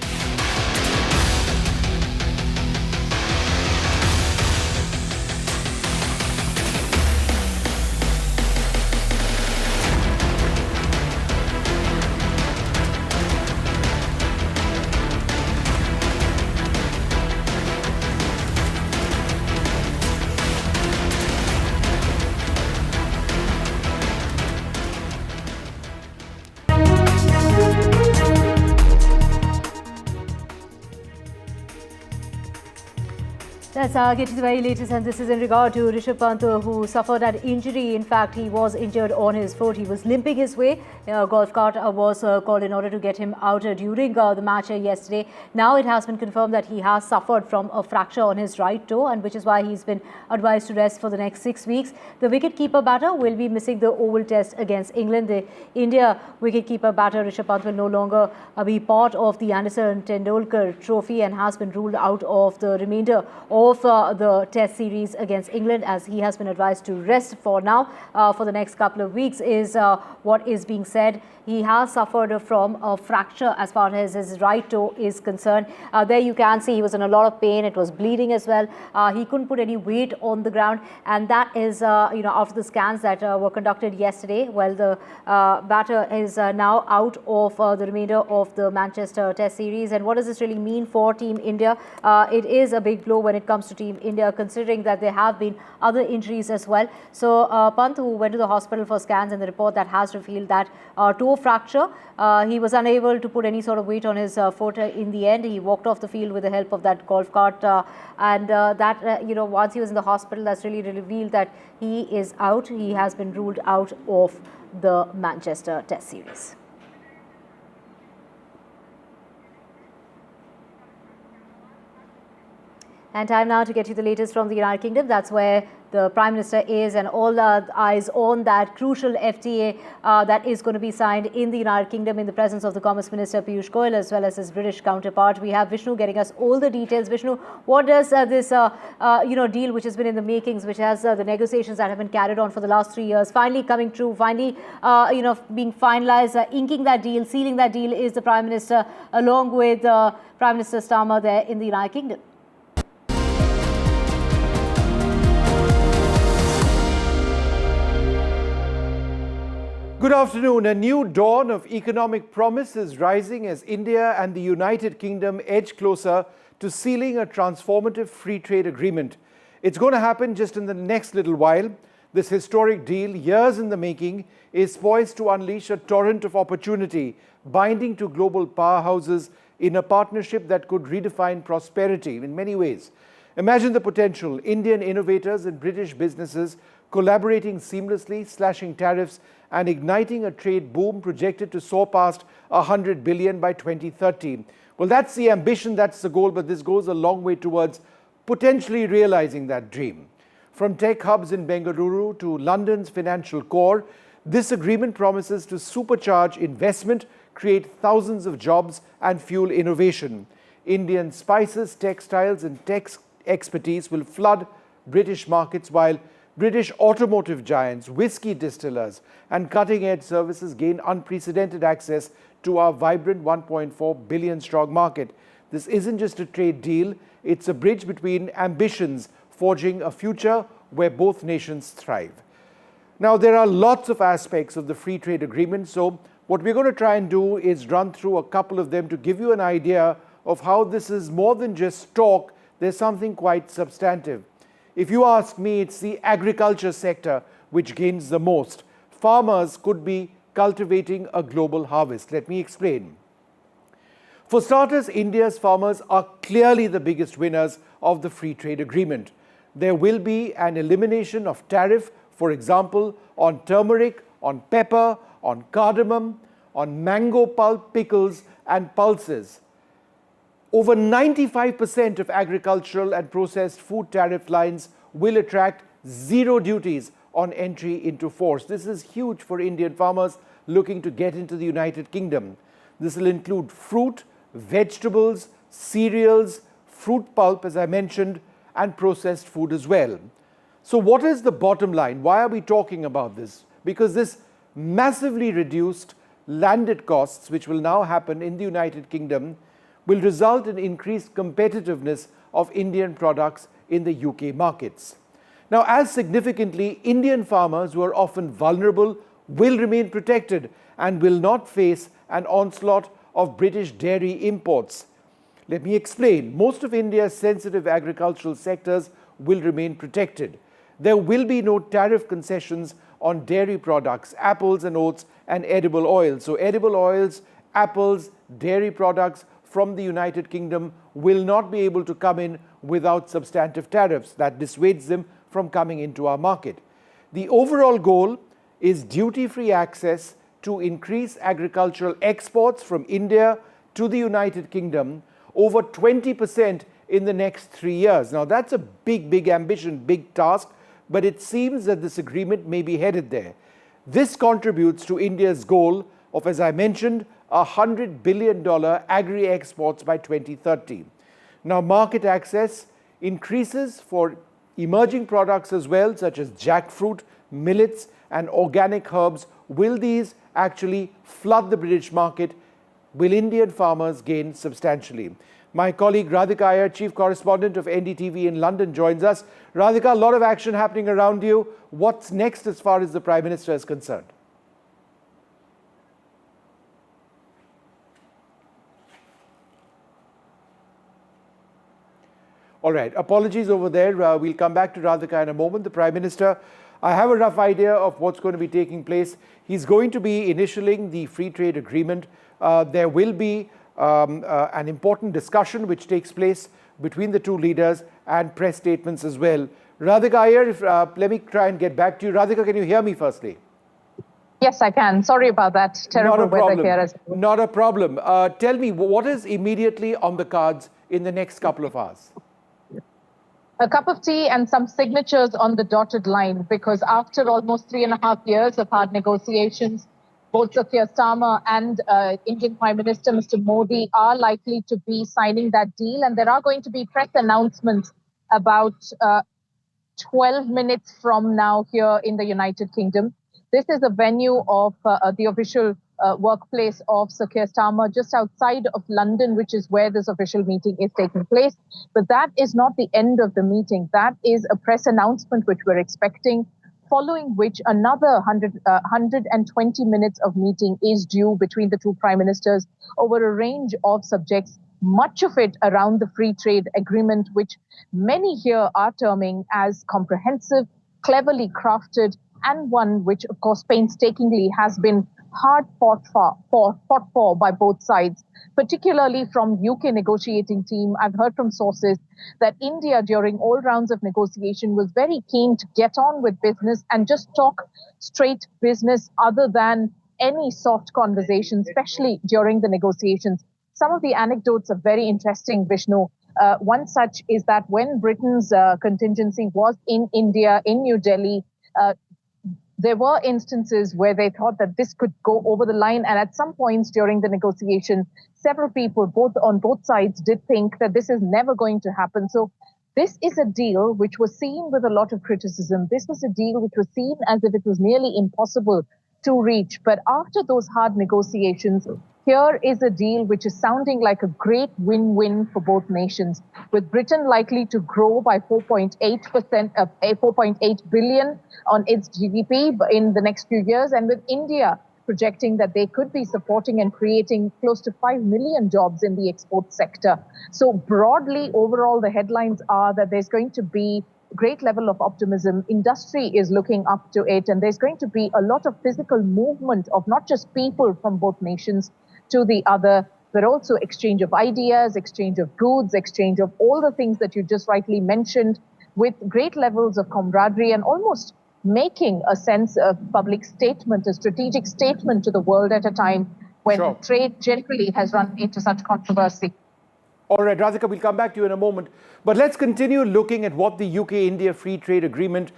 Let's get to the very latest, and this is in regard to Rishabh Pant, who suffered an injury. In fact, he was injured on his foot. He was limping his way. Golf cart was called in order to get him out during the match yesterday. Now it has been confirmed that he has suffered from a fracture on his right toe, and which is why he's been advised to rest for the next 6 weeks. The wicket-keeper batter will be missing the Oval Test against England. The India wicket-keeper batter Rishabh Pant will no longer be part of the Anderson Tendulkar Trophy and has been ruled out of the remainder of the Test series against England, as he has been advised to rest for now for the next couple of weeks, is what is being said. He has suffered from a fracture as far as his right toe is concerned. There you can see he was in a lot of pain. It was bleeding as well. He couldn't put any weight on the ground, and that is after the scans that were conducted yesterday. Well, the batter is now out of the remainder of the Manchester Test series. And what does this really mean for Team India? It is a big blow when it comes to Team India, considering that there have been other injuries as well. So Pant, who went to the hospital for scans, and the report that has revealed that toe fracture. He was unable to put any sort of weight on his foot in the end. He walked off the field with the help of that golf cart, and once he was in the hospital, that's really revealed that he is out. He has been ruled out of the Manchester Test series. And time now to get you the latest from the United Kingdom. That's where the Prime Minister is, and all eyes on that crucial FTA that is going to be signed in the United Kingdom in the presence of the Commerce Minister Piyush Goyal as well as his British counterpart. We have Vishnu getting us all the details. Vishnu, what does this deal, which has been in the makings, which has the negotiations that have been carried on for the last 3 years, finally coming true, finally being finalized, inking that deal, sealing that deal, is the Prime Minister along with Prime Minister Starmer there in the United Kingdom? Good afternoon. A new dawn of economic promise is rising as India and the United Kingdom edge closer to sealing a transformative free trade agreement. It's going to happen just in the next little while. This historic deal, years in the making, is poised to unleash a torrent of opportunity, binding to global powerhouses in a partnership that could redefine prosperity in many ways. Imagine the potential: Indian innovators and British businesses collaborating seamlessly, slashing tariffs and igniting a trade boom projected to soar past $100 billion by 2030. Well, that's the ambition, that's the goal, but this goes a long way towards potentially realizing that dream. From tech hubs in Bengaluru to London's financial core, this agreement promises to supercharge investment, create thousands of jobs and fuel innovation. Indian spices, textiles and tech expertise will flood British markets, while British automotive giants, whiskey distillers and cutting-edge services gain unprecedented access to our vibrant 1.4 billion strong market. This isn't just a trade deal, it's a bridge between ambitions, forging a future where both nations thrive. Now, there are lots of aspects of the free trade agreement, so what we're going to try and do is run through a couple of them to give you an idea of how this is more than just talk. There's something quite substantive. If you ask me, it's the agriculture sector which gains the most. Farmers could be cultivating a global harvest. Let me explain. For starters, India's farmers are clearly the biggest winners of the free trade agreement. There will be an elimination of tariff, for example, on turmeric, on pepper, on cardamom, on mango pulp, pickles and pulses. Over 95% of agricultural and processed food tariff lines will attract zero duties on entry into force. This is huge for Indian farmers looking to get into the United Kingdom. This will include fruit, vegetables, cereals, fruit pulp, as I mentioned, and processed food as well. So what is the bottom line? Why are we talking about this? Because this massively reduced landed costs, which will now happen in the United Kingdom, will result in increased competitiveness of Indian products in the UK markets. Now, as significantly, Indian farmers, who are often vulnerable, will remain protected and will not face an onslaught of British dairy imports. Let me explain. Most of India's sensitive agricultural sectors will remain protected. There will be no tariff concessions on dairy products, apples and oats, and edible oils. So edible oils, apples, dairy products, from the United Kingdom will not be able to come in without substantive tariffs. That dissuades them from coming into our market. The overall goal is duty-free access to increase agricultural exports from India to the United Kingdom over 20% in the next 3 years. Now, that's a big ambition, big task, but it seems that this agreement may be headed there. This contributes to India's goal of, as I mentioned, $100 billion agri-exports by 2030. Now, market access increases for emerging products as well, such as jackfruit, millets, and organic herbs. Will these actually flood the British market? Will Indian farmers gain substantially? My colleague Radhika Iyer, Chief Correspondent of NDTV in London, joins us. Radhika, a lot of action happening around you. What's next as far as the Prime Minister is concerned? All right, apologies over there. We'll come back to Radhika in a moment. The Prime Minister, I have a rough idea of what's going to be taking place. He's going to be initialing the free trade agreement. There will be an important discussion which takes place between the two leaders and press statements as well. Radhika Iyer, let me try and get back to you. Radhika, can you hear me firstly? Yes, I can. Sorry about that. Terrible weather here as well. Not a problem. Tell me, what is immediately on the cards in the next couple of hours? A cup of tea and some signatures on the dotted line, because after almost 3.5 years of hard negotiations, both Sir Keir Starmer and Indian Prime Minister Mr. Modi are likely to be signing that deal. And there are going to be press announcements about 12 minutes from now here in the United Kingdom. This is a venue of the official workplace of Sir Keir Starmer, just outside of London, which is where this official meeting is taking place. But that is not the end of the meeting. That is a press announcement which we're expecting, following which another 120 minutes of meeting is due between the two prime ministers over a range of subjects, much of it around the free trade agreement, which many here are terming as comprehensive, cleverly crafted, and one which, of course, painstakingly has been hard fought for by both sides, particularly from UK negotiating team. I've heard from sources that India, during all rounds of negotiation, was very keen to get on with business and just talk straight business other than any soft conversation, especially during the negotiations. Some of the anecdotes are very interesting, Vishnu. One such is that when Britain's contingency was in India, in New Delhi, there were instances where they thought that this could go over the line. And at some points during the negotiation, several people on both sides did think that this is never going to happen. So this is a deal which was seen with a lot of criticism. This was a deal which was seen as if it was nearly impossible to reach. But after those hard negotiations, here is a deal which is sounding like a great win-win for both nations, with Britain likely to grow by 4.8%, 4.8 billion on its GDP in the next few years, and with India projecting that they could be supporting and creating close to 5 million jobs in the export sector. So broadly, overall, the headlines are that there's going to be great level of optimism. Industry is looking up to it, and there's going to be a lot of physical movement of not just people from both nations to the other, but also exchange of ideas, exchange of goods, exchange of all the things that you just rightly mentioned, with great levels of camaraderie and almost making a sense of public statement, a strategic statement to the world at a time when trade generally has run into such controversy. All right, Radhika, we'll come back to you in a moment. But let's continue looking at what the UK-India Free Trade Agreement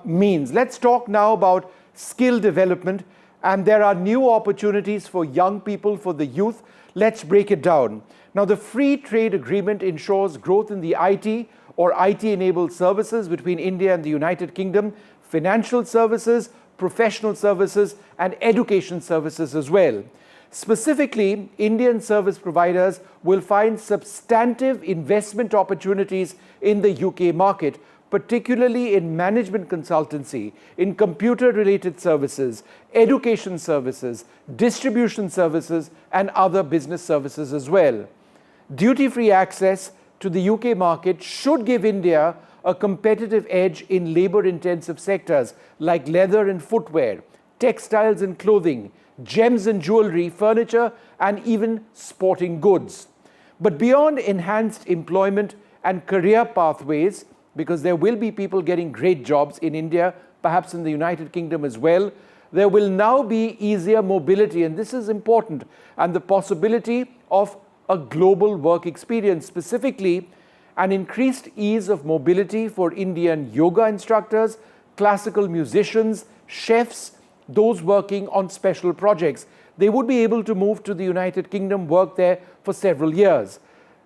means. Let's talk now about skill development. And there are new opportunities for young people, for the youth. Let's break it down. Now, the Free Trade Agreement ensures growth in the IT or IT-enabled services between India and the United Kingdom, financial services, professional services, and education services as well. Specifically, Indian service providers will find substantive investment opportunities in the UK market, particularly in management consultancy, in computer-related services, education services, distribution services, and other business services as well. Duty-free access to the UK market should give India a competitive edge in labor-intensive sectors like leather and footwear, textiles and clothing, gems and jewelry, furniture, and even sporting goods. But beyond enhanced employment and career pathways, because there will be people getting great jobs in India, perhaps in the United Kingdom as well, there will now be easier mobility, and this is important, and the possibility of a global work experience, specifically an increased ease of mobility for Indian yoga instructors, classical musicians, chefs, those working on special projects. They would be able to move to the United Kingdom, work there for several years.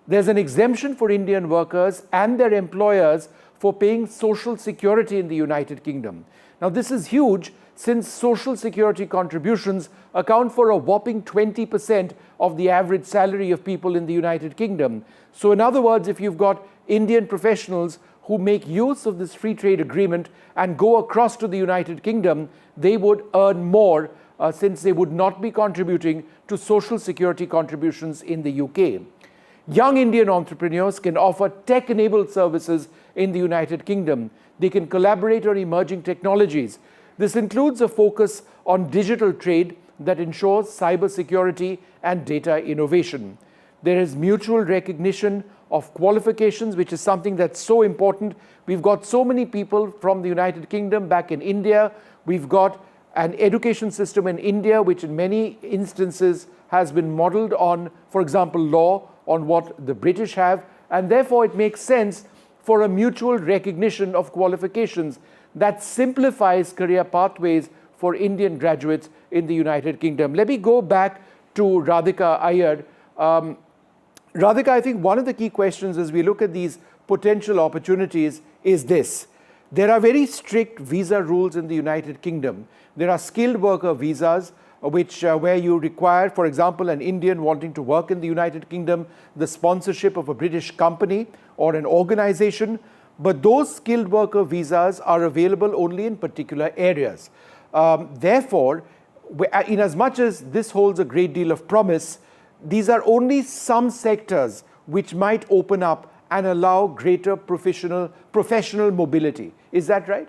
There's an exemption for Indian workers and their employers for paying social security in the United Kingdom. Now, this is huge since social security contributions account for a whopping 20% of the average salary of people in the United Kingdom. So in other words, if you've got Indian professionals who make use of this free trade agreement and go across to the United Kingdom, they would earn more since they would not be contributing to social security contributions in the UK. Young Indian entrepreneurs can offer tech-enabled services in the United Kingdom. They can collaborate on emerging technologies. This includes a focus on digital trade that ensures cyber security and data innovation. There is mutual recognition of qualifications, which is something that's so important. We've got so many people from the United Kingdom back in India. We've got an education system in India, which in many instances has been modeled on, for example, law, on what the British have, and therefore it makes sense for a mutual recognition of qualifications that simplifies career pathways for Indian graduates in the United Kingdom. Let me go back to Radhika Iyer. Radhika, I think one of the key questions as we look at these potential opportunities is this. There are very strict visa rules in the United Kingdom. There are skilled worker visas, where you require, for example, an Indian wanting to work in the United Kingdom, the sponsorship of a British company or an organization. But those skilled worker visas are available only in particular areas. Therefore, in as much as this holds a great deal of promise, these are only some sectors which might open up and allow greater professional mobility. Is that right?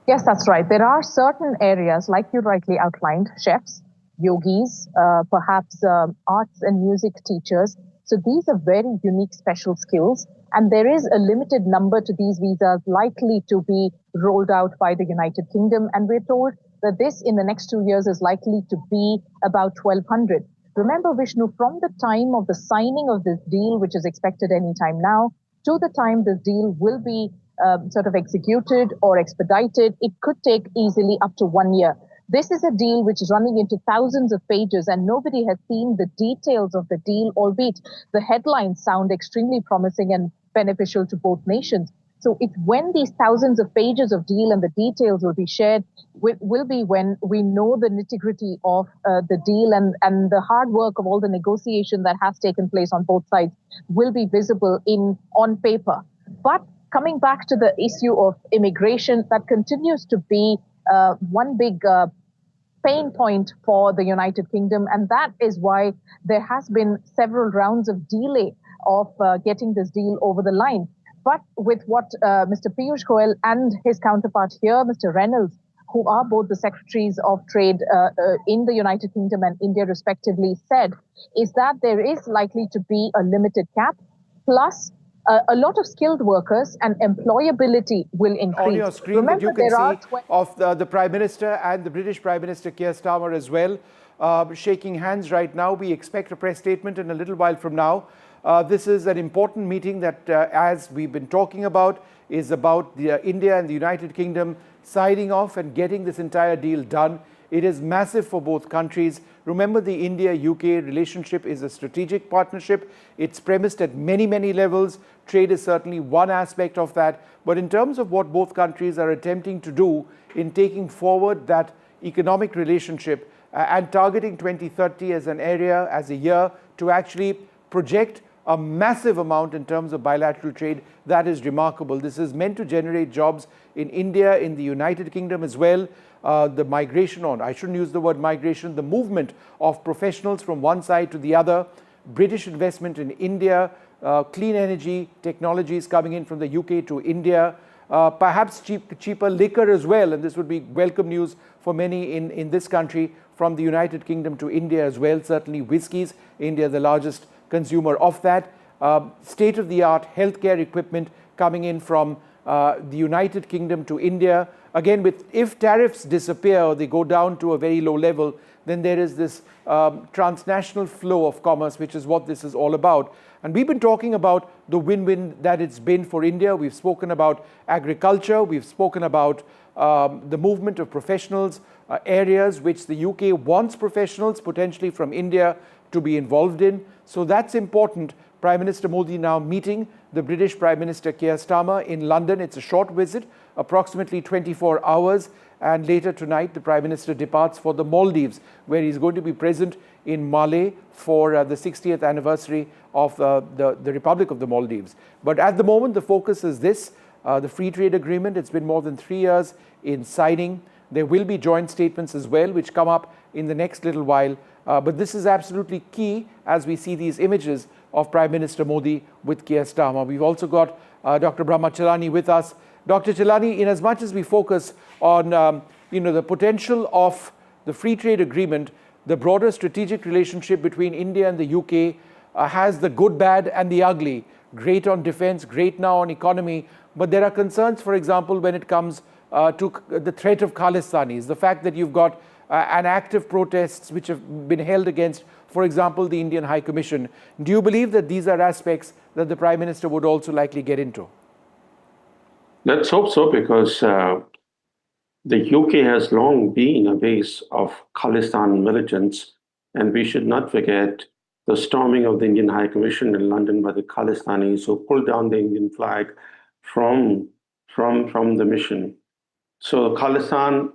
Yes, that's right. There are certain areas, like you rightly outlined, chefs, yogis, perhaps arts and music teachers. So these are very unique special skills. And there is a limited number to these visas likely to be rolled out by the United Kingdom. And we're told that this in the next 2 years is likely to be about 1,200. Remember, Vishnu, from the time of the signing of this deal, which is expected any time now, to the time this deal will be sort of executed or expedited, it could take easily up to 1 year. This is a deal which is running into thousands of pages and nobody has seen the details of the deal, albeit the headlines sound extremely promising and beneficial to both nations. So it's when these thousands of pages of deal and the details will be shared, will be when we know the nitty-gritty of the deal and the hard work of all the negotiation that has taken place on both sides will be visible on paper. But coming back to the issue of immigration, that continues to be one big pain point for the United Kingdom. And that is why there has been several rounds of delay of getting this deal over the line. But with what Mr. Piyush Goyal and his counterpart here, Mr. Reynolds, who are both the Secretaries of Trade in the United Kingdom and India respectively, said, is that there is likely to be a limited cap, plus a lot of skilled workers and employability will increase. On your screen, remember, you can see of the Prime Minister and the British Prime Minister Keir Starmer as well, shaking hands right now. We expect a press statement in a little while from now. This is an important meeting that, as we've been talking about, is about India and the United Kingdom siding off and getting this entire deal done. It is massive for both countries. Remember, the India-UK relationship is a strategic partnership. It's premised at many, many levels. Trade is certainly one aspect of that. But in terms of what both countries are attempting to do in taking forward that economic relationship and targeting 2030 as an area, as a year, to actually project a massive amount in terms of bilateral trade, that is remarkable. This is meant to generate jobs in India, in the United Kingdom as well. The migration, or I shouldn't use the word migration, the movement of professionals from one side to the other, British investment in India, clean energy technologies coming in from the UK to India, perhaps cheaper liquor as well, and this would be welcome news for many in this country, from the United Kingdom to India as well. Certainly whiskies, India the largest consumer of that. State-of-the-art healthcare equipment coming in from the United Kingdom to India. Again, if tariffs disappear or they go down to a very low level, then there is this transnational flow of commerce, which is what this is all about. And we've been talking about the win-win that it's been for India. We've spoken about agriculture. We've spoken about the movement of professionals, areas which the UK wants professionals potentially from India to be involved in. So that's important. Prime Minister Modi now meeting the British Prime Minister Keir Starmer in London. It's a short visit, approximately 24 hours. And later tonight, the Prime Minister departs for the Maldives, where he's going to be present in Malé for the 60th anniversary of the Republic of the Maldives. But at the moment, the focus is this, the free trade agreement. It's been more than 3 years in signing. There will be joint statements as well, which come up in the next little while. But this is absolutely key as we see these images of Prime Minister Modi with Keir Starmer. We've also got Dr. Brahma Chelani with us. Dr. Chelani, in as much as we focus on the potential of the free trade agreement, the broader strategic relationship between India and the UK has the good, bad and the ugly. Great on defense, great now on economy. But there are concerns, for example, when it comes to the threat of Khalistanis, the fact that you've got an active protests which have been held against, for example, the Indian High Commission. Do you believe that these are aspects that the Prime Minister would also likely get into? Let's hope so, because the UK has long been a base of Khalistan militants, and we should not forget the storming of the Indian High Commission in London by the Khalistanis who pulled down the Indian flag from the mission. So Khalistan,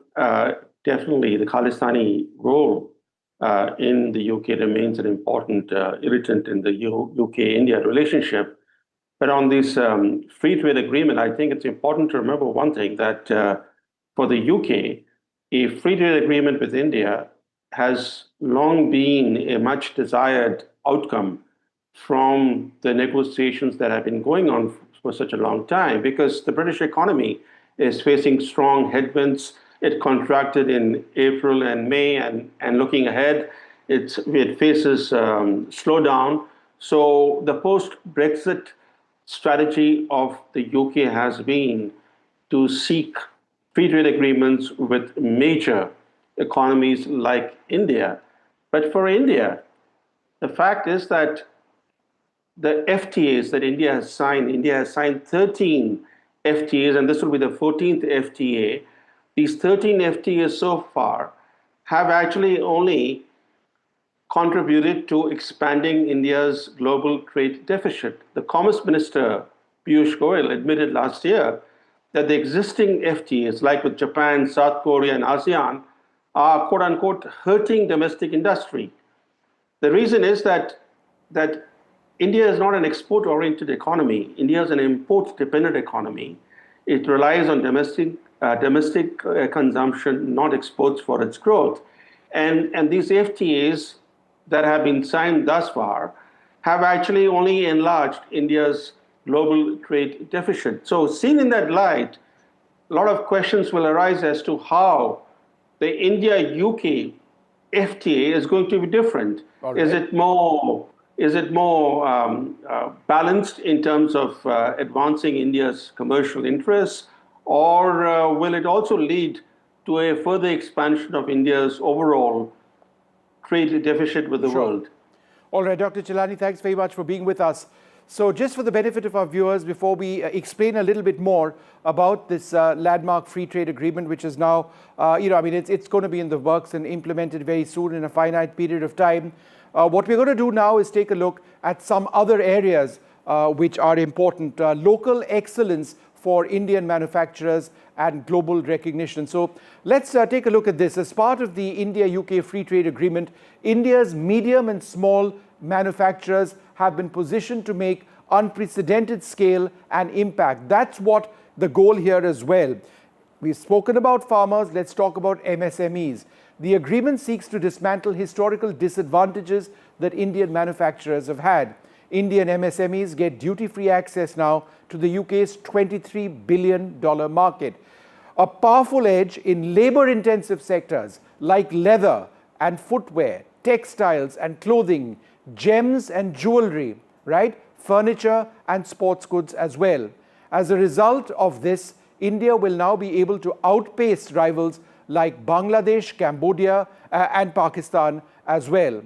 definitely the Khalistani role in the UK remains an important irritant in the UK-India relationship. But on this free trade agreement, I think it's important to remember one thing, that for the UK, a free trade agreement with India has long been a much desired outcome from the negotiations that have been going on for such a long time, because the British economy is facing strong headwinds. It contracted in April and May, and looking ahead, it faces slowdown. So the post-Brexit strategy of the UK has been to seek free trade agreements with major economies like India. But for India, the fact is that the FTAs that India has signed 13 FTAs, and this will be the 14th FTA. These 13 FTAs so far have actually only contributed to expanding India's global trade deficit. The Commerce Minister, Piyush Goyal, admitted last year that the existing FTAs, like with Japan, South Korea, and ASEAN, are quote-unquote hurting domestic industry. The reason is that India is not an export-oriented economy. India is an import-dependent economy. It relies on domestic consumption, not exports, for its growth. And these FTAs that have been signed thus far have actually only enlarged India's global trade deficit. So seen in that light, a lot of questions will arise as to how the India-UK FTA is going to be different. Right. Is it more balanced in terms of advancing India's commercial interests, or will it also lead to a further expansion of India's overall trade deficit with the world? All right, Dr. Chelani, thanks very much for being with us. So just for the benefit of our viewers, before we explain a little bit more about this landmark free trade agreement, which is now, it's going to be in the works and implemented very soon in a finite period of time. What we're going to do now is take a look at some other areas which are important. Local excellence for Indian manufacturers and global recognition. So let's take a look at this. As part of the India-UK Free Trade Agreement, India's medium and small manufacturers have been positioned to make unprecedented scale and impact. That's what the goal here as well. We've spoken about farmers, let's talk about MSMEs. The agreement seeks to dismantle historical disadvantages that Indian manufacturers have had. Indian MSMEs get duty-free access now to the UK's $23 billion market. A powerful edge in labor-intensive sectors like leather and footwear, textiles and clothing. gems and jewelry, right? Furniture and sports goods as well. As a result of this, India will now be able to outpace rivals like Bangladesh, Cambodia, and Pakistan as well.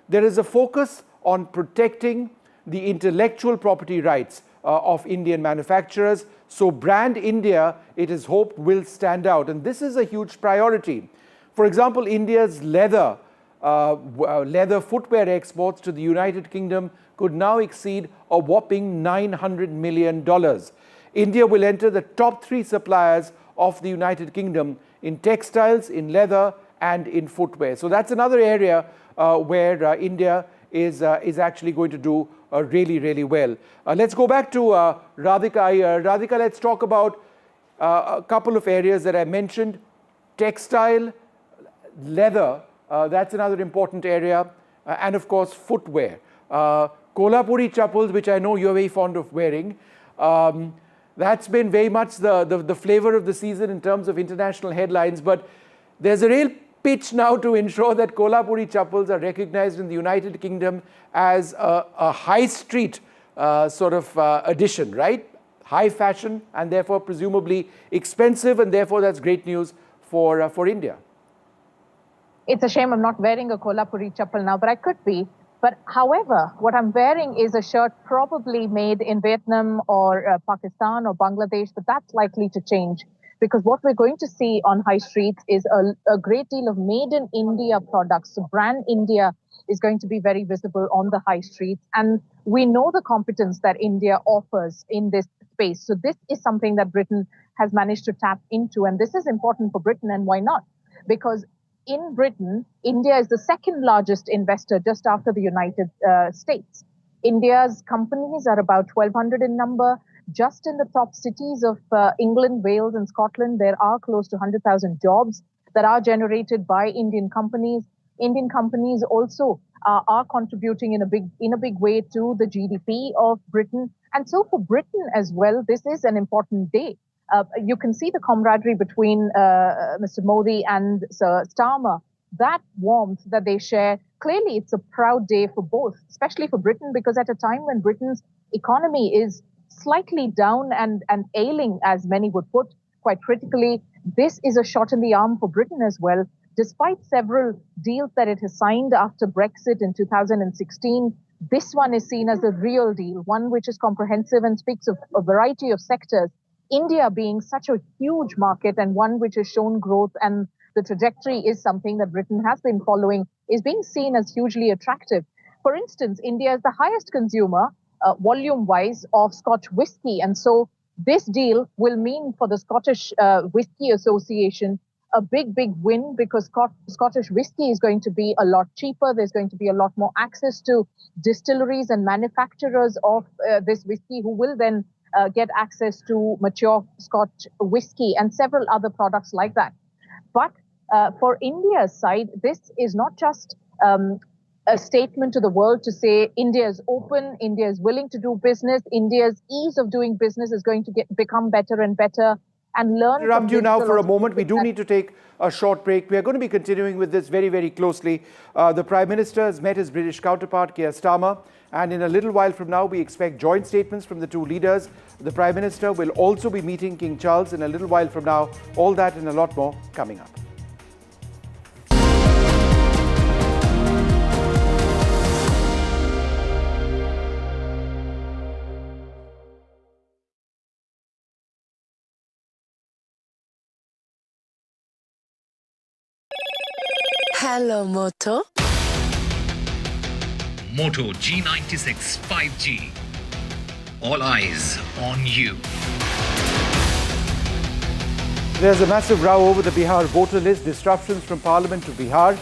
There is a focus on protecting the intellectual property rights of Indian manufacturers. So Brand India, it is hoped, will stand out. And this is a huge priority. For example, India's leather footwear exports to the United Kingdom could now exceed a whopping $900 million. India will enter the top 3 suppliers of the United Kingdom in textiles, in leather, and in footwear. So that's another area where India is actually going to do really, really well. Let's go back to Radhika. Radhika, let's talk about a couple of areas that I mentioned. Textile, leather, that's another important area, and of course footwear. Kolhapuri chappals, which I know you're very fond of wearing, that's been very much the flavor of the season in terms of international headlines, but there's a real pitch now to ensure that Kolhapuri chappals are recognized in the United Kingdom as a high street addition, right? High fashion and therefore presumably expensive, and therefore that's great news for India. It's a shame I'm not wearing a Kolhapuri chappal now, but I could be. But however, what I'm wearing is a shirt probably made in Vietnam or Pakistan or Bangladesh, but that's likely to change, because what we're going to see on high streets is a great deal of made in India products. So Brand India is going to be very visible on the high streets. And we know the competence that India offers in this space. So this is something that Britain has managed to tap into. And this is important for Britain. And why not? Because in Britain, India is the second largest investor just after the United States. India's companies are about 1,200 in number. Just in the top cities of England, Wales, and Scotland, there are close to 100,000 jobs that are generated by Indian companies. Indian companies also are contributing in a big way to the GDP of Britain. And so for Britain as well, this is an important day. You can see the camaraderie between Mr. Modi and Sir Starmer, that warmth that they share. Clearly, it's a proud day for both, especially for Britain, because at a time when Britain's economy is slightly down and ailing, as many would put, quite critically, this is a shot in the arm for Britain as well. Despite several deals that it has signed after Brexit in 2016, this one is seen as a real deal, one which is comprehensive and speaks of a variety of sectors. India being such a huge market and one which has shown growth, and the trajectory is something that Britain has been following, is being seen as hugely attractive. For instance, India is the highest consumer, volume-wise, of Scotch whisky. And so this deal will mean for the Scottish Whisky Association a big, big win, because Scottish whisky is going to be a lot cheaper. There's going to be a lot more access to distilleries and manufacturers of this whisky, who will then get access to mature Scotch whisky and several other products like that. But for India's side, this is not just a statement to the world to say India is open, India is willing to do business, India's ease of doing business is going to become better and better, and learn. Interrupt you now for a moment. We do need to take a short break. We are going to be continuing with this very, very closely. The Prime Minister has met his British counterpart, Keir Starmer, and in a little while from now, we expect joint statements from the two leaders. The Prime Minister will also be meeting King Charles in a little while from now. All that and a lot more coming up. Hello, Moto. Moto G96 5G. All eyes on you. There's a massive row over the Bihar voter list, disruptions from Parliament to Bihar.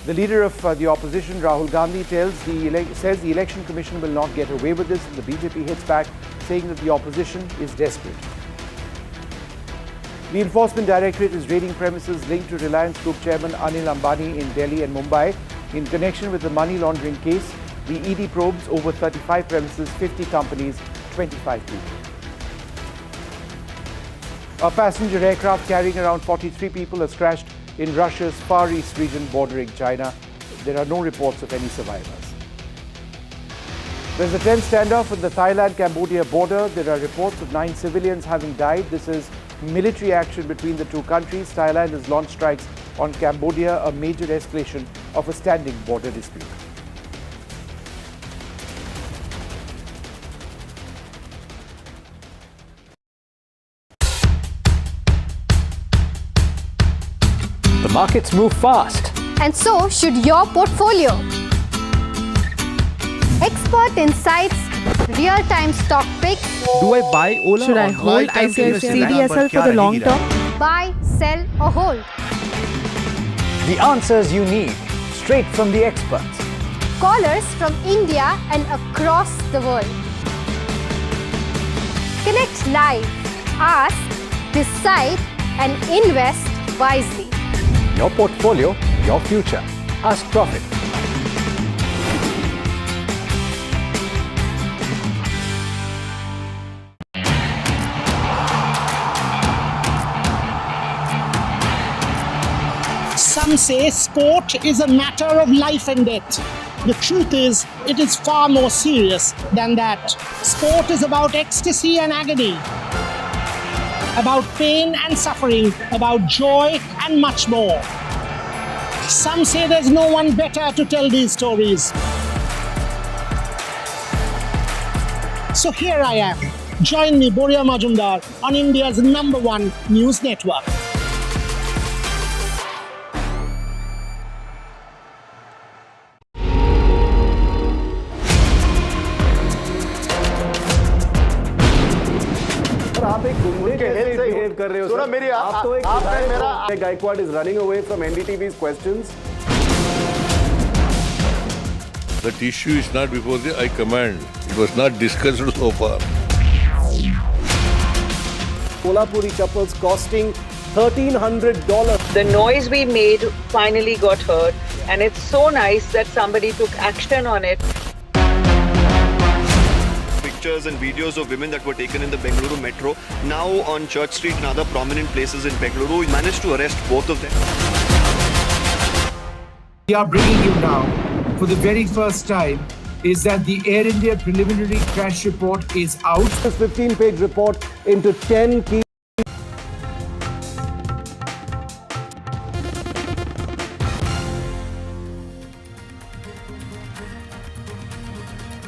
The leader of the opposition, Rahul Gandhi, says the Election Commission will not get away with this. The BJP hits back, saying that the opposition is desperate. The Enforcement Directorate is raiding premises linked to Reliance Group Chairman Anil Ambani in Delhi and Mumbai. In connection with the money laundering case, the ED probes over 35 premises, 50 companies, 25 people. A passenger aircraft carrying around 43 people has crashed in Russia's Far East region bordering China. There are no reports of any survivors. There's a tense standoff at the Thailand-Cambodia border. There are reports of 9 civilians having died. This is military action between the two countries. Thailand has launched strikes on Cambodia, a major escalation of a standing border dispute. The markets move fast. And so should your portfolio. Expert insights, real-time stock picks. Do I buy Ola? Should I hold CDSL for the long term? Buy, sell or hold. The answers you need, straight from the experts. Callers from India and across the world. Connect live, ask, decide and invest wisely. Your portfolio, your future. Ask Profit. Some say sport is a matter of life and death. The truth is, it is far more serious than that. Sport is about ecstasy and agony, about pain and suffering, about joy and much more. Some say there's no one better to tell these stories. So here I am. Join me, Boria Majumdar, on India's #1 news network. आप एक गुंडे कैसे behave कर रहे हो sir? मेरी आप तो एक Gaikwad is running away from NDTV's questions. That issue is not before the High Command. It was not discussed so far. Kolhapuri couples costing $1,300. The noise we made finally got heard, and it's so nice that somebody took action on it. Pictures and videos of women that were taken in the Bengaluru metro, now on Church Street and other prominent places in Bengaluru. We managed to arrest both of them. We are bringing you now, for the very first time, is that the Air India preliminary crash report is out. This 15-page report into 10 key.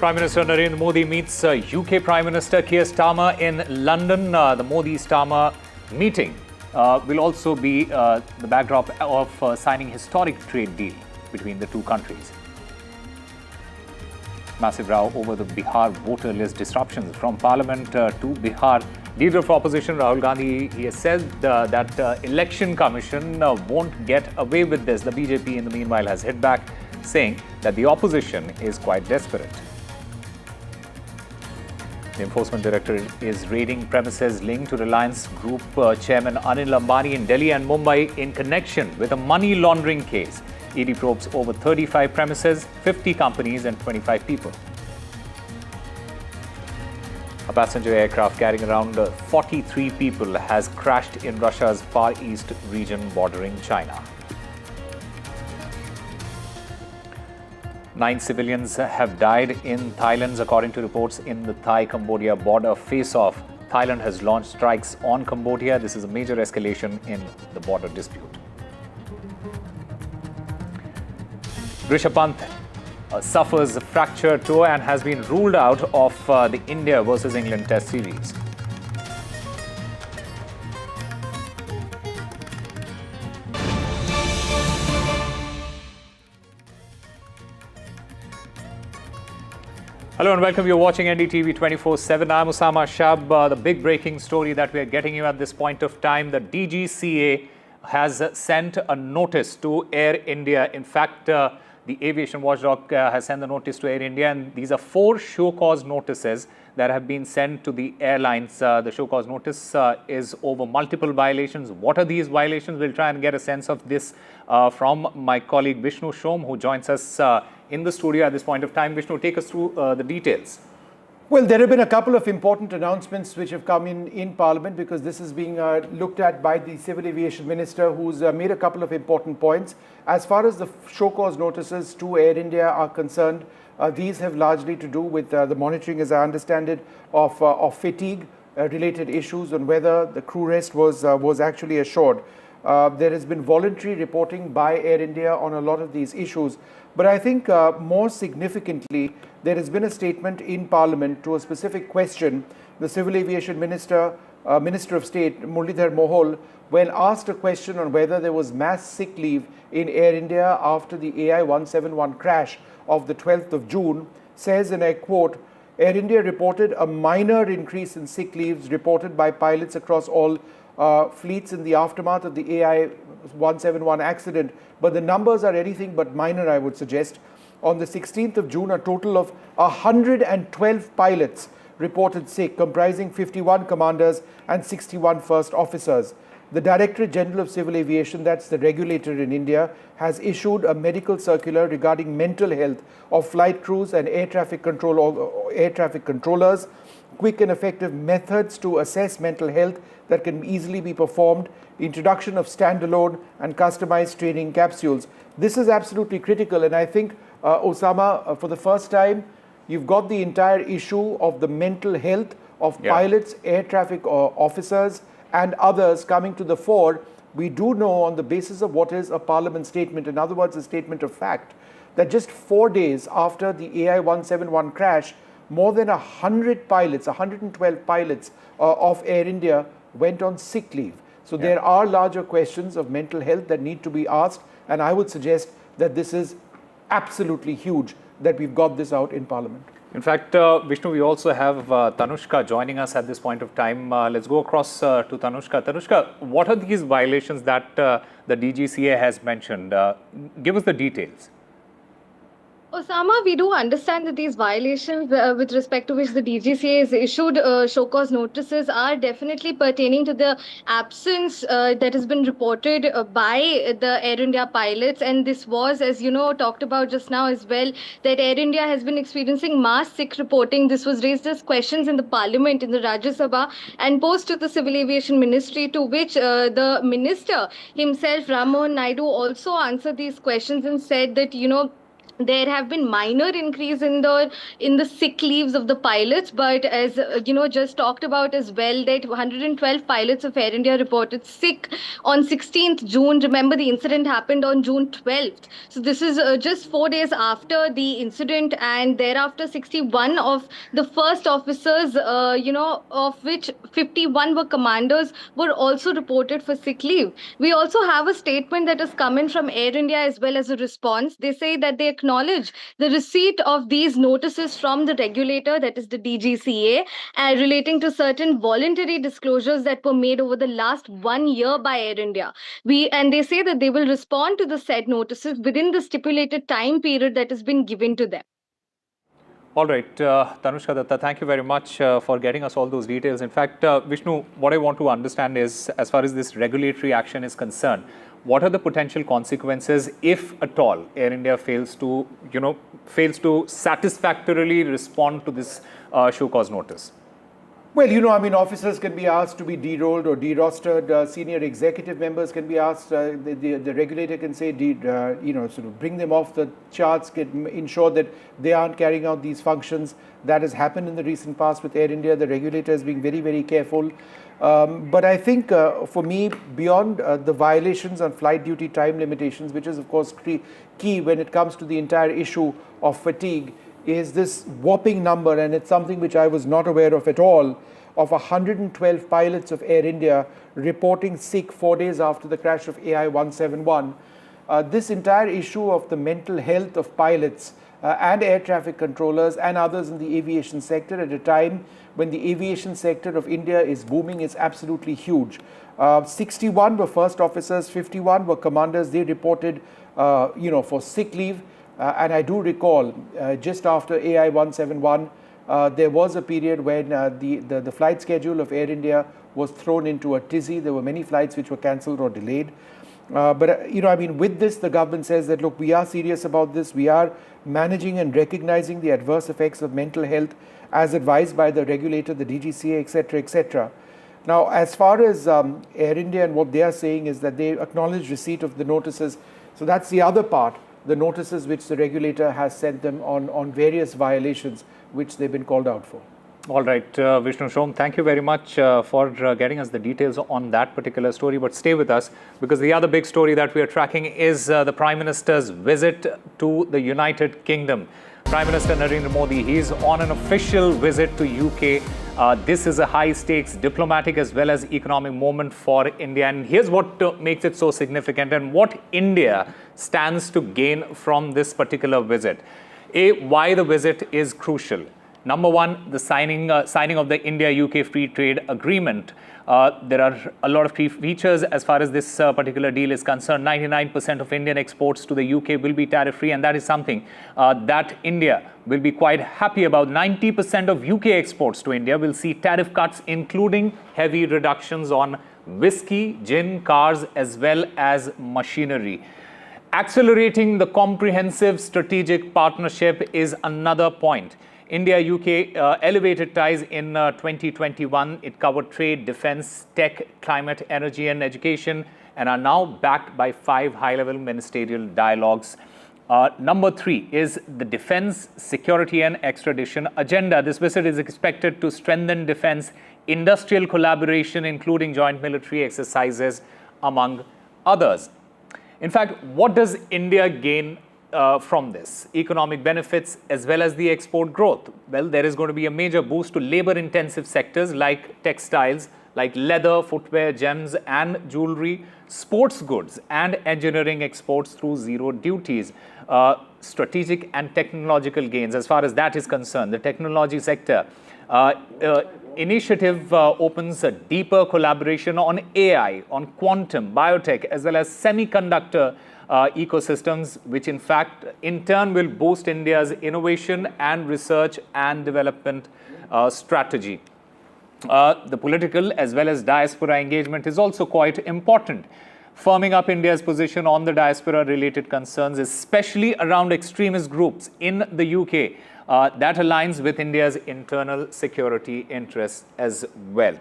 Prime Minister Narendra Modi meets UK Prime Minister Keir Starmer in London. The Modi-Starmer meeting will also be the backdrop of signing historic trade deal between the two countries. Massive row over the Bihar voter list disruptions from Parliament to Bihar. Leader of opposition Rahul Gandhi, he has said that election commission won't get away with this. The BJP in the meanwhile has hit back, saying that the opposition is quite desperate. The Enforcement Directorate is raiding premises linked to Reliance Group Chairman Anil Ambani in Delhi and Mumbai in connection with a money laundering case. ED probes over 35 premises, 50 companies and 25 people. A passenger aircraft carrying around 43 people has crashed in Russia's Far East region bordering China. 9 civilians have died in Thailand, according to reports in the Thai-Cambodia border face-off. Thailand has launched strikes on Cambodia. This is a major escalation in the border dispute. Rishabh Pant suffers a fractured toe and has been ruled out of the India versus England Test series. Hello and welcome. You're watching NDTV 24/7. I'm Osama Shab. The big breaking story that we are getting you at this point of time, the DGCA has sent a notice to Air India. In fact, the aviation watchdog has sent the notice to Air India, and these are 4 show cause notices that have been sent to the airlines. The show cause notice is over multiple violations. What are these violations? We'll try and get a sense of this from my colleague Vishnu Shom, who joins us in the studio at this point of time. Vishnu, take us through the details. Well, there have been a couple of important announcements which have come in Parliament, because this is being looked at by the Civil Aviation Minister, who's made a couple of important points. As far as the show cause notices to Air India are concerned, These have largely to do with the monitoring, as I understand it, of fatigue related issues and whether the crew rest was actually assured. There has been voluntary reporting by Air India on a lot of these issues. But I think more significantly, there has been a statement in Parliament to a specific question. The Civil Aviation Minister, Minister of State, Muralidhar Mohol, when asked a question on whether there was mass sick leave in Air India after the AI-171 crash of the 12th of June, says, and I quote, Air India reported a minor increase in sick leaves reported by pilots across all fleets in the aftermath of the AI-171 accident, but the numbers are anything but minor, I would suggest. On the 16th of June, a total of 112 pilots reported sick, comprising 51 commanders and 61 first officers. The Directorate General of Civil Aviation, that's the regulator in India, has issued a medical circular regarding mental health of flight crews and air traffic controllers, quick and effective methods to assess mental health that can easily be performed, introduction of standalone and customized training capsules. This is absolutely critical, and I think, Osama, for the first time, you've got the entire issue of the mental health of pilots, air traffic officers, and others coming to the fore. We do know, on the basis of what is a Parliament statement, in other words, a statement of fact, that just 4 days after the AI-171 crash, more than 100 pilots, 112 pilots of Air India went on sick leave. So there are larger questions of mental health that need to be asked, and I would suggest that this is absolutely huge that we've got this out in Parliament. In fact, Vishnu, we also have Tanushka joining us at this point of time. Let's go across to Tanushka. Tanushka, what are these violations that the DGCA has mentioned? Give us the details. Osama, we do understand that these violations with respect to which the DGCA has issued show cause notices are definitely pertaining to the absence that has been reported by the Air India pilots. And this was, as you know, talked about just now as well, that Air India has been experiencing mass sick reporting. This was raised as questions in the Parliament, in the Rajya Sabha, and posed to the Civil Aviation Ministry, to which the Minister himself, Ram Mohan Naidu, also answered these questions and said that, you know, there have been minor increase in the sick leaves of the pilots, but as you know, just talked about as well, that 112 pilots of Air India reported sick on 16th June. Remember, the incident happened on June 12th. So this is just 4 days after the incident, and thereafter 61 of the first officers, of which 51 were commanders, were also reported for sick leave. We also have a statement that has come in from Air India as well as a response. They say that they acknowledge the receipt of these notices from the regulator, that is the DGCA, relating to certain voluntary disclosures that were made over the last 1 year by Air India. And they say that they will respond to the said notices within the stipulated time period that has been given to them. All right, Tanushka Datta, thank you very much for getting us all those details. In fact, Vishnu, what I want to understand is, as far as this regulatory action is concerned, what are the potential consequences if at all Air India fails to satisfactorily respond to this show cause notice? Well, you know, I mean, officers can be asked to be de-rolled or de-rostered. Senior executive members can be asked. The regulator can say, sort of bring them off the charts, ensure that they aren't carrying out these functions. That has happened in the recent past with Air India. The regulator is being very, very careful. But I think for me, beyond the violations on flight duty time limitations, which is, of course, key when it comes to the entire issue of fatigue, is this whopping number, and it's something which I was not aware of at all, of 112 pilots of Air India reporting sick 4 days after the crash of AI-171. This entire issue of the mental health of pilots and air traffic controllers and others in the aviation sector at a time when the aviation sector of India is booming is absolutely huge. 61 were first officers, 51 were commanders. They reported, for sick leave. And I do recall, just after AI-171, there was a period when the flight schedule of Air India was thrown into a tizzy. There were many flights which were cancelled or delayed. With this, the government says that, look, we are serious about this. We are managing and recognizing the adverse effects of mental health as advised by the regulator, the DGCA, etc., etc. Now, as far as Air India and what they are saying is that they acknowledge receipt of the notices. So that's the other part. the notices which the regulator has sent them on various violations which they've been called out for. All right, Vishnu Shom, thank you very much for getting us the details on that particular story. But stay with us, because the other big story that we are tracking is the Prime Minister's visit to the United Kingdom. Prime Minister Narendra Modi, he's on an official visit to UK. This is a high-stakes diplomatic as well as economic moment for India. And here's what makes it so significant and what India stands to gain from this particular visit. Why the visit is crucial. Number one, the signing of the India-UK Free Trade Agreement. There are a lot of key features as far as this particular deal is concerned. 99% of Indian exports to the UK will be tariff-free, and that is something that India will be quite happy about. 90% of UK exports to India will see tariff cuts, including heavy reductions on whiskey, gin, cars, as well as machinery. Accelerating the comprehensive strategic partnership is another point. India-UK elevated ties in 2021. It covered trade, defense, tech, climate, energy and education, and are now backed by 5 high-level ministerial dialogues. Number 3 is the defense, security and extradition agenda. This visit is expected to strengthen defense, industrial collaboration, including joint military exercises, among others. In fact, what does India gain from this? Economic benefits as well as the export growth. Well, there is going to be a major boost to labor-intensive sectors like textiles, like leather, footwear, gems and jewelry, sports goods and engineering exports through zero duties. Strategic and technological gains as far as that is concerned. The technology sector initiative opens a deeper collaboration on AI, on quantum, biotech, as well as semiconductor ecosystems, which in fact, in turn will boost India's innovation and research and development strategy. The political as well as diaspora engagement is also quite important, firming up India's position on the diaspora-related concerns, especially around extremist groups in the UK. That aligns with India's internal security interests as well.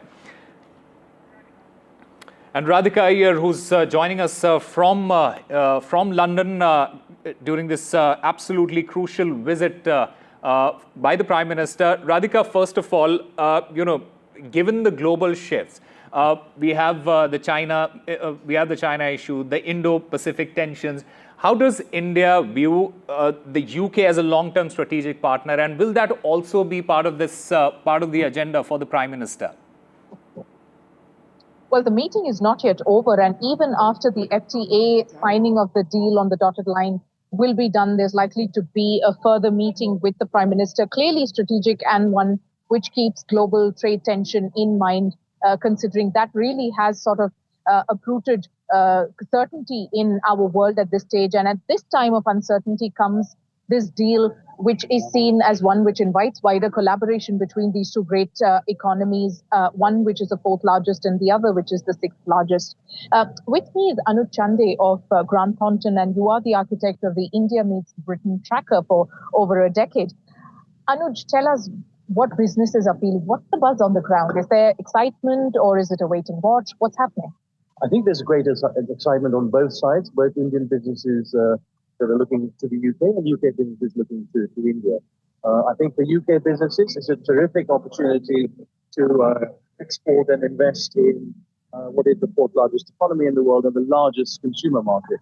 And Radhika Iyer, who's joining us from London during this absolutely crucial visit by the Prime Minister. Radhika, first of all, given the global shifts, we have the China issue, the Indo-Pacific tensions. How does India view the UK as a long-term strategic partner, and will that also be part of this part of the agenda for the Prime Minister? Well, the meeting is not yet over, and even after the FTA signing of the deal on the dotted line will be done, there's likely to be a further meeting with the Prime Minister, clearly strategic and one which keeps global trade tension in mind, considering that really has sort of uprooted certainty in our world at this stage. And at this time of uncertainty comes this deal, which is seen as one which invites wider collaboration between these two great economies, one which is the 4th largest and the other which is the 6th largest. With me is Anuj Chande of Grant Thornton, and you are the architect of the India Meets Britain tracker for over a decade. Anuj, tell us what businesses are feeling. What's the buzz on the ground? Is there excitement or is it a wait and watch? What's happening? I think there's great excitement on both sides, both Indian businesses that are looking to the UK and UK businesses looking to India. I think for UK businesses, it's a terrific opportunity to export and invest in what is the 4th largest economy in the world and the largest consumer market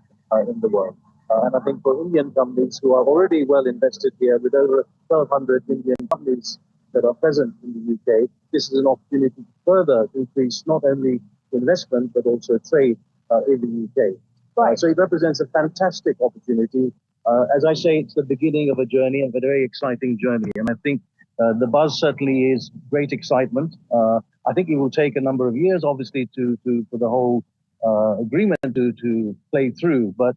in the world. And I think for Indian companies who are already well invested here, with over 1,200 Indian companies that are present in the UK, this is an opportunity to further increase not only investment but also trade in the UK. So it represents a fantastic opportunity. As I say, it's the beginning of a journey, of a very exciting journey. And I think the buzz certainly is great excitement. I think it will take a number of years, obviously, for the whole agreement to play through. But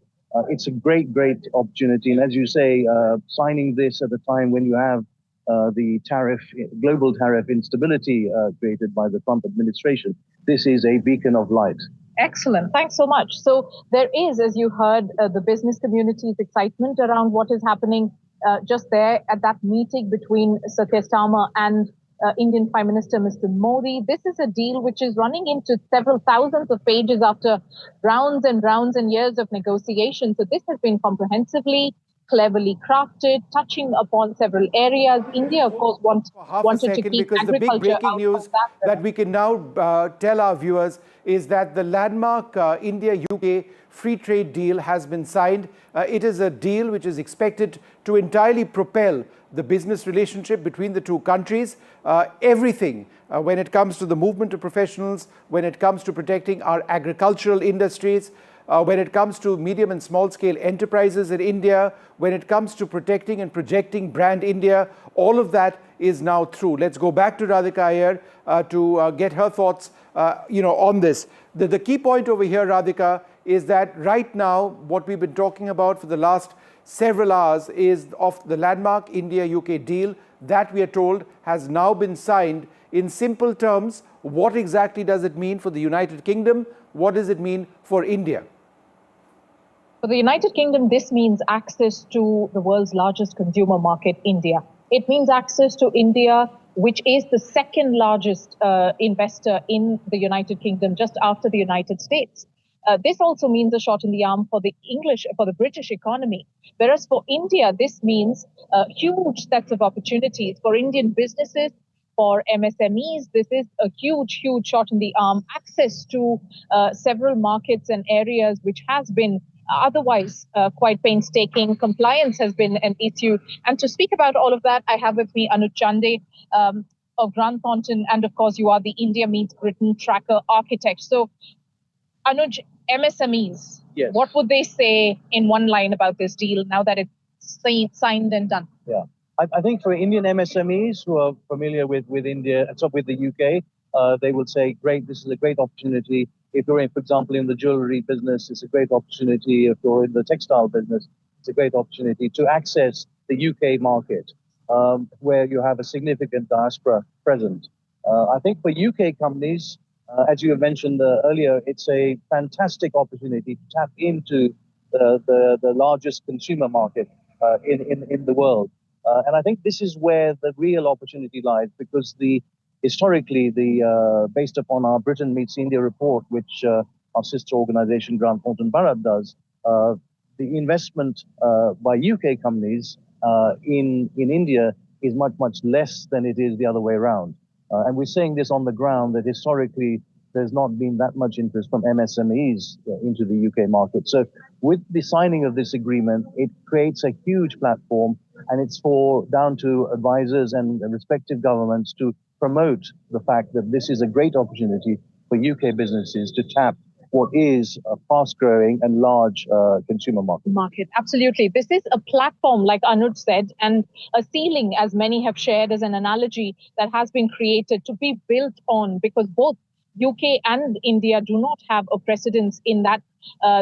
it's a great opportunity. And as you say, signing this at a time when you have the global tariff instability created by the Trump administration, this is a beacon of light. Excellent. Thanks so much. So there is, as you heard, the business community's excitement around what is happening just there at that meeting between Sir Keir Starmer and Indian Prime Minister Mr. Modi. This is a deal which is running into several thousands of pages after rounds and rounds and years of negotiation. So this has been comprehensively, cleverly crafted, touching upon several areas. India, of course, wanted to keep because the big breaking news that we can now tell our viewers is that the landmark India-UK free trade deal has been signed. It is a deal which is expected to entirely propel the business relationship between the two countries. Everything when it comes to the movement of professionals, when it comes to protecting our agricultural industries, when it comes to medium and small scale enterprises in India, when it comes to protecting and projecting brand India, all of that is now through. Let's go back to Radhika Iyer to get her thoughts on this. The key point over here, Radhika, is that right now what we've been talking about for the last several hours is of the landmark India-UK deal that we are told has now been signed. In simple terms, what exactly does it mean for the United Kingdom? What does it mean for India? For the United Kingdom, this means access to the world's largest consumer market, India. It means access to India, which is the second largest investor in the United Kingdom, just after the United States. This also means a shot in the arm for the British economy. Whereas for India, this means huge sets of opportunities for Indian businesses, for MSMEs. This is a huge, huge shot in the arm. Access to several markets and areas which has been otherwise quite painstaking. Compliance has been an issue. And to speak about all of that, I have with me Anuj Chande of Grant Thornton, and of course, you are the India Meets Britain tracker architect. So, Anuj, MSMEs, yes. What would they say in one line about this deal now that it's signed and done? Yeah, I think for Indian MSMEs who are familiar with India, with the UK, they will say, great, this is a great opportunity. If you're, for example, in the jewelry business, it's a great opportunity. If you're in the textile business, it's a great opportunity to access the UK market, where you have a significant diaspora present. I think for UK companies, as you have mentioned earlier, it's a fantastic opportunity to tap into the largest consumer market in the world. And I think this is where the real opportunity lies, because historically, based upon our Britain Meets India report, which our sister organization Grant Thornton does, the investment by UK companies in India is much, much less than it is the other way around. And we're seeing this on the ground, that historically there's not been that much interest from MSMEs into the UK market. So with the signing of this agreement, it creates a huge platform, and it's down to advisors and respective governments to promote the fact that this is a great opportunity for UK businesses to tap what is a fast-growing and large consumer market. Absolutely. This is a platform, like Anuj said, and a ceiling, as many have shared as an analogy, that has been created to be built on, because both UK and India do not have a precedence in that.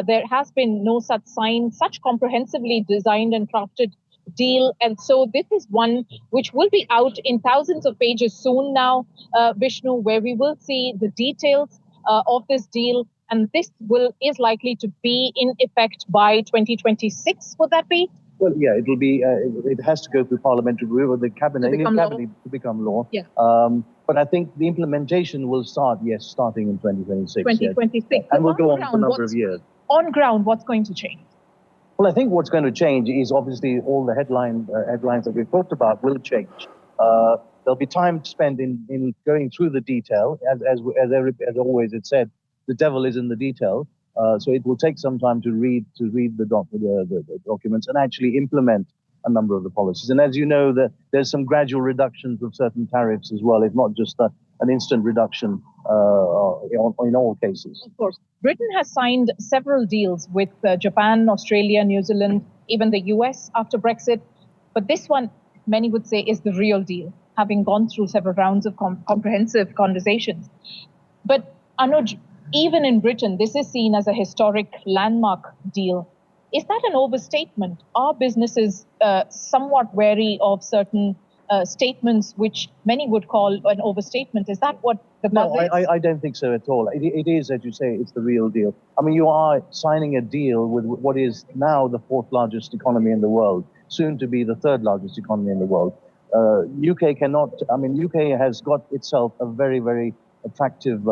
There has been no such comprehensively designed and crafted deal. And so this is one which will be out in thousands of pages soon now, Vishnu, where we will see the details of this deal. And this is likely to be in effect by 2026. Would that be? Well, yeah, it will be. It has to go through parliamentary review of the cabinet to become law. Yeah. But I think the implementation will start starting in 2026. 2026, yes. And will go on for a number of years. On ground, what's going to change? Well, I think what's going to change is obviously all the headlines that we've talked about will change. There'll be time spent in going through the detail, as always it's said. The devil is in the detail, so it will take some time to read the documents and actually implement a number of the policies. And as you know, there's some gradual reductions of certain tariffs as well. It's not just an instant reduction in all cases. Of course, Britain has signed several deals with Japan, Australia, New Zealand, even the US after Brexit. But this one, many would say, is the real deal, having gone through several rounds of comprehensive conversations. But Anuj, even in Britain, this is seen as a historic landmark deal. Is that an overstatement? Are businesses somewhat wary of certain statements which many would call an overstatement? Is that what the buzz is? I don't think so at all. It is, as you say, it's the real deal. I mean, you are signing a deal with what is now the fourth largest economy in the world, soon to be the third largest economy in the world. UK cannot, I mean, UK has got itself a very, very attractive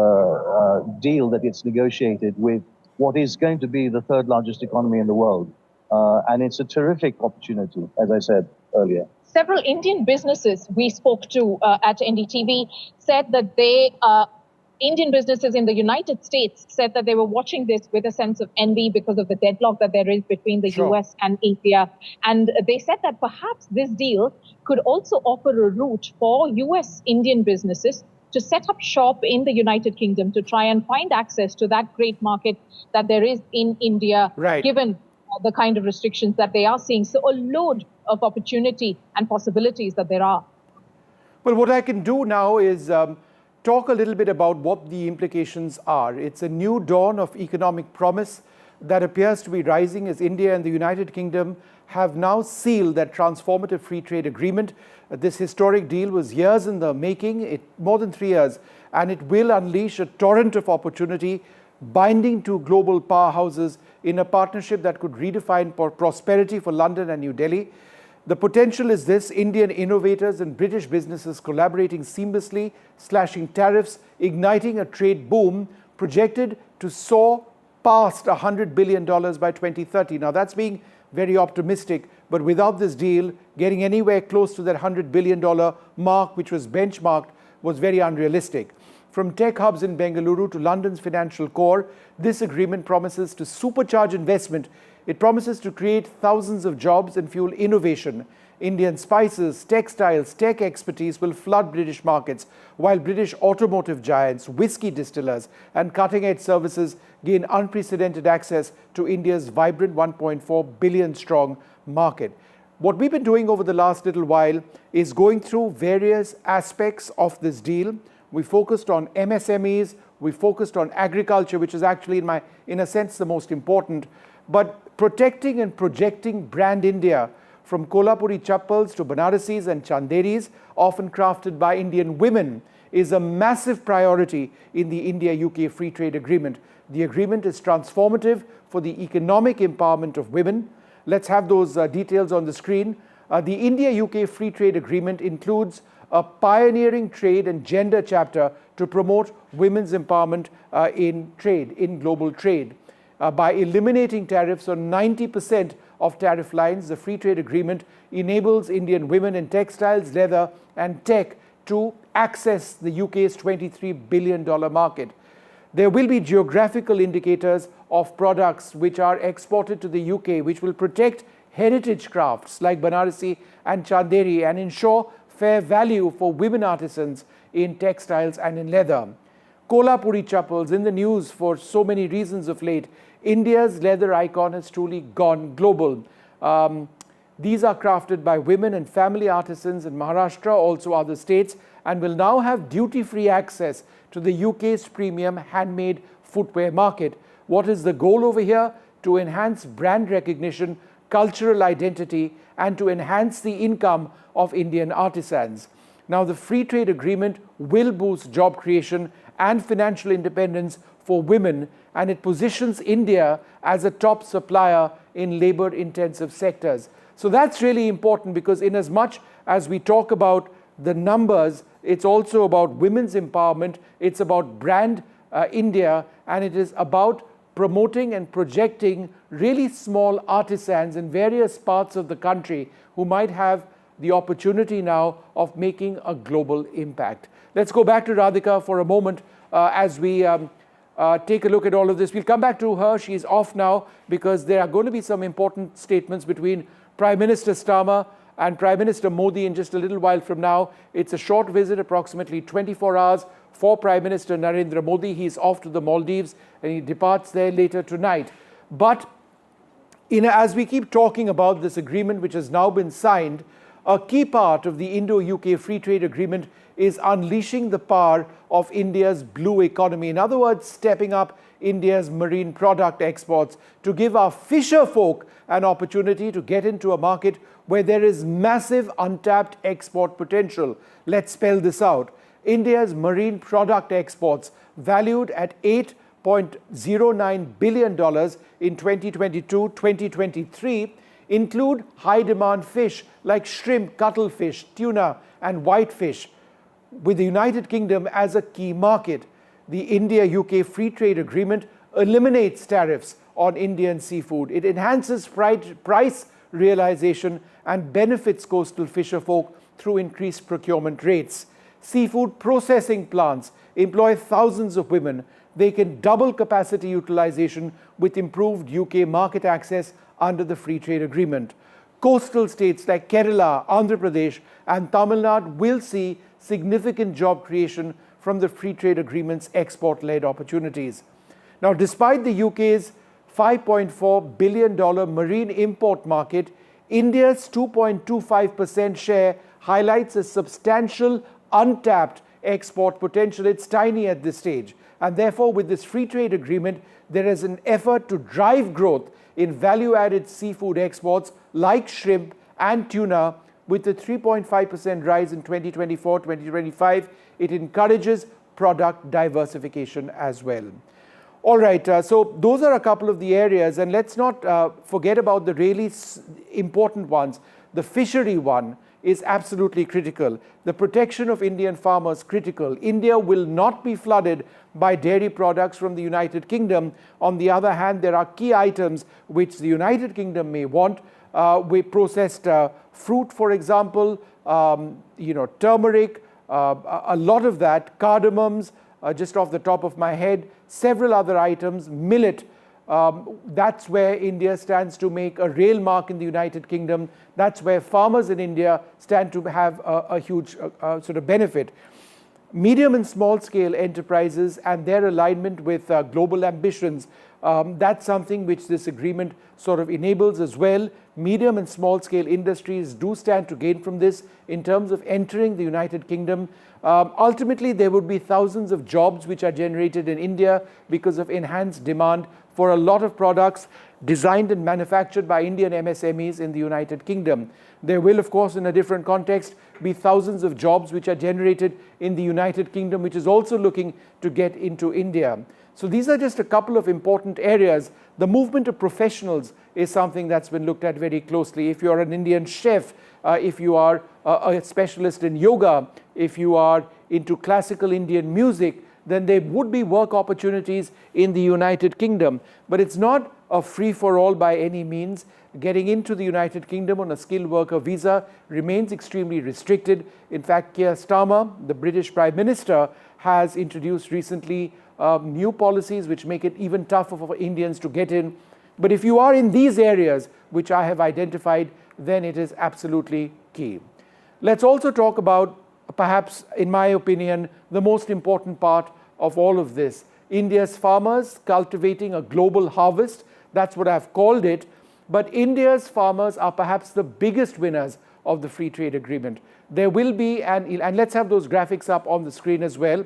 deal that it's negotiated with what is going to be the third largest economy in the world. And it's a terrific opportunity, as I said earlier. Several Indian businesses we spoke to at NDTV said that Indian businesses in the United States said that they were watching this with a sense of envy because of the deadlock that there is between the US and India. And they said that perhaps this deal could also offer a route for US Indian businesses to set up shop in the United Kingdom to try and find access to that great market that there is in India, given the kind of restrictions that they are seeing. So a load of opportunity and possibilities that there are. Well, what I can do now is talk a little bit about what the implications are. It's a new dawn of economic promise that appears to be rising as India and the United Kingdom have now sealed that transformative free trade agreement. This historic deal was years in the making, more than 3 years, and it will unleash a torrent of opportunity binding to global powerhouses in a partnership that could redefine prosperity for London and New Delhi. The potential is this: Indian innovators and British businesses collaborating seamlessly, slashing tariffs, igniting a trade boom projected to soar past $100 billion by 2030. Now, that's being very optimistic, but without this deal, getting anywhere close to that $100 billion mark, which was benchmarked, was very unrealistic. From tech hubs in Bengaluru to London's financial core, this agreement promises to supercharge investment. It promises to create thousands of jobs and fuel innovation. Indian spices, textiles, tech expertise will flood British markets, while British automotive giants, whiskey distillers, and cutting-edge services gain unprecedented access to India's vibrant 1.4 billion strong market. What we've been doing over the last little while is going through various aspects of this deal. We focused on MSMEs, we focused on agriculture, which is actually, in a sense, the most important. But protecting and projecting brand India, from Kolhapuri chappals to Banarasis and Chanderis, often crafted by Indian women, is a massive priority in the India-UK Free Trade Agreement. The agreement is transformative for the economic empowerment of women. Let's have those details on the screen. The India-UK Free Trade Agreement includes a pioneering trade and gender chapter to promote women's empowerment in trade, in global trade. By eliminating tariffs on 90% of tariff lines, the free trade agreement enables Indian women in textiles, leather and tech to access the UK's $23 billion market. There will be geographical indicators of products which are exported to the UK, which will protect heritage crafts like Banarasi and Chanderi and ensure fair value for women artisans in textiles and in leather. Kolhapuri chappals in the news for so many reasons of late. India's leather icon has truly gone global. These are crafted by women and family artisans in Maharashtra, also other states, and will now have duty-free access to the UK's premium handmade footwear market. What is the goal over here? To enhance brand recognition, cultural identity, and to enhance the income of Indian artisans. Now, the free trade agreement will boost job creation and financial independence for women, and it positions India as a top supplier in labor-intensive sectors. So that's really important, because in as much as we talk about the numbers, it's also about women's empowerment, it's about brand India, and it is about promoting and projecting really small artisans in various parts of the country who might have the opportunity now of making a global impact. Let's go back to Radhika for a moment as we take a look at all of this. We'll come back to her. She's off now because there are going to be some important statements between Prime Minister Starmer and Prime Minister Modi in just a little while from now. It's a short visit, approximately 24 hours for Prime Minister Narendra Modi. He's off to the Maldives and he departs there later tonight. But as we keep talking about this agreement which has now been signed, a key part of the Indo-UK Free Trade Agreement is unleashing the power of India's blue economy. In other words, stepping up India's marine product exports to give our fisher folk an opportunity to get into a market where there is massive untapped export potential. Let's spell this out. India's marine product exports, valued at $8.09 billion in 2022-2023, include high-demand fish like shrimp, cuttlefish, tuna, and whitefish. With the United Kingdom as a key market, the India-UK Free Trade Agreement eliminates tariffs on Indian seafood. It enhances price realization and benefits coastal fisherfolk through increased procurement rates. Seafood processing plants employ thousands of women. They can double capacity utilization with improved UK market access under the Free Trade Agreement. Coastal states like Kerala, Andhra Pradesh, and Tamil Nadu will see significant job creation from the Free Trade Agreement's export-led opportunities. Now, despite the UK's $5.4 billion marine import market, India's 2.25% share highlights a substantial untapped export potential. It's tiny at this stage. And therefore, with this free trade agreement, there is an effort to drive growth in value-added seafood exports like shrimp and tuna. With the 3.5% rise in 2024-2025, it encourages product diversification as well. All right, so those are a couple of the areas, and let's not forget about the really important ones. The fishery one is absolutely critical. The protection of Indian farmers critical. India will not be flooded by dairy products from the United Kingdom. On the other hand, there are key items which the United Kingdom may want. We processed fruit, for example, turmeric, a lot of that, cardamoms, just off the top of my head, several other items, millet. That's where India stands to make a real mark in the United Kingdom. That's where farmers in India stand to have a huge sort of benefit. Medium and small scale enterprises and their alignment with global ambitions, that's something which this agreement sort of enables as well. Medium and small scale industries do stand to gain from this in terms of entering the United Kingdom. Ultimately, there would be thousands of jobs which are generated in India because of enhanced demand for a lot of products designed and manufactured by Indian MSMEs in the United Kingdom. There will, of course, in a different context, be thousands of jobs which are generated in the United Kingdom, which is also looking to get into India. So these are just a couple of important areas. The movement of professionals is something that's been looked at very closely. If you're an Indian chef, if you are a specialist in yoga, if you are into classical Indian music, then there would be work opportunities in the United Kingdom. But it's not a free-for-all by any means. Getting into the United Kingdom on a skilled worker visa remains extremely restricted. In fact, Keir Starmer, the British Prime Minister, has introduced recently new policies which make it even tougher for Indians to get in. But if you are in these areas which I have identified, then it is absolutely key. Let's also talk about, perhaps, in my opinion, the most important part of all of this. India's farmers cultivating a global harvest. That's what I've called it. But India's farmers are perhaps the biggest winners of the free trade agreement. There will be, and let's have those graphics up on the screen as well.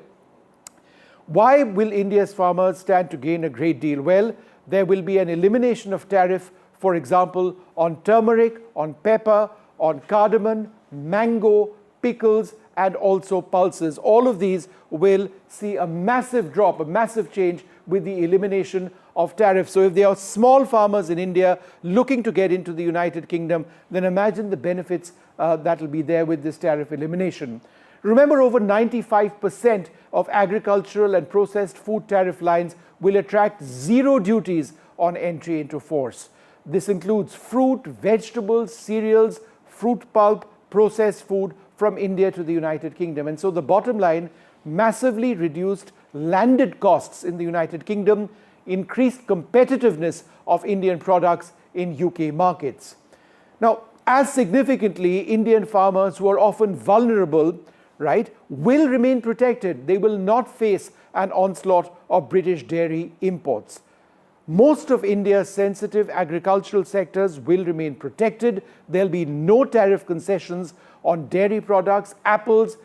Why will India's farmers stand to gain a great deal? Well, there will be an elimination of tariff, for example, on turmeric, on pepper, on cardamom, mango, pickles, and also pulses. All of these will see a massive drop, a massive change with the elimination of tariffs. So if there are small farmers in India looking to get into the United Kingdom, then imagine the benefits that will be there with this tariff elimination. Remember, over 95% of agricultural and processed food tariff lines will attract zero duties on entry into force. This includes fruit, vegetables, cereals, fruit pulp, processed food from India to the United Kingdom. And so the bottom line, massively reduced landed costs in the United Kingdom, increased competitiveness of Indian products in UK markets. Now, as significantly, Indian farmers who are often vulnerable, right, will remain protected. They will not face an onslaught of British dairy imports. Most of India's sensitive agricultural sectors will remain protected. There'll be no tariff concessions on dairy products, apples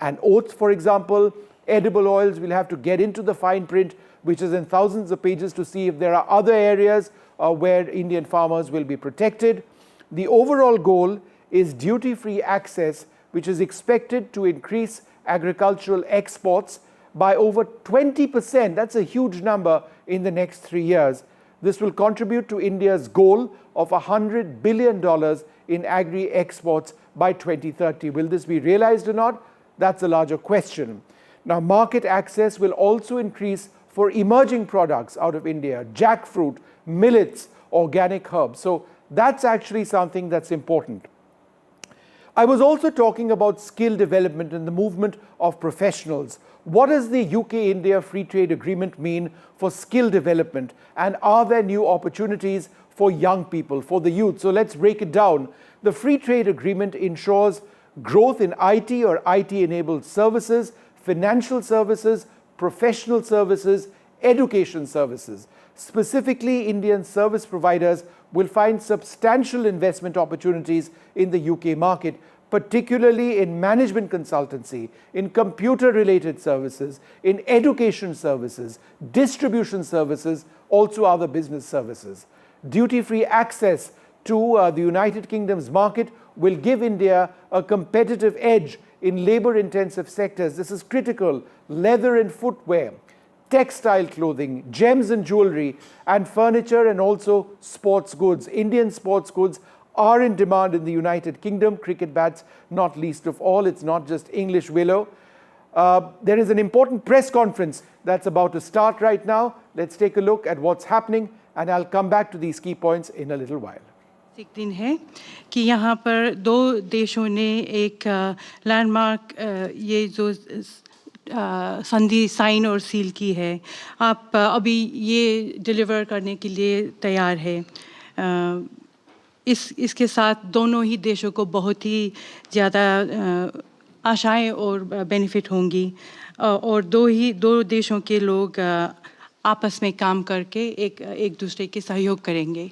and oats, for example. Edible oils, we'll have to get into the fine print, which is in thousands of pages, to see if there are other areas where Indian farmers will be protected. The overall goal is duty-free access, which is expected to increase agricultural exports by over 20%. That's a huge number in the next 3 years. This will contribute to India's goal of $100 billion in agri-exports by 2030. Will this be realized or not? That's a larger question. Now, market access will also increase for emerging products out of India, jackfruit, millets, organic herbs. So that's actually something that's important. I was also talking about skill development and the movement of professionals. What does the UK-India Free Trade Agreement mean for skill development? And are there new opportunities for young people, for the youth? So let's break it down. The Free Trade Agreement ensures growth in IT or IT-enabled services, financial services, professional services, education services. Specifically, Indian service providers will find substantial investment opportunities in the UK market, particularly in management consultancy, in computer-related services, in education services, distribution services, also other business services. Duty-free access to the United Kingdom's market will give India a competitive edge in labor-intensive sectors. This is critical: leather and footwear, textile clothing, gems and jewelry, and furniture, and also sports goods. Indian sports goods are in demand in the United Kingdom. Cricket bats, not least of all. It's not just English willow. There is an important press conference that's about to start right now. Let's take a look at what's happening, and I'll come back to these key points in a little while. एक दिन है कि यहाँ पर दो देशों ने एक लैंडमार्क ये जो संधि साइन और सील की है, आप अभी ये डिलीवर करने के लिए तैयार है। इसके साथ दोनों ही देशों को बहुत ही ज़्यादा आशाएं और बेनिफिट होंगी, और दो देशों के लोग आपस में काम करके एक दूसरे के सहयोग करेंगे।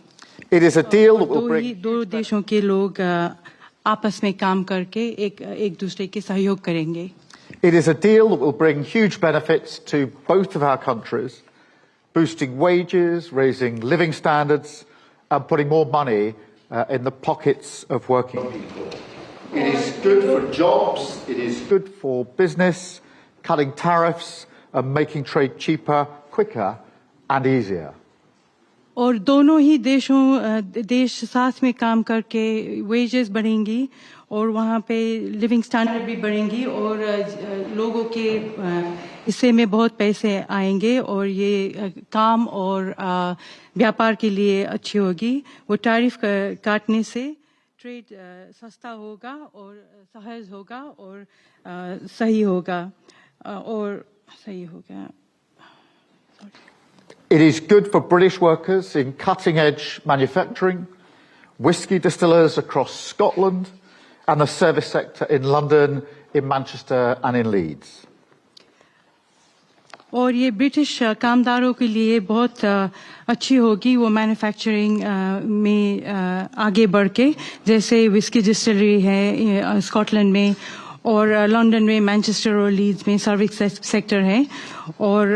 It is a deal that will bring दो देशों के लोग आपस में काम करके एक दूसरे के सहयोग करेंगे। It is a deal that will bring huge benefits to both of our countries, boosting wages, raising living standards, and putting more money in the pockets of working people. It is good for jobs, it is good for business, cutting tariffs and making trade cheaper, quicker and easier. और दोनों ही देश साथ में काम करके wages बढ़ेंगी और वहाँ पे लिविंग स्टैंडर्ड भी बढ़ेंगी और लोगों के हिस्से में बहुत पैसे आएंगे और ये काम और व्यापार के लिए अच्छी होगी। वो टैरिफ काटने से ट्रेड सस्ता होगा और सहज होगा और सही होगा। It is good for British workers in cutting-edge manufacturing, whisky distillers across Scotland, and the service sector in London, in Manchester and in Leeds. और ये ब्रिटिश कामदारों के लिए बहुत अच्छी होगी, वो मैन्युफैक्चरिंग में आगे बढ़ के, जैसे विस्की डिस्टिलरी है स्कॉटलैंड में और लंदन में, मैनचेस्टर और लीड्स में सर्विस सेक्टर है, और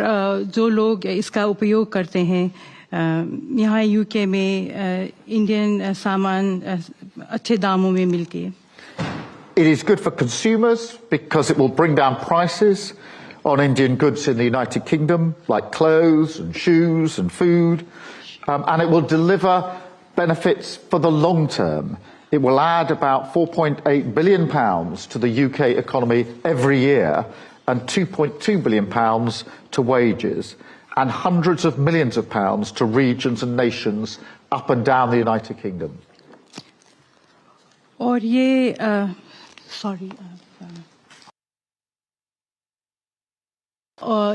जो लोग इसका उपयोग करते हैं यहाँ यूके में इंडियन सामान अच्छे दामों में मिलके। It is good for consumers because it will bring down prices on Indian goods in the United Kingdom, like clothes and shoes and food, and it will deliver benefits for the long term. It will add about £4.8 billion to the UK economy every year and £2.2 billion to wages and hundreds of millions of pounds to regions and nations up and down the United Kingdom. और ये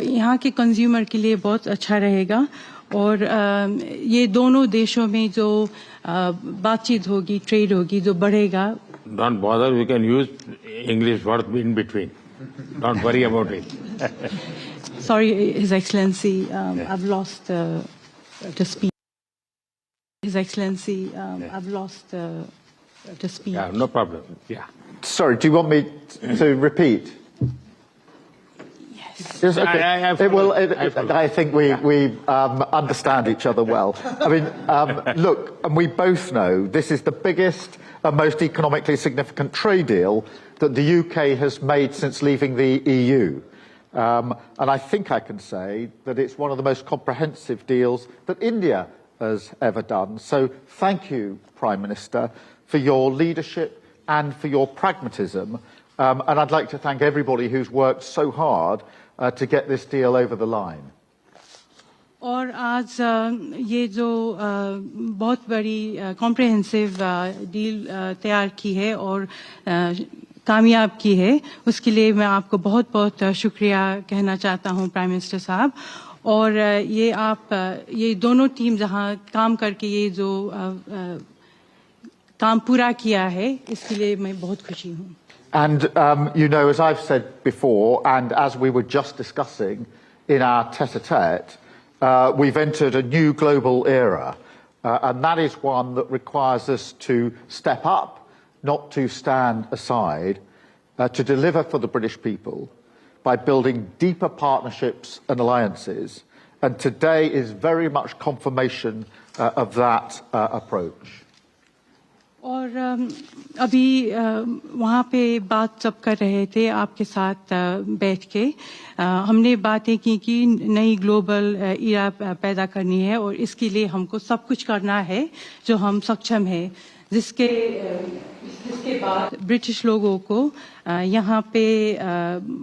यहाँ के consumer के लिए बहुत अच्छा रहेगा और ये दोनों देशों में जो बातचीत होगी, ट्रेड होगी, जो बढ़ेगा। Don't bother, we can use English word in between. Don't worry about it. Sorry, His Excellency, I've lost the speed. His Excellency, I've lost the speed. Yeah, no problem. Yeah. Sorry, do you want me to repeat? Yes, okay. I think we understand each other well. I mean, look, and we both know this is the biggest and most economically significant trade deal that the UK has made since leaving the EU. And I think I can say that it's one of the most comprehensive deals that India has ever done. So thank you, Prime Minister, for your leadership and for your pragmatism. And I'd like to thank everybody who's worked so hard to get this deal over the line. और आज ये जो बहुत बड़ी comprehensive deal तैयार की है और कामयाब की है, उसके लिए मैं आपको बहुत बहुत शुक्रिया कहना चाहता हूं, प्राइम मिनिस्टर साहब। और ये दोनों टीम जहां काम करके ये जो काम पूरा किया है, इसके लिए मैं बहुत खुशी हूं। And you know, as I've said before, and as we were just discussing in our tête-à-tête, we've entered a new global era, and that is one that requires us to step up, not to stand aside, to deliver for the British people by building deeper partnerships and alliances. And today is very much confirmation of that approach. और अभी वहाँ पे बात जब कर रहे थे आपके साथ बैठ के, हमने बातें की कि नई ग्लोबल एरा पैदा करनी है और इसके लिए हमको सब कुछ करना है जो हम सक्षम है, जिसके बाद ब्रिटिश लोगों को यहाँ पे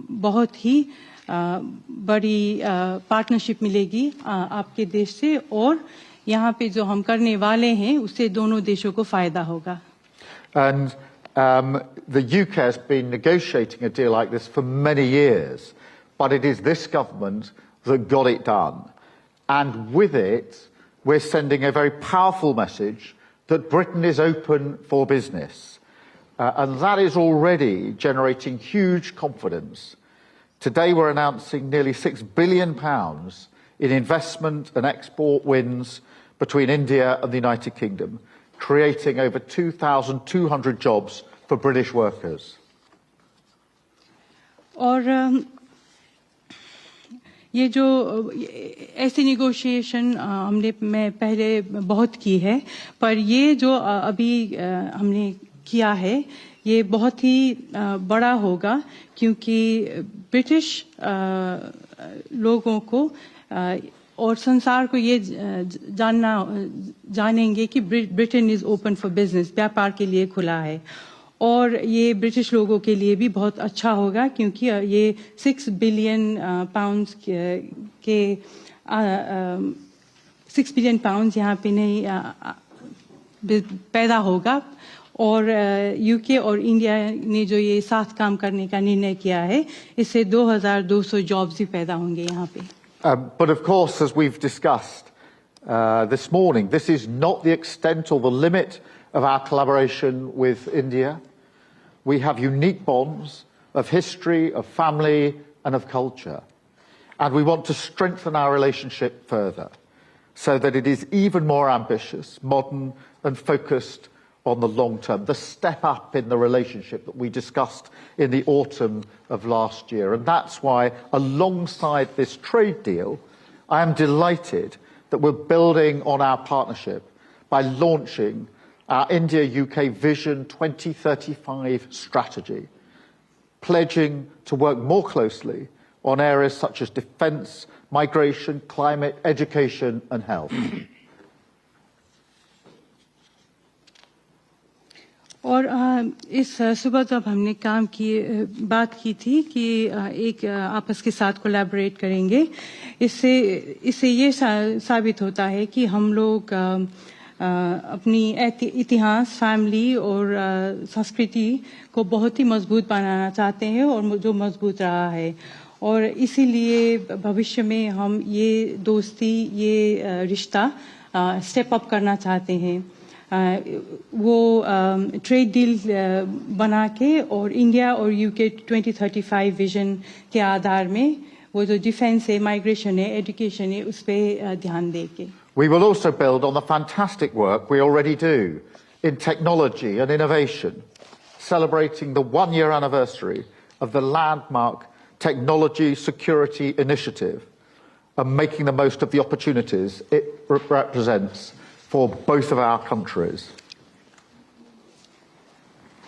बहुत ही बड़ी पार्टनरशिप मिलेगी आपके देश से, और यहाँ पे जो हम करने वाले हैं उससे दोनों देशों को फायदा होगा। And the UK has been negotiating a deal like this for many years, but it is this government that got it done. And with it, we're sending a very powerful message that Britain is open for business. And that is already generating huge confidence. Today we're announcing nearly £6 billion in investment and export wins between India and the United Kingdom, creating over 2,200 jobs for British workers. और ये जो ऐसी negotiation मैं पहले बहुत की है, पर ये जो अभी हमने किया है ये बहुत ही बड़ा होगा, क्योंकि ब्रिटिश लोगों को और संसार को ये जानेंगे कि Britain is open for business, व्यापार के लिए खुला है। और ये ब्रिटिश लोगों के लिए भी बहुत अच्छा होगा, क्योंकि ये 6 बिलियन पाउंड्स के 6 बिलियन पाउंड्स यहाँ पे नहीं पैदा होगा। और यूके और इंडिया ने जो ये साथ काम करने का निर्णय किया है, इससे 2,200 जॉब्स ही पैदा होंगे यहाँ पे। But of course, as we've discussed this morning, this is not the extent or the limit of our collaboration with India. We have unique bonds of history, of family, and of culture. And we want to strengthen our relationship further so that it is even more ambitious, modern, and focused on the long term, the step up in the relationship that we discussed in the autumn of last year. And that's why, alongside this trade deal, I am delighted that we're building on our partnership by launching our India-UK Vision 2035 strategy, pledging to work more closely on areas such as defence, migration, climate, education and health. और इस सुबह जब हमने बात की थी कि एक आपस के साथ कोलैबोरेट करेंगे, इससे ये साबित होता है कि हम लोग अपनी इतिहास, फैमिली और संस्कृति को बहुत ही मजबूत बनाना चाहते हैं, और जो मजबूत रहा है। और इसीलिए भविष्य में हम ये दोस्ती, ये रिश्ता स्टेप अप करना चाहते हैं। वो ट्रेड डील बना के और इंडिया और यूके 2035 विजन के आधार में वो जो डिफेंस है, माइग्रेशन है, एजुकेशन है, उस पे ध्यान देके। We will also build on the fantastic work we already do in technology and innovation, celebrating the one-year anniversary of the landmark Technology Security Initiative and making the most of the opportunities it represents for both of our countries.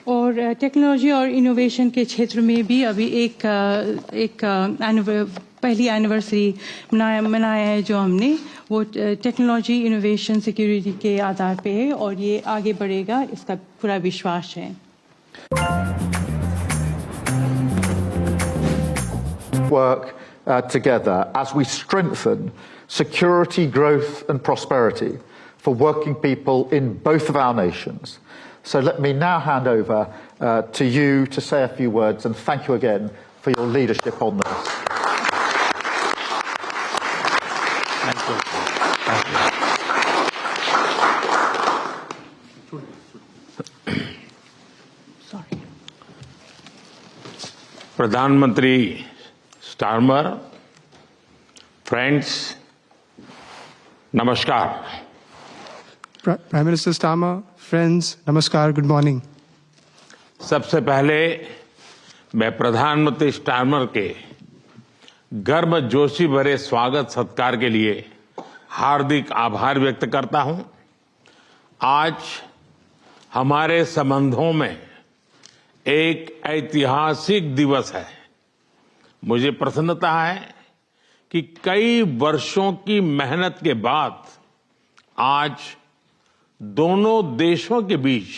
और technology और innovation के क्षेत्र में भी अभी एक पहली anniversary मनाया है जो हमने, वो टेक्नोलॉजी, इनोवेशन, सिक्योरिटी के आधार पे है और ये आगे बढ़ेगा, इसका पूरा विश्वास है। Work together as we strengthen security, growth and prosperity for working people in both of our nations. So let me now hand over to you to say a few words, and thank you again for your leadership on this. Thank you. Sorry. प्रधानमंत्री Starmer, friends, नमस्कार। Prime Minister Starmer, friends, namaskar, good morning. सबसे पहले मैं प्रधानमंत्री Starmer के गर्मजोशी भरे स्वागत सत्कार के लिए हार्दिक आभार व्यक्त करता हूं। आज हमारे संबंधों में एक ऐतिहासिक दिवस है। मुझे प्रसन्नता है कि कई वर्षों की मेहनत के बाद आज दोनों देशों के बीच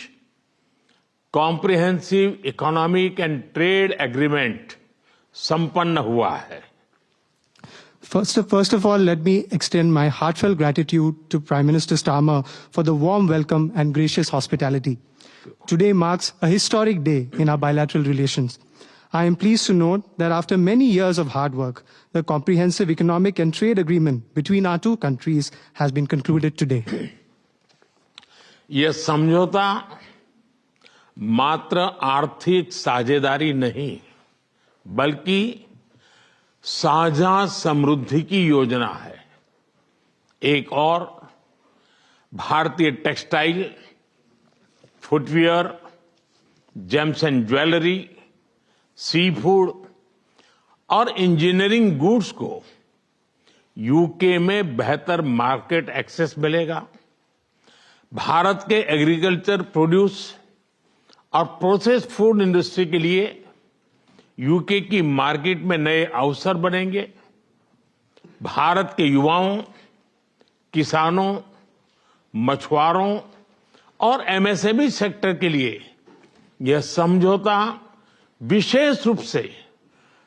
comprehensive economic and trade agreement संपन्न हुआ है। First of all, let me extend my heartfelt gratitude to Prime Minister Starmer for the warm welcome and gracious hospitality. Today marks a historic day in our bilateral relations. I am pleased to note that after many years of hard work, the comprehensive economic and trade agreement between our two countries has been concluded today. यह समझौता मात्र आर्थिक साझेदारी नहीं, बल्कि साझा समृद्धि की योजना है। एक और भारतीय textile, footwear, gems and jewellery, sea food और इंजीनियरिंग गुड्स को यूके में बेहतर मार्केट एक्सेस मिलेगा। भारत के एग्रीकल्चर, प्रोड्यूस और प्रोसेस्ड फूड इंडस्ट्री के लिए यूके की मार्केट में नए अवसर बनेंगे। भारत के युवाओं, किसानों, मछुआरों और एमएसएमई सेक्टर के लिए यह समझौता विशेष रूप से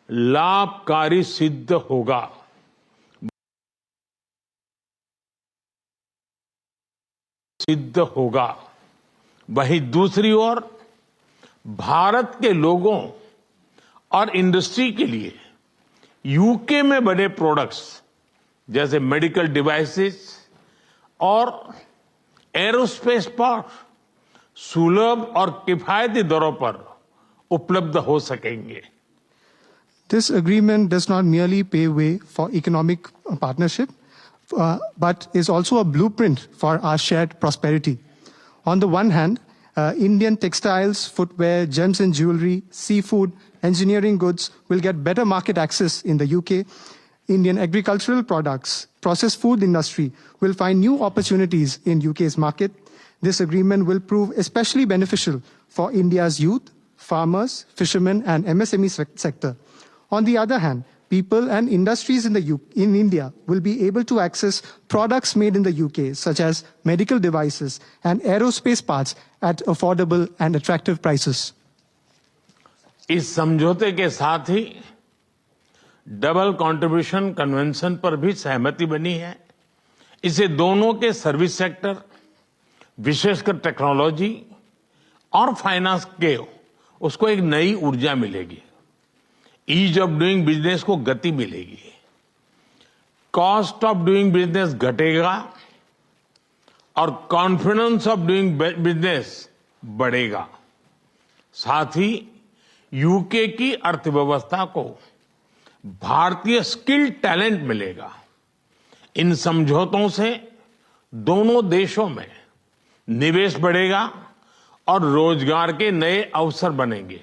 लाभकारी सिद्ध होगा। वहीं दूसरी ओर भारत के लोगों और इंडस्ट्री के लिए यूके में बने प्रोडक्ट्स जैसे मेडिकल डिवाइसेस और एरोस्पेस पार्ट सुलभ और किफायती दरों पर उपलब्ध हो सकेंगे। This agreement does not merely pave way for economic partnership, but is also a blueprint for our shared prosperity. On the one hand, Indian textiles, footwear, gems and jewelry, seafood, engineering goods will get better market access in the UK. Indian agricultural products, processed food industry will find new opportunities in UK's market. This agreement will prove especially beneficial for India's youth, farmers, fishermen and MSME sector. On the other hand, people and industries in India will be able to access products made in the UK, such as medical devices and aerospace parts at affordable and attractive prices. इस समझौते के साथ ही double contribution convention पर भी सहमति बनी है। इससे दोनों के सर्विस सेक्टर, विशेषकर टेक्नोलॉजी और फाइनेंस के उसको एक नई ऊर्जा मिलेगी। ईज ऑफ डूइंग बिजनेस को गति मिलेगी। कॉस्ट ऑफ डूइंग बिजनेस घटेगा और कॉन्फिडेंस ऑफ डूइंग बिजनेस बढ़ेगा। साथ ही यूके की अर्थव्यवस्था को भारतीय स्किल टैलेंट मिलेगा। इन समझौतों से दोनों देशों में निवेश बढ़ेगा और रोजगार के नए अवसर बनेंगे।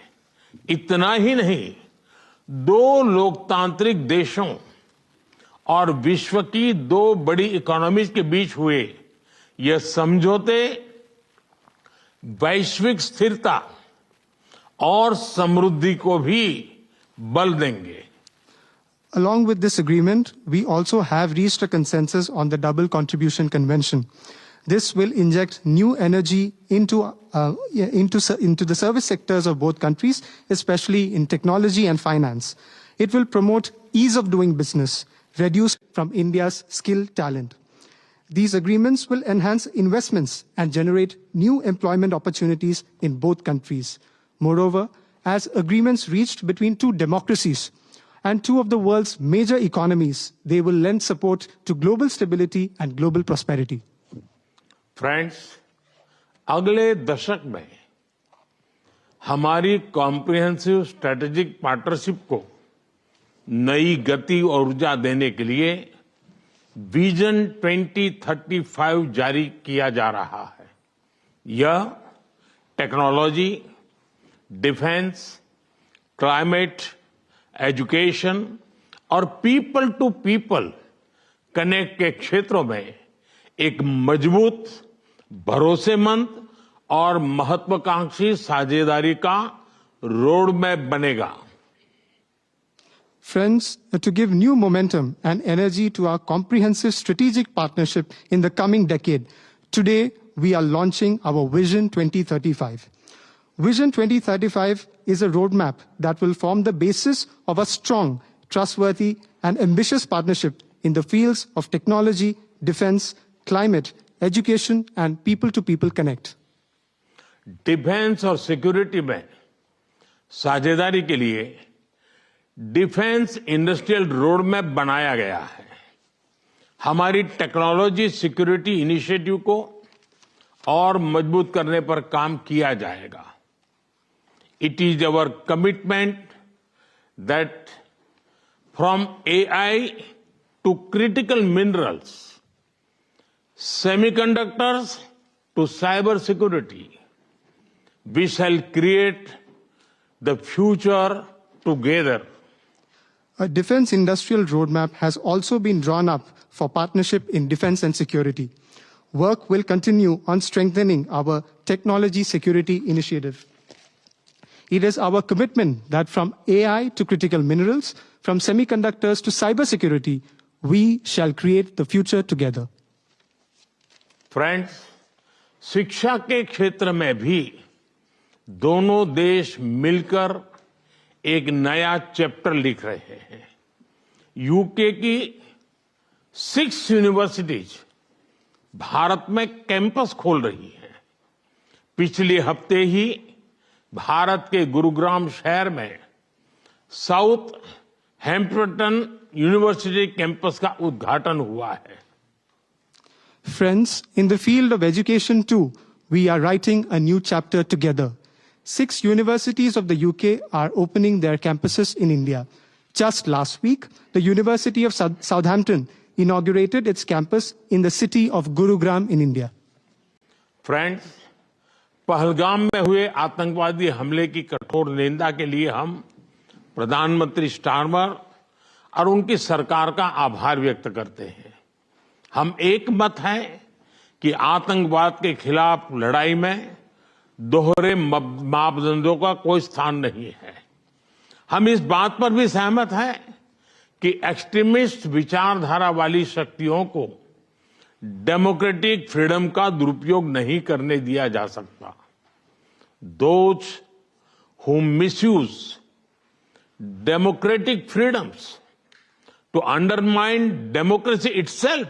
इतना ही नहीं, दो लोकतांत्रिक देशों और विश्व की दो बड़ी इकोनॉमीज के बीच हुए यह समझौते वैश्विक स्थिरता और समृद्धि को भी बल देंगे। Along with this agreement, we also have reached a consensus on the Double Contribution Convention. This will inject new energy into the service sectors of both countries, especially in technology and finance. It will promote ease of doing business, reduce from India's skilled talent. These agreements will enhance investments and generate new employment opportunities in both countries. Moreover, as agreements reached between two democracies and two of the world's major economies, they will lend support to global stability and global prosperity. Friends, अगले दशक में हमारी comprehensive strategic partnership को नई गति और ऊर्जा देने के लिए विजन 2035 जारी किया जा रहा है। यह टेक्नोलॉजी, डिफेंस, क्लाइमेट, एजुकेशन और पीपल टू पीपल कनेक्ट के क्षेत्रों में एक मजबूत, भरोसेमंद और महत्वाकांक्षी साझेदारी का रोड मैप बनेगा। Friends, to give new momentum and energy to our comprehensive strategic partnership in the coming decade, today we are launching our Vision 2035. Vision 2035 is a roadmap that will form the basis of a strong, trustworthy, and ambitious partnership in the fields of technology, defense, climate, education, and people-to-people connect. Defence और security में साझेदारी के लिए defence industrial road map बनाया गया है। हमारी technology security initiative को और मजबूत करने पर काम किया जाएगा। It is our commitment that from AI to critical minerals, semiconductors to cyber security, we shall create the future together. A defense industrial roadmap has also been drawn up for partnership in defense and security. Work will continue on strengthening our technology security initiative. It is our commitment that from AI to critical minerals, from semiconductors to cyber security, we shall create the future together. Friends, शिक्षा के क्षेत्र में भी दोनों देश मिलकर एक नया चैप्टर लिख रहे हैं। यूके की 6 यूनिवर्सिटीज भारत में कैंपस खोल रही हैं। पिछले हफ्ते ही भारत के गुरुग्राम शहर में साउथ हैम्पटन यूनिवर्सिटी कैंपस का उद्घाटन हुआ है। Friends, in the field of education too, we are writing a new chapter together. 6 universities of the UK are opening their campuses in India. Just last week, the University of Southampton inaugurated its campus in the city of Gurugram in India. Friends, Pahalgam में हुए आतंकवादी हमले की कठोर निंदा के लिए हम प्रधानमंत्री स्टारमर और उनकी सरकार का आभार व्यक्त करते हैं। हम एक मत हैं कि आतंकवाद के खिलाफ लड़ाई में दोहरे मापदंडों का कोई स्थान नहीं है। हम इस बात पर भी सहमत हैं कि एक्सट्रीमिस्ट विचारधारा वाली शक्तियों को डेमोक्रेटिक फ्रीडम का दुरुपयोग नहीं करने दिया जा सकता। Those who misuse democratic freedoms to undermine democracy itself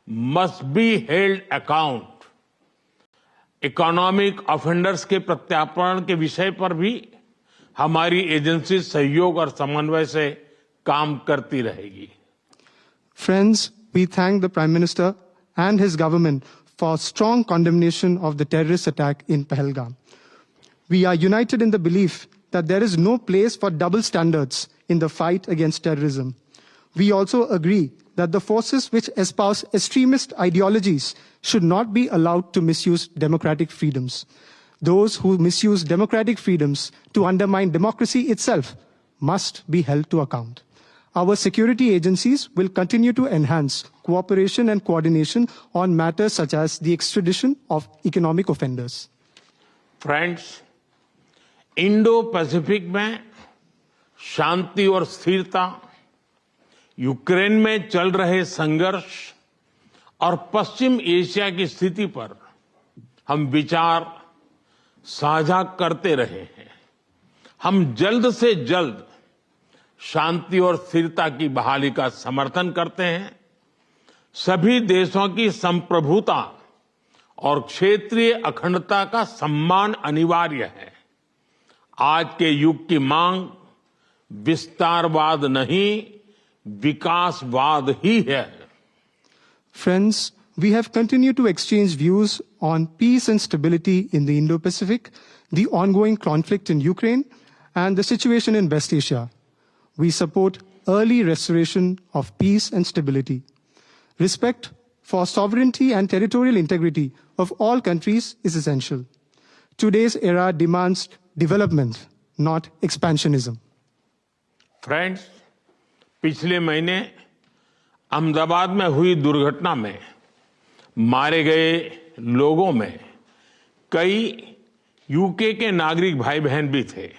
must be held account. Economic offenders के प्रत्यार्पण के विषय पर भी हमारी एजेंसी सहयोग और समन्वय से काम करती रहेगी। Friends, we thank the Prime Minister and his government for strong condemnation of the terrorist attack in Pahalgam. We are united in the belief that there is no place for double standards in the fight against terrorism. We also agree that the forces which espouse extremist ideologies should not be allowed to misuse democratic freedoms. Those who misuse democratic freedoms to undermine democracy itself must be held to account. Our security agencies will continue to enhance cooperation and coordination on matters such as the extradition of economic offenders. Friends, Indo Pacific में शांति और स्थिरता, Ukraine में चल रहे संघर्ष और पश्चिम Asia की स्थिति पर हम विचार साझा करते रहे हैं। हम जल्द से जल्द शांति और स्थिरता की बहाली का समर्थन करते हैं। सभी देशों की संप्रभुता और क्षेत्रीय अखंडता का सम्मान अनिवार्य है। आज के युग की मांग विस्तारवाद नहीं, विकासवाद ही है। Friends, we have continued to exchange views on peace and stability in the Indo-Pacific, the ongoing conflict in Ukraine, and the situation in West Asia. We support early restoration of peace and stability. Respect for sovereignty and territorial integrity of all countries is essential. Today's era demands development, not expansionism. Friends, पिछले महीने अहमदाबाद में हुई दुर्घटना में मारे गए लोगों में कई यूके के नागरिक भाई बहन भी थे।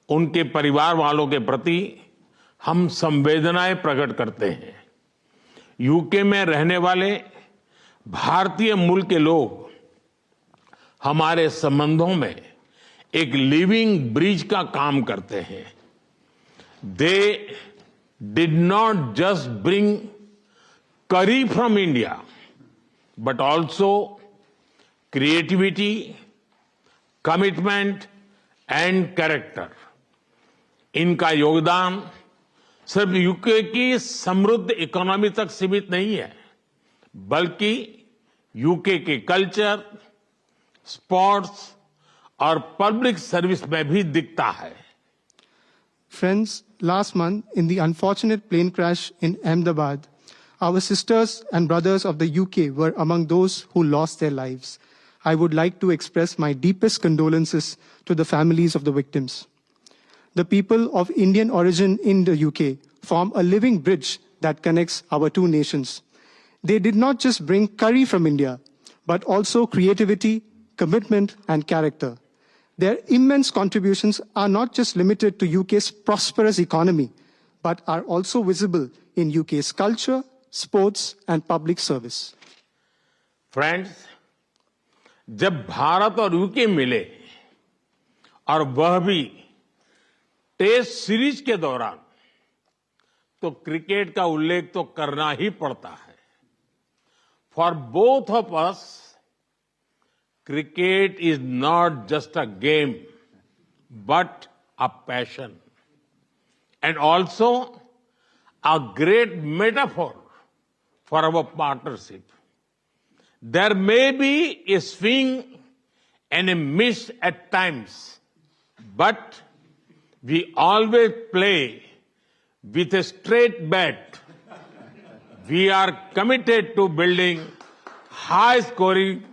उनके परिवार वालों के प्रति हम संवेदनाएं प्रकट करते हैं। यूके में रहने वाले भारतीय मूल के लोग हमारे संबंधों में एक लिविंग ब्रिज का काम करते हैं। They did not just bring curry from India, but also creativity, commitment and character. इनका योगदान सिर्फ यूके की समृद्ध इकोनॉमी तक सीमित नहीं है, बल्कि यूके के कल्चर, स्पोर्ट्स और पब्लिक सर्विस में भी दिखता है। Friends, last month, in the unfortunate plane crash in Ahmedabad, our sisters and brothers of the UK were among those who lost their lives. I would like to express my deepest condolences to the families of the victims. The people of Indian origin in the UK form a living bridge that connects our two nations. They did not just bring curry from India, but also creativity, commitment, and character. Their immense contributions are not just limited to UK's prosperous economy, but are also visible in UK's culture, sports, and public service. Friends, जब भारत और UK मिले और वह भी test series के दौरान, तो cricket का उल्लेख तो करना ही पड़ता है। For both of us, cricket is not just a game, but a passion, and also a great metaphor for our partnership. There may be a swing and a miss at times, but we always play with a straight bat. We are committed to building high-scoring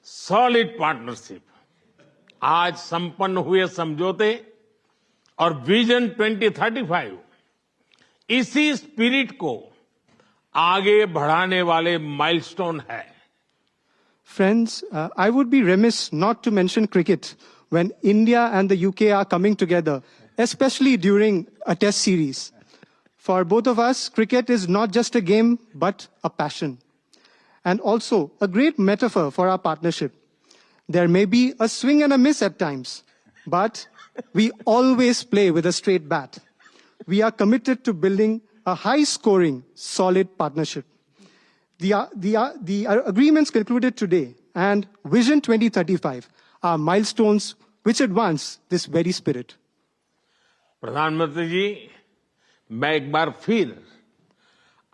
solid partnership. आज संपन्न हुए समझौते और vision 2035 इसी spirit को आगे बढ़ाने वाले माइलस्टोन है। Friends, I would be remiss not to mention cricket when India and the UK are coming together, especially during a test series. For both of us, cricket is not just a game, but a passion. And also a great metaphor for our partnership. There may be a swing and a miss at times, but we always play with a straight bat. We are committed to building a high-scoring, solid partnership. The agreements concluded today and Vision 2035 are milestones which advance this very spirit. प्रधानमंत्री जी, मैं एक बार फिर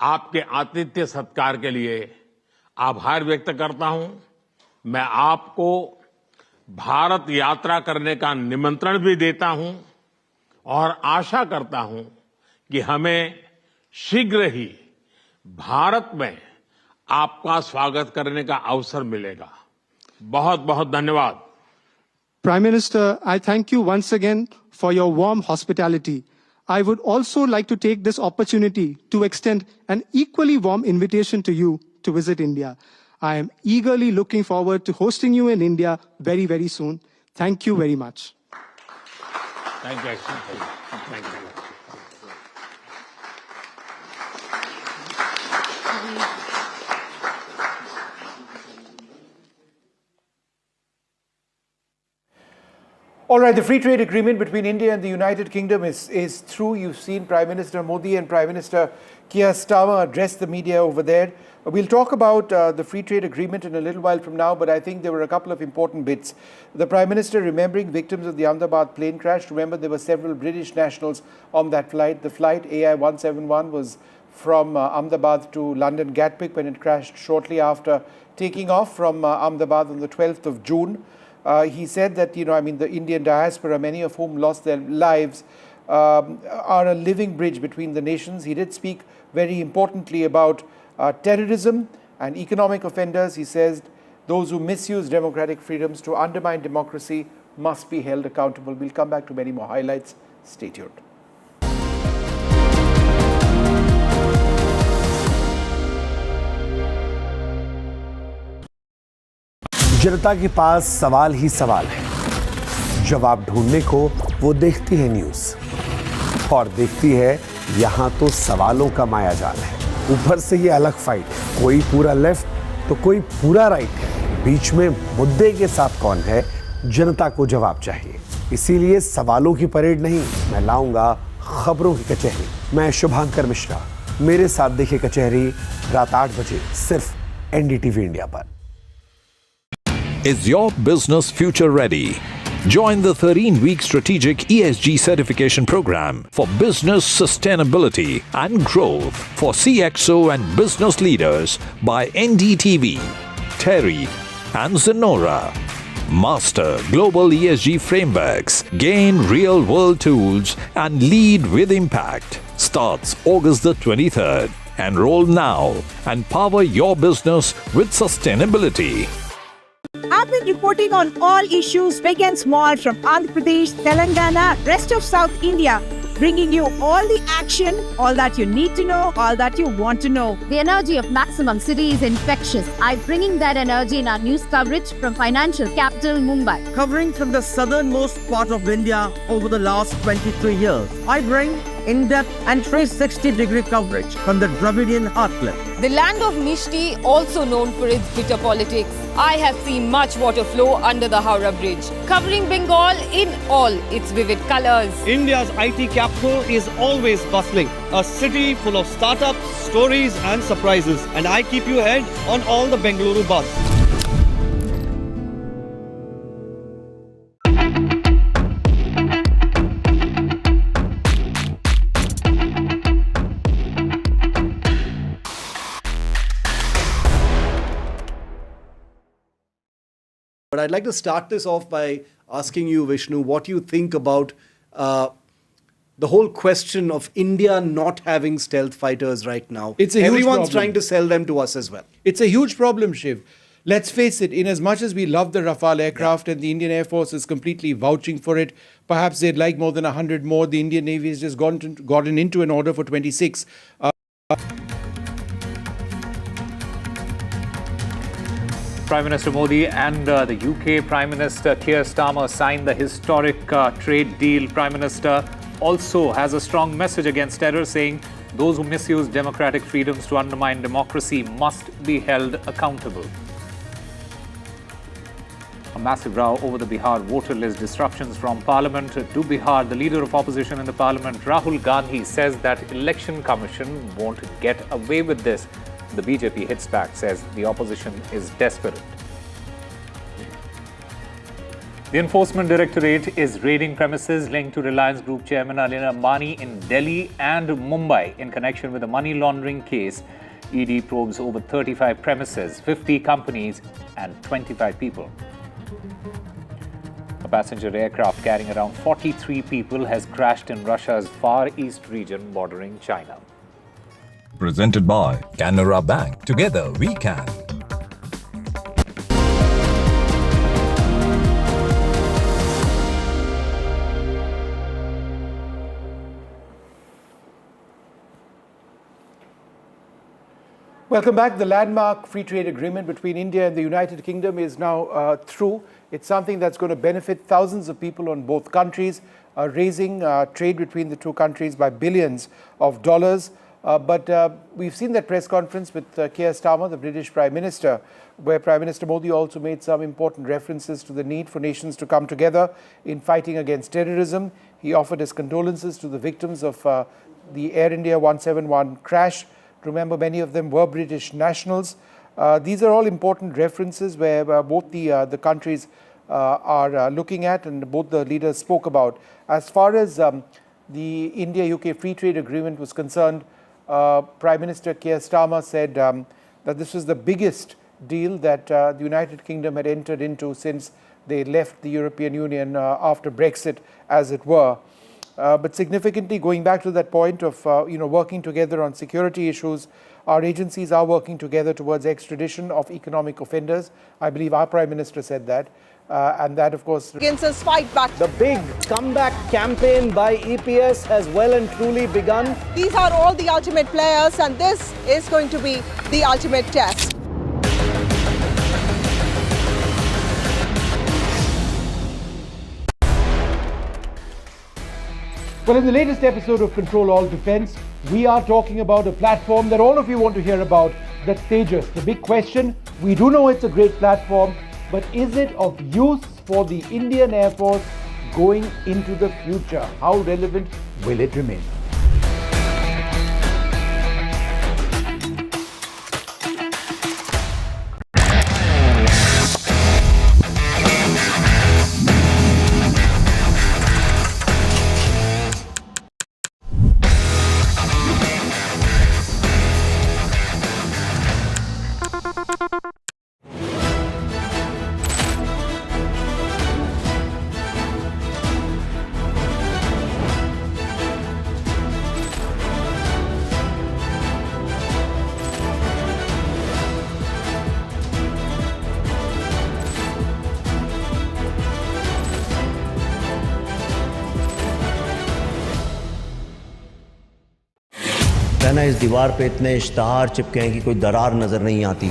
आपके आतिथ्य सत्कार के लिए आभार व्यक्त करता हूं। मैं आपको भारत यात्रा करने का निमंत्रण भी देता हूं और आशा करता हूं कि हमें शीघ्र ही भारत में आपका स्वागत करने का अवसर मिलेगा। बहुत बहुत धन्यवाद। Prime Minister, I thank you once again for your warm hospitality. I would also like to take this opportunity to extend an equally warm invitation to you to visit India. I am eagerly looking forward to hosting you in India very, very soon. Thank you very much. Thank you. Thank you. All right, the free trade agreement between India and the United Kingdom is through. You've seen Prime Minister Modi and Prime Minister Keir Starmer address the media over there. We'll talk about the free trade agreement in a little while from now, but I think there were a couple of important bits. The Prime Minister remembering victims of the Ahmedabad plane crash. Remember, there were several British nationals on that flight. The flight AI-171 was from Ahmedabad to London Gatwick when it crashed shortly after taking off from Ahmedabad on the 12th of June. He said that, the Indian diaspora, many of whom lost their lives, are a living bridge between the nations. He did speak very importantly about terrorism and economic offenders. He says those who misuse democratic freedoms to undermine democracy must be held accountable. We'll come back to many more highlights. Stay tuned. जनता के पास सवाल ही सवाल है। जवाब ढूंढने को वो देखती है न्यूज़ और देखती है यहाँ तो सवालों का मायाजाल है। ऊपर से ये अलग फाइट है, कोई पूरा लेफ्ट तो कोई पूरा राइट है। बीच में मुद्दे के साथ कौन है, जनता को जवाब चाहिए। इसीलिए सवालों की परेड नहीं, मैं लाऊंगा खबरों की कचहरी। मैं शुभांकर मिश्रा, मेरे साथ देखिए कचहरी रात 8 बजे सिर्फ NDTV इंडिया पर। Is your business future ready? Join the 13-week strategic ESG certification program for business sustainability and growth for CXO and business leaders by NDTV, Terry and Zenora. Master global ESG frameworks, gain real-world tools and lead with impact. Starts August the 23rd. Enroll now and power your business with sustainability. I've been reporting on all issues big and small from Andhra Pradesh, Telangana, rest of South India, bringing you all the action, all that you need to know, all that you want to know. The energy of maximum city is infectious. I'm bringing that energy in our news coverage from financial capital Mumbai. Covering from the southernmost part of India over the last 23 years, I bring in-depth and 360-degree coverage from the Dravidian heartland. The land of Mishti, also known for its bitter politics. I have seen much water flow under the Howrah Bridge, covering Bengal in all its vivid colors. India's IT capital is always bustling, a city full of startups, stories and surprises. And I keep you ahead on all the Bengaluru buzz. But I'd like to start this off by asking you, Vishnu, what you think about the whole question of India not having stealth fighters right now. It's a huge Everyone's problem. trying to sell them to us as well. It's a huge problem, Shiv. Let's face it, in as much as we love the Rafale aircraft and the Indian Air Force is completely vouching for it, perhaps they'd like more than 100 more. The Indian Navy has just gotten into an order for 26. Prime Minister Modi and the UK Prime Minister Keir Starmer signed the historic trade deal. Prime Minister also has a strong message against terror, saying those who misuse democratic freedoms to undermine democracy must be held accountable. A massive row over the Bihar voter list disruptions from Parliament to Bihar. The leader of opposition in the Parliament, Rahul Gandhi, says that Election Commission won't get away with this. The BJP hits back, says the opposition is desperate. The Enforcement Directorate is raiding premises linked to Reliance Group Chairman Anil Ambani in Delhi and Mumbai in connection with a money laundering case. ED probes over 35 premises, 50 companies and 25 people. A passenger aircraft carrying around 43 people has crashed in Russia's Far East region bordering China. Presented by Canara Bank. Together we can. Welcome back. The landmark free trade agreement between India and the United Kingdom is now through. It's something that's going to benefit thousands of people on both countries, raising trade between the two countries by billions of dollars. But we've seen that press conference with Keir Starmer, the British Prime Minister, where Prime Minister Modi also made some important references to the need for nations to come together in fighting against terrorism. He offered his condolences to the victims of the Air India 171 crash. Remember, many of them were British nationals. These are all important references where both the countries are looking at, and both the leaders spoke about. As far as the India-UK Free Trade Agreement was concerned, Prime Minister Keir Starmer said that this was the biggest deal that the United Kingdom had entered into since they left the European Union after Brexit, as it were. But significantly, going back to that point of working together on security issues, our agencies are working together towards extradition of economic offenders. I believe our Prime Minister said that. And that, of course, against us fight back. The big comeback campaign by EPS has well and truly begun. These are all the ultimate players, and this is going to be the ultimate test. Well, in the latest episode of Control All Defense, we are talking about a platform that all of you want to hear about, that's Tejas. The big question, we do know it's a great platform, but is it of use for the Indian Air Force going into the future? How relevant will it remain? कहना इस दीवार पे इतने इश्तहार चिपके हैं कि कोई दरार नज़र नहीं आती।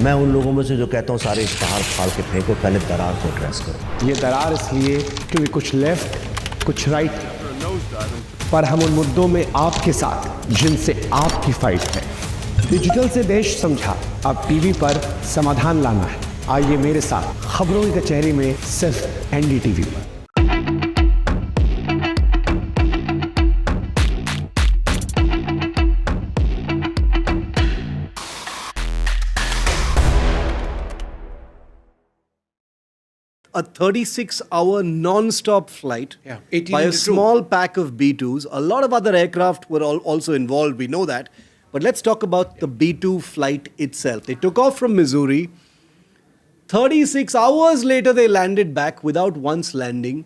मैं उन लोगों में से जो कहता हूँ सारे इश्तहार फाड़ के फेंको, पहले दरार को एड्रेस करो। ये दरार इसलिए क्योंकि कुछ लेफ्ट कुछ राइट, पर हम उन मुद्दों में आपके साथ जिनसे आपकी फाइट है। डिजिटल से देश समझा, अब टीवी पर समाधान लाना है। आइए मेरे साथ खबरों की कचहरी में सिर्फ NDTV पर। A 36-hour non-stop flight by a small pack of B-2s. A lot of other aircraft were also involved, we know that. But let's talk about the B-2 flight itself. They took off from Missouri. 36 hours later, they landed back without once landing.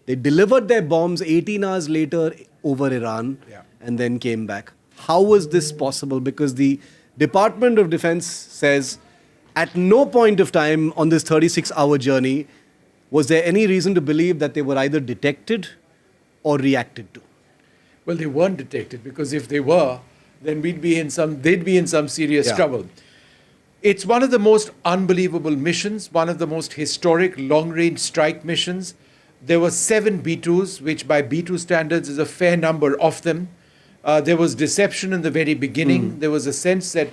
They delivered their bombs 18 hours later over Iran and then came back. How was this possible? Because the Department of Defense says at no point of time on this 36-hour journey was there any reason to believe that they were either detected or reacted to? Well, they weren't detected, because if they were, then they'd be in some serious trouble. It's one of the most unbelievable missions, one of the most historic long-range strike missions. There were 7 B-2s, which by B-2 standards is a fair number of them. There was deception in the very beginning. There was a sense that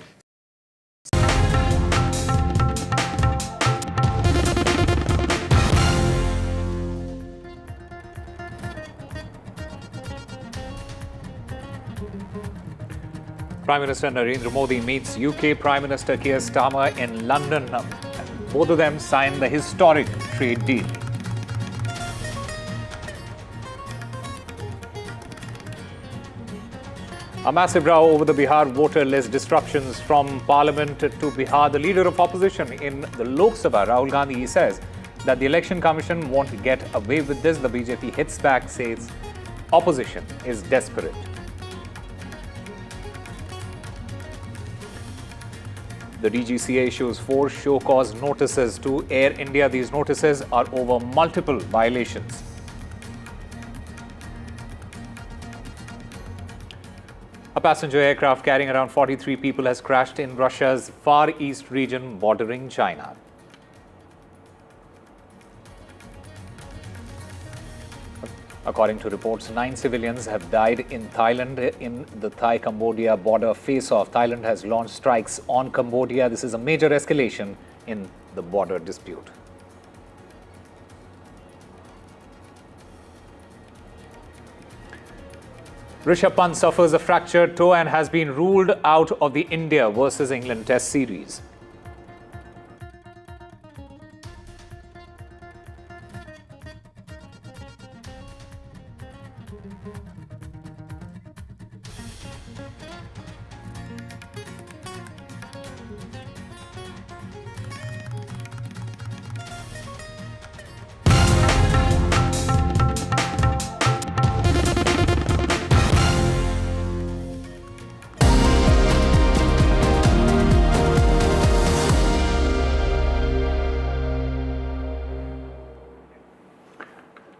Prime Minister Narendra Modi meets UK Prime Minister Keir Starmer in London. Both of them signed the historic trade deal. A massive row over the Bihar voter list disruptions from Parliament to Bihar. The leader of opposition in the Lok Sabha, Rahul Gandhi, says that the Election Commission won't get away with this. The BJP hits back, says opposition is desperate. The DGCA issues 4 show-cause notices to Air India. These notices are over multiple violations. A passenger aircraft carrying around 43 people has crashed in Russia's Far East region bordering China. According to reports, 9 civilians have died in Thailand in the Thai-Cambodia border face-off. Thailand has launched strikes on Cambodia. This is a major escalation in the border dispute. Rishabh Pant suffers a fractured toe and has been ruled out of the India versus England Test series.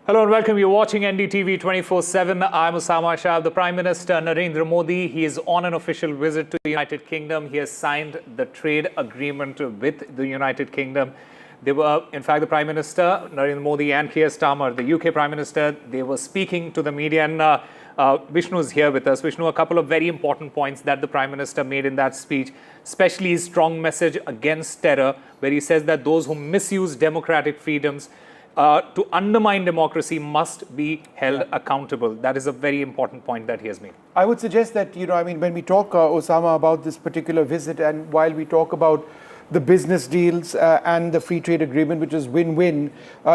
Hello and welcome. You're watching NDTV 24/7. I'm Osama Shah. The Prime Minister Narendra Modi, he is on an official visit to the United Kingdom. He has signed the trade agreement with the United Kingdom. They were, in fact, the Prime Minister Narendra Modi and Keir Starmer, the UK Prime Minister, they were speaking to the media, and Vishnu is here with us. Vishnu, a couple of very important points that the Prime Minister made in that speech, especially his strong message against terror, where he says that those who misuse democratic freedoms to undermine democracy must be held accountable. That is a very important point that he has made. I would suggest that, when we talk, Osama, about this particular visit, and while we talk about the business deals and the free trade agreement, which is win-win,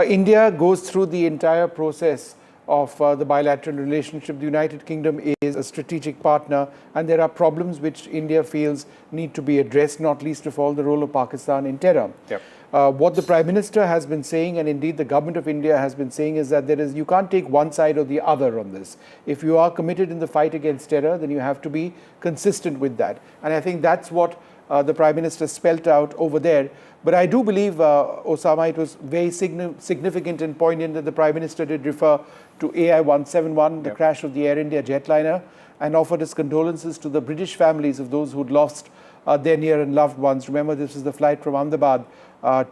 India goes through the entire process of the bilateral relationship. The United Kingdom is a strategic partner, and there are problems which India feels need to be addressed, not least of all the role of Pakistan in terror. Yep. What the Prime Minister has been saying, and indeed the government of India has been saying, is that you can't take one side or the other on this. If you are committed in the fight against terror, then you have to be consistent with that. And I think that's what the Prime Minister spelt out over there. But I do believe, Osama, it was very significant and poignant that the Prime Minister did refer to AI 171, the crash of the Air India jetliner, and offered his condolences to the British families of those who'd lost their near and loved ones. Remember, this is the flight from Ahmedabad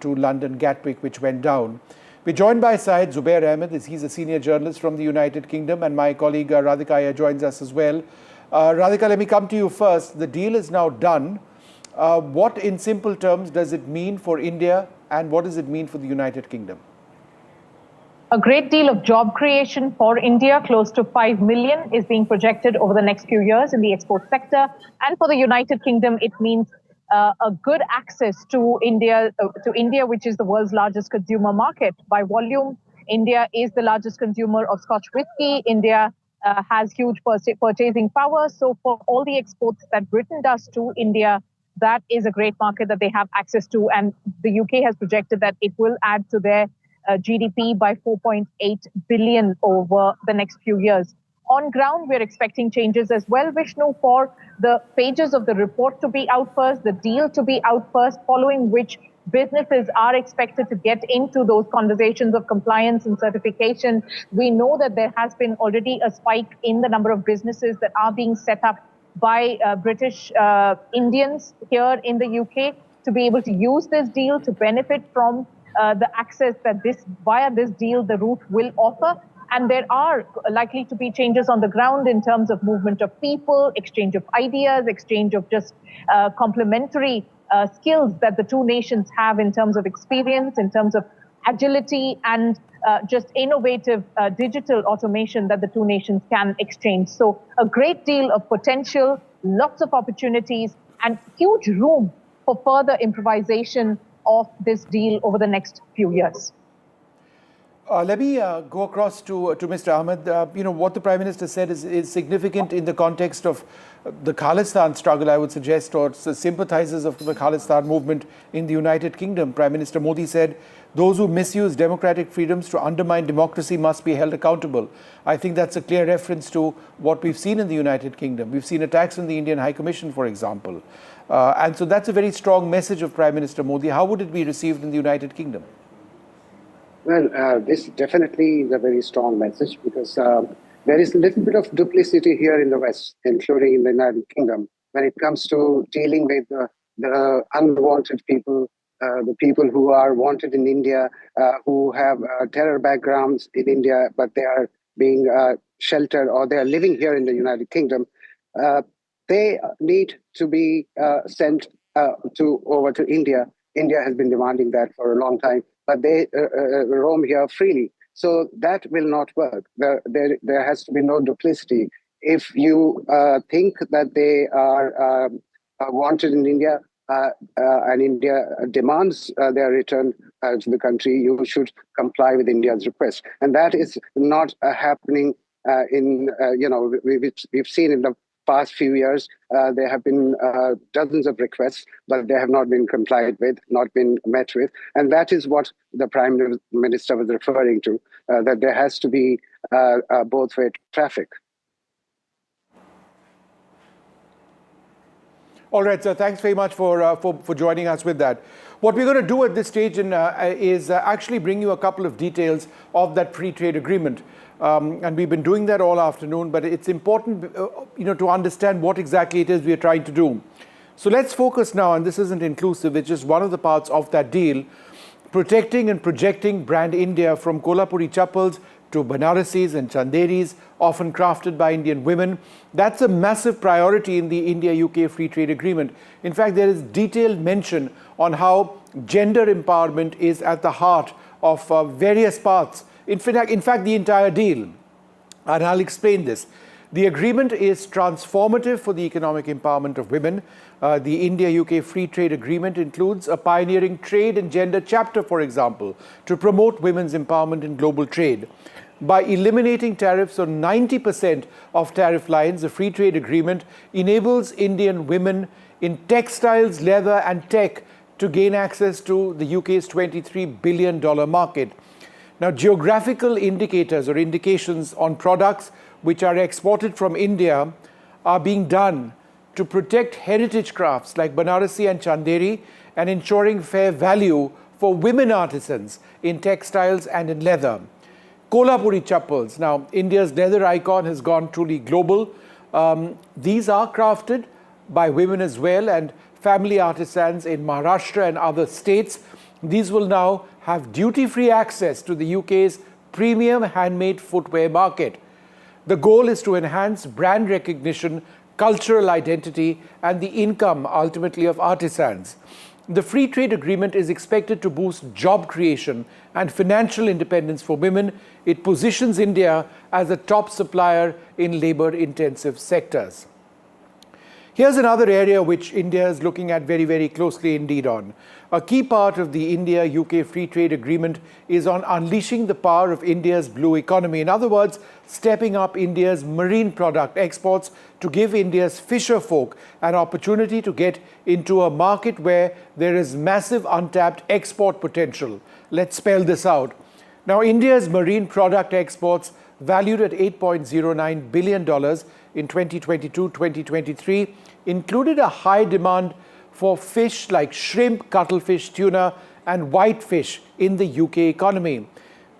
to London Gatwick, which went down. We're joined by Syed Zubair Ahmed. He's a senior journalist from the United Kingdom, and my colleague Radhika Iyer joins us as well. Radhika, let me come to you first. The deal is now done. What, in simple terms, does it mean for India, and what does it mean for the United Kingdom? A great deal of job creation for India, close to 5 million, is being projected over the next few years in the export sector. And for the United Kingdom, it means a good access to India, which is the world's largest consumer market by volume. India is the largest consumer of Scotch whisky. India has huge purchasing power. So for all the exports that Britain does to India, that is a great market that they have access to. And the UK has projected that it will add to their GDP by 4.8 billion over the next few years. On ground, we're expecting changes as well, Vishnu, for the pages of the report to be out first, the deal to be out first, following which businesses are expected to get into those conversations of compliance and certification. We know that there has been already a spike in the number of businesses that are being set up by British Indians here in the UK to be able to use this deal to benefit from the access that via this deal the route will offer. And there are likely to be changes on the ground in terms of movement of people, exchange of ideas, exchange of just complementary skills that the two nations have in terms of experience, in terms of agility, and just innovative digital automation that the two nations can exchange. So a great deal of potential, lots of opportunities, and huge room for further improvisation of this deal over the next few years. Let me go across to Mr. Ahmed. What the Prime Minister said is significant in the context of the Khalistan struggle, I would suggest, or sympathizers of the Khalistan movement in the United Kingdom. Prime Minister Modi said, those who misuse democratic freedoms to undermine democracy must be held accountable. I think that's a clear reference to what we've seen in the United Kingdom. We've seen attacks on the Indian High Commission, for example. And so that's a very strong message of Prime Minister Modi. How would it be received in the United Kingdom? Well, this definitely is a very strong message because there is a little bit of duplicity here in the West, including in the United Kingdom, when it comes to dealing with the unwanted people, the people who are wanted in India, who have terror backgrounds in India, but they are being sheltered or they are living here in the United Kingdom, they need to be sent over to India. India has been demanding that for a long time, but they roam here freely. So that will not work. There has to be no duplicity. If you think that they are wanted in India and India demands their return to the country, you should comply with India's request. And that is not happening we've seen in the past few years. There have been dozens of requests, but they have not been complied with, not been met with. And that is what the Prime Minister was referring to, that there has to be both-way traffic. All right, sir. Thanks very much for joining us with that. What we're going to do at this stage is actually bring you a couple of details of that free trade agreement. And we've been doing that all afternoon, but it's important to understand what exactly it is we are trying to do. So let's focus now, and this isn't inclusive, it's just one of the parts of that deal, protecting and projecting brand India from Kolhapuri chappals to Banarasis and Chanderis, often crafted by Indian women. That's a massive priority in the India-UK Free Trade Agreement. In fact, there is detailed mention on how gender empowerment is at the heart of various parts. In fact, the entire deal. And I'll explain this. The agreement is transformative for the economic empowerment of women. The India-UK Free Trade Agreement includes a pioneering trade and gender chapter, for example, to promote women's empowerment in global trade. By eliminating tariffs on 90% of tariff lines, the Free Trade Agreement enables Indian women in textiles, leather and tech to gain access to the UK's $23 billion market. Now, geographical indicators or indications on products which are exported from India are being done to protect heritage crafts like Banarasi and Chanderi and ensuring fair value for women artisans in textiles and in leather. Kolhapuri chappals. Now, India's leather icon has gone truly global. These are crafted by women as well and family artisans in Maharashtra and other states. These will now have duty-free access to the UK's premium handmade footwear market. The goal is to enhance brand recognition, cultural identity, and the income ultimately of artisans. The Free Trade Agreement is expected to boost job creation and financial independence for women. It positions India as a top supplier in labor-intensive sectors. Here's another area which India is looking at very, very closely indeed on. A key part of the India-UK Free Trade Agreement is on unleashing the power of India's blue economy. In other words, stepping up India's marine product exports to give India's fisher folk an opportunity to get into a market where there is massive untapped export potential. Let's spell this out. Now, India's marine product exports, valued at $8.09 billion in 2022-2023, included a high demand for fish like shrimp, cuttlefish, tuna, and whitefish in the UK economy.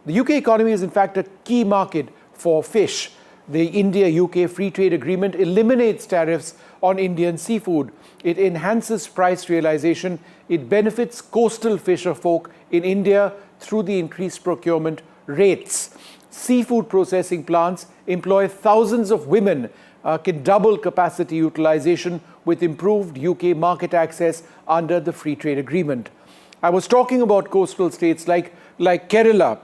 The UK economy is in fact a key market for fish. The India-UK Free Trade Agreement eliminates tariffs on Indian seafood. It enhances price realization. It benefits coastal fisher folk in India through the increased procurement rates. Seafood processing plants employ thousands of women, can double capacity utilization with improved UK market access under the Free Trade Agreement. I was talking about coastal states like Kerala,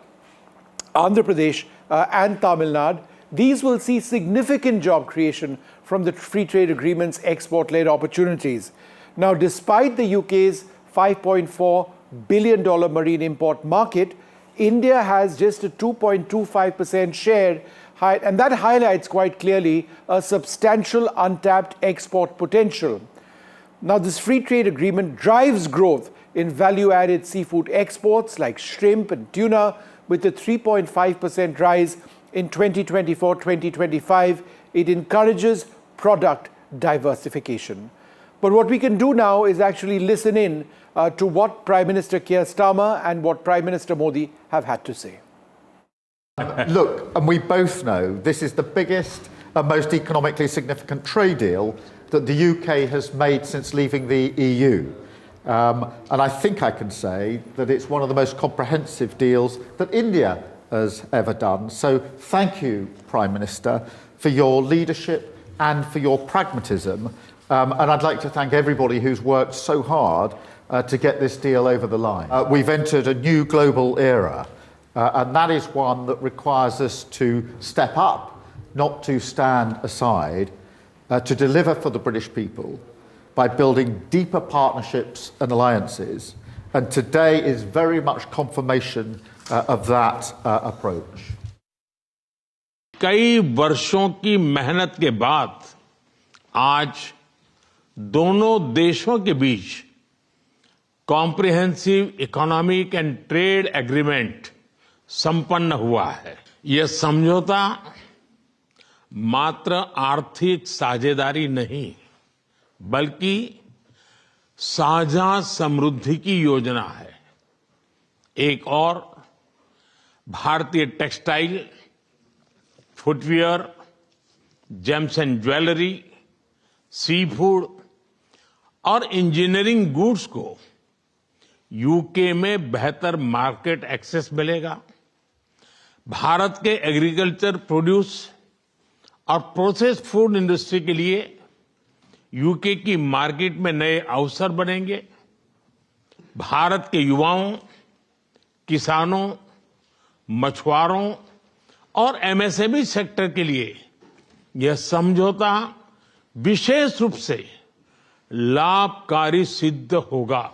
Andhra Pradesh, and Tamil Nadu. These will see significant job creation from the Free Trade Agreement's export-led opportunities. Now, despite the UK's $5.4 billion marine import market, India has just a 2.25% share, and that highlights quite clearly a substantial untapped export potential. Now, this free trade agreement drives growth in value-added seafood exports like shrimp and tuna, with a 3.5% rise in 2024-2025. It encourages product diversification. But what we can do now is actually listen in to what Prime Minister Keir Starmer and what Prime Minister Modi have had to say. Look, and we both know this is the biggest and most economically significant trade deal that the UK has made since leaving the EU. And I think I can say that it's one of the most comprehensive deals that India has ever done. So thank you, Prime Minister, for your leadership and for your pragmatism. And I'd like to thank everybody who's worked so hard to get this deal over the line. We've entered a new global era, and that is one that requires us to step up, not to stand aside, to deliver for the British people by building deeper partnerships and alliances. And today is very much confirmation of that approach. कई वर्षों की मेहनत के बाद आज दोनों देशों के बीच comprehensive economic and trade agreement संपन्न हुआ है। यह समझौता मात्र आर्थिक साझेदारी नहीं, बल्कि साझा समृद्धि की योजना है। एक और भारतीय textile, footwear, gems and jewellery, sea food और इंजीनियरिंग गुड्स को यूके में बेहतर मार्केट एक्सेस मिलेगा। भारत के एग्रीकल्चर प्रोड्यूस और प्रोसेस्ड फूड इंडस्ट्री के लिए यूके की मार्केट में नए अवसर बनेंगे। भारत के युवाओं, किसानों, मछुआरों और एमएसएमई सेक्टर के लिए यह समझौता विशेष रूप से लाभकारी सिद्ध होगा।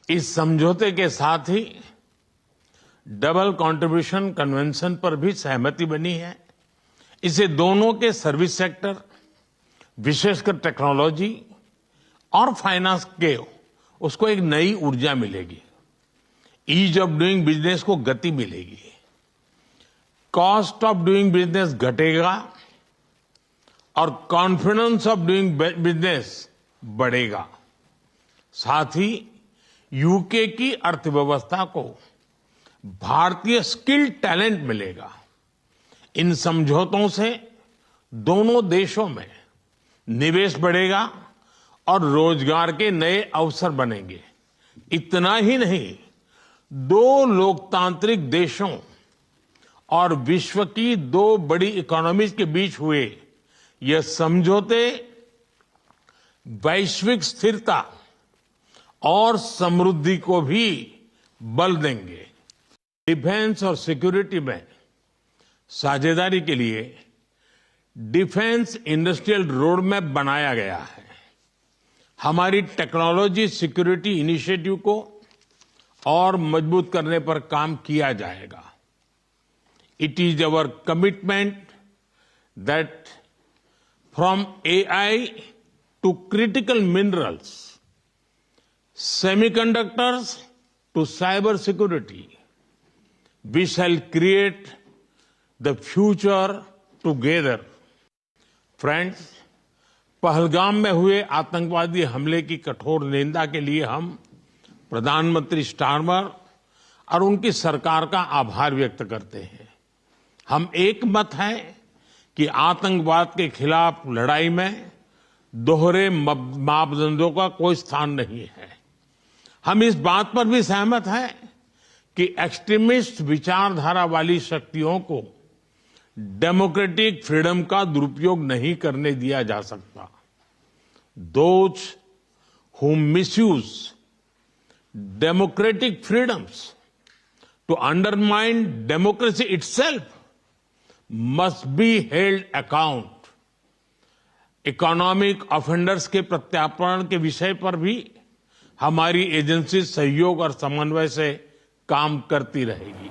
इस समझौते के साथ ही डबल कंट्रीब्यूशन कन्वेंशन पर भी सहमति बनी है। इससे दोनों के सर्विस सेक्टर, विशेषकर टेक्नोलॉजी और फाइनेंस के उसको एक नई ऊर्जा मिलेगी। ईज ऑफ डूइंग बिजनेस को गति मिलेगी। कॉस्ट ऑफ डूइंग बिजनेस घटेगा और कॉन्फिडेंस ऑफ डूइंग बिजनेस बढ़ेगा। साथ ही यूके की अर्थव्यवस्था को भारतीय स्किल्ड टैलेंट मिलेगा। इन समझौतों से दोनों देशों में निवेश बढ़ेगा और रोजगार के नए अवसर बनेंगे। इतना ही नहीं, दो लोकतांत्रिक देशों और विश्व की दो बड़ी इकोनॉमीज के बीच हुए यह समझौते वैश्विक स्थिरता और समृद्धि को भी बल देंगे। डिफेंस और सिक्योरिटी में साझेदारी के लिए डिफेंस इंडस्ट्रियल रोड मैप बनाया गया है। हमारी टेक्नोलॉजी सिक्योरिटी इनिशिएटिव को और मजबूत करने पर काम किया जाएगा। It is our commitment that from AI to critical minerals, semiconductors to cyber security, we shall create the future together. Friends, Pahalgam में हुए आतंकवादी हमले की कठोर निंदा के लिए हम प्रधानमंत्री स्टारमर और उनकी सरकार का आभार व्यक्त करते हैं। हम एक मत हैं कि आतंकवाद के खिलाफ लड़ाई में दोहरे मापदंडों का कोई स्थान नहीं है। हम इस बात पर भी सहमत हैं कि एक्सट्रीमिस्ट विचारधारा वाली शक्तियों को डेमोक्रेटिक फ्रीडम का दुरुपयोग नहीं करने दिया जा सकता। Those who misuse democratic freedoms to undermine democracy itself must be held account. Economic offenders के प्रत्यार्पण के विषय पर भी हमारी एजेंसी सहयोग और समन्वय से काम करती रहेगी।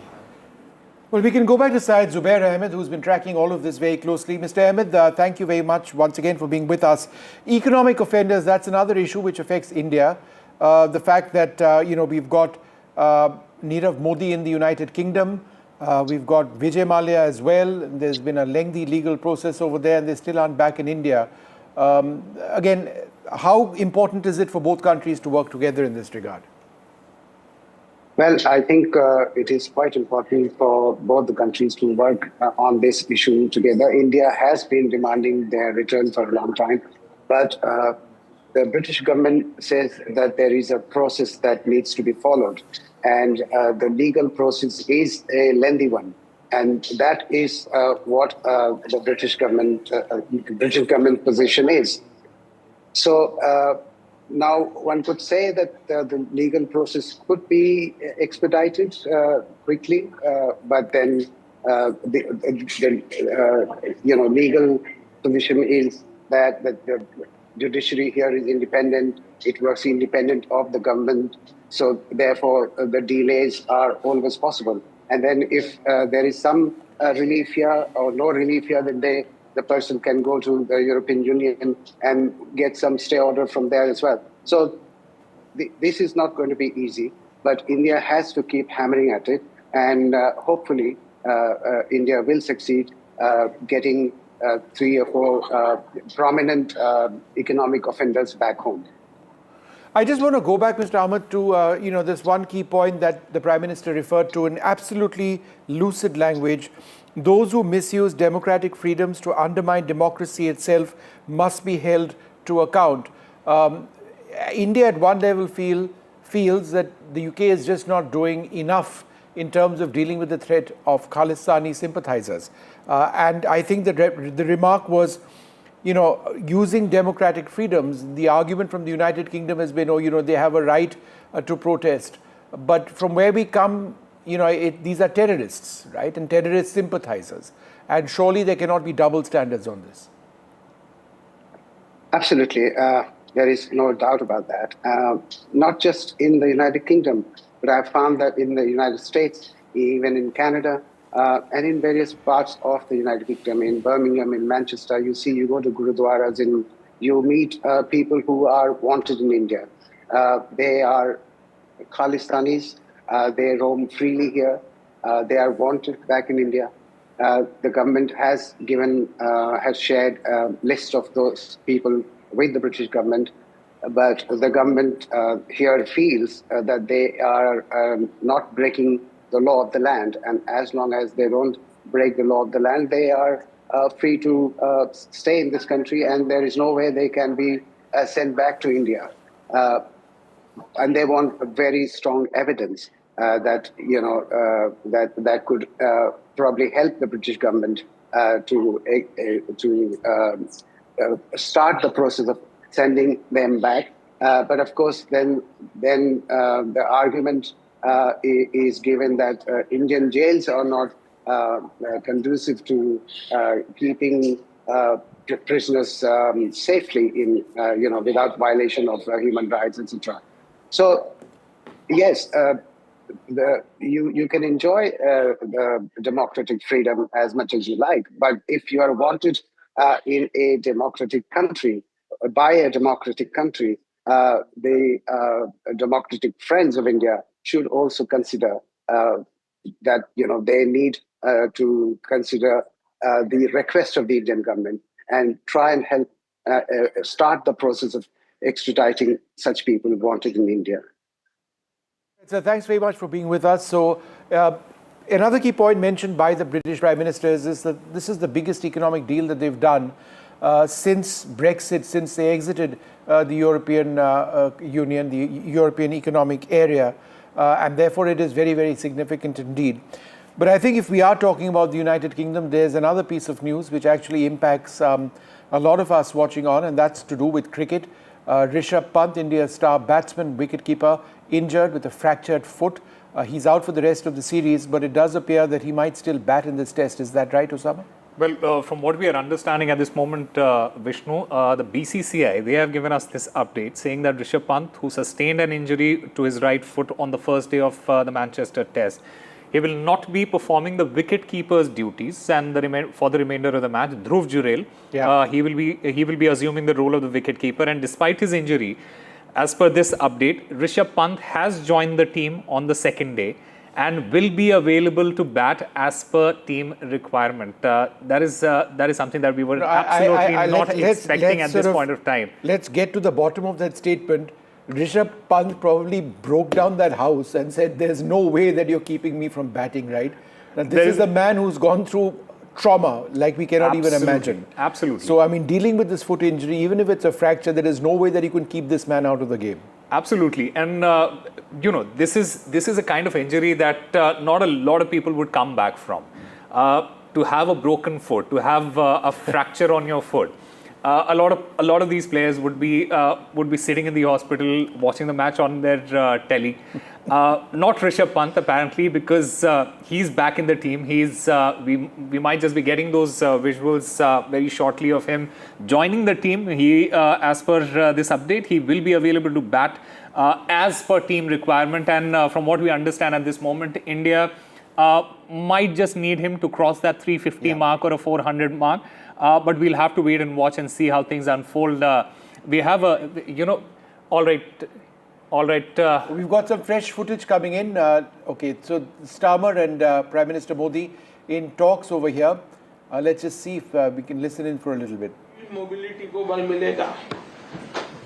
Well, we can go back to Syed Zubair Ahmed, who's been tracking all of this very closely. Mr. Ahmed, thank you very much once again for being with us. Economic offenders, that's another issue which affects India. The fact that, we've got Nirav Modi in the United Kingdom. We've got Vijay Mallya as well. There's been a lengthy legal process over there and they still aren't back in India. Again, how important is it for both countries to work together in this regard? Well, I think it is quite important for both the countries to work on this issue together. India has been demanding their return for a long time, but the British government says that there is a process that needs to be followed, and the legal process is a lengthy one. And that is what the British government position is. So now one could say that the legal process could be expedited quickly, but then legal position is that the judiciary here is independent. It works independent of the government. So therefore, the delays are always possible. And then if there is some relief here or no relief here, then the person can go to the European Union and get some stay order from there as well. So this is not going to be easy, but India has to keep hammering at it. And hopefully, India will succeed getting 3 or 4 prominent economic offenders back home. I just want to go back, Mr. Ahmed, to this one key point that the Prime Minister referred to in absolutely lucid language. Those who misuse democratic freedoms to undermine democracy itself must be held to account. India at one level feels that the UK is just not doing enough in terms of dealing with the threat of Khalistani sympathizers. And I think that the remark was, using democratic freedoms. The argument from the United Kingdom has been, they have a right to protest. But from where we come, these are terrorists, right? And terrorist sympathizers. And surely there cannot be double standards on this. Absolutely. There is no doubt about that. Not just in the United Kingdom, but I've found that in the United States, even in Canada, and in various parts of the United Kingdom, in Birmingham, in Manchester, you go to gurudwaras and you meet people who are wanted in India. They are Khalistanis. They roam freely here. They are wanted back in India. The government has shared a list of those people with the British government, but the government here feels that they are not breaking the law of the land, and as long as they don't break the law of the land, they are free to stay in this country, and there is no way they can be sent back to India. And they want very strong evidence that that could probably help the British government to start the process of sending them back. But of course, then the argument is given that Indian jails are not conducive to keeping prisoners safely in without violation of human rights, etc. So yes, you can enjoy the democratic freedom as much as you like, but if you are wanted in a democratic country by a democratic country, the democratic friends of India should also consider that they need to consider the request of the Indian government and try and help start the process of extraditing such people wanted in India. So thanks very much for being with us. So another key point mentioned by the British Prime Minister is that this is the biggest economic deal that they've done since Brexit, since they exited the European Union, the European Economic Area. And therefore it is very, very significant indeed. But I think if we are talking about the United Kingdom, there's another piece of news which actually impacts a lot of us watching on, and that's to do with cricket. Rishabh Pant, India's star batsman, wicketkeeper, injured with a fractured foot. He's out for the rest of the series, but it does appear that he might still bat in this test. Is that right, Osama? Well, from what we are understanding at this moment, Vishnu, the BCCI, they have given us this update saying that Rishabh Pant, who sustained an injury to his right foot on the first day of the Manchester Test, he will not be performing the wicket-keeper's duties, and for the remainder of the match, Dhruv Jurel, he will be assuming the role of the wicket-keeper. And despite his injury, as per this update, Rishabh Pant has joined the team on the second day and will be available to bat as per team requirement. That is something that we were absolutely not expecting at this point of time. Let's get to the bottom of that statement. Rishabh Pant probably broke down that house and said, there's no way that you're keeping me from batting, right? Now, this is a man who's gone through trauma like we cannot even imagine. Absolutely. So, I mean, dealing with this foot injury, even if it's a fracture, there is no way that you can keep this man out of the game. Absolutely. And, this is a kind of injury that not a lot of people would come back from. to have a broken foot, to have a fracture on your foot. A lot of these players would be sitting in the hospital watching the match on their telly. Not Rishabh Pant apparently, because he's back in the team. We might just be getting those visuals very shortly of him joining the team. He, as per this update, he will be available to bat as per team requirement. And from what we understand at this moment, India might just need him to cross that 350 mark or a 400 mark. But we'll have to wait and watch and see how things unfold. We have all right. We've got some fresh footage coming in. Okay, so Starmer and Prime Minister Modi in talks over here. Let's just see if we can listen in for a little bit. Mobility को बल मिलेगा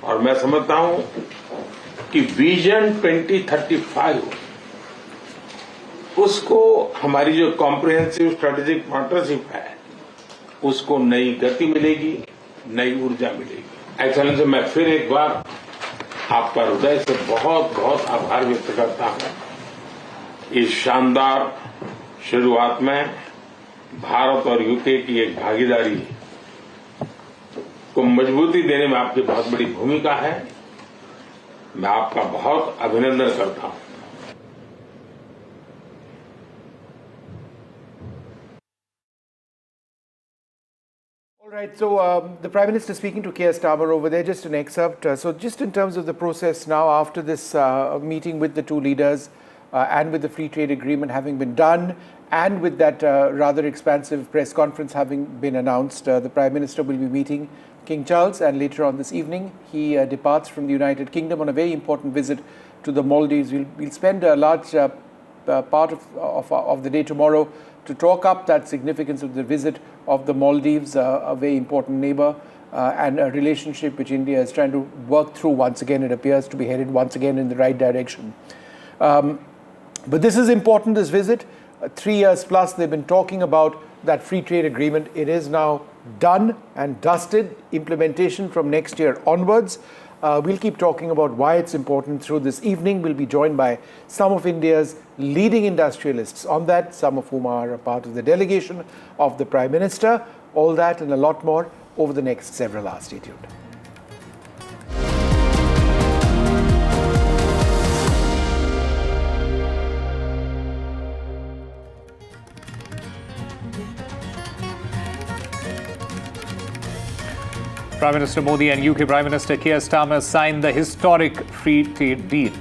और मैं समझता हूं कि vision 2035 उसको हमारी जो कॉम्प्रिहेंसिव स्ट्रेटेजिक पार्टनरशिप है उसको नई गति मिलेगी, नई ऊर्जा मिलेगी। एक्सेलेंस, मैं फिर एक बार आपका हृदय से बहुत बहुत आभार व्यक्त करता हूं। इस शानदार शुरुआत में भारत और यूके की एक भागीदारी को मजबूती देने में आपकी बहुत बड़ी भूमिका है। मैं आपका बहुत अभिनंदन करता हूं। All right, so the Prime Minister speaking to Keir Starmer over there, just an excerpt. So just in terms of the process now, after this meeting with the two leaders and with the free trade agreement having been done, and with that rather expansive press conference having been announced, the Prime Minister will be meeting King Charles, and later on this evening, he departs from the United Kingdom on a very important visit to the Maldives. We'll spend a large part of the day tomorrow to talk up that significance of the visit of the Maldives, a very important neighbor, and a relationship which India is trying to work through once again. It appears to be headed once again in the right direction. But this is important, this visit. 3 years plus, they've been talking about that free trade agreement. It is now done and dusted. Implementation from next year onwards. We'll keep talking about why it's important through this evening. We'll be joined by some of India's leading industrialists on that, some of whom are a part of the delegation of the Prime Minister. All that and a lot more over the next several hours. Stay tuned. Prime Minister Modi and UK Prime Minister Keir Starmer signed the historic free trade deal.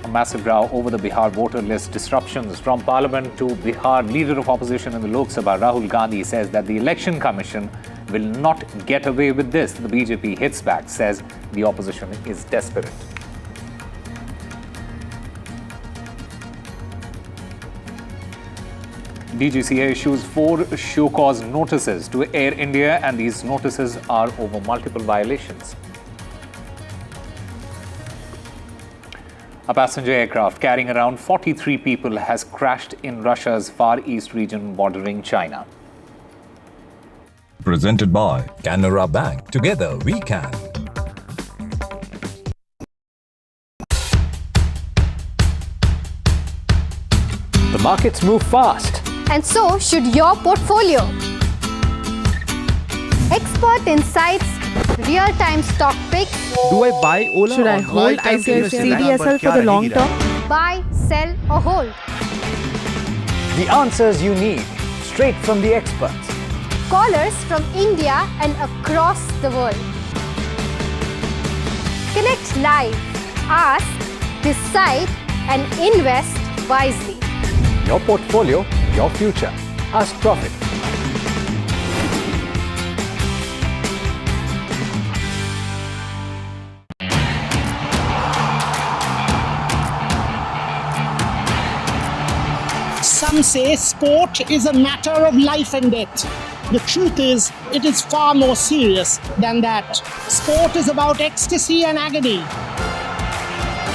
A massive row over the Bihar voter list disruptions. From Parliament to Bihar, leader of opposition in the Lok Sabha, Rahul Gandhi, says that the Election Commission will not get away with this. The BJP hits back, says the opposition is desperate. DGCA issues 4 show-cause notices to Air India, and these notices are over multiple violations. A passenger aircraft carrying around 43 people has crashed in Russia's Far East region bordering China. Presented by Canara Bank. Together we can. The markets move fast. And so should your portfolio. Expert insights, real-time stock picks. Do I buy Ola? Should I hold CDSL for the long term? Buy, sell or hold. The answers you need, straight from the experts. Callers from India and across the world. Connect live, ask, decide and invest wisely. Your portfolio, your future. Ask Profit. Some say sport is a matter of life and death. The truth is, it is far more serious than that. Sport is about ecstasy and agony,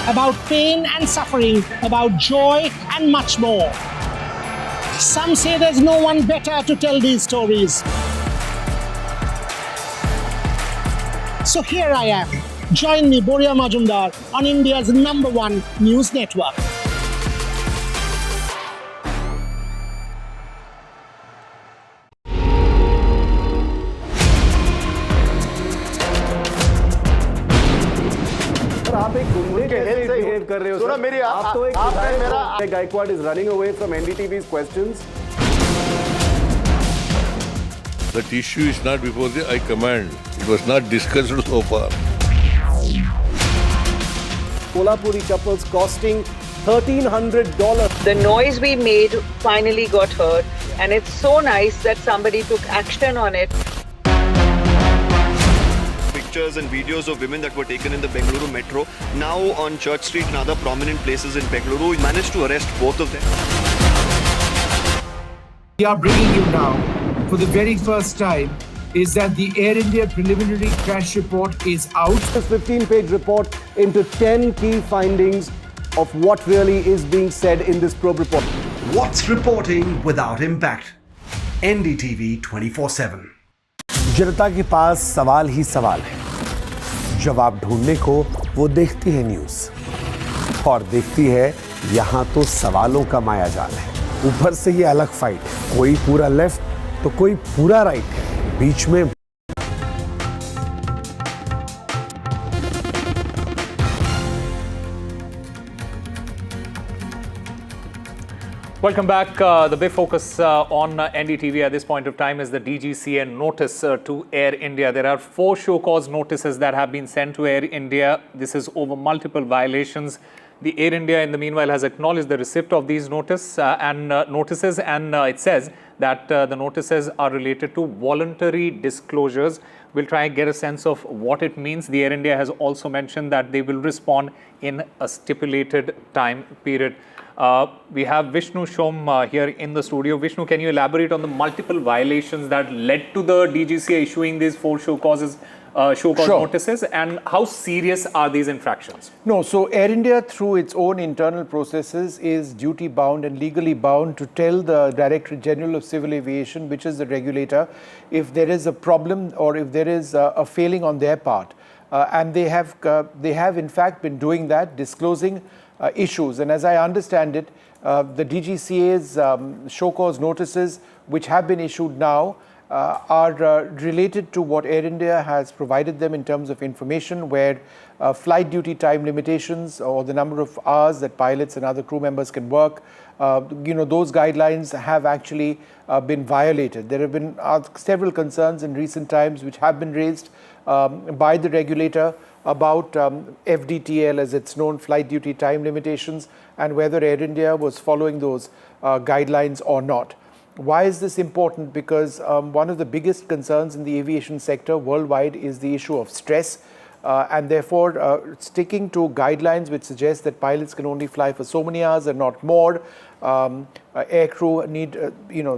about pain and suffering, about joy and much more. Some say there's no one better to tell these stories. So here I am. Join me, Boria Majumdar, on India's #1 news network. कैसे हिल से behave कर रहे हो सुनो sir? मेरी आप तो एक आपने मेरा Gaikwad is running away from NDTV's questions. That issue is not before the High Command. It was not discussed so far. Kolhapuri chappals costing $1,300. The noise we made finally got heard, and it's so nice that somebody took action on it. Pictures and videos of women that were taken in the Bengaluru metro, now on Church Street and other prominent places in Bengaluru. We managed to arrest both of them. We are bringing you now, for the very first time, is that the Air India preliminary crash report is out. This 15-page report into 10 key findings of what really is being said in this probe report. What's reporting without impact? NDTV 24/7. जनता के पास सवाल ही सवाल है, जवाब ढूंढने को वो देखती है न्यूज़ और देखती है यहाँ तो सवालों का मायाजाल है। ऊपर से ये अलग फाइट है, कोई पूरा लेफ्ट तो कोई पूरा राइट है, बीच में Welcome back. The big focus on NDTV at this point of time is the DGCA notice to Air India. There are 4 show cause notices that have been sent to Air India. This is over multiple violations. The Air India, in the meanwhile, has acknowledged the receipt of these notices, and it says that the notices are related to voluntary disclosures. We'll try and get a sense of what it means. The Air India has also mentioned that they will respond in a stipulated time period. We have Vishnu Shom here in the studio. Vishnu, can you elaborate on the multiple violations that led to the DGCA issuing these 4 show cause notices, and how serious are these infractions? No, so Air India, through its own internal processes, is duty bound and legally bound to tell the Director General of Civil Aviation, which is the regulator, if there is a problem or if there is a failing on their part. And they have in fact been doing that, disclosing issues. And as I understand it, the DGCA's show cause notices, which have been issued now, are related to what Air India has provided them in terms of information, where flight duty time limitations or the number of hours that pilots and other crew members can work, those guidelines have actually been violated. There have been several concerns in recent times which have been raised by the regulator about FDTL, as it's known, flight duty time limitations, and whether Air India was following those guidelines or not. Why is this important? Because one of the biggest concerns in the aviation sector worldwide is the issue of stress, and therefore sticking to guidelines which suggest that pilots can only fly for so many hours and not more. Air crew need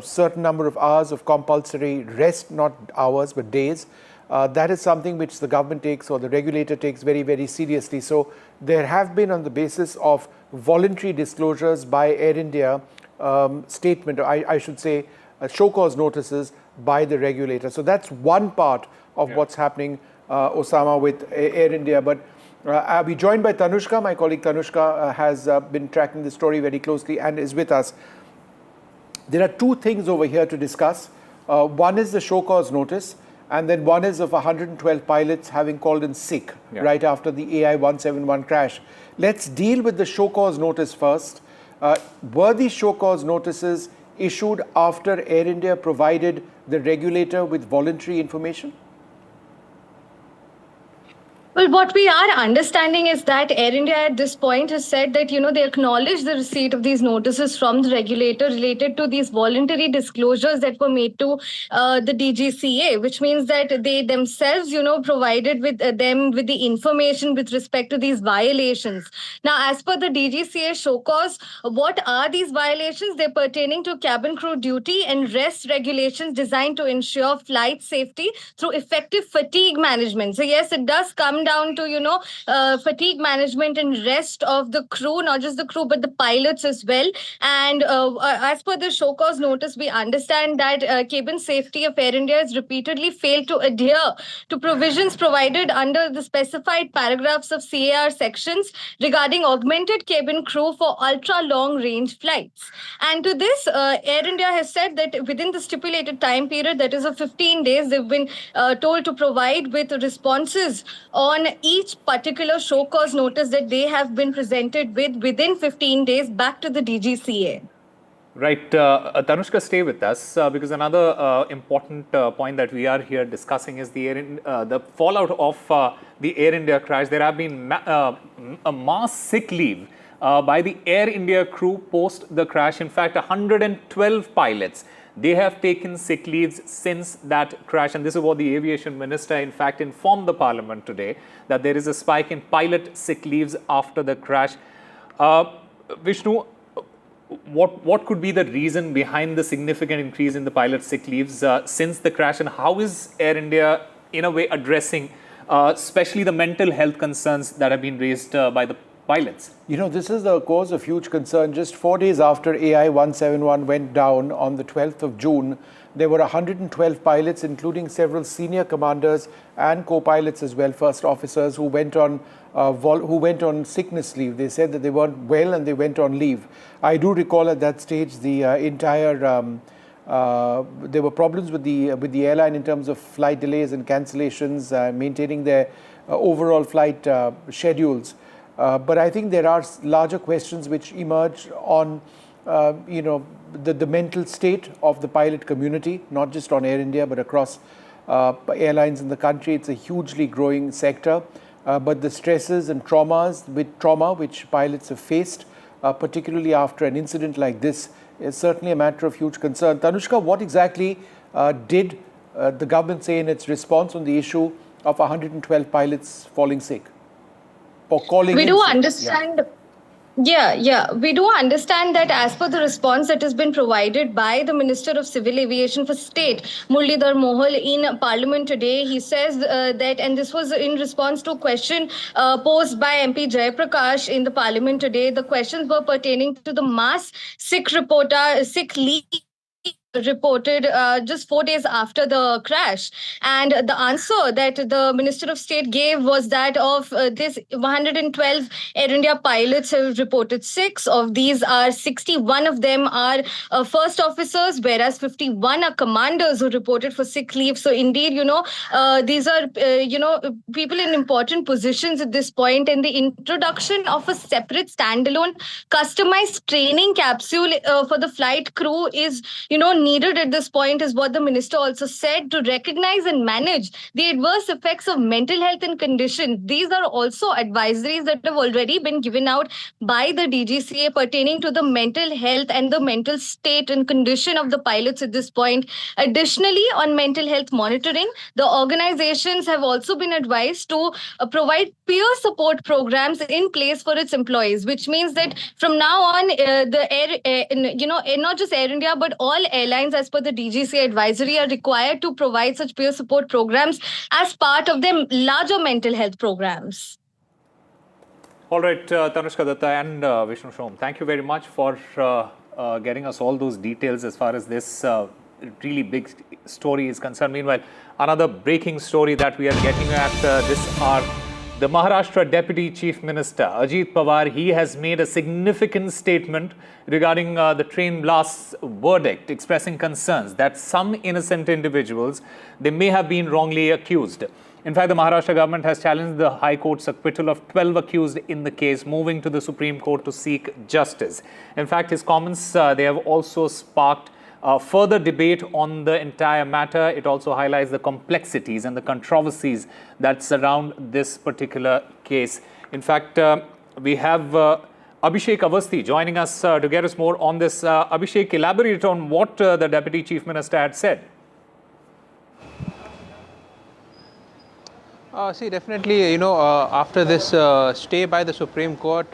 certain number of hours of compulsory rest, not hours but days. That is something which the government takes, or the regulator takes, very, very seriously. So there have been, on the basis of voluntary disclosures by Air India, statement, or I should say show cause notices by the regulator. So that's one part of what's happening, Osama, with Air India. But I'll be joined by Tanushka. My colleague Tanushka has been tracking the story very closely and is with us. There are 2 things over here to discuss. One is the show cause notice, and then one is of 112 pilots having called in sick right after the AI 171 crash. Let's deal with the show cause notice first. Were these show cause notices issued after Air India provided the regulator with voluntary information? Well, what we are understanding is that Air India at this point has said that, they acknowledge the receipt of these notices from the regulator related to these voluntary disclosures that were made to the DGCA, which means that they themselves, provided with them with the information with respect to these violations. Now, as per the DGCA show cause, what are these violations? They're pertaining to cabin crew duty and rest regulations designed to ensure flight safety through effective fatigue management. So yes, it does come down to, fatigue management and rest of the crew, not just the crew, but the pilots as well. And as per the show cause notice, we understand that cabin safety of Air India has repeatedly failed to adhere to provisions provided under the specified paragraphs of CAR sections regarding augmented cabin crew for ultra long range flights. And to this, Air India has said that within the stipulated time period, that is of 15 days, they've been told to provide with responses on each particular show cause notice that they have been presented with within 15 days back to the DGCA. Right. Tanushka, stay with us because another important point that we are here discussing is the fallout of the Air India crash. There have been a mass sick leave by the Air India crew post the crash. In fact, 112 pilots, they have taken sick leaves since that crash. And this is what the Aviation Minister, in fact, informed the Parliament today, that there is a spike in pilot sick leaves after the crash. Vishnu, what could be the reason behind the significant increase in the pilot sick leaves since the crash, and how is Air India in a way addressing especially the mental health concerns that have been raised by the pilots? You know, this is the cause of huge concern. Just 4 days after AI 171 went down on the 12th of June, there were 112 pilots, including several senior commanders and co-pilots as well, first officers, who went on sickness leave. They said that they weren't well and they went on leave. I do recall at that stage the entire there were problems with the airline in terms of flight delays and cancellations, maintaining their overall flight schedules. But I think there are larger questions which emerge on the mental state of the pilot community, not just on Air India but across airlines in the country. It's a hugely growing sector, but the stresses and trauma which pilots have faced, particularly after an incident like this, is certainly a matter of huge concern. Tanushka, what exactly did the government say in its response on the issue of 112 pilots falling sick or calling? We do understand. Yeah. We do understand that as per the response that has been provided by the Minister of Civil Aviation for State, Muralidhar Mohal, in Parliament today, he says that, and this was in response to a question posed by MP Jayaprakash in the Parliament today. The questions were pertaining to the mass sick leave reported just 4 days after the crash, and the answer that the Minister of State gave was that of this 112 Air India pilots have reported 6 of these are 61 of them are first officers, whereas 51 are commanders who reported for sick leave. So indeed, these are people in important positions at this point, and the introduction of a separate standalone customized training capsule for the flight crew is needed at this point, is what the minister also said, to recognize and manage the adverse effects of mental health and condition. These are also advisories that have already been given out by the DGCA pertaining to the mental health and the mental state and condition of the pilots at this point. Additionally, on mental health monitoring, the organizations have also been advised to provide peer support programs in place for its employees, which means that from now on, not just Air India, but all airlines, as per the DGCA advisory, are required to provide such peer support programs as part of their larger mental health programs. All right, Tanushka Datta and Vishnu Shom, thank you very much for getting us all those details as far as this really big story is concerned. Meanwhile, another breaking story that we are getting at this hour. The Maharashtra Deputy Chief Minister, Ajit Pawar, he has made a significant statement regarding the train blast's verdict, expressing concerns that some innocent individuals, they may have been wrongly accused. In fact, the Maharashtra government has challenged the High Court's acquittal of 12 accused in the case, moving to the Supreme Court to seek justice. In fact, his comments, they have also sparked further debate on the entire matter. It also highlights the complexities and the controversies that surround this particular case. In fact, we have Abhishek Avasthi joining us to get us more on this. Abhishek, elaborate on what the Deputy Chief Minister had said. See, definitely, after this stay by the Supreme Court,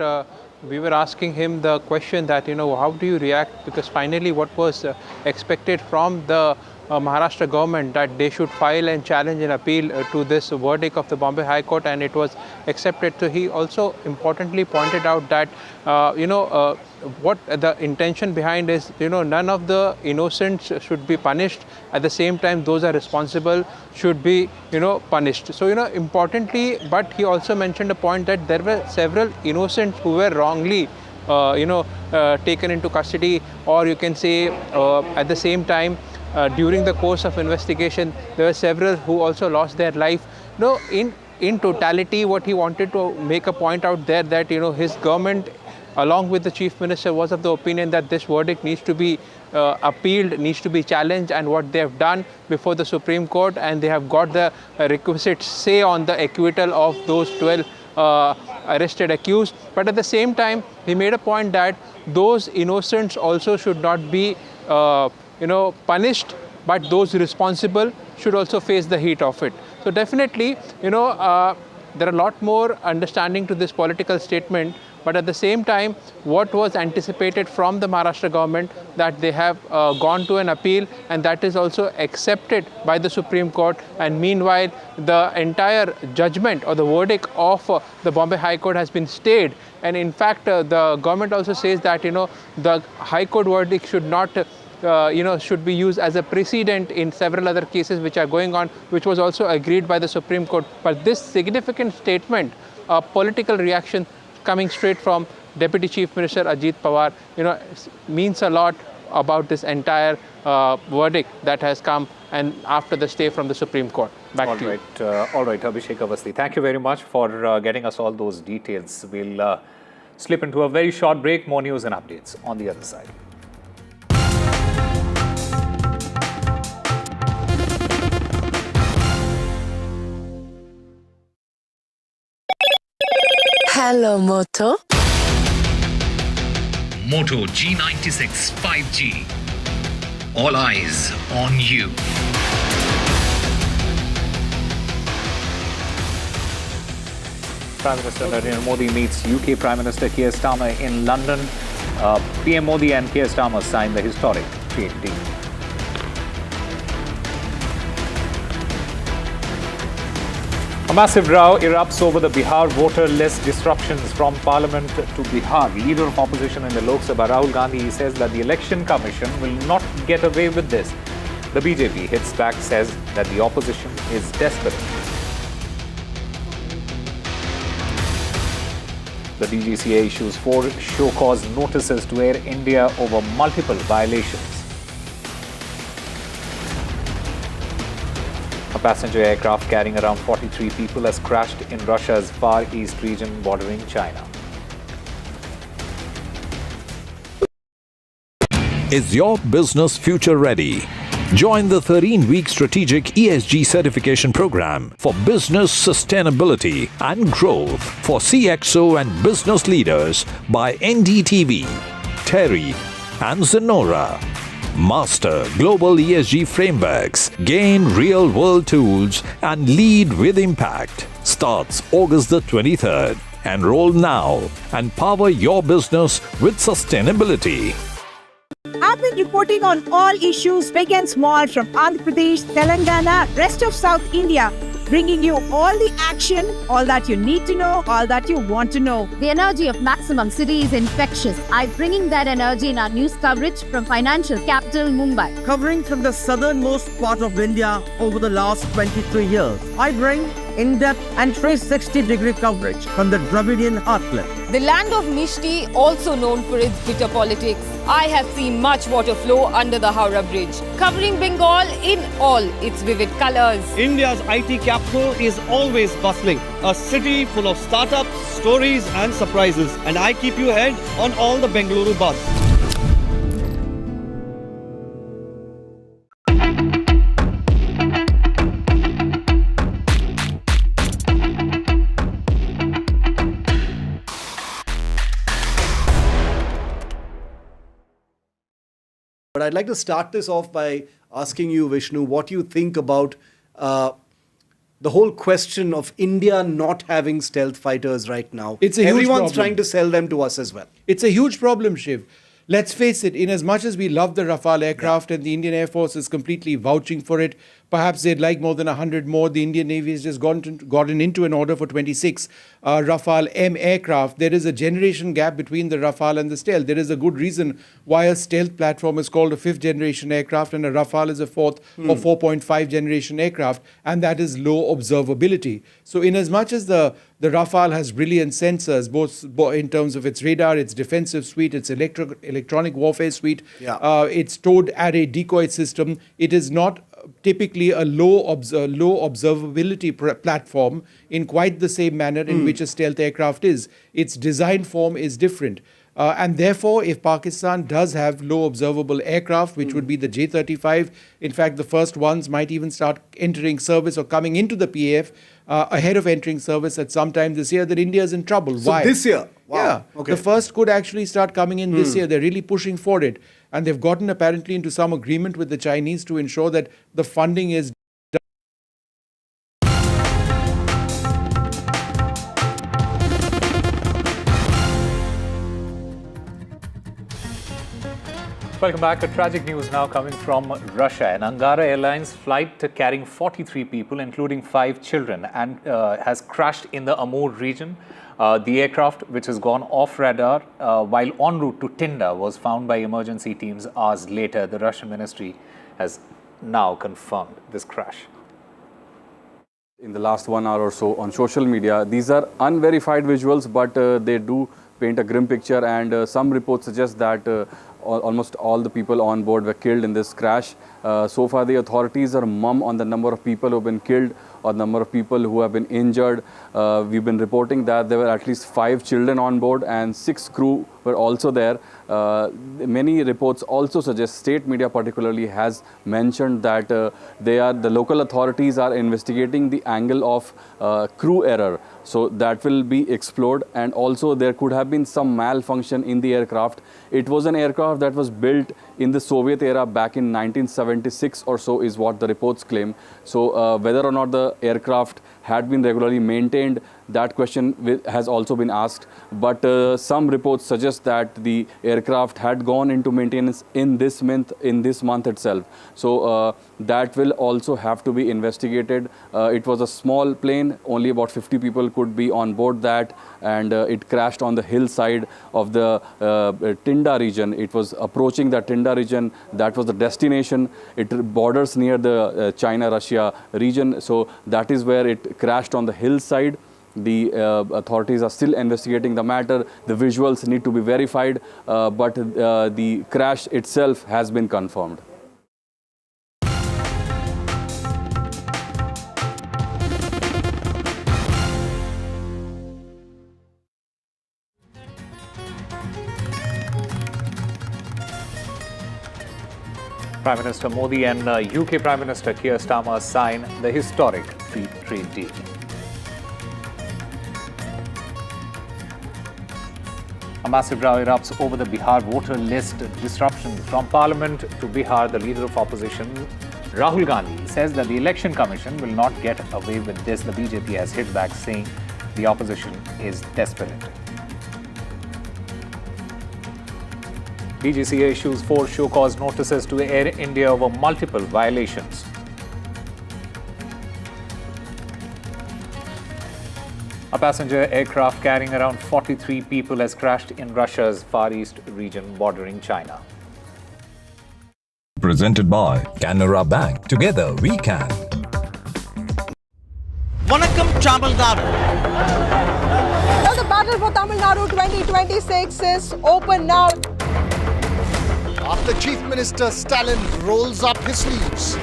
we were asking him the question that, how do you react? Because finally what was expected from the Maharashtra government, that they should file and challenge an appeal to this verdict of the Bombay High Court, and it was accepted. So he also importantly pointed out that, what the intention behind is, none of the innocents should be punished. At the same time, those are responsible should be, punished. So, importantly, but he also mentioned a point that there were several innocents who were wrongly, taken into custody, or you can say at the same time, during the course of investigation, there were several who also lost their life. In in totality, what he wanted to make a point out there that, his government, along with the Chief Minister, was of the opinion that this verdict needs to be appealed, needs to be challenged, and what they have done before the Supreme Court, and they have got the requisite say on the acquittal of those 12 arrested accused. But at the same time, he made a point that those innocents also should not be, punished, but those responsible should also face the heat of it. So definitely, there are a lot more understanding to this political statement. But at the same time, what was anticipated from the Maharashtra government, that they have gone to an appeal, and that is also accepted by the Supreme Court. And meanwhile, the entire judgment or the verdict of the Bombay High Court has been stayed. And in fact, the government also says that, the High Court verdict should not should be used as a precedent in several other cases which are going on, which was also agreed by the Supreme Court. But this significant statement, a political reaction coming straight from Deputy Chief Minister Ajit Pawar, means a lot about this entire verdict that has come and after the stay from the Supreme Court. Back to you. All right, Abhishek Awasthi, thank you very much for getting us all those details. We'll slip into a very short break. More news and updates on the other side. Hello, Moto. Moto G96 5G. All eyes on you. Prime Minister Narendra Modi meets UK Prime Minister Keir Starmer in London. PM Modi and Keir Starmer signed the historic trade deal. A massive row erupts over the Bihar voter list disruptions from Parliament to Bihar. Leader of opposition in the Lok Sabha, Rahul Gandhi, says that the Election Commission will not get away with this. The BJP hits back, says that the opposition is desperate. The DGCA issues 4 show-cause notices to Air India over multiple violations. A passenger aircraft carrying around 43 people has crashed in Russia's Far East region bordering China. Is your business future ready? Join the 13-week strategic ESG certification program for business sustainability and growth for CXO and business leaders by NDTV, Terry and Zenora. Master global ESG frameworks, gain real-world tools, and lead with impact. Starts August the 23rd. Enroll now and power your business with sustainability. I've been reporting on all issues big and small from Andhra Pradesh, Telangana, rest of South India, bringing you all the action, all that you need to know, all that you want to know. The energy of maximum city is infectious. I'm bringing that energy in our news coverage from financial capital Mumbai. Covering from the southernmost part of India over the last 23 years, I bring in-depth and 360-degree coverage from the Dravidian heartland. The land of Mishti, also known for its bitter politics. I have seen much water flow under the Howrah Bridge, covering Bengal in all its vivid colors. India's IT capital is always bustling, a city full of startups, stories and surprises. And I keep you ahead on all the Bengaluru buzz. But I'd like to start this off by asking you, Vishnu, what you think about the whole question of India not having stealth fighters right now. It's a huge Everyone's problem. trying to sell them to us as well. It's a huge problem, Shiv. Let's face it, in as much as we love the Rafale aircraft and the Indian Air Force is completely vouching for it, perhaps they'd like more than 100 more. The Indian Navy has just gotten into an order for 26 Rafale M aircraft. There is a generation gap between the Rafale and the stealth. There is a good reason why a stealth platform is called a 5th generation aircraft and a Rafale is a 4th or 4.5 generation aircraft, and that is low observability. So in as much as the Rafale has brilliant sensors, both in terms of its radar, its defensive suite, its electronic warfare suite, its towed array decoy system, it is not typically a low observability platform in quite the same manner in which a stealth aircraft is. Its design form is different. And therefore, if Pakistan does have low observable aircraft, which would be the J-35, in fact, the first ones might even start entering service or coming into the PAF ahead of entering service at some time this year, then India is in trouble. So why? this year? Wow. Yeah. Okay. The first could actually start coming in this year. They're really pushing for it. And they've gotten apparently into some agreement with the Chinese to ensure that the funding is Welcome back. A tragic news now coming from Russia. An Angara Airlines flight carrying 43 people, including 5 children, and has crashed in the Amur region. The aircraft, which has gone off radar while en route to Tinda, was found by emergency teams hours later. The Russian ministry has now confirmed this crash. In the last 1 hour or so on social media, these are unverified visuals, but they do paint a grim picture, and some reports suggest that almost all the people on board were killed in this crash. So far, the authorities are mum on the number of people who have been killed or number of people who have been injured. We've been reporting that there were at least 5 children on board and 6 crew were also there. Many reports also suggest, state media particularly has mentioned that the local authorities are investigating the angle of crew error. So that will be explored, and also there could have been some malfunction in the aircraft. It was an aircraft that was built in the Soviet era back in 1976 or so is what the reports claim. So whether or not the aircraft had been regularly maintained, that question has also been asked. But some reports suggest that the aircraft had gone into maintenance in this month itself. So that will also have to be investigated. It was a small plane, only about 50 people could be on board that, and it crashed on the hillside of the Tinda region. It was approaching the Tinda region. That was the destination. It borders near the China-Russia region. So that is where it crashed on the hillside. The authorities are still investigating the matter. The visuals need to be verified, but the crash itself has been confirmed. Prime Minister Modi and UK Prime Minister Keir Starmer sign the historic free trade deal. A massive row erupts over the Bihar voter list disruptions. From Parliament to Bihar, the leader of opposition, Rahul Gandhi, says that the Election Commission will not get away with this. The BJP has hit back, saying the opposition is desperate. DGCA issues 4 show-cause notices to Air India over multiple violations. A passenger aircraft carrying around 43 people has crashed in Russia's Far East region bordering China. Presented by Canara Bank. Together we can. Vanakkam Tamil Nadu. Well, the battle for Tamil Nadu 2026 is open now. After Chief Minister Stalin rolls up his sleeves.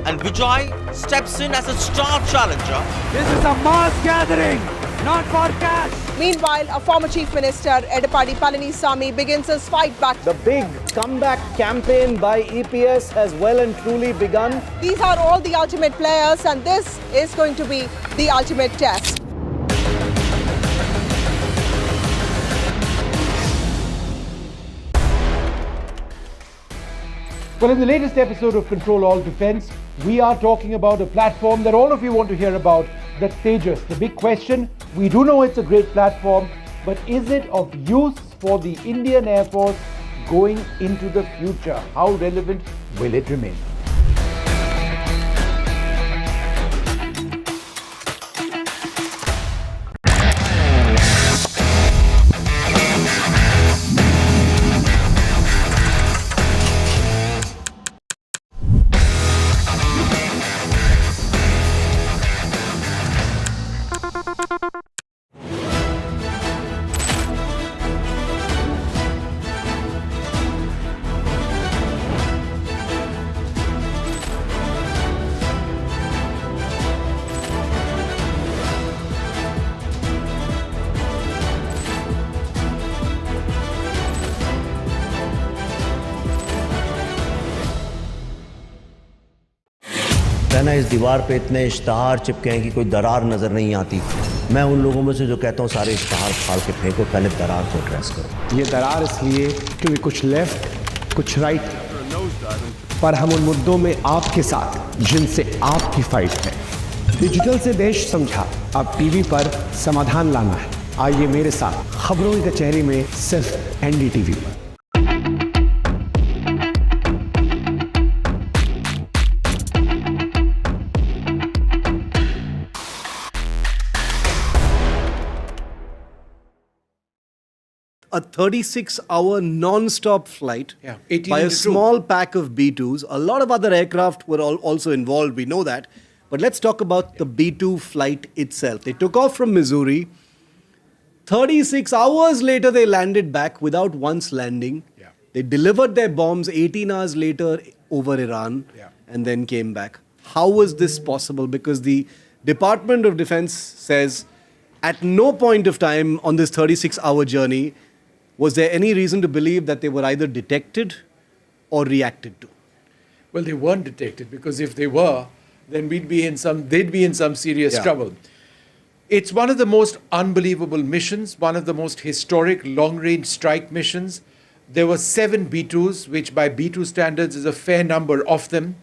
And Vijay steps in as a star challenger. This is a mass gathering, not for cash. Meanwhile, a former Chief Minister, Edappadi Palanisamy, begins his fight back. The big comeback campaign by EPS has well and truly begun. These are all the ultimate players, and this is going to be the ultimate test. Well, in the latest episode of Control All Defense, we are talking about a platform that all of you want to hear about, the Tejas. The big question, we do know it's a great platform, but is it of use for the Indian Air Force going into the future? How relevant will it remain? ना इस दीवार पे इतने इश्तहार चिपके हैं कि कोई दरार नज़र नहीं आती। मैं उन लोगों में से जो कहता हूँ सारे इश्तहार फाड़ के फेंको, पहले दरार को एड्रेस करो। ये दरार इसलिए क्योंकि कुछ लेफ्ट कुछ राइट, पर हम उन मुद्दों में आपके साथ जिनसे आपकी फाइट है। डिजिटल से देश समझा, अब टीवी पर समाधान लाना है। आइए मेरे साथ खबरों की कचहरी में, सिर्फ एनडीटीवी पर। A 36-hour non-stop flight Yeah, by a 18 small pack of B-2s. A lot of other aircraft were also involved, we know that. But let's talk about the B-2 flight itself. They took off from Missouri. 36 hours later, they landed back without once landing. Yeah. They delivered their bombs 18 hours later over Iran and then came back. How was this possible? Because the Department of Defense says at no point of time on this 36-hour journey was there any reason to believe that they were either detected or reacted to? Well, they weren't detected, because if they were, then they'd be in some serious trouble. It's one of the most unbelievable missions, one of the most historic long-range strike missions. There were 7 B-2s, which by B-2 standards is a fair number of them.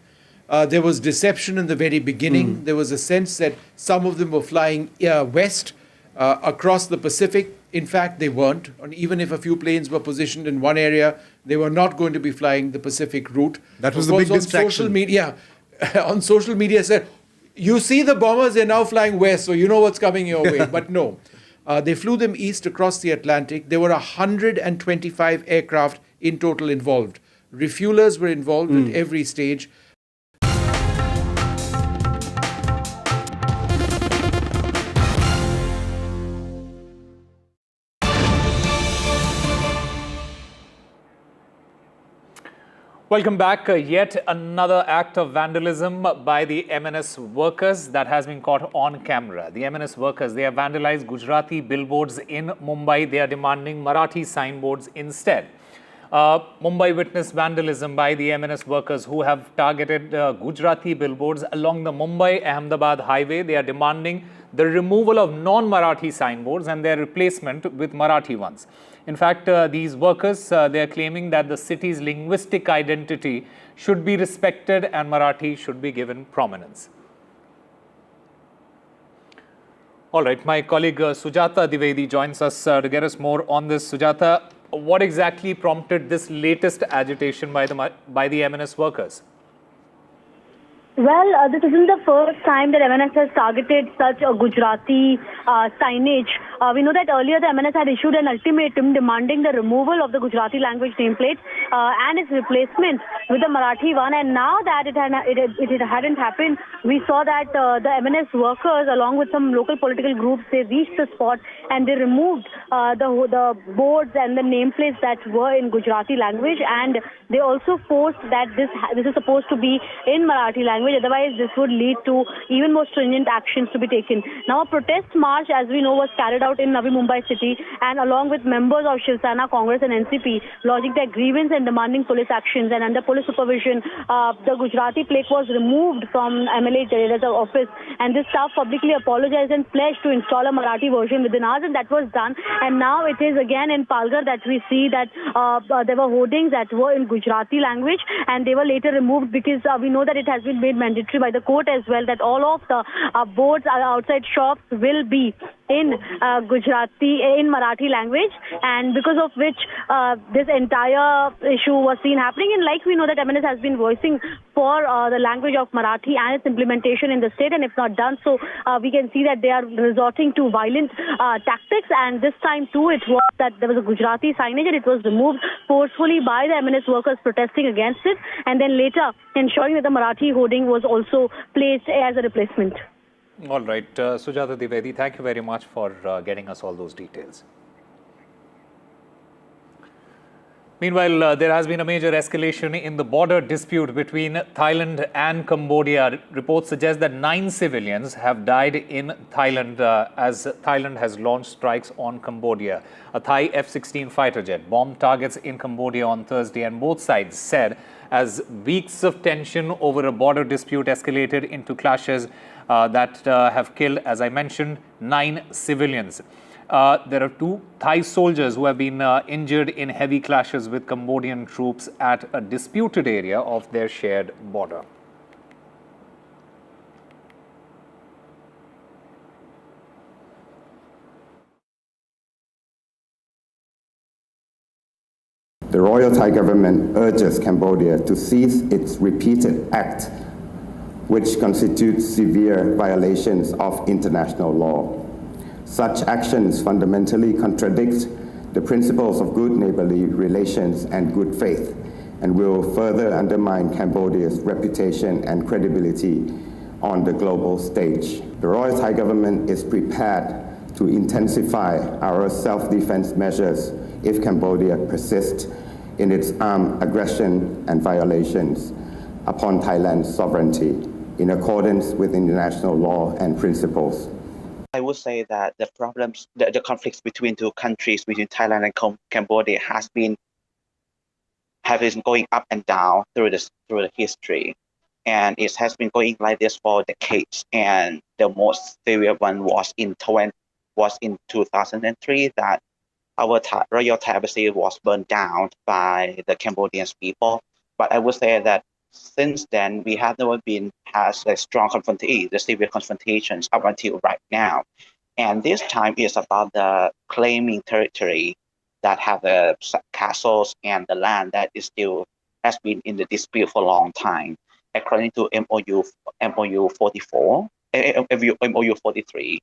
There was deception in the very beginning. There was a sense that some of them were flying west across the Pacific. In fact, they weren't. And even if a few planes were positioned in one area, they were not going to be flying the Pacific route. That was the big distraction. On social media said, you see the bombers, they're now flying west, so you know what's coming your way. But no, they flew them east across the Atlantic. There were 125 aircraft in total involved. Refuelers were involved at every stage. Welcome back. Yet another act of vandalism by the MNS workers that has been caught on camera. The MNS workers, they have vandalized Gujarati billboards in Mumbai. They are demanding Marathi signboards instead. Mumbai witnessed vandalism by the MNS workers who have targeted Gujarati billboards along the Mumbai-Ahmedabad highway. They are demanding the removal of non-Marathi signboards and their replacement with Marathi ones. In fact, these workers, they are claiming that the city's linguistic identity should be respected and Marathi should be given prominence. All right, my colleague Sujata Dwivedi joins us to get us more on this. Sujata, what exactly prompted this latest agitation by the MNS workers? Well, this isn't the first time that MNS has targeted such a Gujarati signage. We know that earlier the MNS had issued an ultimatum demanding the removal of the Gujarati language nameplate and its replacement with the Marathi one. And now that it hadn't happened, we saw that the MNS workers, along with some local political groups, they reached the spot and they removed the boards and the nameplates that were in Gujarati language, and they also forced that this is supposed to be in Marathi language. Otherwise, this would lead to even more stringent actions to be taken. Now, a protest march, as we know, was carried out in Navi Mumbai city, and along with members of Shiv Sena, Congress and NCP, lodging their grievance and demanding police actions. And under police supervision, the Gujarati plaque was removed from MLA Jadeja's office, and this staff publicly apologized and pledged to install a Marathi version within hours, and that was done. And now it is again in Palghar that we see that there were hoardings that were in Gujarati language, and they were later removed because we know that it has been made mandatory by the court as well that all of the boards outside shops will be in Gujarati, in Marathi language, and because of which this entire issue was seen happening. And like we know that MNS has been voicing for the language of Marathi and its implementation in the state, and if not done so, we can see that they are resorting to violent tactics. And this time too, it was that there was a Gujarati signage and it was removed forcefully by the MNS workers protesting against it, and then later ensuring that the Marathi hoarding was also placed as a replacement. All right, Sujata Dwivedi, thank you very much for getting us all those details. Meanwhile, there has been a major escalation in the border dispute between Thailand and Cambodia. Reports suggest that 9 civilians have died in Thailand as Thailand has launched strikes on Cambodia. A Thai F-16 fighter jet bombed targets in Cambodia on Thursday, and both sides said as weeks of tension over a border dispute escalated into clashes that have killed, as I mentioned, 9 civilians. There are 2 Thai soldiers who have been injured in heavy clashes with Cambodian troops at a disputed area of their shared border. The Royal Thai government urges Cambodia to cease its repeated acts which constitute severe violations of international law. Such actions fundamentally contradict the principles of good neighborly relations and good faith, and will further undermine Cambodia's reputation and credibility on the global stage. The Royal Thai government is prepared to intensify our self-defense measures if Cambodia persists in its armed aggression and violations upon Thailand's sovereignty in accordance with international law and principles. I would say that the problems, the conflicts between 2 countries, between Thailand and Cambodia, has been going up and down through the history, and it has been going like this for decades. And the most severe one was in 2003 that our Royal Thai Embassy was burned down by the Cambodian people. But I would say that since then, we have never had a strong confrontation, the severe confrontations up until right now. And this time is about the claiming territory that have the castles and the land that is still has been in the dispute for a long time. According to MOU 43,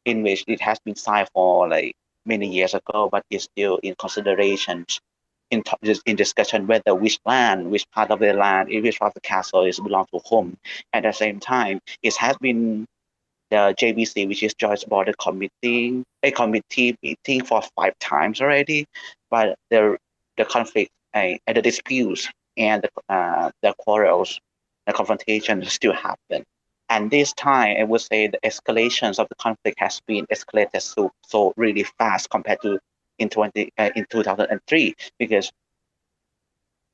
in which it has been signed for like many years ago, but is still in considerations. In discussion whether which part of the land, which part of the castle is belong to whom. At the same time, it has been the JBC, which is Joint Border Committee, a committee meeting for 5 times already, but the conflict and the disputes and the quarrels, the confrontations still happen. And this time, I would say the escalations of the conflict has been escalated so really fast compared to in 2003, because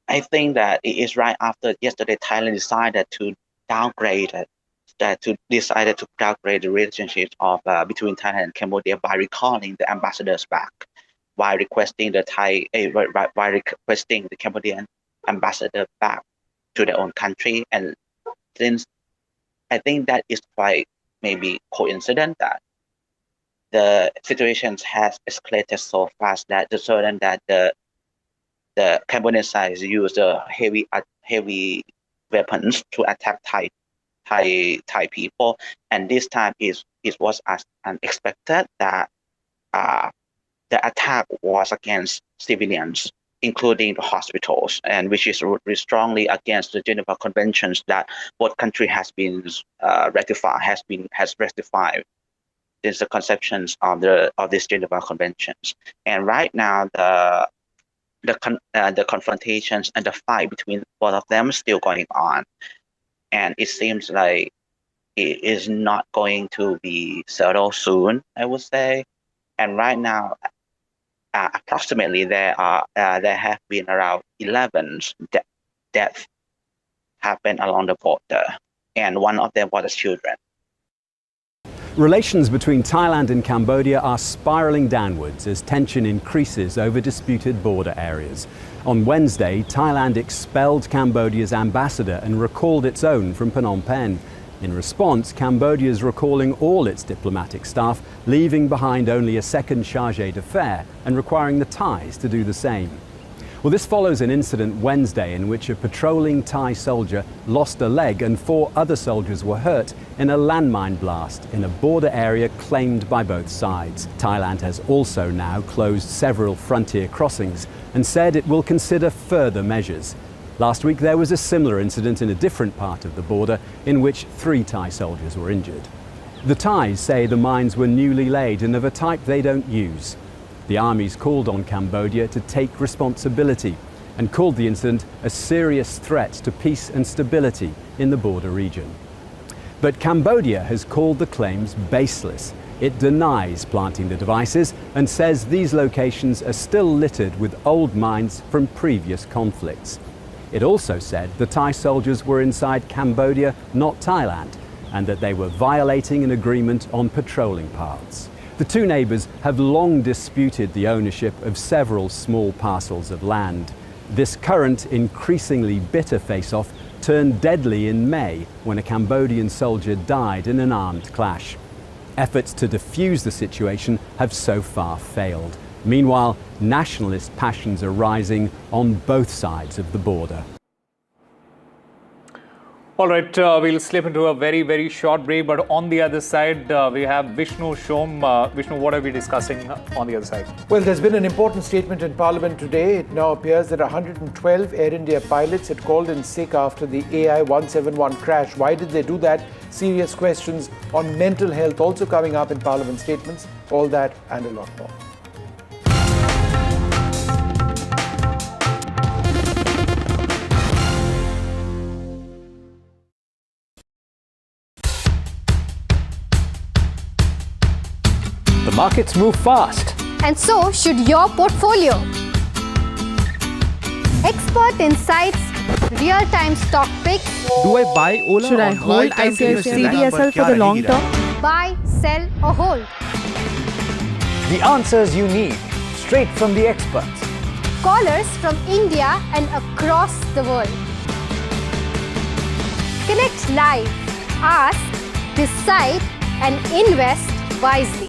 I think that it is right after yesterday Thailand decided to downgrade the relationships of between Thailand and Cambodia by recalling the ambassadors back, while requesting the Cambodian ambassador back to their own country. And since I think that is quite maybe coincident that the situations has escalated so fast that the certain that the Cambodian side use heavy weapons to attack Thai people, and this time it was as unexpected that the attack was against civilians, including the hospitals, and which is strongly against the Geneva Conventions that both countries has ratified. There's the conceptions of these Geneva Conventions, and right now the confrontations and the fight between both of them is still going on, and it seems like it is not going to be settled soon, I would say. And right now, approximately there have been around 11 deaths happened along the border, and one of them was children. Relations between Thailand and Cambodia are spiraling downwards as tension increases over disputed border areas. On Wednesday, Thailand expelled Cambodia's ambassador and recalled its own from Phnom Penh. In response, Cambodia is recalling all its diplomatic staff, leaving behind only a second chargé d'affaires and requiring the Thais to do the same. Well, this follows an incident Wednesday in which a patrolling Thai soldier lost a leg and 4 other soldiers were hurt in a landmine blast in a border area claimed by both sides. Thailand has also now closed several frontier crossings and said it will consider further measures. Last week there was a similar incident in a different part of the border in which 3 Thai soldiers were injured. The Thais say the mines were newly laid and of a type they don't use. The armies called on Cambodia to take responsibility and called the incident a serious threat to peace and stability in the border region. But Cambodia has called the claims baseless. It denies planting the devices and says these locations are still littered with old mines from previous conflicts. It also said the Thai soldiers were inside Cambodia, not Thailand, and that they were violating an agreement on patrolling paths. The two neighbours have long disputed the ownership of several small parcels of land. This current, increasingly bitter face-off turned deadly in May when a Cambodian soldier died in an armed clash. Efforts to defuse the situation have so far failed. Meanwhile, nationalist passions are rising on both sides of the border. All right, we'll slip into a very, very short break, but on the other side, we have Vishnu Shom. Vishnu, what are we discussing on the other side? Well, there's been an important statement in Parliament today. It now appears that 112 Air India pilots had called in sick after the AI-171 crash. Why did they do that? Serious questions on mental health also coming up in Parliament statements. All that and a lot more. The markets move fast. And so should your portfolio. Expert insights, real-time stock picks. Do I buy Ola? Should I hold CDSL for the long term? Buy, sell or hold. The answers you need, straight from the experts. Callers from India and across the world. Connect live, ask, decide and invest wisely.